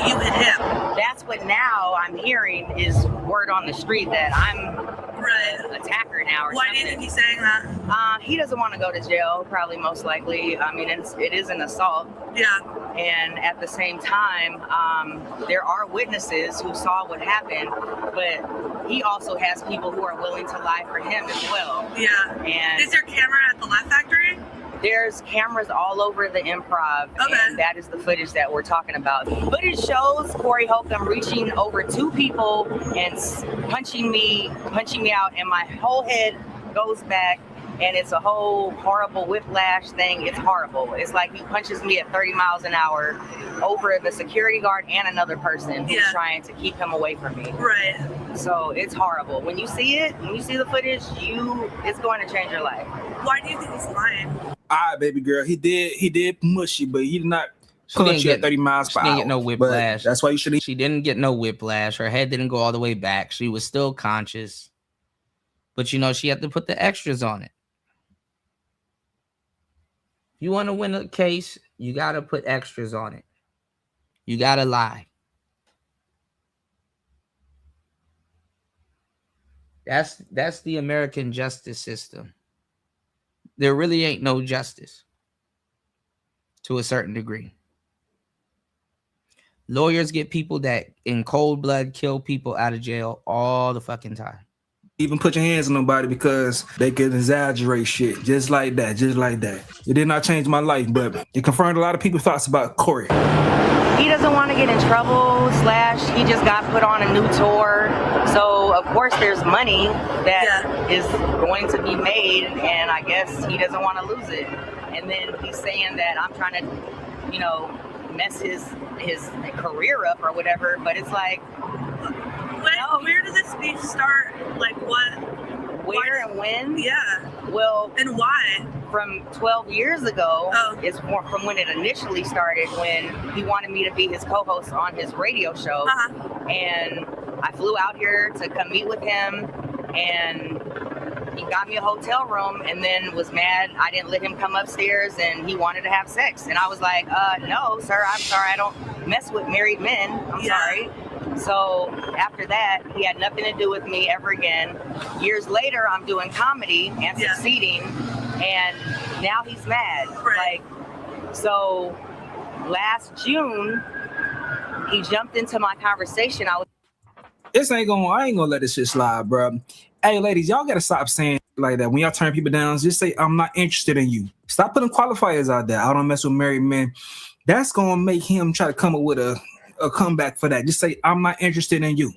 you hit him. That's what now I'm hearing is word on the street that I'm an attacker now. Why do you think he's saying that? He doesn't want to go to jail, probably most likely. I mean, it is an assault. Yeah. And at the same time, there are witnesses who saw what happened, but he also has people who are willing to lie for him as well. Yeah. And is there camera at the Laugh Factory? There's cameras all over the Improv, and that is the footage that we're talking about. Footage shows Corey Holcomb reaching over 2 people and punching me out, and my whole head goes back, and it's a whole horrible whiplash thing. It's horrible. It's like he punches me at 30 miles an hour over the security guard and another person who's trying to keep him away from me. Right. So it's horrible. When you see it, when you see the footage, it's going to change your life. Why do you think he's lying?
All right, baby girl, he did mush you, but he did not punch you at 30 miles per hour.
She didn't get no whiplash.
That's why you should.
She didn't get no whiplash. Her head didn't go all the way back. She was still conscious, but she had to put the extras on it. If you want to win a case, you got to put extras on it. You got to lie. That's the American justice system. There really ain't no justice to a certain degree. Lawyers get people that in cold blood kill people out of jail all the fucking time.
Even put your hands on nobody because they could exaggerate shit just like that. It did not change my life, but it confirmed a lot of people's thoughts about Corey.
He doesn't want to get in trouble, / he just got put on a new tour. So, of course, there's money that is going to be made, and I guess he doesn't want to lose it. And then he's saying that I'm trying to, mess his career up or whatever, but it's like... Where did this beef start? Like what? Where and when? Yeah. Well, and why? From 12 years ago is more from when it initially started, when he wanted me to be his co-host on his radio show. And I flew out here to come meet with him, and he got me a hotel room and then was mad I didn't let him come upstairs, and he wanted to have sex. And I was like, no, sir, I'm sorry. I don't mess with married men. I'm sorry. So after that, he had nothing to do with me ever again. Years later, I'm doing comedy and succeeding, and now he's mad. Right. So last June, he jumped into my conversation. I ain't gonna let this shit slide, bro. Hey, ladies, y'all gotta stop saying like that. When y'all turn people down, just say, I'm not interested in you. Stop putting qualifiers out there. I don't mess with married men. That's gonna make him try to come up with a comeback for that. Just say, I'm not interested in you.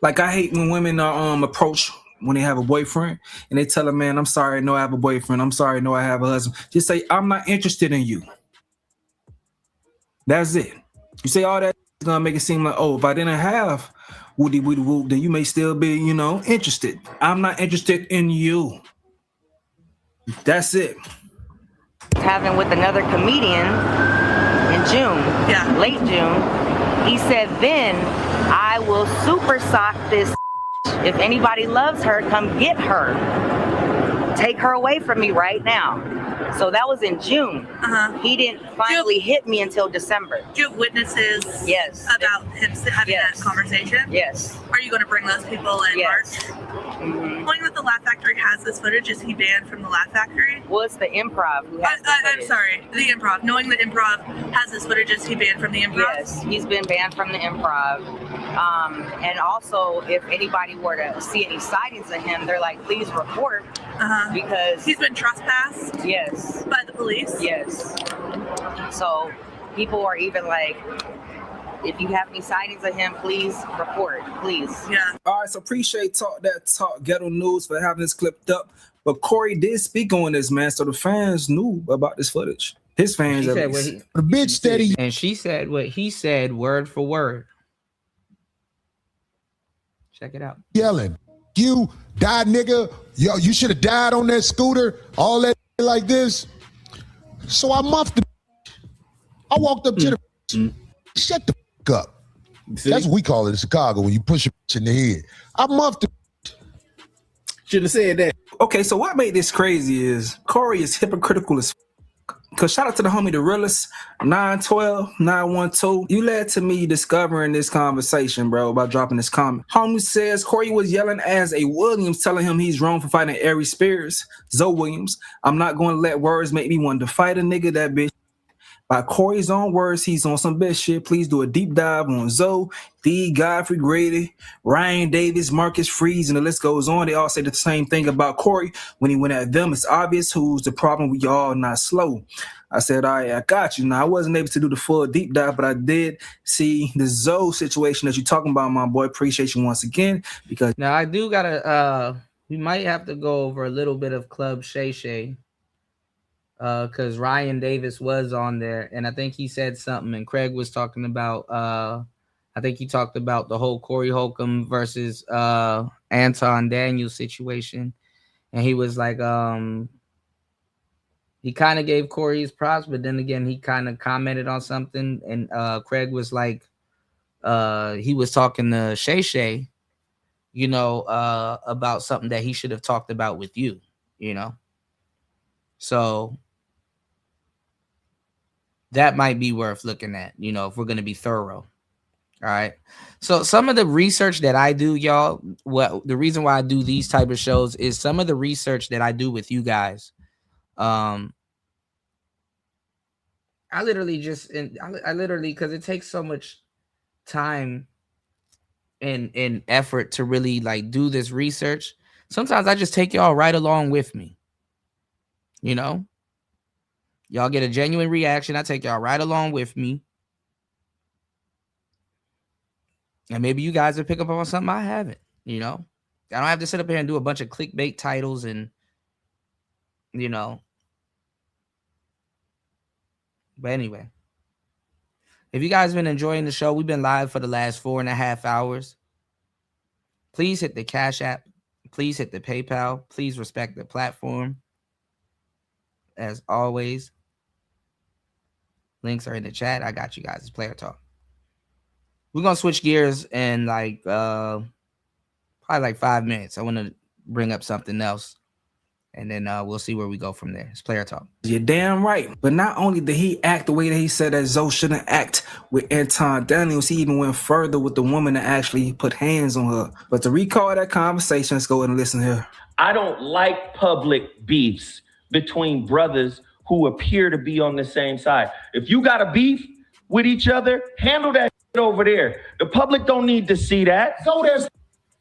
Like, I hate when women are approach when they have a boyfriend and they tell a man, I'm sorry, no, I have a boyfriend. I'm sorry, no, I have a husband. Just say, I'm not interested in you. That's it. You say all that, it's gonna make it seem like, if I didn't have woody woody woo, then you may still be, interested. I'm not interested in you. That's it. Having with another comedian in June, late June, he said, then I will super sock this. If anybody loves her, come get her. Take her away from me right now. So that was in June. He didn't finally hit me until December.
Do you have witnesses about him having that conversation?
Yes.
Are you going to bring those people in March? Knowing that the Laugh Factory has this footage, is he banned from the Laugh Factory?
Well, it's the Improv who has
I'm sorry, the Improv. Knowing that Improv has this footage, is he banned from the Improv?
Yes, he's been banned from the Improv. And also, if anybody were to see any sightings of him, they're like, please report. Because
he's been trespassed?
Yes.
By the police?
Yes. So people are even like, if you have any sightings of him, please report, please.
Yeah.
All right, so appreciate Talk Ghetto News for having this clipped up. But Corey did speak on this, man, so the fans knew about this footage. His fans,
the bitch steady, and she said what he said word for word. Check it out.
Yelling, you died, nigga. Yo, you should have died on that scooter. All that like this. So I muffed the. I walked up to the. Shut the up. That's what we call it in Chicago when you push a in the head. I muffed the.
Should have said that. Okay, so what made this crazy is Corey is hypocritical as because shout out to the homie, the realest 912 912. You led to me discovering this conversation, bro, about dropping this comment. Homie says Corey was yelling as a Williams, telling him he's wrong for fighting Ari Spears. Zoe Williams, I'm not going to let words make me want to fight a nigga. That bitch. By Corey's own words, he's on some best shit. Please do a deep dive on Zoe, D, Godfrey Grady, Ryan Davis, Marcus Freeze, and the list goes on. They all say the same thing about Corey. When he went at them, it's obvious who's the problem. We all not slow. I said, all right, I got you. Now, I wasn't able to do the full deep dive, but I did see the Zoe situation that you're talking about, my boy. Appreciate you once again. Because
now I do gotta, we might have to go over a little bit of Club Shay Shay. Because Ryan Davis was on there, and I think he said something, and Craig was talking about, I think he talked about the whole Corey Holcomb versus Anton Daniels situation, and he was like, he kind of gave Corey his props, but then again, he kind of commented on something, and Craig was like, he was talking to Shay Shay, you know, about something that he should have talked about with you, you know, so that might be worth looking at, you know, if we're going to be thorough. All right. So some of the research that I do, y'all, the reason why I do these type of shows is some of the research that I do with you guys. I literally because it takes so much time and effort to really like do this research. Sometimes I just take y'all right along with me, you know. Y'all get a genuine reaction. I take y'all right along with me. And maybe you guys will pick up on something I haven't, you know. I don't have to sit up here and do a bunch of clickbait titles and, you know. But anyway, if you guys have been enjoying the show, we've been live for the last 4.5 hours. Please hit the Cash App. Please hit the PayPal. Please respect the platform. As always, links are in the chat. I got you guys. It's Player Talk. We're going to switch gears in like probably like 5 minutes. I want to bring up something else, and then we'll see where we go from there. It's Player Talk.
You're damn right. But not only did he act the way that he said that Zoe shouldn't act with Anton Daniels, he even went further with the woman that actually put hands on her. But to recall that conversation, let's go ahead and listen here.
I don't like public beefs between brothers who appear to be on the same side. If you got a beef with each other, handle that over there. The public don't need to see that.
So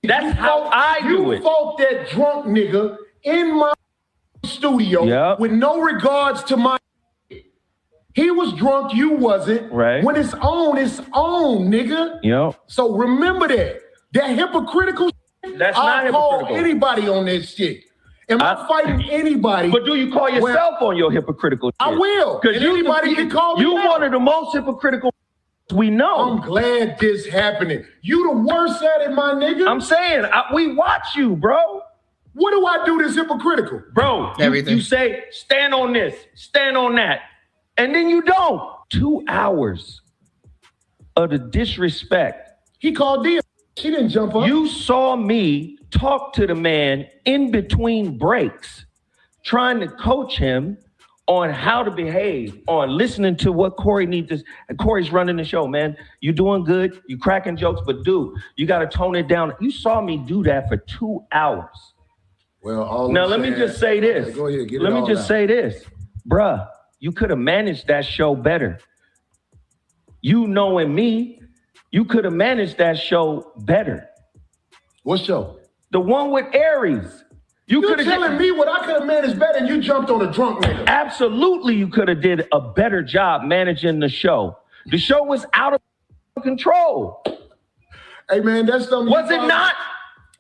that's how I do it.
You fought that drunk nigga in my studio with no regards to my. He was drunk, you wasn't.
Right.
When it's on, nigga.
Yep.
So remember that. That hypocritical shit,
that's not
I'll
hypocritical.
call anybody on this shit. Am I fighting anybody?
But do you call yourself on your hypocritical shit?
I will.
Because
anybody can call me
you
out.
one of the most hypocritical we know.
I'm glad this happening. You the worst at it, my nigga.
I'm saying, we watch you, bro.
What do I do that's hypocritical?
Bro, you say, stand on this, stand on that. And then you don't. 2 hours of the disrespect.
He called Dia. She didn't jump up.
You saw me talk to the man in between breaks, trying to coach him on how to behave, on listening to what Corey needs to. And Corey's running the show, man. You doing good. You cracking jokes, but dude, you got to tone it down. You saw me do that for 2 hours.
Well,
now let me just say this.
Go ahead, get it
let me
all
just
out.
say this, bruh. You could have managed that show better. You knowing me, you could have managed that show better.
What show?
The one with Aries.
You're telling me what I could have managed better and you jumped on a drunk nigga.
Absolutely, you could have did a better job managing the show. The show was out of control.
Hey man, that's something.
Was it not?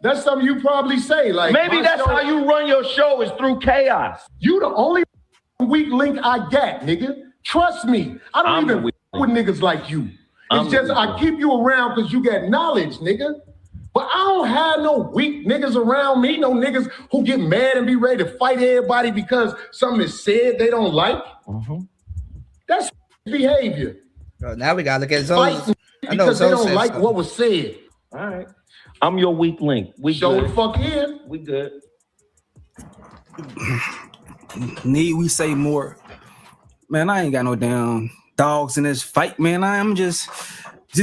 That's something you probably say. Like
maybe that's how you run your show is through chaos.
You the only weak link I got, nigga. Trust me. I don't even with niggas like you. It's just I keep you around because you got knowledge, nigga. But I don't have no weak niggas around me, no niggas who get mad and be ready to fight everybody because something is said they don't like. That's behavior.
Bro, now we gotta look at Zoe.
Because they don't like what was said.
All right. I'm your weak link. We
Show
good.
the fuck in.
We good.
Need we say more? Man, I ain't got no damn dogs in this fight, man. I am just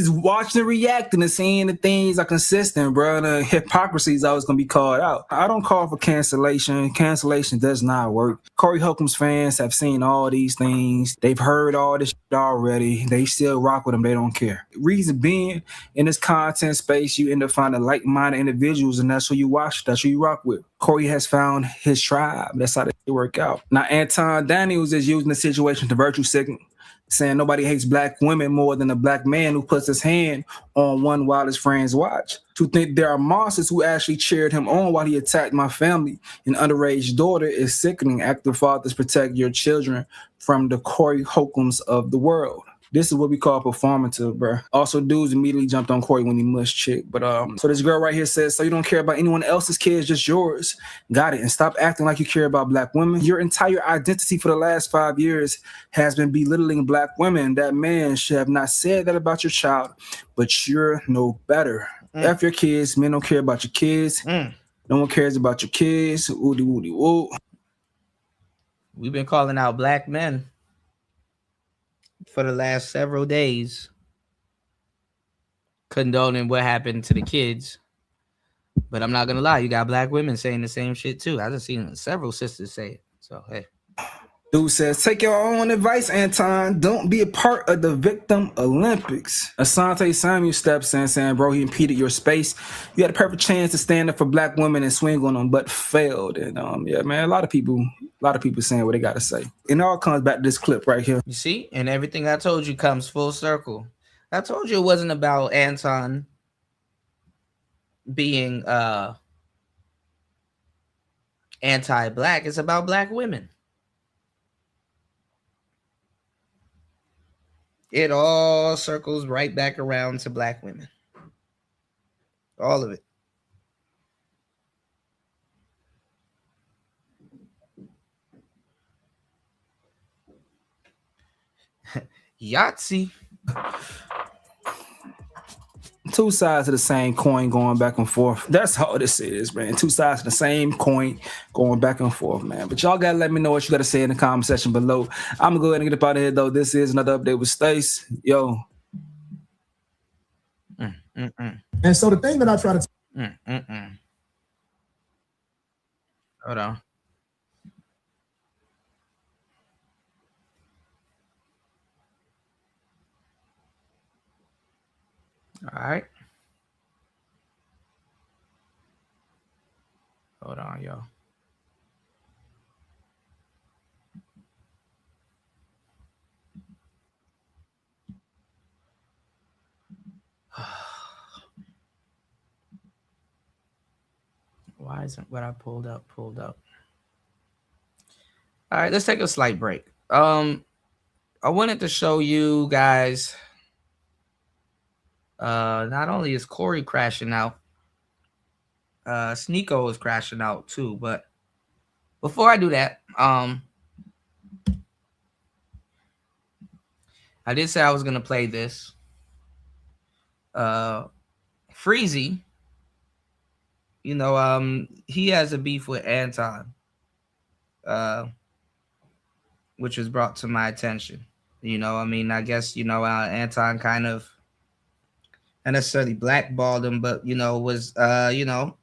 watching and reacting and seeing the things are consistent, bro. The hypocrisy is always gonna be called out. I don't call for cancellation. Cancellation does not work. Corey Holcomb's fans have seen all these things. They've heard all this shit already. They still rock with him. They don't care. Reason being, in this content space, you end up finding like-minded individuals, and that's who you watch. That's who you rock with. Corey has found his tribe. That's how they work out. Now, Anton Daniels is using the situation to virtue signal, saying nobody hates black women more than a black man who puts his hand on one while his friends watch. To think there are monsters who actually cheered him on while he attacked my family and underage daughter is sickening. Active fathers, protect your children from the Corey Holcombs of the world. This is what we call performative, bro. Also, dudes immediately jumped on Corey when he mushed chick. But so this girl right here says, so you don't care about anyone else's kids, just yours. Got it. And stop acting like you care about black women. Your entire identity for the last 5 years has been belittling black women. That man should have not said that about your child, but you're no better. F your kids. Men don't care about your kids. No one cares about your kids. Woody, woody, woo.
We've been calling out black men for the last several days, condoning what happened to the kids. But I'm not gonna lie, you got black women saying the same shit too. I've seen several sisters say it. So hey.
Dude says, take your own advice, Anton. Don't be a part of the victim Olympics. Asante Samuel steps in saying, bro, he impeded your space. You had a perfect chance to stand up for black women and swing on them, but failed. And yeah, man, a lot of people saying what they gotta say. And it all comes back to this clip right here.
You see, and everything I told you comes full circle. I told you it wasn't about Anton being anti-black. It's about black women. It all circles right back around to black women. All of it. Yahtzee.
Two sides of the same coin going back and forth. That's how this is, man. Two sides of the same coin going back and forth, man. But y'all gotta let me know what you gotta say in the comment section below. I'm gonna go ahead and get up out of here, though. This is another update with Stace. Yo.
And so the thing that I try to
Hold on. All right. Hold on, y'all. Why isn't what I pulled up? All right, let's take a slight break. I wanted to show you guys. Not only is Corey crashing out, Sneeko is crashing out too. But before I do that, I did say I was gonna play this. Freezy, you know, he has a beef with Anton, which was brought to my attention. You know, I mean, I guess, you know, Anton kind of not necessarily blackballed him, but, you know, was, you know,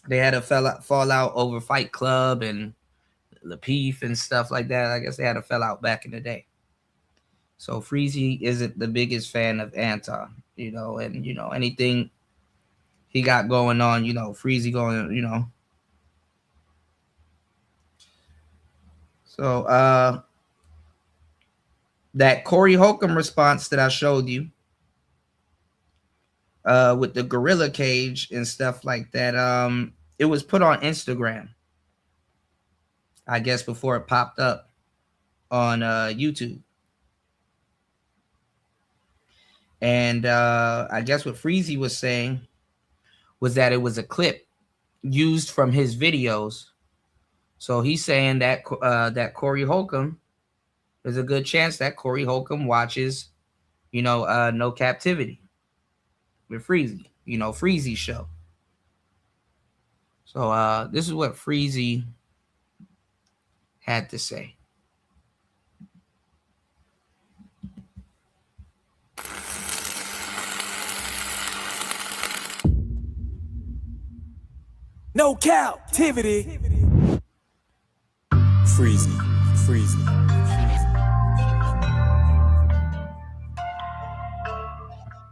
they had a fallout over Fight Club and Lapeef and stuff like that. I guess they had a fallout back in the day. So Freezy isn't the biggest fan of Anton, you know, and, you know, anything he got going on, you know, Freezy going, you know. So that Corey Holcomb response that I showed you, with the gorilla cage and stuff like that, it was put on Instagram, I guess, before it popped up on YouTube. And I guess what Freezy was saying was that it was a clip used from his videos. So he's saying that that Corey Holcomb, there's a good chance that Corey Holcomb watches, you know, No Captivity with Freezy, you know, Freezy's show. So this is what Freezy had to say.
No captivity. Freezy.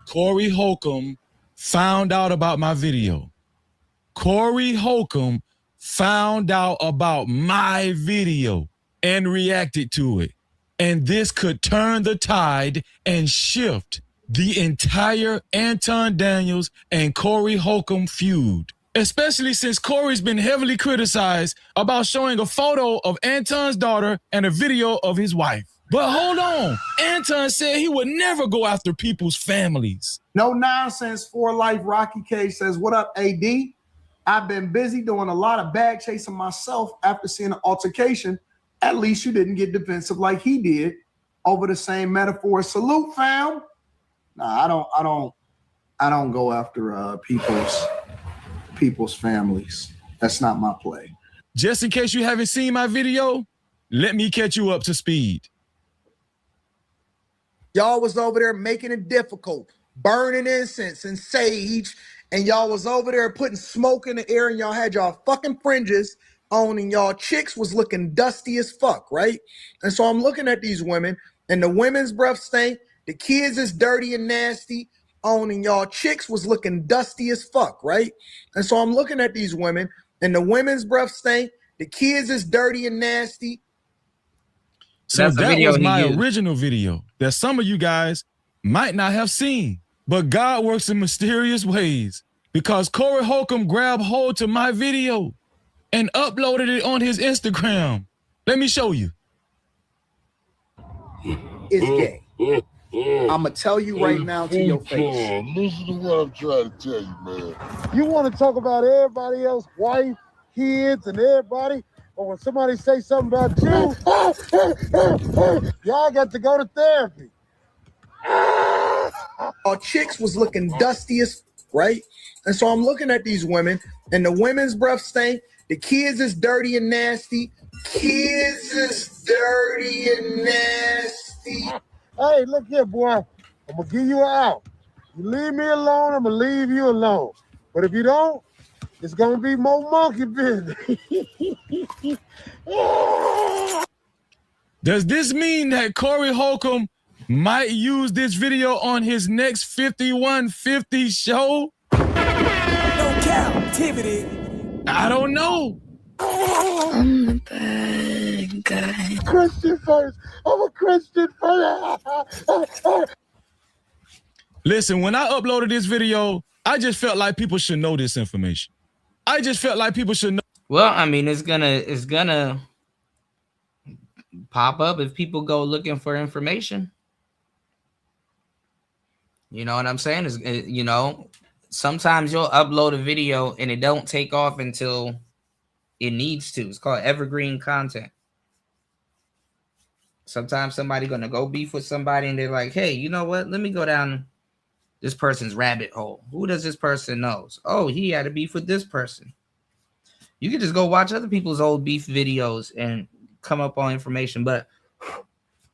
Corey Holcomb found out about my video. Corey Holcomb found out about my video and reacted to it. And this could turn the tide and shift the entire Anton Daniels and Corey Holcomb feud. Especially since Corey's been heavily criticized about showing a photo of Anton's daughter and a video of his wife. But hold on, Anton said he would never go after people's families.
No nonsense. For Life Rocky K says, what up, AD? I've been busy doing a lot of bag chasing myself after seeing an altercation. At least you didn't get defensive like he did over the same metaphor. Salute, fam. Nah, I don't go after people's families. That's not my play.
Just in case you haven't seen my video, let me catch you up to speed.
Y'all was over there making it difficult, burning incense and sage, and y'all was over there putting smoke in the air, and y'all had y'all fucking fringes on, and y'all chicks was looking dusty as fuck, right? And so I'm looking at these women, and the women's breath stink, the kids is dirty and nasty on, and y'all chicks was looking dusty as fuck, right? And so I'm looking at these women, and the women's breath stink, the kids is dirty and nasty.
So that was my original video that some of you guys might not have seen. But God works in mysterious ways, because Corey Holcomb grabbed hold to my video and uploaded it on his Instagram. Let me show you.
It's gay. I'm going to tell you right now to your face.
Listen to what I'm trying to tell you, man.
You want to talk about everybody else, wife, kids, and everybody, but when somebody say something about you, y'all got to go to therapy.
Our chicks was looking dusty as right? And so I'm looking at these women, and the women's breath stink. The kids is dirty and nasty. Kids is dirty and nasty.
Hey, look here, boy. I'm going to give you an out. You leave me alone, I'm going to leave you alone. But if you don't, it's going to be more monkey business.
Does this mean that Corey Holcomb might use this video on his next 5150 show?
No captivity.
I don't know.
I'm the bad guy. Christian first. I'm a Christian first.
Listen, when I uploaded this video, I just felt like people should know this information. I just felt like people should know.
Well, I mean, it's gonna pop up if people go looking for information. You know what I'm saying? Is, you know, sometimes you'll upload a video and it don't take off until it needs to. It's called evergreen content. Sometimes somebody gonna go beef with somebody and they're like, hey, you know what? Let me go down this person's rabbit hole. Who does this person knows? Oh, he had a beef with this person. You can just go watch other people's old beef videos and come up on information. But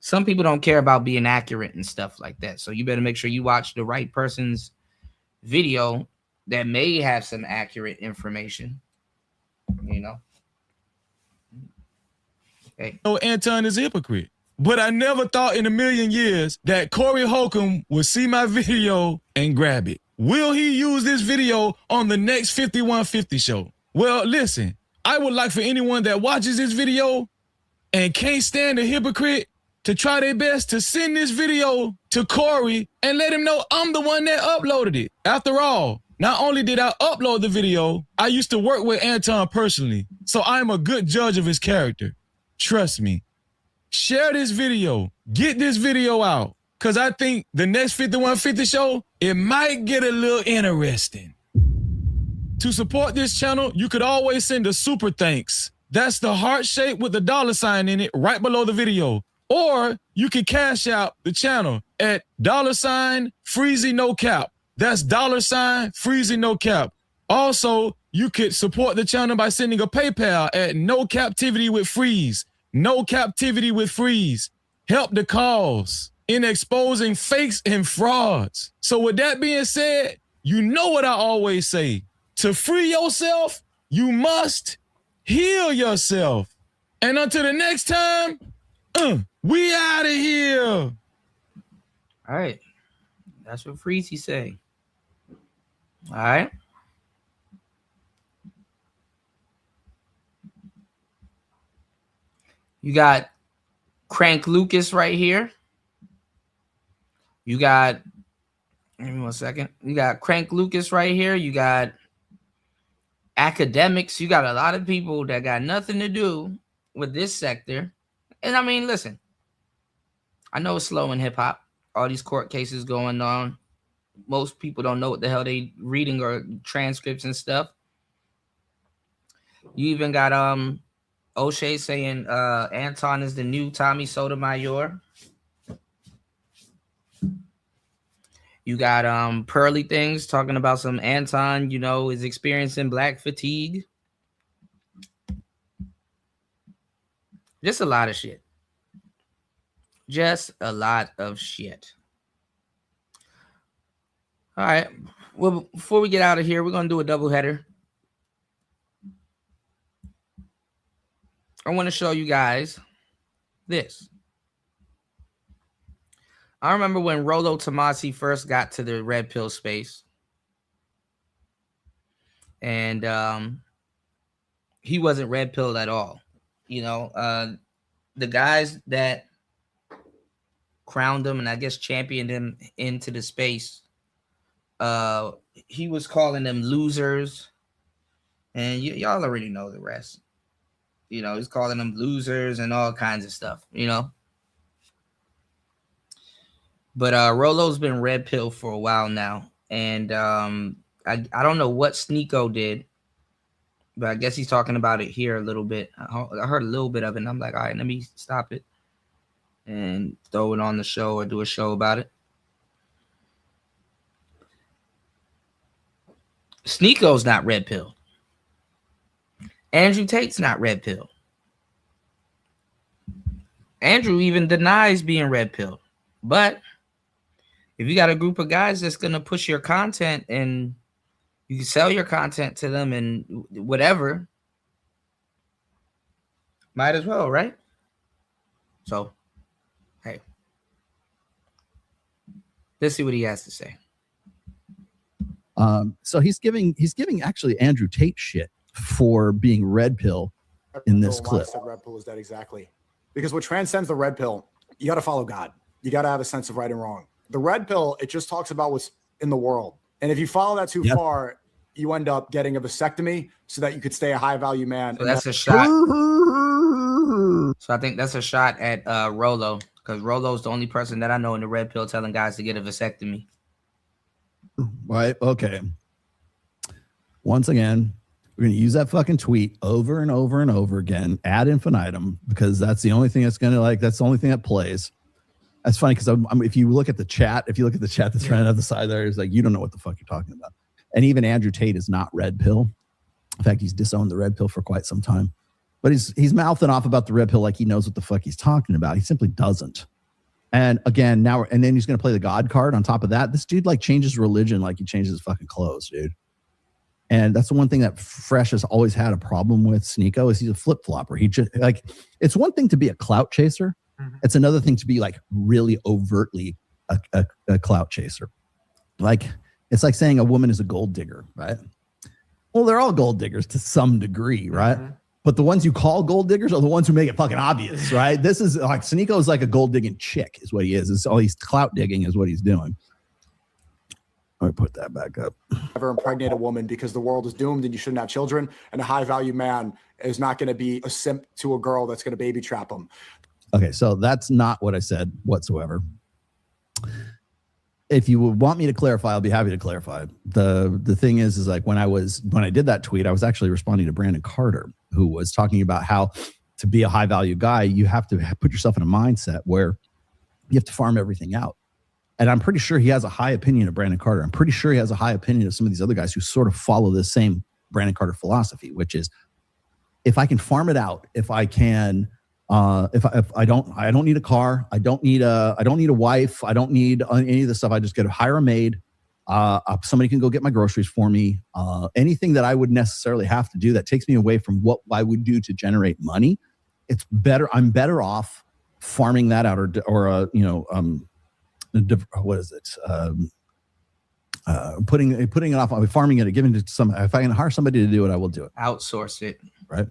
some people don't care about being accurate and stuff like that. So you better make sure you watch the right person's video that may have some accurate information. You know? Hey.
No, Anton is a hypocrite. But I never thought in a million years that Corey Holcomb would see my video and grab it. Will he use this video on the next 5150 show? Well, listen, I would like for anyone that watches this video and can't stand a hypocrite to try their best to send this video to Corey and let him know I'm the one that uploaded it. After all, not only did I upload the video, I used to work with Anton personally, so I'm a good judge of his character. Trust me. Share this video. Get this video out, because I think the next 5150 show, it might get a little interesting. To support this channel, you could always send a super thanks. That's the heart shape with the $ in it right below the video. Or you can cash out the channel at $Freezy No Cap. That's $Freezy No Cap. Also, you could support the channel by sending a PayPal at No Captivity with Freeze. No Captivity with Freeze. Help the cause in exposing fakes and frauds. So with that being said, you know what I always say. To free yourself, you must heal yourself. And until the next time, we out of here.
All right. That's what Freezy say. All right. You got Crank Lucas right here. You got, give me 1 second. You got Crank Lucas right here. You got academics. You got a lot of people that got nothing to do with this sector. And I mean, listen, I know it's slow in hip hop. All these court cases going on. Most people don't know what the hell they reading or transcripts and stuff. You even got O'Shea saying Anton is the new Tommy Sotomayor. You got Pearly Things talking about some Anton, you know, is experiencing black fatigue. Just a lot of shit. Just a lot of shit. All right. Well, before we get out of here, we're going to do a doubleheader. I want to show you guys this. I remember when Rollo Tomasi first got to the red pill space. And he wasn't red pilled at all. You know, the guys that crowned him and I guess championed him into the space, he was calling them losers. And y'all already know the rest. You know, he's calling them losers and all kinds of stuff, you know. But Rollo's been red pill for a while now. And I don't know what Sneeko did, but I guess he's talking about it here a little bit. I heard a little bit of it, and I'm like, all right, let me stop it and throw it on the show or do a show about it. Sneeko's not red pill. Andrew Tate's not red pill. Andrew even denies being red pill. But if you got a group of guys that's going to push your content and you can sell your content to them and whatever, might as well, right? So, hey, let's see what he has to say.
So he's giving actually Andrew Tate shit for being red pill in this clip.
Red pill is that exactly. Because what transcends the red pill, you got to follow God. You got to have a sense of right and wrong. The red pill, it just talks about what's in the world. And if you follow that too far, you end up getting a vasectomy so that you could stay a high value man.
So that's a shot. So I think that's a shot at Rollo, because Rollo's the only person that I know in the red pill telling guys to get a vasectomy.
Right. Okay. Once again, we're going to use that fucking tweet over and over and over again ad infinitum, because that's the only thing that's going to that's the only thing that plays. That's funny because if you look at the chat, that's right on the side there, it's like, you don't know what the fuck you're talking about. And even Andrew Tate is not red pill. In fact, he's disowned the red pill for quite some time. But he's mouthing off about the red pill like he knows what the fuck he's talking about. He simply doesn't. And again, and then he's going to play the God card on top of that. This dude changes religion like he changes his fucking clothes, dude. And that's the one thing that Fresh has always had a problem with Sneeko is he's a flip-flopper. He just it's one thing to be a clout chaser. Mm-hmm. It's another thing to be really overtly a clout chaser. It's like saying a woman is a gold digger, right? Well, they're all gold diggers to some degree, right? Mm-hmm. But the ones you call gold diggers are the ones who make it fucking obvious, right? This is Sneeko is like a gold digging chick is what he is. It's all he's clout digging is what he's doing. Let me put that back up.
Ever impregnate a woman because the world is doomed and you shouldn't have children, and a high value man is not going to be a simp to a girl that's going to baby trap him.
Okay, so that's not what I said whatsoever. If you would want me to clarify, I'll be happy to clarify. The thing is when I did that tweet, I was actually responding to Brandon Carter, who was talking about how to be a high value guy, you have to put yourself in a mindset where you have to farm everything out. And I'm pretty sure he has a high opinion of Brandon Carter. I'm pretty sure he has a high opinion of some of these other guys who sort of follow this same Brandon Carter philosophy, which is if I can farm it out, if I can, if I don't need a car, I don't need a wife, I don't need any of the stuff. I just get to hire a maid. Somebody can go get my groceries for me. Anything that I would necessarily have to do that takes me away from what I would do to generate money. It's better. I'm better off farming that out, or what is it? Putting it off, farming it, giving it to some. If I can hire somebody to do it, I will do it.
Outsource it.
Right.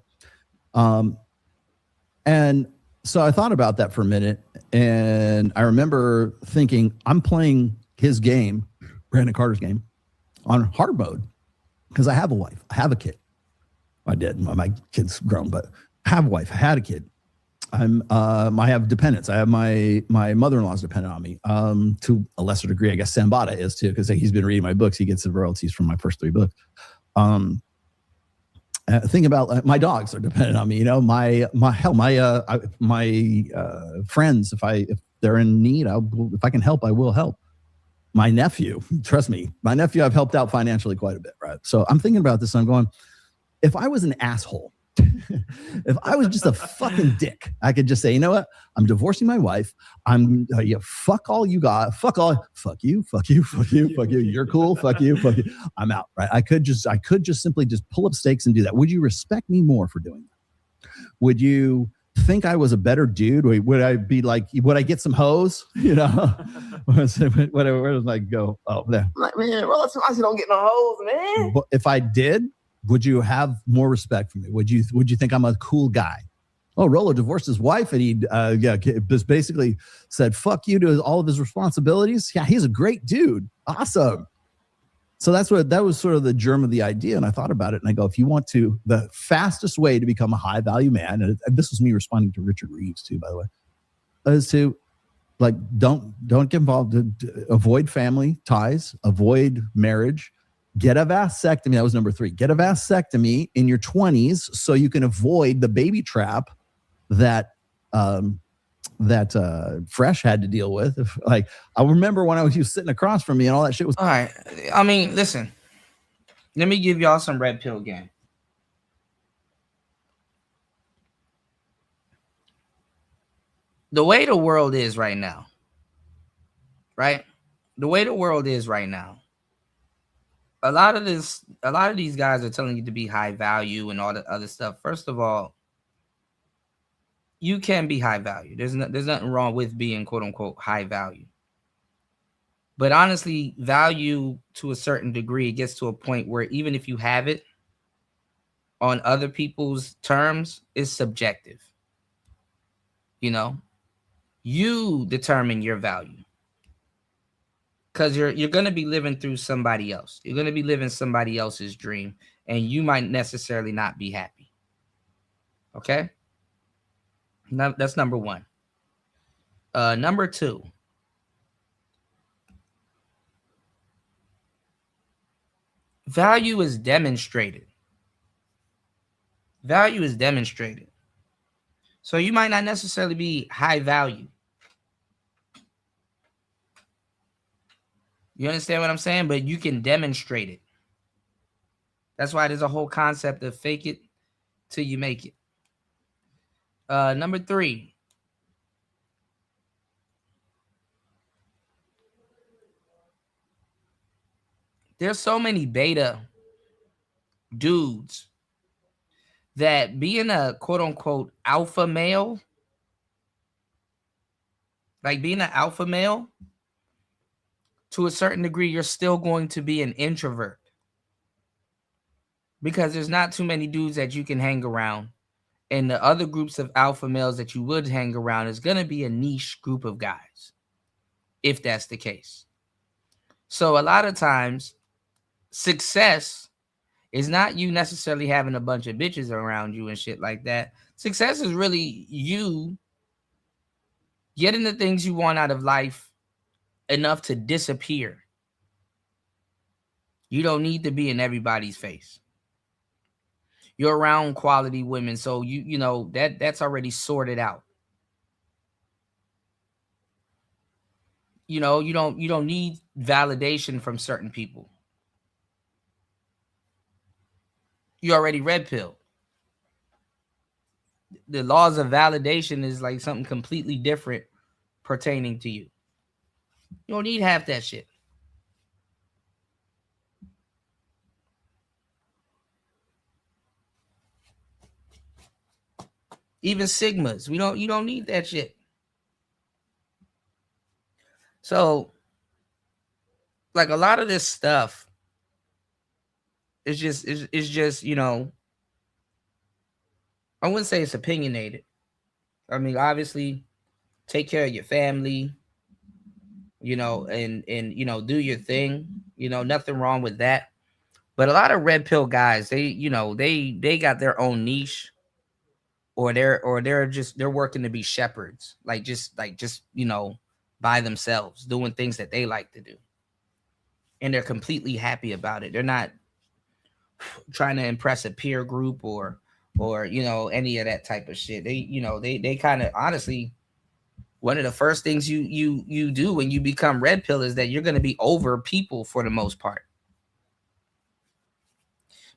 And so I thought about that for a minute, and I remember thinking, I'm playing his game, Brandon Carter's game, on hard mode because I have a wife, I have a kid. I did. My kid's grown, but I have a wife, I had a kid. I have dependents. I have my mother-in-law's dependent on me, to a lesser degree. I guess Sambata is too, because he's been reading my books. He gets the royalties from my first 3 books. Think about my dogs are dependent on me. You know, my friends. If they're in need, if I can help, I will help. My nephew, trust me, I've helped out financially quite a bit. Right. So I'm thinking about this. And I'm going, if I was an asshole, if I was just a fucking dick, I could just say, you know what? I'm divorcing my wife. Fuck all you got. Fuck you. You're cool. Fuck you. I'm out. Right. I could just simply just pull up stakes and do that. Would you respect me more for doing that? Would you think I was a better dude? Would I be like, would I get some hoes? You know, where does I go? Oh, there.
Like, man, bro, I don't get no hoes, man.
But if I did, would you have more respect for me? Would you think I'm a cool guy? Oh, Rollo divorced his wife, and he just basically said "fuck you" to all of his responsibilities. Yeah, he's a great dude. Awesome. So that was sort of the germ of the idea, and I thought about it, and I go, if you want to, the fastest way to become a high value man, and this was me responding to Richard Reeves too, by the way, is to like don't get involved, avoid family ties, avoid marriage. Get a vasectomy. That was number 3. Get a vasectomy in your 20s so you can avoid the baby trap that Fresh had to deal with. I remember when he was sitting across from me and all that shit was.
All right. I mean, listen. Let me give y'all some red pill game. The way the world is right now, right? The way the world is right now. A lot of these guys are telling you to be high value and all the other stuff. First of all, you can be high value. There's nothing wrong with being quote unquote high value. But honestly, value to a certain degree, it gets to a point where even if you have it on other people's terms, it's subjective. You know, you determine your value. Because you're going to be living through somebody else. You're going to be living somebody else's dream, and you might necessarily not be happy. Okay? Now, that's number 1. Number 2. Value is demonstrated. Value is demonstrated. So you might not necessarily be high value. You understand what I'm saying? But you can demonstrate it. That's why there's a whole concept of fake it till you make it. Number 3. There's so many beta dudes that being a quote unquote alpha male, like being an alpha male, to a certain degree, you're still going to be an introvert because there's not too many dudes that you can hang around. And the other groups of alpha males that you would hang around is going to be a niche group of guys, if that's the case. So a lot of times, success is not you necessarily having a bunch of bitches around you and shit like that. Success is really you getting the things you want out of life enough to disappear. You don't need to be in everybody's face. You're around quality women, so you know that's already sorted out. You know, you don't need validation from certain people. you already red pill. The laws of validation is like something completely different pertaining to you. You don't need half that shit. Even sigmas, you don't need that shit. So, like a lot of this stuff is just you know, I wouldn't say it's opinionated. I mean, obviously, take care of your family, you know, and you know, do your thing. You know, nothing wrong with that. But a lot of red pill guys, they got their own niche, or they're working to be shepherds, like just you know, by themselves, doing things that they like to do, and they're completely happy about it. They're not trying to impress a peer group or you know, any of that type of shit. They kind of, honestly, one of the first things you do when you become red pill is that you're going to be over people for the most part.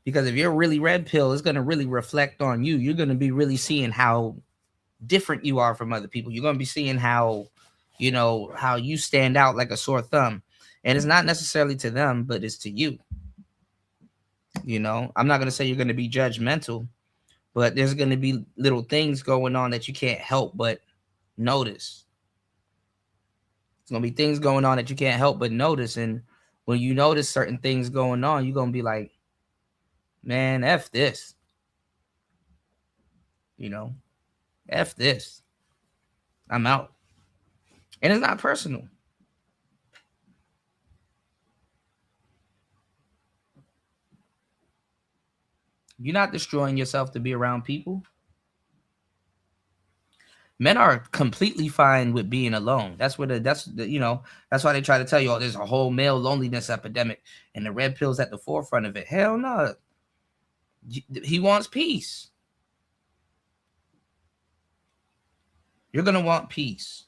Because if you're really red pill, it's going to really reflect on you. You're going to be really seeing how different you are from other people. You're going to be seeing how, you know, how you stand out like a sore thumb. And it's not necessarily to them, but it's to you. You know, I'm not going to say you're going to be judgmental, but there's going to be little things going on that you can't help but notice. There's going to be things going on that you can't help but notice. And when you notice certain things going on, you're going to be like, man, F this. You know, F this. I'm out. And it's not personal. You're not destroying yourself to be around people. Men are completely fine with being alone. That's why they try to tell you, oh, there's a whole male loneliness epidemic and the red pill's at the forefront of it. Hell no. He wants peace. You're gonna want peace.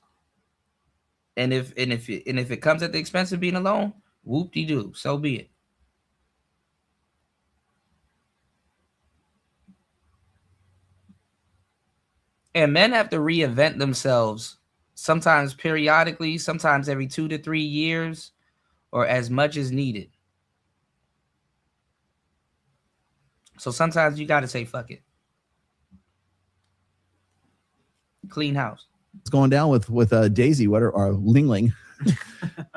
And if it comes at the expense of being alone, whoop-de-doo, so be it. And men have to reinvent themselves, sometimes periodically, sometimes every 2 to 3 years, or as much as needed. So sometimes you got to say, fuck it. Clean house.
What's going down with Daisy, or Ling Ling?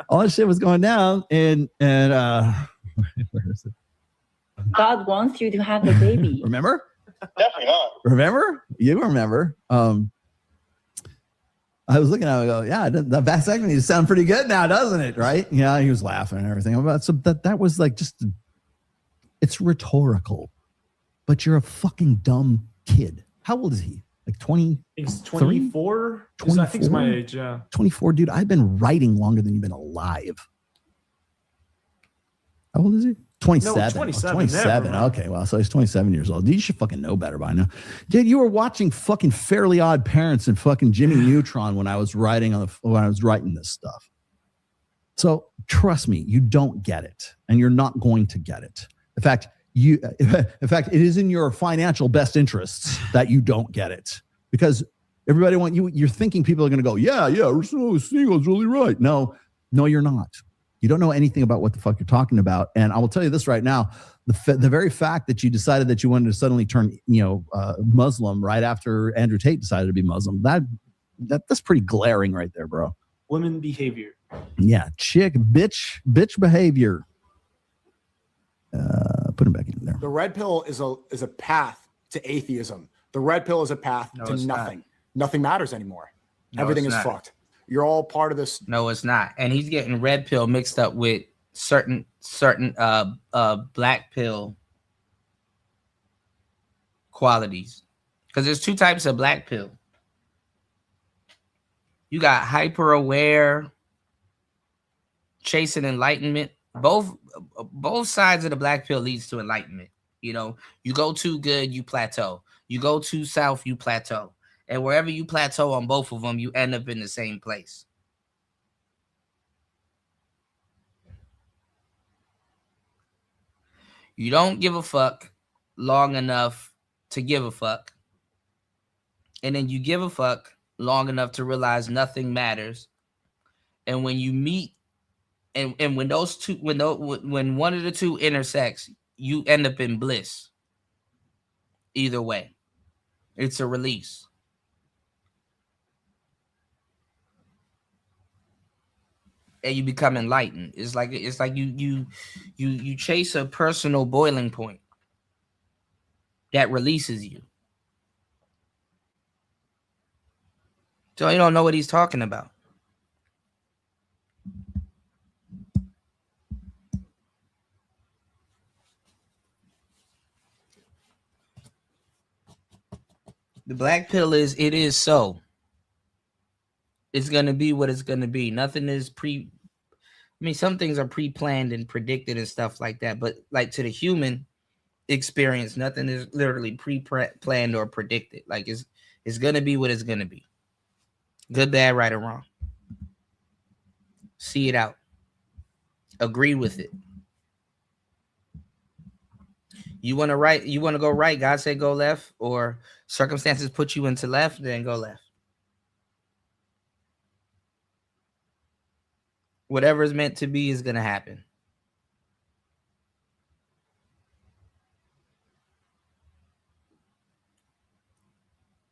All that shit was going down, and where is it?
God wants you to have a baby.
Remember?
Definitely not.
Remember? You remember? I was looking at it, I go, yeah, the vasectomy sounds pretty good now, doesn't it? Right? Yeah, he was laughing and everything. So that was like it's rhetorical, but you're a fucking dumb kid. How old is he? Like 20?
He's 24. I think he's my age, yeah.
24, dude. I've been writing longer than you've been alive. How old is he? 27.
No, 27.
27.
Never,
okay, well, so he's 27 years old. You should fucking know better by now. Dude, you were watching fucking Fairly Odd Parents and fucking Jimmy Neutron when I was writing this stuff. So trust me, you don't get it, and you're not going to get it. In fact, it is in your financial best interests that you don't get it, because everybody you're thinking people are going to go, yeah, Siegel's really right. No, you're not. You don't know anything about what the fuck you're talking about. And I will tell you this right now, the very fact that you decided that you wanted to suddenly turn, Muslim right after Andrew Tate decided to be Muslim, that's pretty glaring right there, bro.
Women behavior.
Yeah, bitch behavior. Put him back in there.
The red pill is a path to atheism. The red pill is a path to nothing.
Not.
Nothing matters anymore.
No,
Everything is
not.
fucked. You're all part of this.
No, it's not. And he's getting red pill mixed up with certain black pill qualities. Because there's two types of black pill. You got hyper aware, chasing enlightenment. Both sides of the black pill leads to enlightenment. You know, you go too good, you plateau. You go too south, you plateau. And wherever you plateau on both of them, you end up in the same place. You don't give a fuck. long enough to give a fuck. And then you give a fuck long enough to realize nothing matters. And when you meet, and when those two, when one of the two intersects, you end up in bliss. Either way, it's a release. And you become enlightened. It's like you chase a personal boiling point that releases you. So you don't know what he's talking about. The black pill is, it is so. It's going to be what it's going to be. Nothing is some things are pre-planned and predicted and stuff like that. But like to the human experience, nothing is literally pre-planned or predicted. Like it's going to be what it's going to be. Good, bad, right, or wrong. See it out. Agree with it. You want to go right, God said go left, or circumstances put you into left, then go left. Whatever is meant to be is going to happen.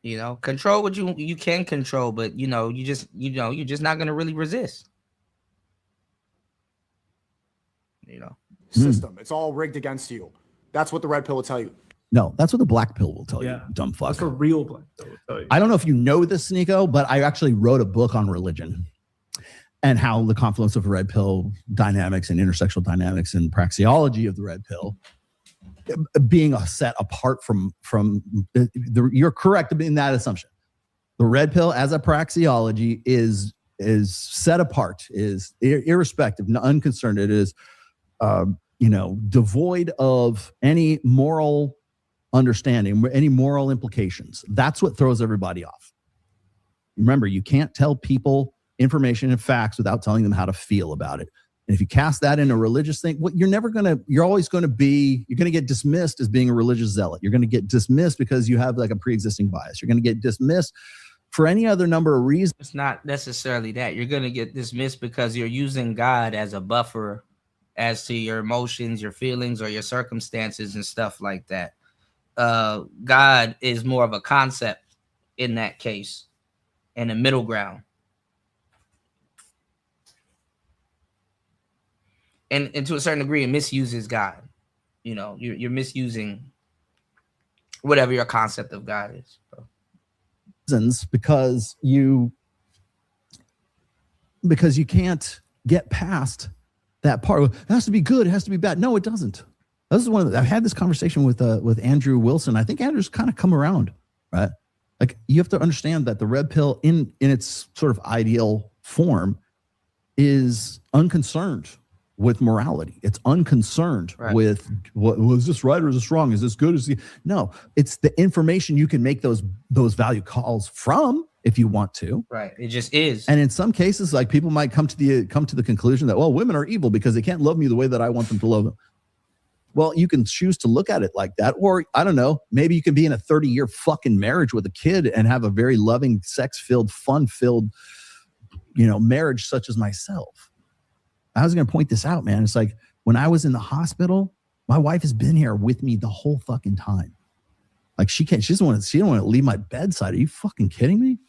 You know, control what you can control, but you're just not going to really resist. You know,
system. It's all rigged against you. That's what the red pill will tell you.
No, that's what the black pill will tell you, dumb fuck.
That's a real black pill will tell you.
I don't know if you know this, Nico, but I actually wrote a book on religion and how the confluence of red pill dynamics and intersectional dynamics and praxeology of the red pill being set apart from you're correct in that assumption. The red pill as a praxeology is set apart, is irrespective, unconcerned. It is devoid of any moral understanding, any moral implications. That's what throws everybody off. Remember, you can't tell people information and facts without telling them how to feel about it. And if you cast that in a religious thing, you're always going to get dismissed as being a religious zealot. You're going to get dismissed because you have like a pre-existing bias. You're going to get dismissed for any other number of reasons.
It's not necessarily that. You're going to get dismissed because you're using God as a buffer as to your emotions, your feelings, or your circumstances and stuff like that. God is more of a concept in that case, and a middle ground. And to a certain degree, it misuses God. You're misusing whatever your concept of God is.
Because you can't get past that part. It has to be good. It has to be bad. No, it doesn't. This is I've had this conversation with Andrew Wilson. I think Andrew's kind of come around, right? Like you have to understand that the red pill in its sort of ideal form is unconcerned with morality. It's unconcerned with was this right or is this wrong? Is this good? No, it's the information you can make those value calls from if you want to.
Right. It just is.
And in some cases, like people might come to the conclusion that, well, women are evil because they can't love me the way that I want them to love them. Well, you can choose to look at it like that. Or I don't know, maybe you can be in a 30-year fucking marriage with a kid and have a very loving, sex-filled, fun-filled, marriage such as myself. I was going to point this out, man. It's like when I was in the hospital, my wife has been here with me the whole fucking time. Like she doesn't want to leave my bedside. Are you fucking kidding me?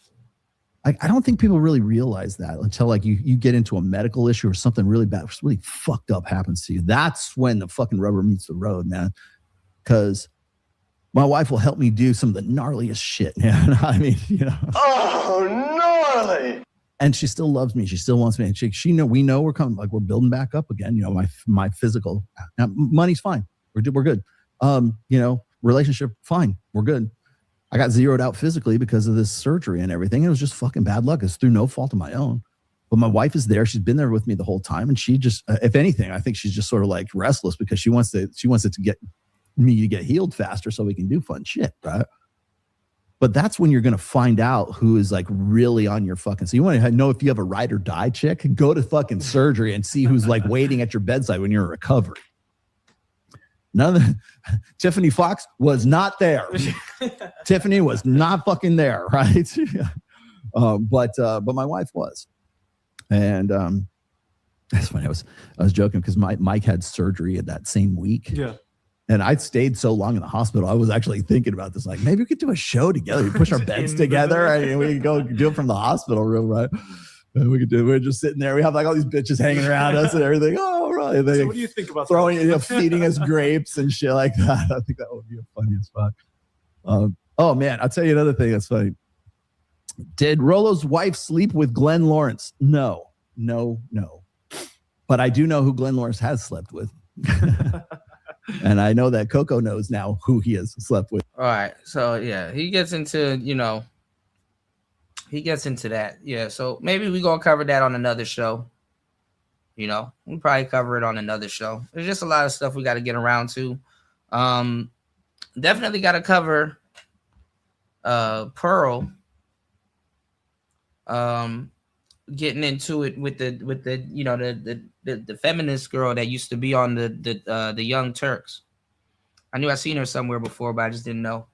I don't think people really realize that until like you get into a medical issue or something really bad, really fucked up happens to you. That's when the fucking rubber meets the road, man. Because my wife will help me do some of the gnarliest shit, man. I mean,
Oh, gnarly.
And she still loves me. She still wants me. And we know we're coming, like we're building back up again. My physical, now, money's fine. We're good. Relationship, fine. We're good. I got zeroed out physically because of this surgery and everything. It was just fucking bad luck. It's through no fault of my own. But my wife is there. She's been there with me the whole time. And she just, if anything, I think she's just sort of like restless because she wants it to get me to get healed faster so we can do fun shit, right? But that's when you're going to find out who is like really on your fucking. So you want to know if you have a ride or die chick, go to fucking surgery and see who's like waiting at your bedside when you're in recovery. None of Tiffany Fox was not there. Tiffany was not fucking there, right? But my wife was. And that's funny. I was joking because Mike had surgery that same week.
Yeah.
And I stayed so long in the hospital. I was actually thinking about this. Like, maybe we could do a show together. We push our beds together and we could go do it from the hospital room, right? And we're just sitting there. We have like all these bitches hanging around us and everything. Oh, right.
So what do you think about
throwing, feeding us grapes and shit like that? I think that would be a funny as fuck. Oh man, I'll tell you another thing that's funny. Did Rolo's wife sleep with Glenn Lawrence? No. But I do know who Glenn Lawrence has slept with. And I know that Coco knows now who he has slept with.
All right. So yeah, he gets into that. Yeah. So maybe we're gonna cover that on another show. We'll probably cover it on another show. There's just a lot of stuff we got to get around to. Definitely got to cover Pearl. Getting into it with the feminist girl that used to be on the Young Turks. I knew I seen her somewhere before, but I just didn't know.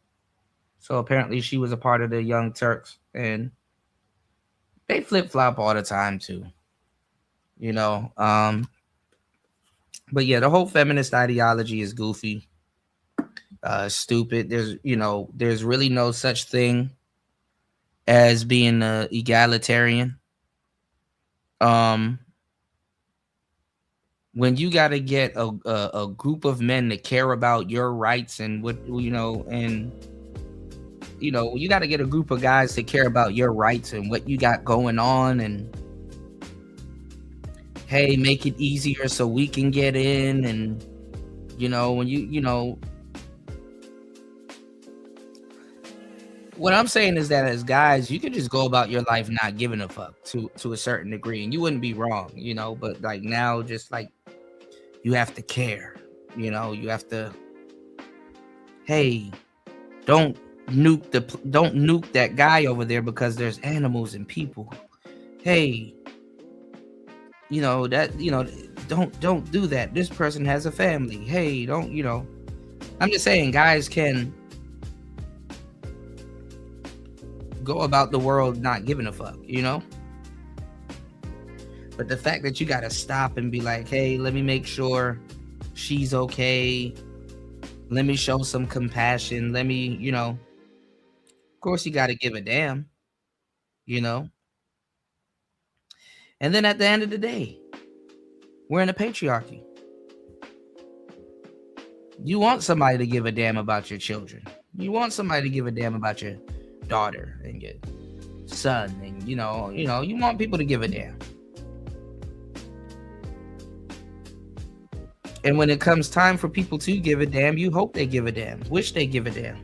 So apparently she was a part of the Young Turks, and they flip-flop all the time too. But yeah, the whole feminist ideology is goofy, stupid. There's really no such thing as being egalitarian. When you got to get a group of men to care about your rights and you got to get a group of guys to care about your rights and what you got going on, and hey, make it easier so we can get in, and when what I'm saying is that as guys, you could just go about your life not giving a fuck to a certain degree, and you wouldn't be wrong, but like now, just like you have to care, you have to, hey, don't nuke that guy over there because there's animals and people. Hey, don't do that. This person has a family. Hey, don't, I'm just saying guys can go about the world not giving a fuck, but the fact that you got to stop and be like, hey, let me make sure she's okay, let me show some compassion, let me, of course you got to give a damn, and then at the end of the day, we're in a patriarchy. You want somebody to give a damn about your children. You want somebody to give a damn about your daughter and your son, and you want people to give a damn. And when it comes time for people to give a damn, you hope they give a damn, wish they give a damn.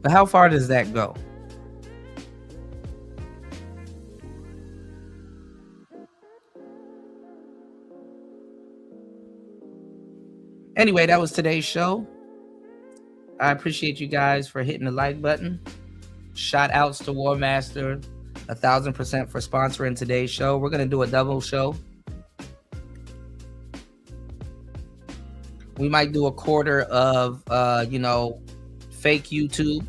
But how far does that go? Anyway, that was today's show. I appreciate you guys for hitting the like button. Shout outs to War Master 1000% for sponsoring today's show. We're going to do a double show. We might do a quarter of, fake YouTube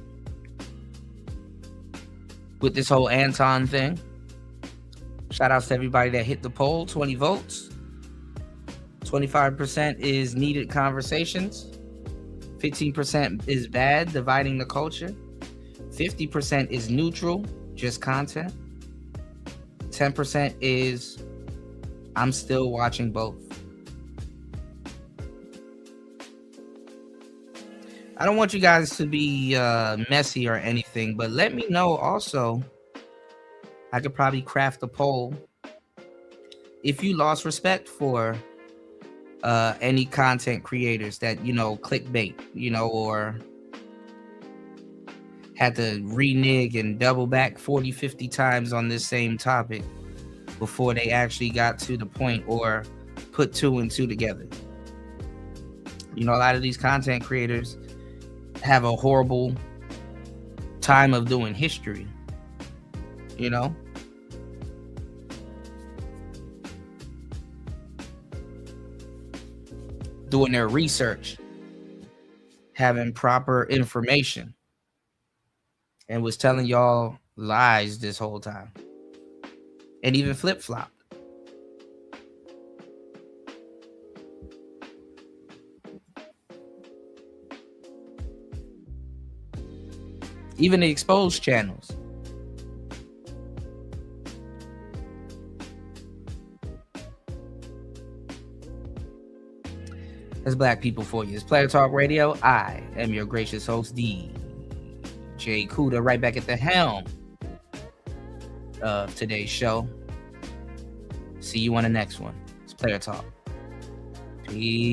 with this whole Anton thing. Shout outs to everybody that hit the poll, 20 votes. 25% is needed conversations. 15% is bad, dividing the culture. 50% is neutral, just content. 10% is I'm still watching both. I don't want you guys to be messy or anything, but let me know also. I could probably craft a poll if you lost respect for any content creators that, clickbait, or had to renege and double back 40, 50 times on this same topic before they actually got to the point or put two and two together. You know, a lot of these content creators have a horrible time of doing history, you know? Doing their research, having proper information, and was telling y'all lies this whole time, and even flip-flopped. Even the exposed channels. That's Black People for you. It's Player Talk Radio. I am your gracious host, DJ Kuda, right back at the helm of today's show. See you on the next one. It's Player Talk. Peace.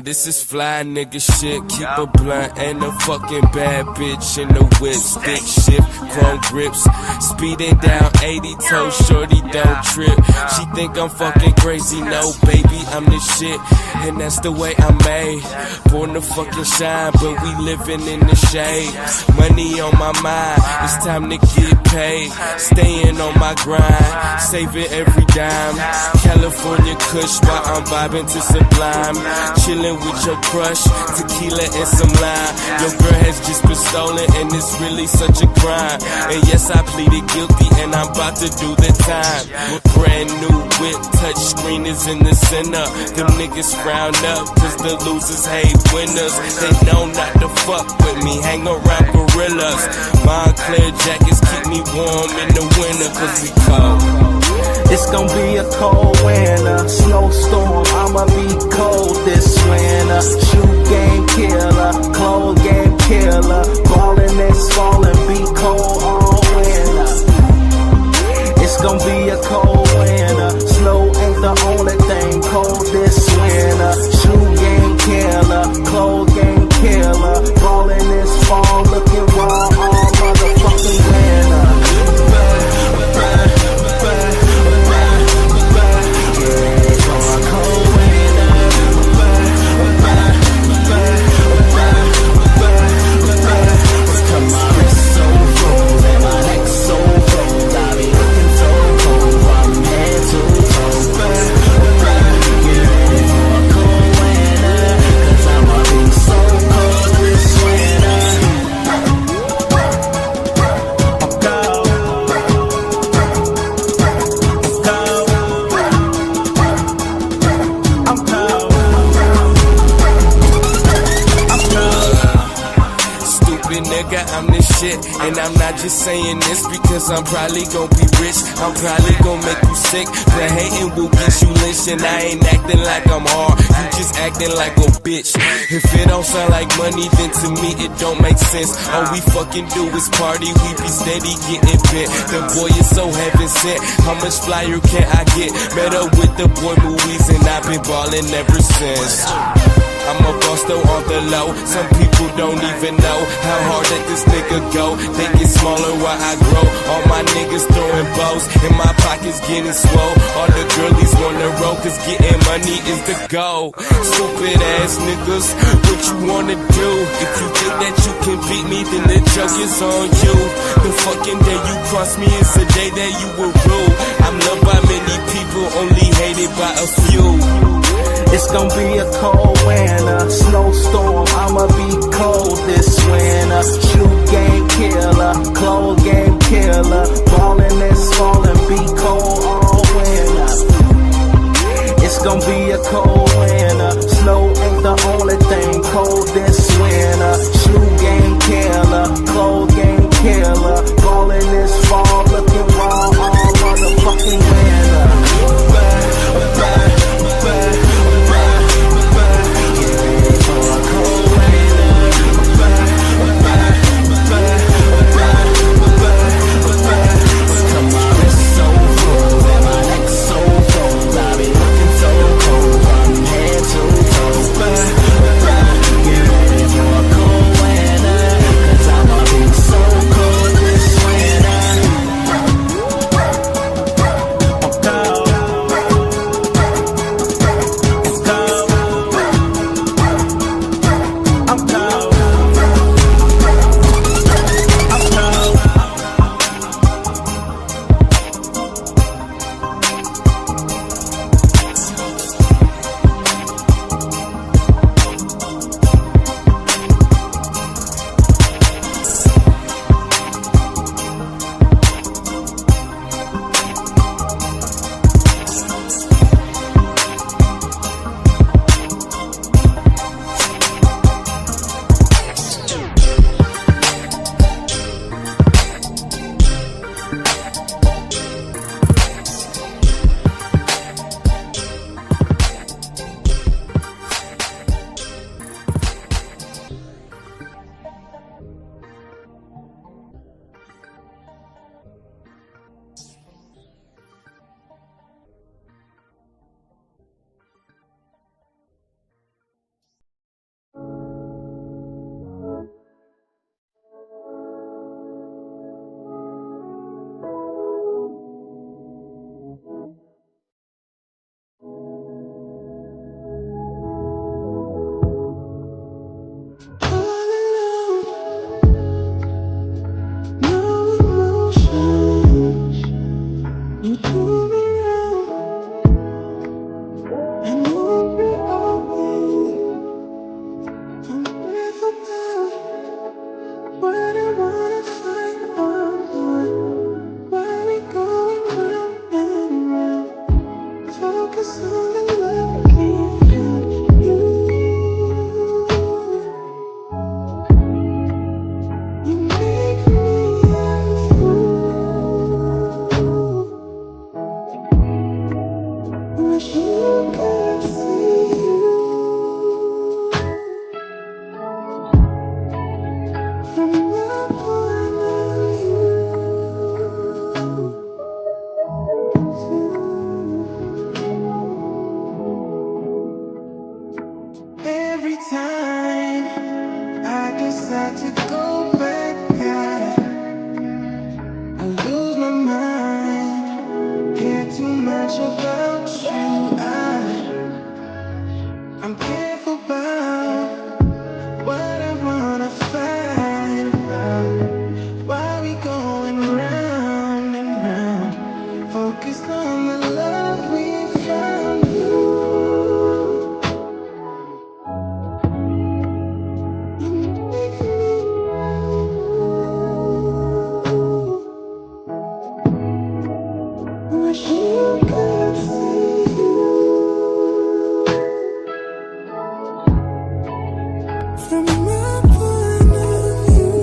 This is fly nigga shit. Keep a blunt and a fucking bad bitch in the whip. Stick shift, chrome grips. Speeding down 80 toes, shorty don't trip. She think I'm fucking crazy, no baby, I'm the shit. And that's the way I'm made. Born to fucking shine, but we living in the shade. Money on my mind, it's time to get paid. Staying on my grind, saving every dime. California Kush while I'm vibing to Sublime. Chilling with your crush, tequila and some lime. Your girl has just been stolen and it's really such a crime. And yes, I pleaded guilty and I'm about to do the time. Brand new whip, touch screen is in the center. Them niggas frown up cause the losers hate winners. They know not to fuck with me, hang around gorillas. Montclair jackets keep me warm in the winter cause we cold.
It's gonna be a cold winter, snowstorm, I'ma be cold this winter. Shoe game killer, clothes game killer. Ballin' this fall and be cold all winter. It's gonna be a cold winter, snow ain't the only thing cold this winter. Shoe game killer, clothes game killer. Ballin' this fall, looking raw all motherfucking winter.
I'm this shit, and I'm not just saying this because I'm probably gon' be rich. I'm probably gon' make you sick, but hating will get you lynched. And I ain't acting like I'm hard, you just acting like a bitch. If it don't sound like money, then to me it don't make sense. All we fucking do is party, we be steady getting bent. The boy is so heaven sent, how much flyer can I get? Met up with the boy movies and I've been ballin' ever since. I'm a boss though on the low. Some people don't even know how hard that this nigga go. They get smaller while I grow. All my niggas throwing bows, and my pockets getting swole. All the girlies wanna roll, cause getting money is the goal. Stupid ass niggas, what you wanna do? If you think that you can beat me, then the joke is on you. The fucking day you cross me is the day that you will rule. I'm loved by many people, only hated by a few.
It's gonna be a cold winter, snowstorm, I'ma be cold this winter. Shoe game killer, clothes game killer, ballin' this fallin', be cold all winter. It's gonna be a cold winter, snow ain't the only thing cold this winter. Shoe game killer, clothes game killer, ballin' this fall, looking raw all motherfucking winter.
Every time I decide to go back out, I lose my mind. Care too much about you. I'm careful about what I wanna fight about. Why we going round and round? Focused on the love we found. Wish you could see from my point of view.